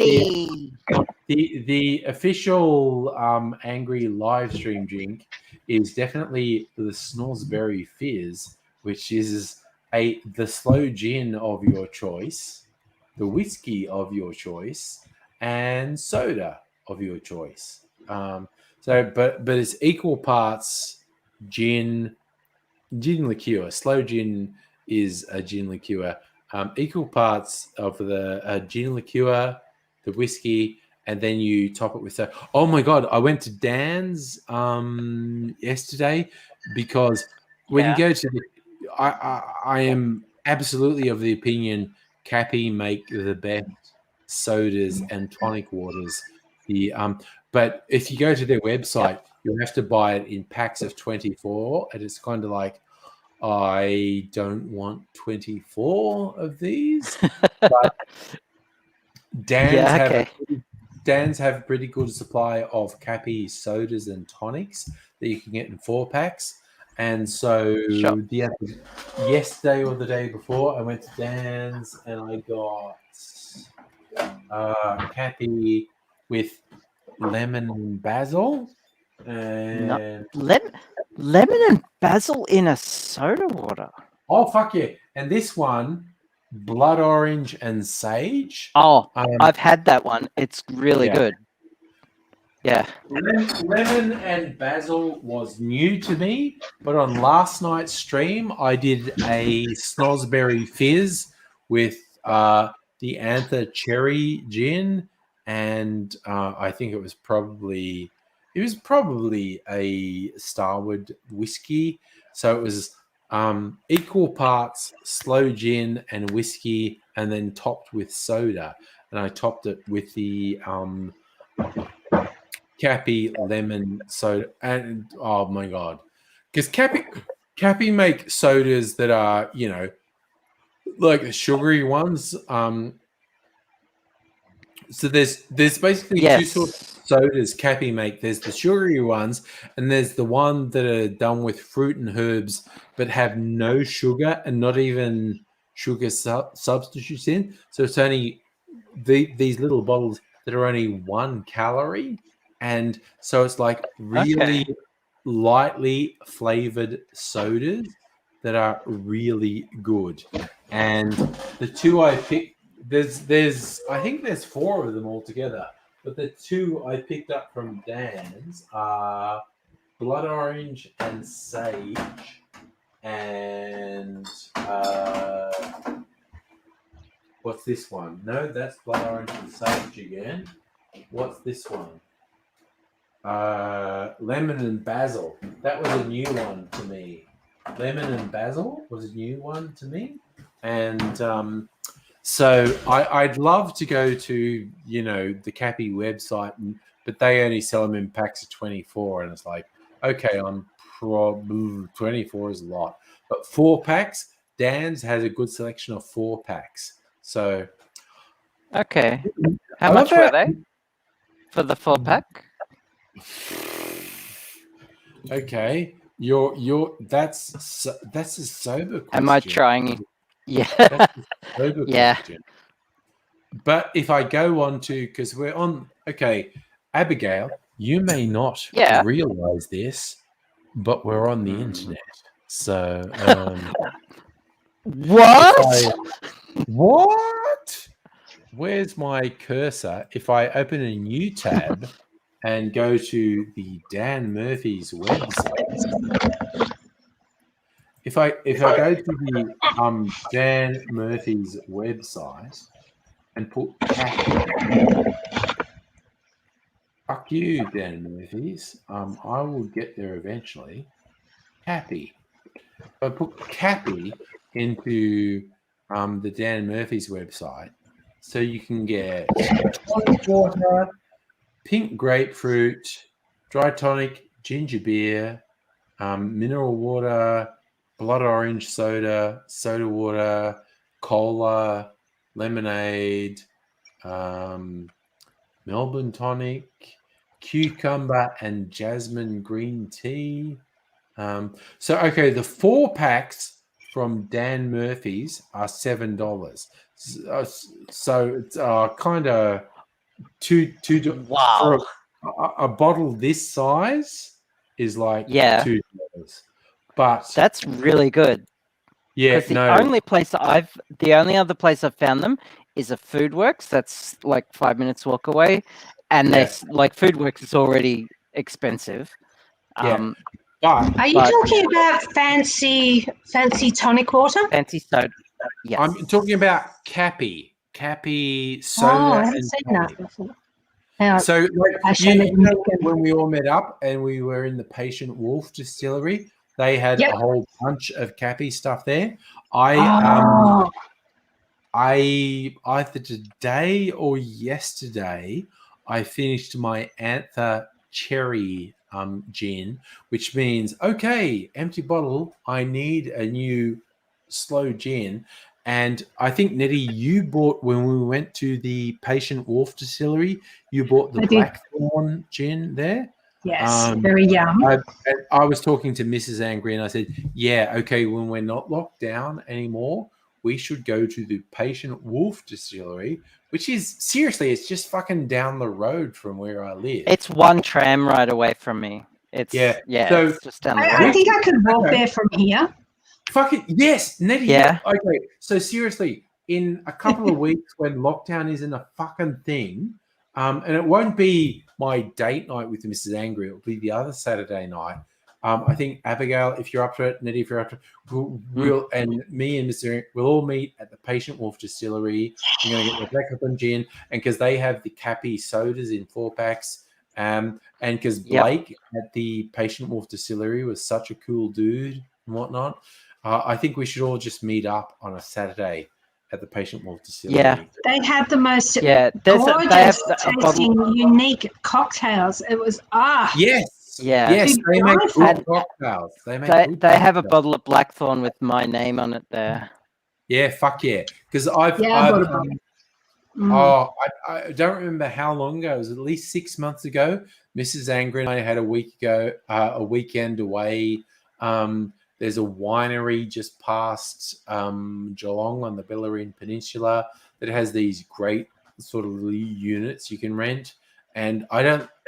the official angry live stream drink is definitely the Snosberry Fizz, which is the slow gin of your choice, the whiskey of your choice, and soda of your choice. But it's equal parts gin liqueur. Slow gin is a gin liqueur. Equal parts of the gin liqueur, the whiskey, and then you top it with that. Oh my god! I went to Dan's yesterday because when you go to I am absolutely of the opinion Cappy make the best sodas and tonic waters. But if you go to their website, you'll have to buy it in packs of 24, and it's kind of like, I don't want 24 of these. But Dan's have a pretty good supply of Cappy sodas and tonics that you can get in 4 packs. And so yesterday or the day before, I went to Dan's and I got Cappy with lemon and basil. And lemon and basil in a soda water. Oh, fuck yeah. And this one, blood orange and sage. Oh, I've had that one. It's really good. Yeah. Lemon and basil was new to me, but on last night's stream, I did a Snosberry Fizz with the Anther Cherry Gin, and I think it was probably a Starward whiskey. So it was equal parts slow gin and whiskey, and then topped with soda. And I topped it with the Cappy lemon soda, and oh my god, because Cappy make sodas that are, you know, like the sugary ones. So there's basically two sorts of sodas Cappy make. There's the sugary ones, and there's the one that are done with fruit and herbs, but have no sugar and not even sugar substitutes in. So it's only these little bottles that are only 1 calorie. And so it's like really lightly flavored sodas that are really good. And the two I picked, there's I think there's 4 of them altogether, but the 2 I picked up from Dan's are blood orange and sage, and what's this one? No, that's blood orange and sage again. What's this one? Lemon and basil. That was a new one to me. Lemon and basil was a new one to me. And so I'd love to go to, you know, the Cappy website, but they only sell them in packs of 24, and it's like, okay, 24 is a lot, but 4 packs. Dan's has a good selection of 4 packs. So how much were they? for the 4-pack? Okay, that's a sober question. Am I trying? Yeah. That's a sober Yeah. question. But if I go on to, because we're on, okay, Abigail, you may not Yeah. realize this, but we're on the internet. So, What? what? Where's my cursor? If I open a new tab and go to the Dan Murphy's website, if I go to the Dan Murphy's website and put fuck you, Dan Murphy's. I will get there eventually. Cappy. I put Cappy into the Dan Murphy's website, so you can get tonic water, pink grapefruit, dry tonic, ginger beer, mineral water, blood orange soda, soda water, cola, lemonade, Melbourne tonic, cucumber and jasmine green tea. Okay, the 4-packs from Dan Murphy's are $7. So it's kind of two. Wow. For a bottle this size is like $2. But that's really good. Yeah, the only other place I've found them is a Foodworks that's like 5 minutes walk away, and like Foodworks is already expensive. But are you talking about fancy tonic water? Fancy soda. Yes. I'm talking about Cappy soda. Oh, I haven't seen that before. So, when we all met up and we were in the Patient Wolf distillery, they had a whole bunch of Cappy stuff there. Either today or yesterday, I finished my Anther Cherry gin, which means, okay, empty bottle, I need a new slow gin. And I think, Nettie, you bought, when we went to the Patient Wolf distillery, you bought the Blackthorn gin there. Yes, very young. I was talking to Mrs. Angry and I said, yeah, okay, when we're not locked down anymore, we should go to the Patient Wolf distillery, which is, seriously, it's just fucking down the road from where I live. It's one tram ride away from me. So, it's just down the road. I think I could walk there from here. Fuck it. Yes, Nettie. Yeah. Okay, so seriously, in a couple of weeks when lockdown isn't a fucking thing, and it won't be my date night with Mrs. Angry, it'll be the other Saturday night. I think, Abigail, if you're up to it, Nettie, if you're up to it, we'll and me and Mr. Angry, we'll all meet at the Patient Wolf distillery. I'm going to get the Blackthorn gin, and because they have the Cappy sodas in 4-packs, and because Blake at the Patient Wolf distillery was such a cool dude and whatnot, I think we should all just meet up on a Saturday at the Patient Wolf distillery. Yeah, they have the most gorgeous tasting, unique cocktails. It was yes, they make good cocktails. They have a bottle of Blackthorn with my name on it there. Yeah, fuck yeah. Because I don't remember how long ago. It was at least 6 months ago. Mrs. Angry and I had a weekend away. There's a winery just past Geelong on the Bellarine Peninsula that has these great sort of units you can rent. And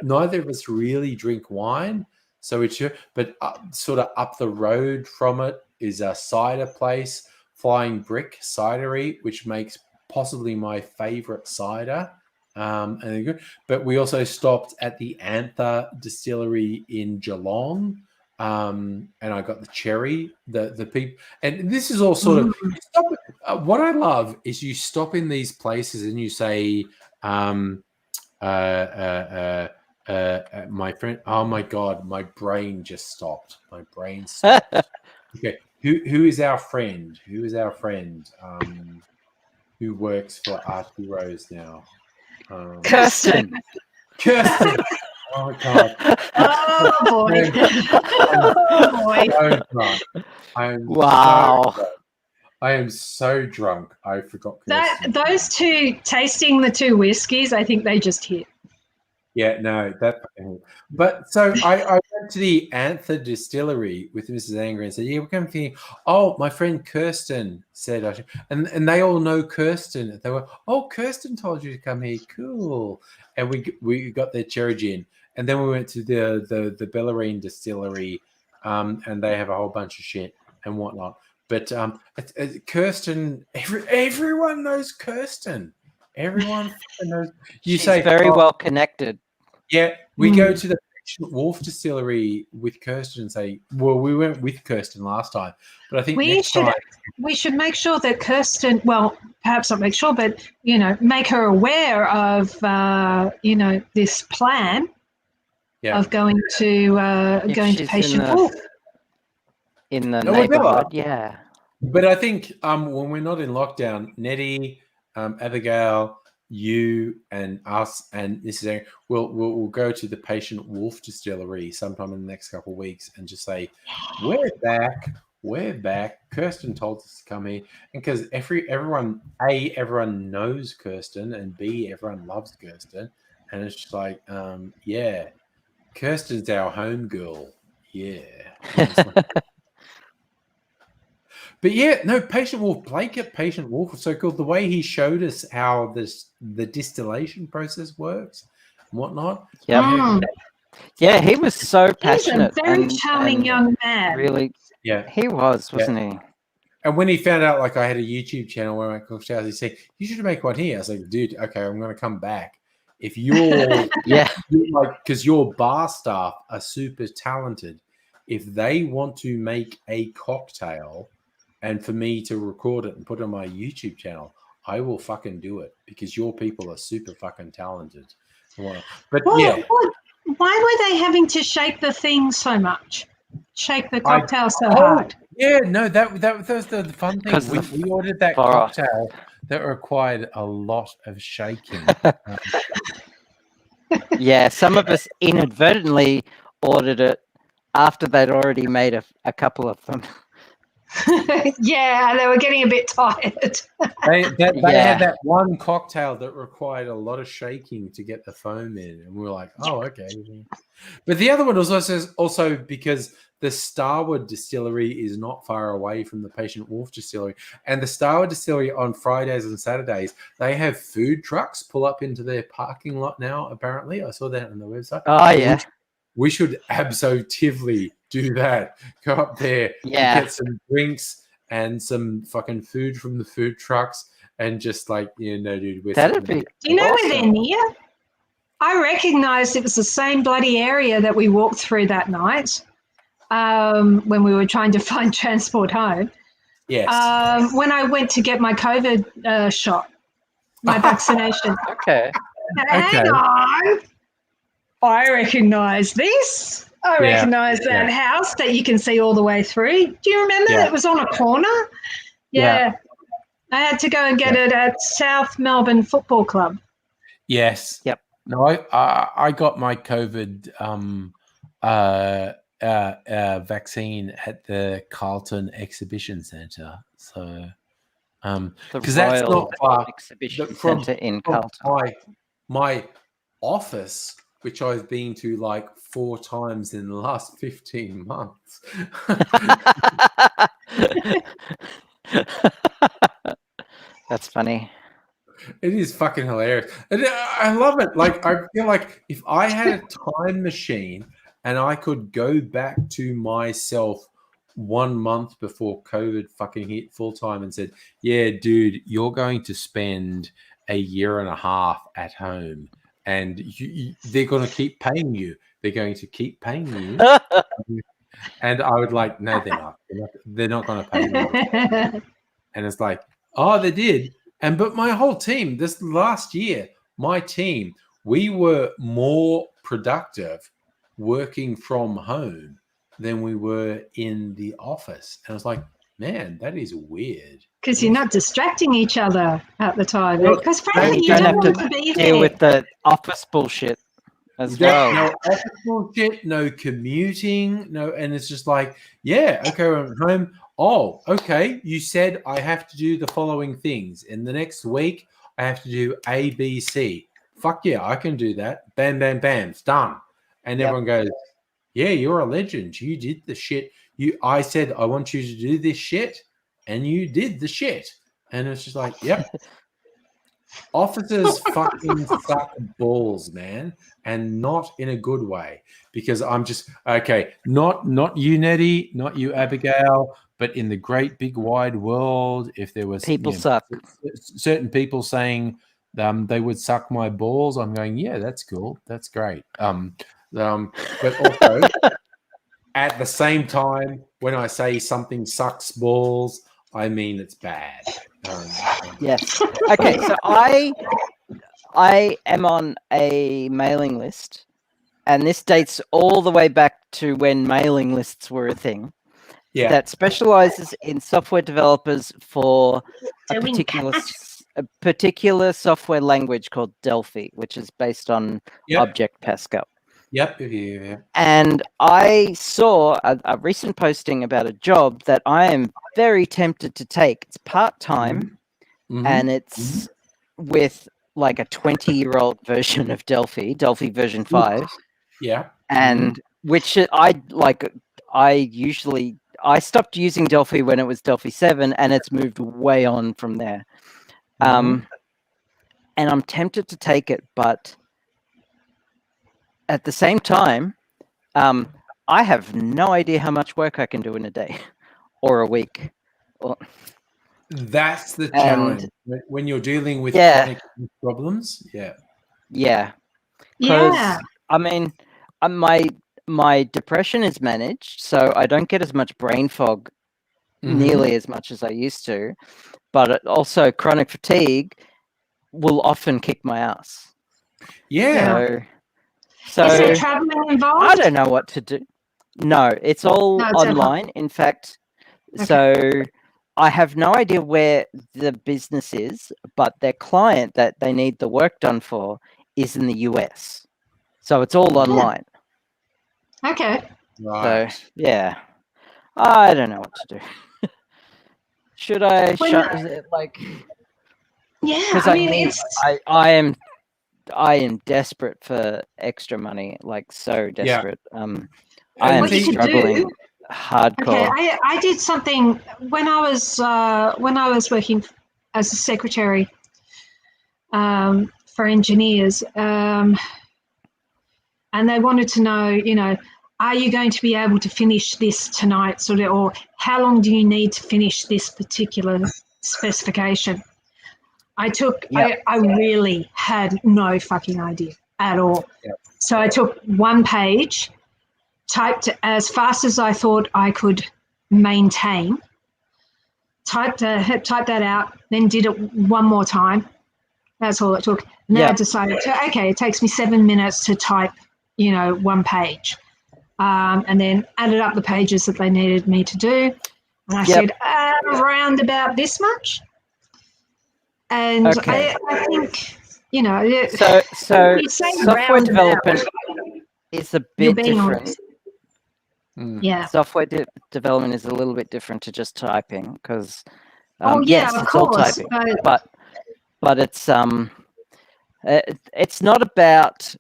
neither of us really drink wine. So but sort of up the road from it is a cider place, Flying Brick Cidery, which makes possibly my favorite cider. But we also stopped at the Anther Distillery in Geelong. And I got the cherry, the people, and this is all sort of what I love is you stop in these places and you say, my friend, oh my God, my brain just stopped. My brain stopped. Okay, who is our friend? Who is our friend? Who works for Art Heroes now? Kirsten. Oh my God! Oh boy! I am so drunk. I forgot. Those two tasting the two whiskeys, I think they just hit. Yeah, no, that. But so I went to the Anther Distillery with Mrs. Angry and said, "Yeah, we're coming for you." Oh, my friend Kirsten said, I should, and they all know Kirsten. They were, "Oh, Kirsten told you to come here. Cool." And we got their cherry gin, and then we went to the Bellarine Distillery, and they have a whole bunch of shit and whatnot. But Kirsten, everyone knows Kirsten. Everyone knows. You She's say very well connected. Yeah, we go to the Wolf Distillery with Kirsten and say, well, we went with Kirsten last time, but I think next time we should make sure that Kirsten, well, perhaps not make sure, but make her aware of this plan of going to Patient Wolf in the neighborhood. Yeah, but I think when we're not in lockdown, Nettie, Abigail, you and us and Mrs. Aaron, we'll go to the Patient Wolf Distillery sometime in the next couple of weeks and just say, we're back. Kirsten told us to come here, and because everyone knows Kirsten, and B, everyone loves Kirsten, and it's just like, yeah, Kirsten's our home girl, yeah. But yeah, no, Patient Wolf, Blake at Patient Wolf was so cool. The way he showed us how the distillation process works and whatnot. Yeah, he was so passionate. He's a very charming young man. Really, yeah, he was, wasn't he? And when he found out, like, I had a YouTube channel where I cooked house, he said, "You should make one here." I was like, "Dude, okay, I'm going to come back. If you're, because your bar staff are super talented. If they want to make a cocktail." And for me to record it and put it on my YouTube channel, I will fucking do it because your people are super fucking talented. But why were they having to shake the thing so much? Shake the cocktail so hard? Yeah, no, that was the fun thing. We ordered that cocktail that required a lot of shaking. Yeah, some of us inadvertently ordered it after they'd already made a couple of them. Yeah, they were getting a bit tired. They had that one cocktail that required a lot of shaking to get the foam in, and we were like, "Oh, okay." But the other one was also because the Starwood Distillery is not far away from the Patient Wolf Distillery, and the Starwood Distillery on Fridays and Saturdays they have food trucks pull up into their parking lot now. Apparently, I saw that on the website. Oh yeah. We should absolutely do that. Go up there, get some drinks and some fucking food from the food trucks, and just like, dude, that'd be. Do you know where they're near? I recognised it was the same bloody area that we walked through that night when we were trying to find transport home. Yes. When I went to get my COVID shot, my vaccination. Okay. Hang on. I recognise this. I recognise that house that you can see all the way through. Do you remember? It was on a corner. Yeah. I had to go and get it at South Melbourne Football Club. Yes. Yep. No, I got my COVID vaccine at the Carlton Exhibition Centre. So, because that's not far Exhibition Centre in Carlton. My office, which I've been to like 4 times in the last 15 months. That's funny. It is fucking hilarious. And I love it. Like, I feel like if I had a time machine and I could go back to myself 1 month before COVID fucking hit full time and said, "Yeah, dude, you're going to spend a year and a half at home. And they're going to keep paying you. They're going to keep paying you." And I would like, no, they're not. They're not going to pay me. And it's like, oh, they did. But my whole team, this last year, my team, we were more productive working from home than we were in the office. And I was like, man, that is weird. Because you're not distracting each other at the time. Because frankly, you don't have to deal with the office bullshit as well. No office bullshit, no commuting, no, and it's just like, yeah, okay, I'm home. Oh, okay, you said I have to do the following things. In the next week, I have to do A, B, C. fuck yeah, I can do that. Bam, bam, bam, it's done. And Yep. everyone goes, yeah, you're a legend. You did the shit. I said, I want you to do this shit, and you did the shit. And it's just like, yep. Officers fucking suck balls, man, and not in a good way. Because I'm just okay. Not you, Nettie, not you, Abigail, but in the great big wide world, if there was People suck. certain people saying they would suck my balls, I'm going, yeah, that's cool, that's great. But also at the same time, when I say something sucks balls, I mean it's bad. Yes. Okay, so I am on a mailing list, and this dates all the way back to when mailing lists were a thing. Yeah. That specializes in software developers for a Doing particular software language called Delphi, which is based on Yep. Object Pascal. Yep. Yeah. And I saw a recent posting about a job that I am very tempted to take. It's part-time, and it's with like a 20-year-old version of Delphi version 5. Yeah. And which I stopped using Delphi when it was Delphi 7, and it's moved way on from there. And I'm tempted to take it, but at the same time, I have no idea how much work I can do in a day or a week. That's the challenge when you're dealing with chronic problems. Yeah. Yeah. Yeah. I mean, my depression is managed, so I don't get as much brain fog nearly as much as I used to. But also, chronic fatigue will often kick my ass. Yeah. So is there traveling involved? I don't know what to do. No, it's all online. In fact, so I have no idea where the business is, but their client that they need the work done for is in the US. So it's all online. Okay. Right. So yeah, I don't know what to do. Should I Yeah, because I am desperate for extra money, like so desperate. I am struggling hardcore. Okay, I did something when I was working as a secretary for engineers, and they wanted to know, are you going to be able to finish this tonight, or how long do you need to finish this particular specification? I really had no fucking idea at all. Yep. So I took one page, typed as fast as I thought I could maintain, typed that out, then did it one more time. That's all it took. And then I decided, it takes me 7 minutes to type, one page. And then added up the pages that they needed me to do. And I said, around about this much. And I think, So software development is a bit different. Yeah. Software development is a little bit different to just typing because, yes, it's all typing, but it's not about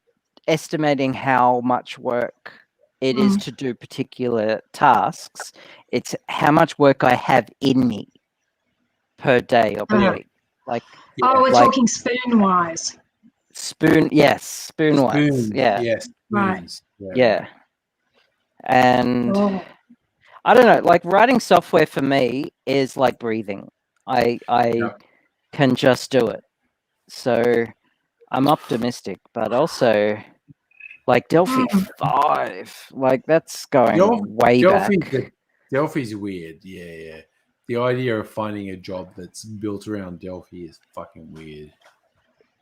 estimating how much work it is to do particular tasks. It's how much work I have in me per day or per week. We're talking spoon-wise. Spoon-wise. Yeah. Yes. Right. Yeah. And I don't know, like writing software for me is like breathing. I can just do it. So I'm optimistic, but also like Delphi 5, like that's going way back. Delphi's weird. Yeah. The idea of finding a job that's built around Delphi is fucking weird.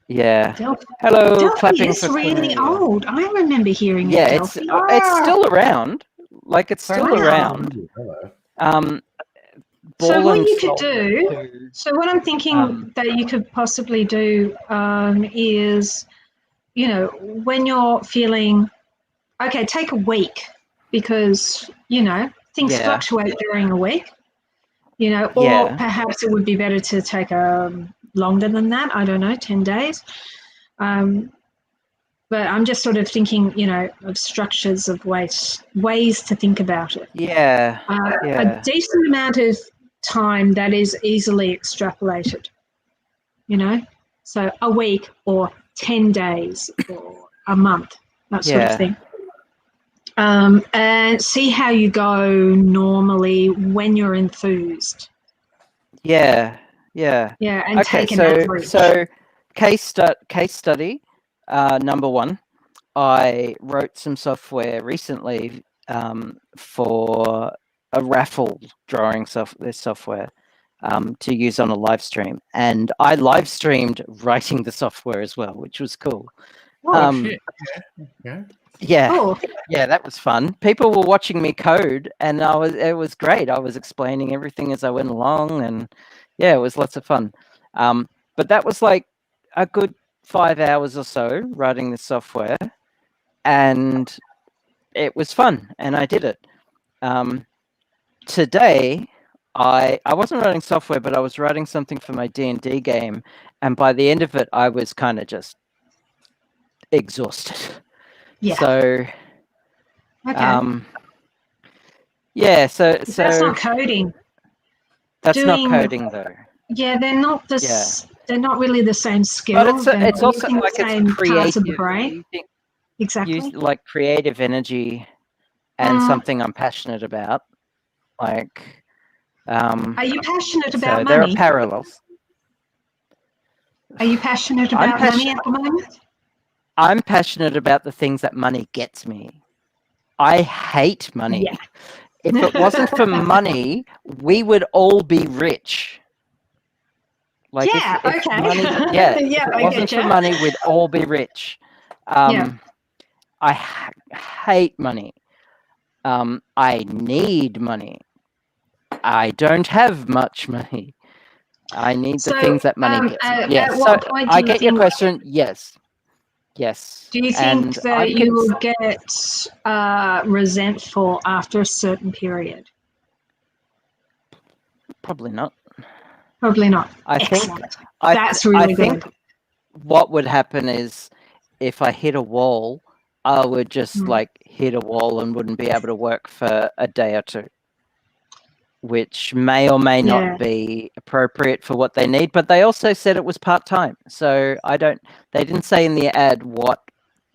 Yeah. Hello, Delphi clapping is for really old. I remember hearing it's still around. Like it's still around. So what you could do, what I'm thinking that you could possibly do is, when you're feeling, take a week because, things fluctuate during a week, or perhaps it would be better to take longer than that. I don't know, 10 days. But I'm just sort of thinking, of structures of ways to think about it. Yeah. A decent amount of time that is easily extrapolated, so a week or 10 days or a month, that sort of thing. And see how you go normally when you're enthused. Yeah, and take an average. So case study number one. I wrote some software recently for a raffle drawing software to use on a live stream, and I live streamed writing the software as well, which was cool. Shit. Yeah. Yeah, yeah, that was fun. People were watching me code, and it was great. I was explaining everything as I went along, and yeah, it was lots of fun. But that was like a good 5 hours or so writing the software, and it was fun, and I did it. Today, I wasn't writing software, but I was writing something for my D&D game, and by the end of it, I was kind of just exhausted. Yeah. So, okay. yeah. So that's not coding. That's not coding, though. Yeah, they're not They're not really the same skill. But it's also like the same it's creative. parts of the brain. Exactly. Use like creative energy and something I'm passionate about. Like, are you passionate about money? There are parallels. Are you passionate about money at the moment? I'm passionate about the things that money gets me. I hate money. Yeah. If it wasn't for money, we would all be rich. Like if money, if it wasn't for money, we'd all be rich. I hate money. I need money. I don't have much money. I need the things that money gets me. At what point I get your question. Yes. Do you think that you will get resentful after a certain period? Probably not. Probably not. I think that's really good. What would happen is if I hit a wall, I would just like hit a wall and wouldn't be able to work for a day or two, which may or may not be appropriate for what they need. But they also said it was part-time. So they didn't say in the ad what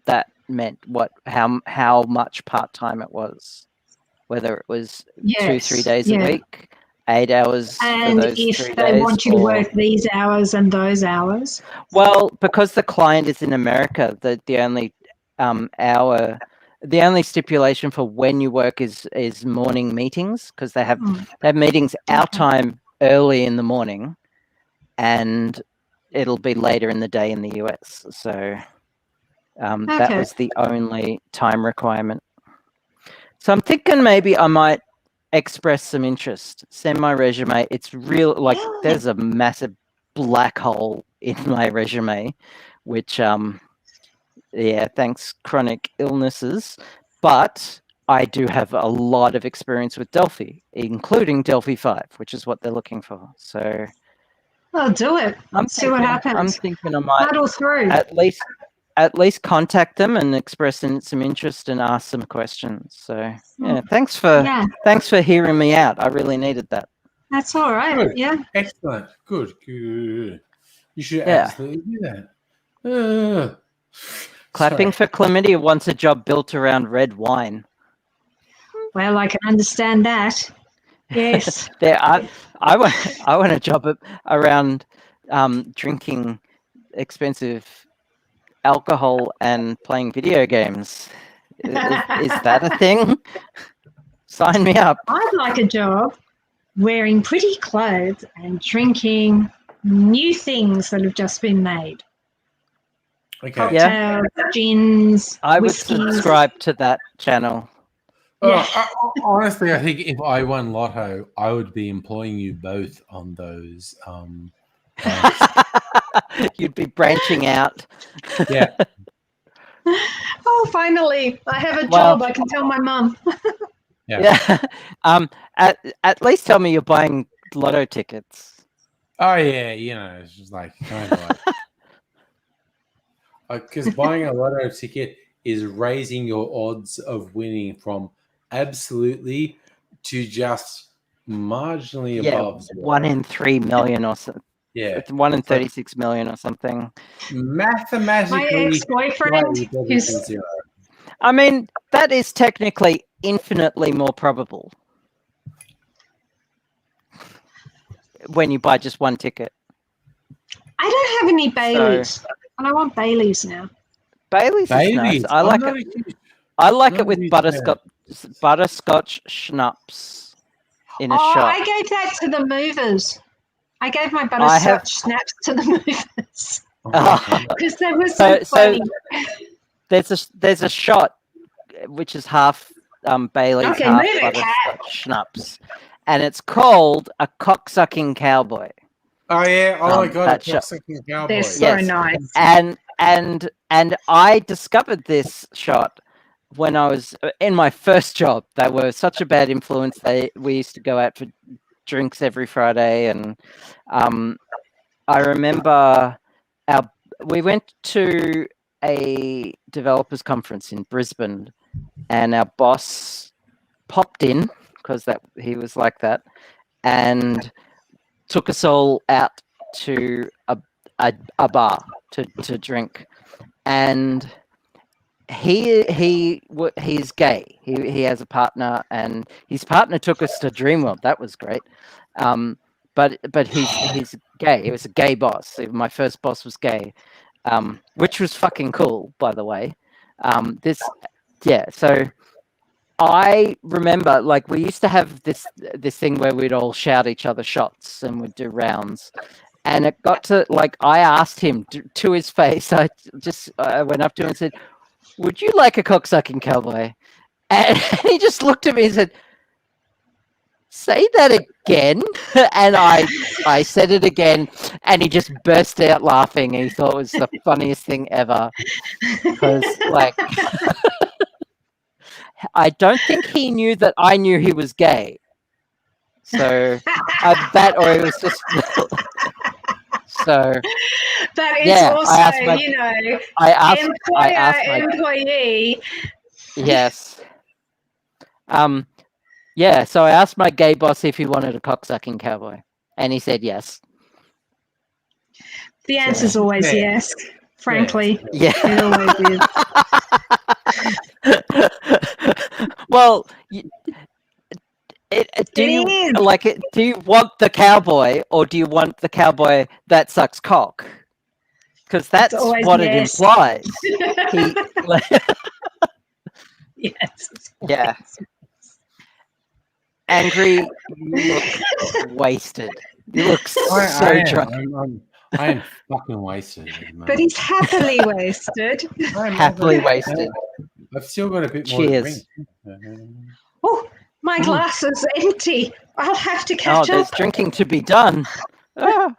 that meant, how much part-time it was, whether it was 2-3 days a week, 8 hours and for those if 3 they days, want you to work these hours and those hours. Well, because the client is in America, the only the only stipulation for when you work is morning meetings, because they have meetings our time early in the morning, and it'll be later in the day in the US. So that was the only time requirement. So I'm thinking maybe I might express some interest, send my resume. It's real, like there's a massive black hole in my resume, which thanks chronic illnesses, but I do have a lot of experience with Delphi, including Delphi 5, which is what they're looking for. So I'll do it. See what happens. I'm thinking I might paddle through. At least contact them and express some interest and ask some questions. So thanks for hearing me out. I really needed that. That's all right. Good. Yeah. Excellent. Good. You should absolutely do that. Clapping for chlamydia wants a job built around red wine. Well, I can understand that. Yes. I want a job around drinking expensive alcohol and playing video games. Is that a thing? Sign me up. I'd like a job wearing pretty clothes and drinking new things that have just been made. Okay. Cocktails, gins, I would whiskeys. subscribe to that channel. Honestly, I think if I won Lotto, I would be employing you both on those. You'd be branching out. Yeah. Oh, finally, I have a job. I can tell my mum. Yeah. At least tell me you're buying lotto tickets. Oh yeah, it's just like kind of like. because buying a lotto ticket is raising your odds of winning from absolutely to just marginally above 1 in 3 million or so. Yeah. It's 1 in It's like 36 million or something. mathematically My ex-boyfriend, slightly better who's than zero. I mean, that is technically infinitely more probable when you buy just one ticket. I don't have any Baileys, and I want Baileys now. Bailey's is nice. Baileys. I like I'm it. not a huge- I like not it with a huge butterscotch schnapps in a Oh, shot. I gave that to the movers. I gave my I have- butterscotch snaps to the movers fan. because they were so funny. There's a shot which is half Bailey's, Okay, half move it, butterscotch schnapps, and it's called a cocksucking cowboy. Oh yeah! Oh my god! that A shot. cocksucking cowboy. They're so Yes. nice. And I discovered this shot when I was in my first job. They were such a bad influence. We used to go out for drinks every Friday, and I remember we went to a developers conference in Brisbane, and our boss popped in because he was like that, and took us all out to a bar to drink, and he's gay. He has a partner, and his partner took us to Dreamworld. That was great. But he's gay. It was a gay boss. My first boss was gay, which was fucking cool, by the way. So I remember, like, we used to have this thing where we'd all shout each other shots and we'd do rounds. And it got to, like, I asked him to his face. I went up to him and said, "Would you like a cocksucking cowboy?" And he just looked at me and said, "Say that again." And I said it again, and he just burst out laughing. He thought it was the funniest thing ever. Because, like, I don't think he knew that I knew he was gay. So that, or it was just so. That is Yeah, also, I asked my employee. Yes. Yeah, so I asked my gay boss if he wanted a cocksucking cowboy, and he said yes. The answer is always yes, frankly. Yeah. It always is. Well, do you want the cowboy, or do you want the cowboy that sucks cock? Because that's what it implies. Yes. Yeah. Angry, you look wasted. You look so drunk. I am fucking wasted. But he's happily wasted. Happily wasted. I've still got a bit more to drink. Oh, my glass is empty. I'll have to catch there's up. drinking to be done. I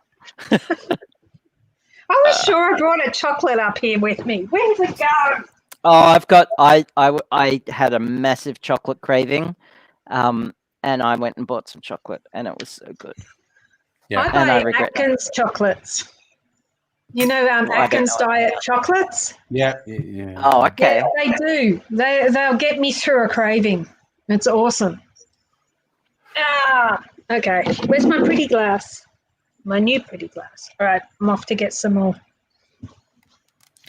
was sure I brought a chocolate up here with me. Where's it go? Oh, I had a massive chocolate craving, and I went and bought some chocolate, and it was so good. Yeah, I buy Atkins chocolates. You know, Atkins diet chocolates. Yeah. Oh, okay. Yeah, they do. They'll get me through a craving. It's awesome. Okay. Where's my pretty glass? My new pretty glass. All right, I'm off to get some more.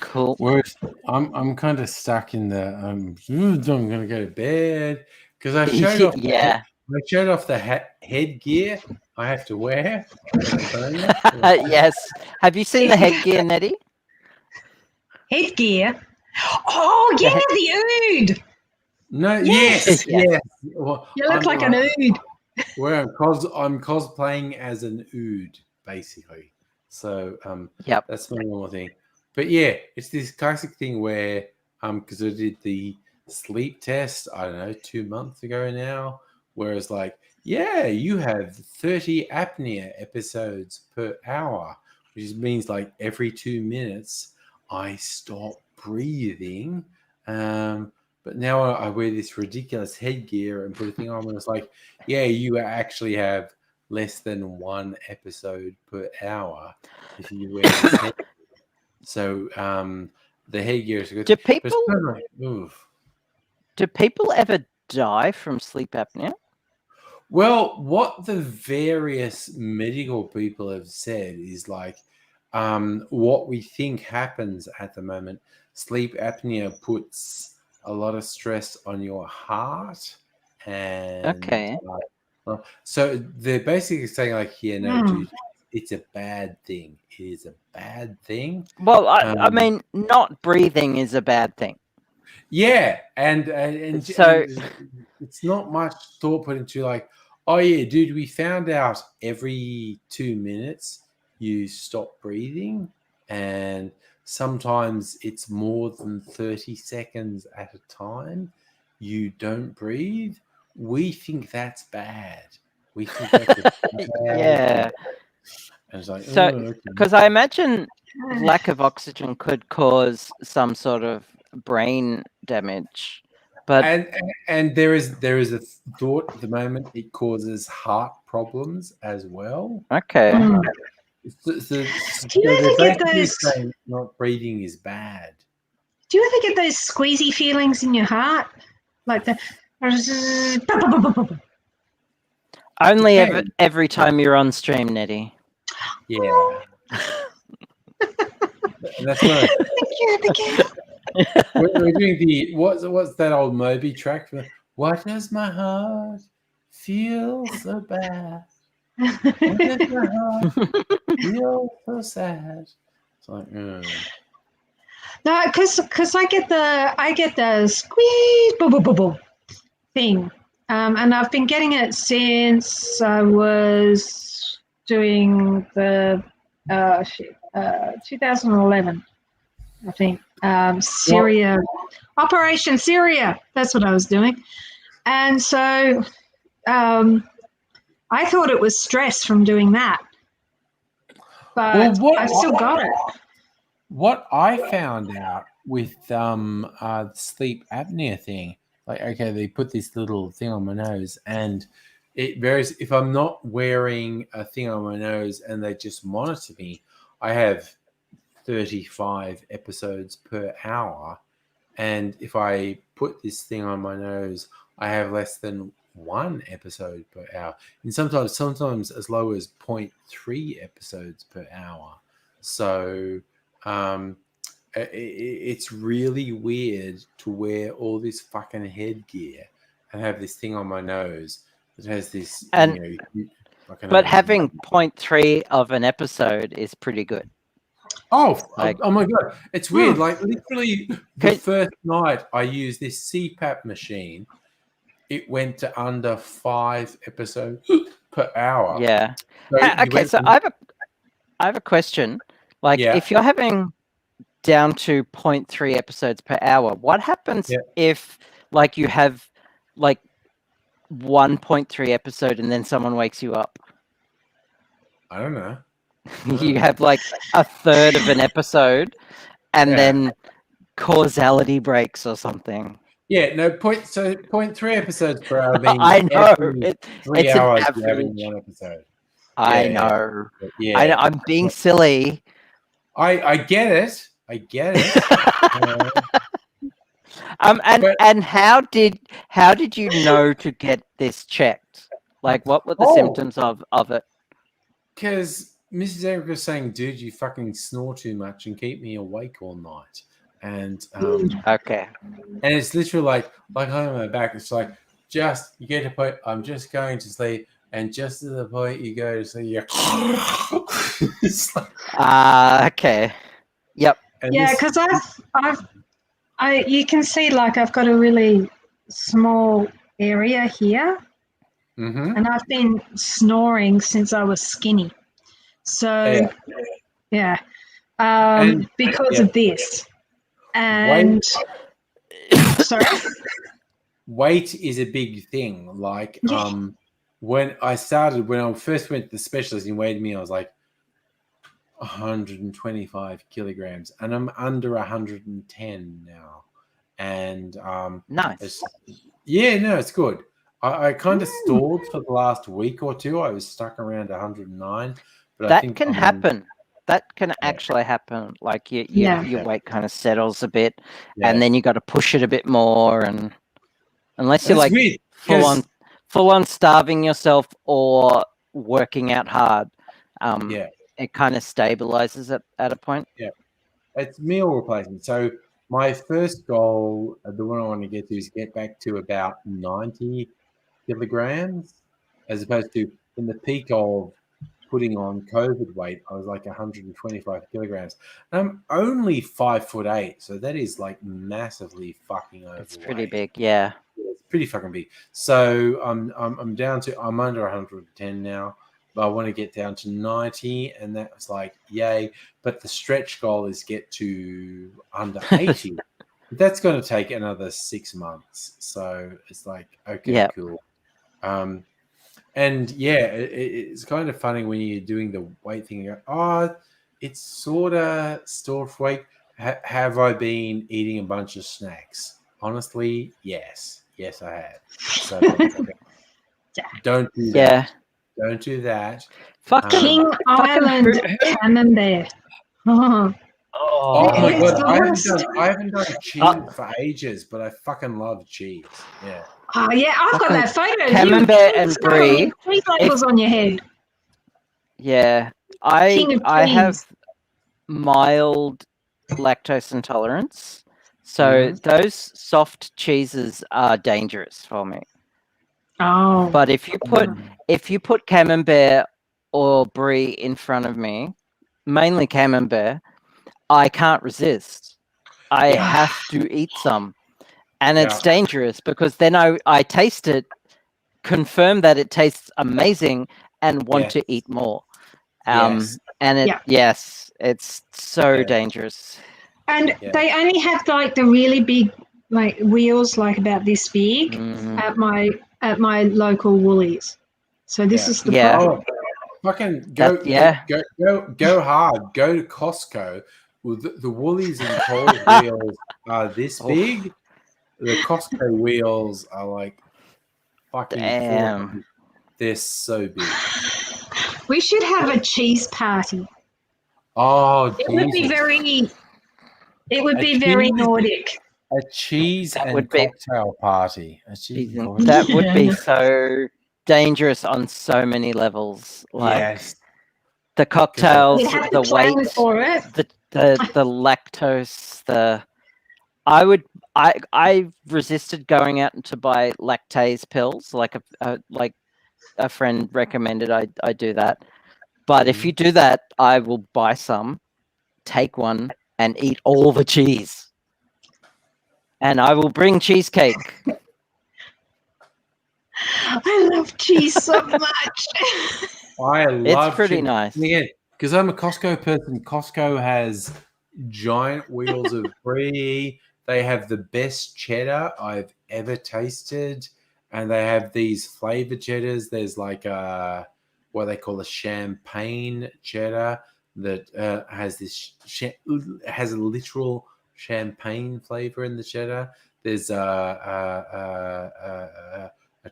Cool. Whereas I'm kind of stuck in the I'm gonna go to bed because I showed off. Yeah. I showed off the headgear I have to wear. Yes. Have you seen the headgear, Nettie? Headgear? Oh, yeah, the ood. No, Yes. yes. Well, You look like an ood. Where I'm cosplaying as an ood, basically. So that's my normal thing. But yeah, it's this classic thing where because I did the sleep test, I don't know, 2 months ago now, whereas like, yeah, you have 30 apnea episodes per hour, which means like every 2 minutes I stop breathing. But now I wear this ridiculous headgear and put a thing on, and it's like, yeah, you actually have less than 1 episode per hour if you wear this headgear. So The headgear is a good Do thing. But people it's kind of like, oof. do people ever die from sleep apnea? Well, what the various medical people have said is like what we think happens at the moment. Sleep apnea puts a lot of stress on your heart, and Okay. so they're basically saying like, yeah, no, Hmm. dude, it's a bad thing. It is a bad thing. Well, I mean, not breathing is a bad thing. Yeah, and So- it's not much thought put into like, oh yeah, dude, we found out every 2 minutes you stop breathing, and sometimes it's more than 30 seconds at a time you don't breathe. We think that's bad. We think that's a bad Yeah. thing. And it's like, So, okay. because I imagine lack of oxygen could cause some sort of brain damage, but and there is a thought at the moment it causes heart problems as well. okay. Hmm. So Do you they're ever get basically those? saying not breathing is bad. Do you ever get those squeezy feelings in your heart, like the? Only Depends. every time you're on stream, Nettie. Yeah, and that's when we're doing the what's that old Moby track for? What does my heart feel so bad? What does my heart feel so sad? It's like, No, because I get the squeeze boo boo boo boo thing, and I've been getting it since I was doing the 2011, I think. Syria, Operation Syria. That's what I was doing, and so I thought it was stress from doing that, but I still got it. What I found out with sleep apnea thing, like, okay, they put this little thing on my nose, and it varies. If I'm not wearing a thing on my nose and they just monitor me, I have 35 episodes per hour, and if I put this thing on my nose, I have less than 1 episode per hour, and sometimes as low as 0.3 episodes per hour. So it's really weird to wear all this fucking headgear and have this thing on my nose that has this, And but having 0.3 of an episode is pretty good. Oh Like- my god, it's weird. Like literally, the first night I used this CPAP machine, it went to under 5 episodes per hour. Yeah. So Okay, so I have a question. Like, if you're having down to 0.3 episodes per hour, what happens if, like, you have like 1.3 episode and then someone wakes you up? I don't know. You have like a third of an episode, and then causality breaks or something. Yeah, no, 0.3 episodes per hour means I know. every 3 it's hours an you're having average. 1 episode. I know. Yeah. I'm being silly. I get it. I get it. And how did you know to get this checked? Like, what were the symptoms of it? Because Mrs. Eric was saying, dude, you fucking snore too much and keep me awake all night. And okay. And it's literally like on my back, it's like, just you get to point, I'm just going to sleep, and just to the point you go to sleep, you're it's like, okay. Yep. Yeah, because you can see, like, I've got a really small area here, and I've been snoring since I was skinny. So, because of this. And sorry, weight is a big thing. Like, when I first went to the specialist and weighed me, I was like 125 kilograms, and I'm under 110 now. And nice. It's good. I kind of stalled for the last week or two. I was stuck around 109, but that I think can happen. that can actually happen. Like Yeah. your weight kind of settles a bit, Yeah. and then you got to push it a bit more. And unless you're That's like weird, full on starving yourself or working out hard, yeah, it kind of stabilizes at a point. it's meal replacement. So my first goal, the one I want to get to, is get back to about 90 kilograms, as opposed to in the peak of putting on COVID weight, I was like 125 kilograms. I'm only 5'8", so that is like massively fucking overweight. It's pretty big, yeah. It's pretty fucking big. So I'm under 110 now, but I want to get down to 90, and that's like yay. But the stretch goal is get to under 80. That's going to take another 6 months. So it's like, okay, cool. And yeah, it's kind of funny when you're doing the weight thing. You go, oh, it's sort of store for weight. Have I been eating a bunch of snacks? Honestly, yes. Yes, I have. So don't do that. Don't do that. King Island camembert. Oh my god, I haven't done cheese for ages, but I fucking love cheese. Yeah. Oh yeah, I've got that photo. Camembert and brie. Cheese labels on your head. Yeah, I have mild lactose intolerance, so those soft cheeses are dangerous for me. Oh. But if you put camembert or brie in front of me, mainly camembert, I can't resist. I have to eat some. And it's dangerous because then I taste it, confirm that it tastes amazing, and want to eat more. And it's so dangerous. And they only have like the really big like wheels, like about this big, at my local Woolies. So this is the problem. Fucking go hard. Go to Costco. Well, the Woolies and Coles wheels are this big. The Costco wheels are like fucking. Damn. They're so big. We should have a cheese party. Oh, it would be very. It would be very Nordic. A cheese and cocktail party. That would be so dangerous on so many levels. Like the cocktails, the weight, for it. the lactose, I resisted going out to buy lactase pills, like a friend recommended I do that. But if you do that, I will buy some, take one, and eat all the cheese. And I will bring cheesecake. I love cheese so much. It's pretty nice. Again, because I'm a Costco person, Costco has giant wheels of brie. They have the best cheddar I've ever tasted, and they have these flavored cheddars. There's like what they call a champagne cheddar that has has a literal champagne flavor in the cheddar. There's a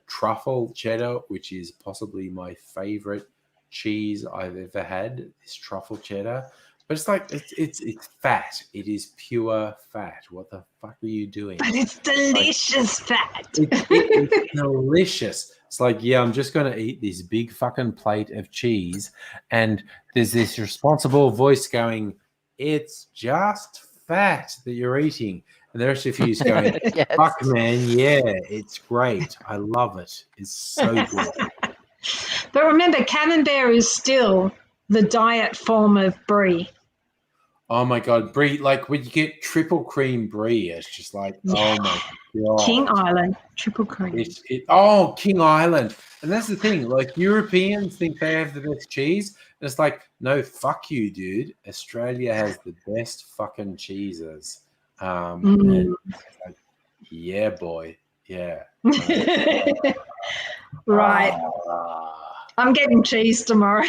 truffle cheddar, which is possibly my favorite cheese I've ever had. This truffle cheddar. But it's like it's fat. It is pure fat. What the fuck are you doing? But it's delicious fat. It's delicious. It's like, yeah, I'm just going to eat this big fucking plate of cheese, and there's this responsible voice going, "It's just fat that you're eating," and the rest of you is going, "Fuck, man, yeah, it's great. I love it. It's so good." But remember, camembert is still the diet form of brie. Oh my god, brie! Like when you get triple cream brie, it's just like, oh my god, King Island triple cream. King Island, and that's the thing. Like Europeans think they have the best cheese, and it's like, no, fuck you, dude. Australia has the best fucking cheeses. And like, yeah, boy, yeah. Right. I'm getting cheese tomorrow.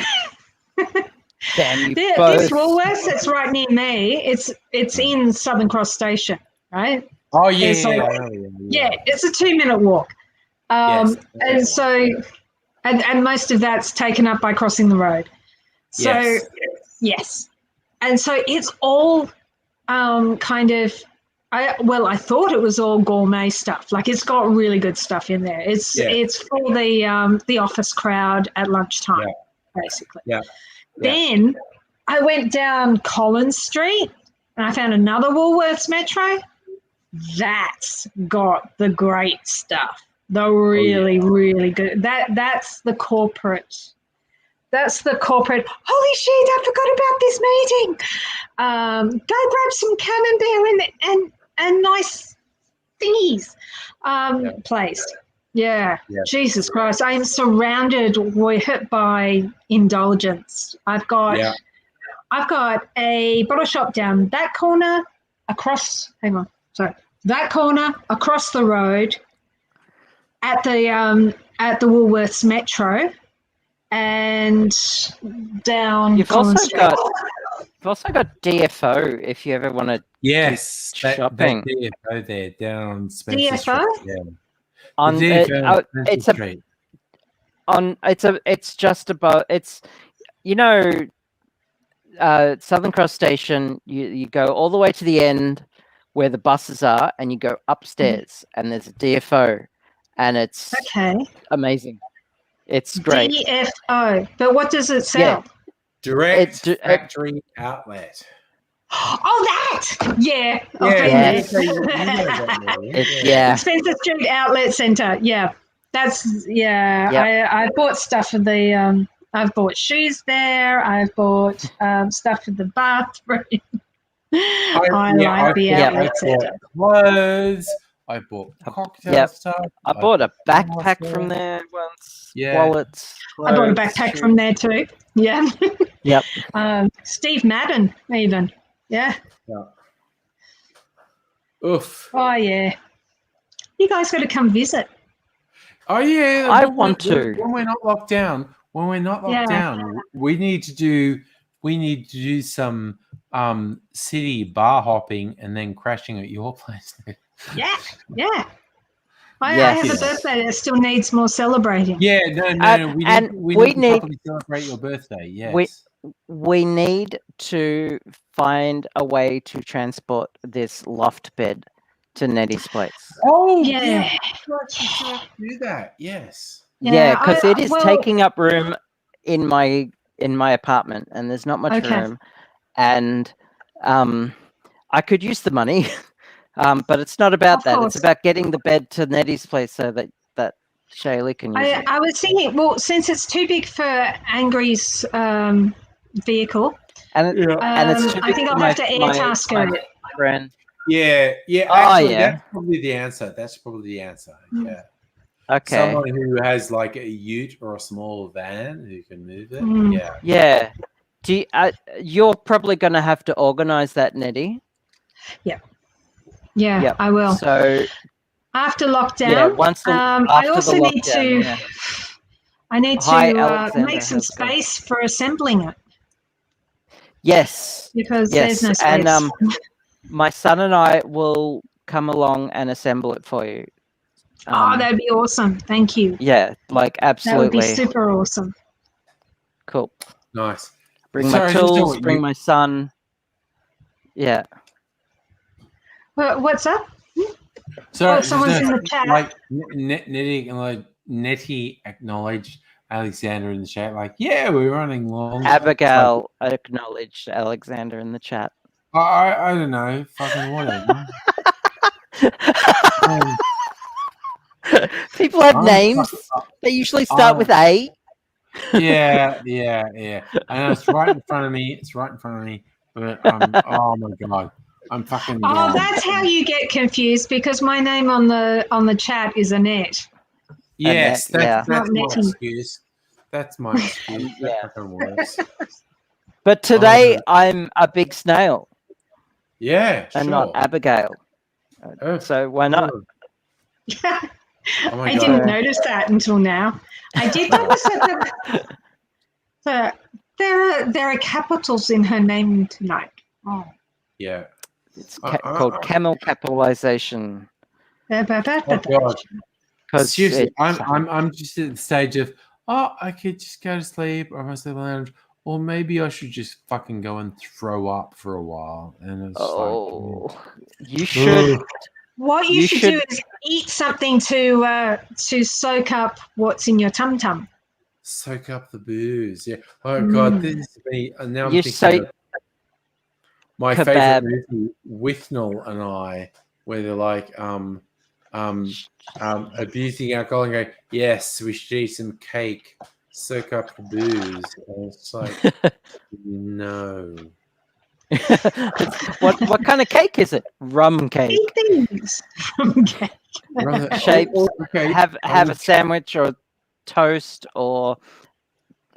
Damn you This Woolworths, it's right near me. It's in Southern Cross Station, right? Oh yeah, it's a 2-minute walk. And so, and most of that's taken up by crossing the road. So, yes. and so it's all kind of. I thought it was all gourmet stuff. Like it's got really good stuff in there. It's for the office crowd at lunchtime, basically. Yeah. Then I went down Collins Street and I found another Woolworths Metro. That's got the great stuff. The really, really good. That's the corporate. That's the corporate. Holy shit! I forgot about this meeting. Go grab some camembert and nice thingies. Place. Yeah. Jesus Christ! I am surrounded by indulgence. I've got a bottle shop down that corner, across. Hang on. Sorry. That corner across the road at the Woolworths Metro, and down. You've also got DFO if you ever want to. Yes, shopping. That DFO there down Spencer DFO? Street. Yeah. On It's just about Southern Cross Station. You go all the way to the end where the buses are, and you go upstairs, and there's a DFO, and it's amazing. It's great. DFO, but what does it sell? Direct factory outlet. Oh, that! Yeah. Spencer Street Outlet Centre. Yeah, that's I bought stuff for the. I've bought shoes there. I've bought stuff for the bathroom. I like the outlet centre. Clothes. I bought cocktail stuff. I bought a backpack from there once. Yeah. Wallets. Clothes, I bought a backpack from there too. Yeah. Yep. Steve Madden even. Yeah. Oof. Oh yeah. You guys got to come visit. Oh yeah. I want to. When we're not locked down. We need to do some city bar hopping and then crashing at your place. Yeah. I have a birthday that still needs more celebrating. Yeah, no. We need to properly celebrate your birthday. Yes. We need to find a way to transport this loft bed to Nettie's place. Oh yeah. Do that. Yes. Yeah, because it is taking up room in my apartment, and there's not much room, and I could use the money, but it's not about that. It's about getting the bed to Nettie's place so that Shaylee can use it. I was thinking, well, since it's too big for Angry's vehicle, and it's too big I think I'll have to air task it. Friend. Yeah. Actually, that's probably the answer. Yeah. Okay. Someone who has like a ute or a small van who can move it. Yeah. Do you, you're probably going to have to organize that, Nettie. Yeah, I will. So after lockdown, I also need to. I need to make some space for assembling it. Yes. Because there's no space. And my son and I will come along and assemble it for you. That'd be awesome. Thank you. Yeah, like absolutely. That would be super awesome. Cool. Nice. Bring my tools, bring my son. Yeah. What's up? So someone's in the chat. Like Nettie acknowledged Alexander in the chat. Like, yeah, we're running long. Abigail acknowledged Alexander in the chat. I don't know. Fucking whatever. People have names. They usually start with A. Yeah. I know it's right in front of me. But oh my god, I'm fucking. Oh, that's how you get confused because my name on the chat is Annette. Yes, Annette, that's my excuse. That's my excuse. That fucking works. But today I'm a big snail. Yeah, and not Abigail. So why not? Oh I didn't notice that until now. I did notice that there are capitals in her name tonight. Oh. Yeah. It's called camel capitalization. Oh God. Seriously, I'm just at the stage of I could just go to sleep or I must sleep on the lounge, or maybe I should just fucking go and throw up for a while. And it's You should. What you should do is eat something to soak up what's in your tum tum. soak up the booze. Yeah. Oh God, this is me. Now I'm You thinking of my kebab. favorite movie, Withnell and I, where they're like abusing alcohol and going, yes, we should eat some cake, soak up the booze. And it's like, no. What kind of cake is it? Rum cake. Things from cake. Shapes. Okay. Have a sandwich or toast, or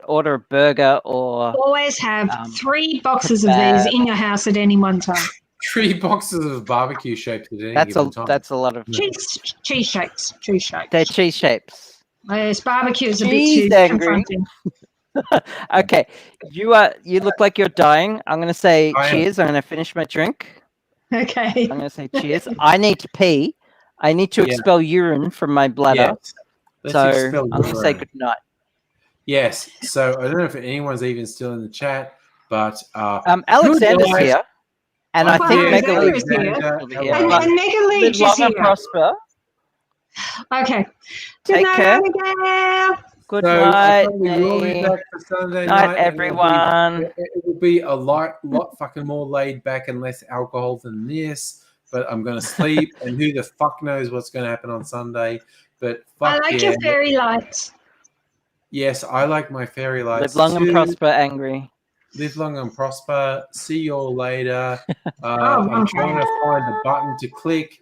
order a burger, or Always have 3 boxes of kebab. these in your house at any one time. 3 boxes of barbecue shapes at any given time. That's a lot of Cheese shapes. Cheese shapes. They're cheese shapes. Yes, barbecue is a bit Cheese too angry. confronting. Okay, you look like you're dying. I'm gonna say cheers. I'm gonna finish my drink. Okay. I'm gonna say cheers. I need to pee. I need to expel urine from my bladder. Yes. Let's So expel I'm gonna say urine. good night. Yes. So I don't know if anyone's even still in the chat, but Alexander's good night. here, and I Well, think Alexander is Megalu's here. here. And Mega Live Leech is long and here. prosper. Okay. Good Take night, care. Abigail. Good So night, we will be Nate. back for Sunday Night, night. everyone. It will be a lot fucking more laid back and less alcohol than this. But I'm gonna sleep, and who the fuck knows what's gonna happen on Sunday? But fuck I like yeah. your fairy lights. Yes, I like my fairy lights. Live long and too. prosper, angry. Live long and prosper. See you all later. Oh, I'm okay. trying to find the button to click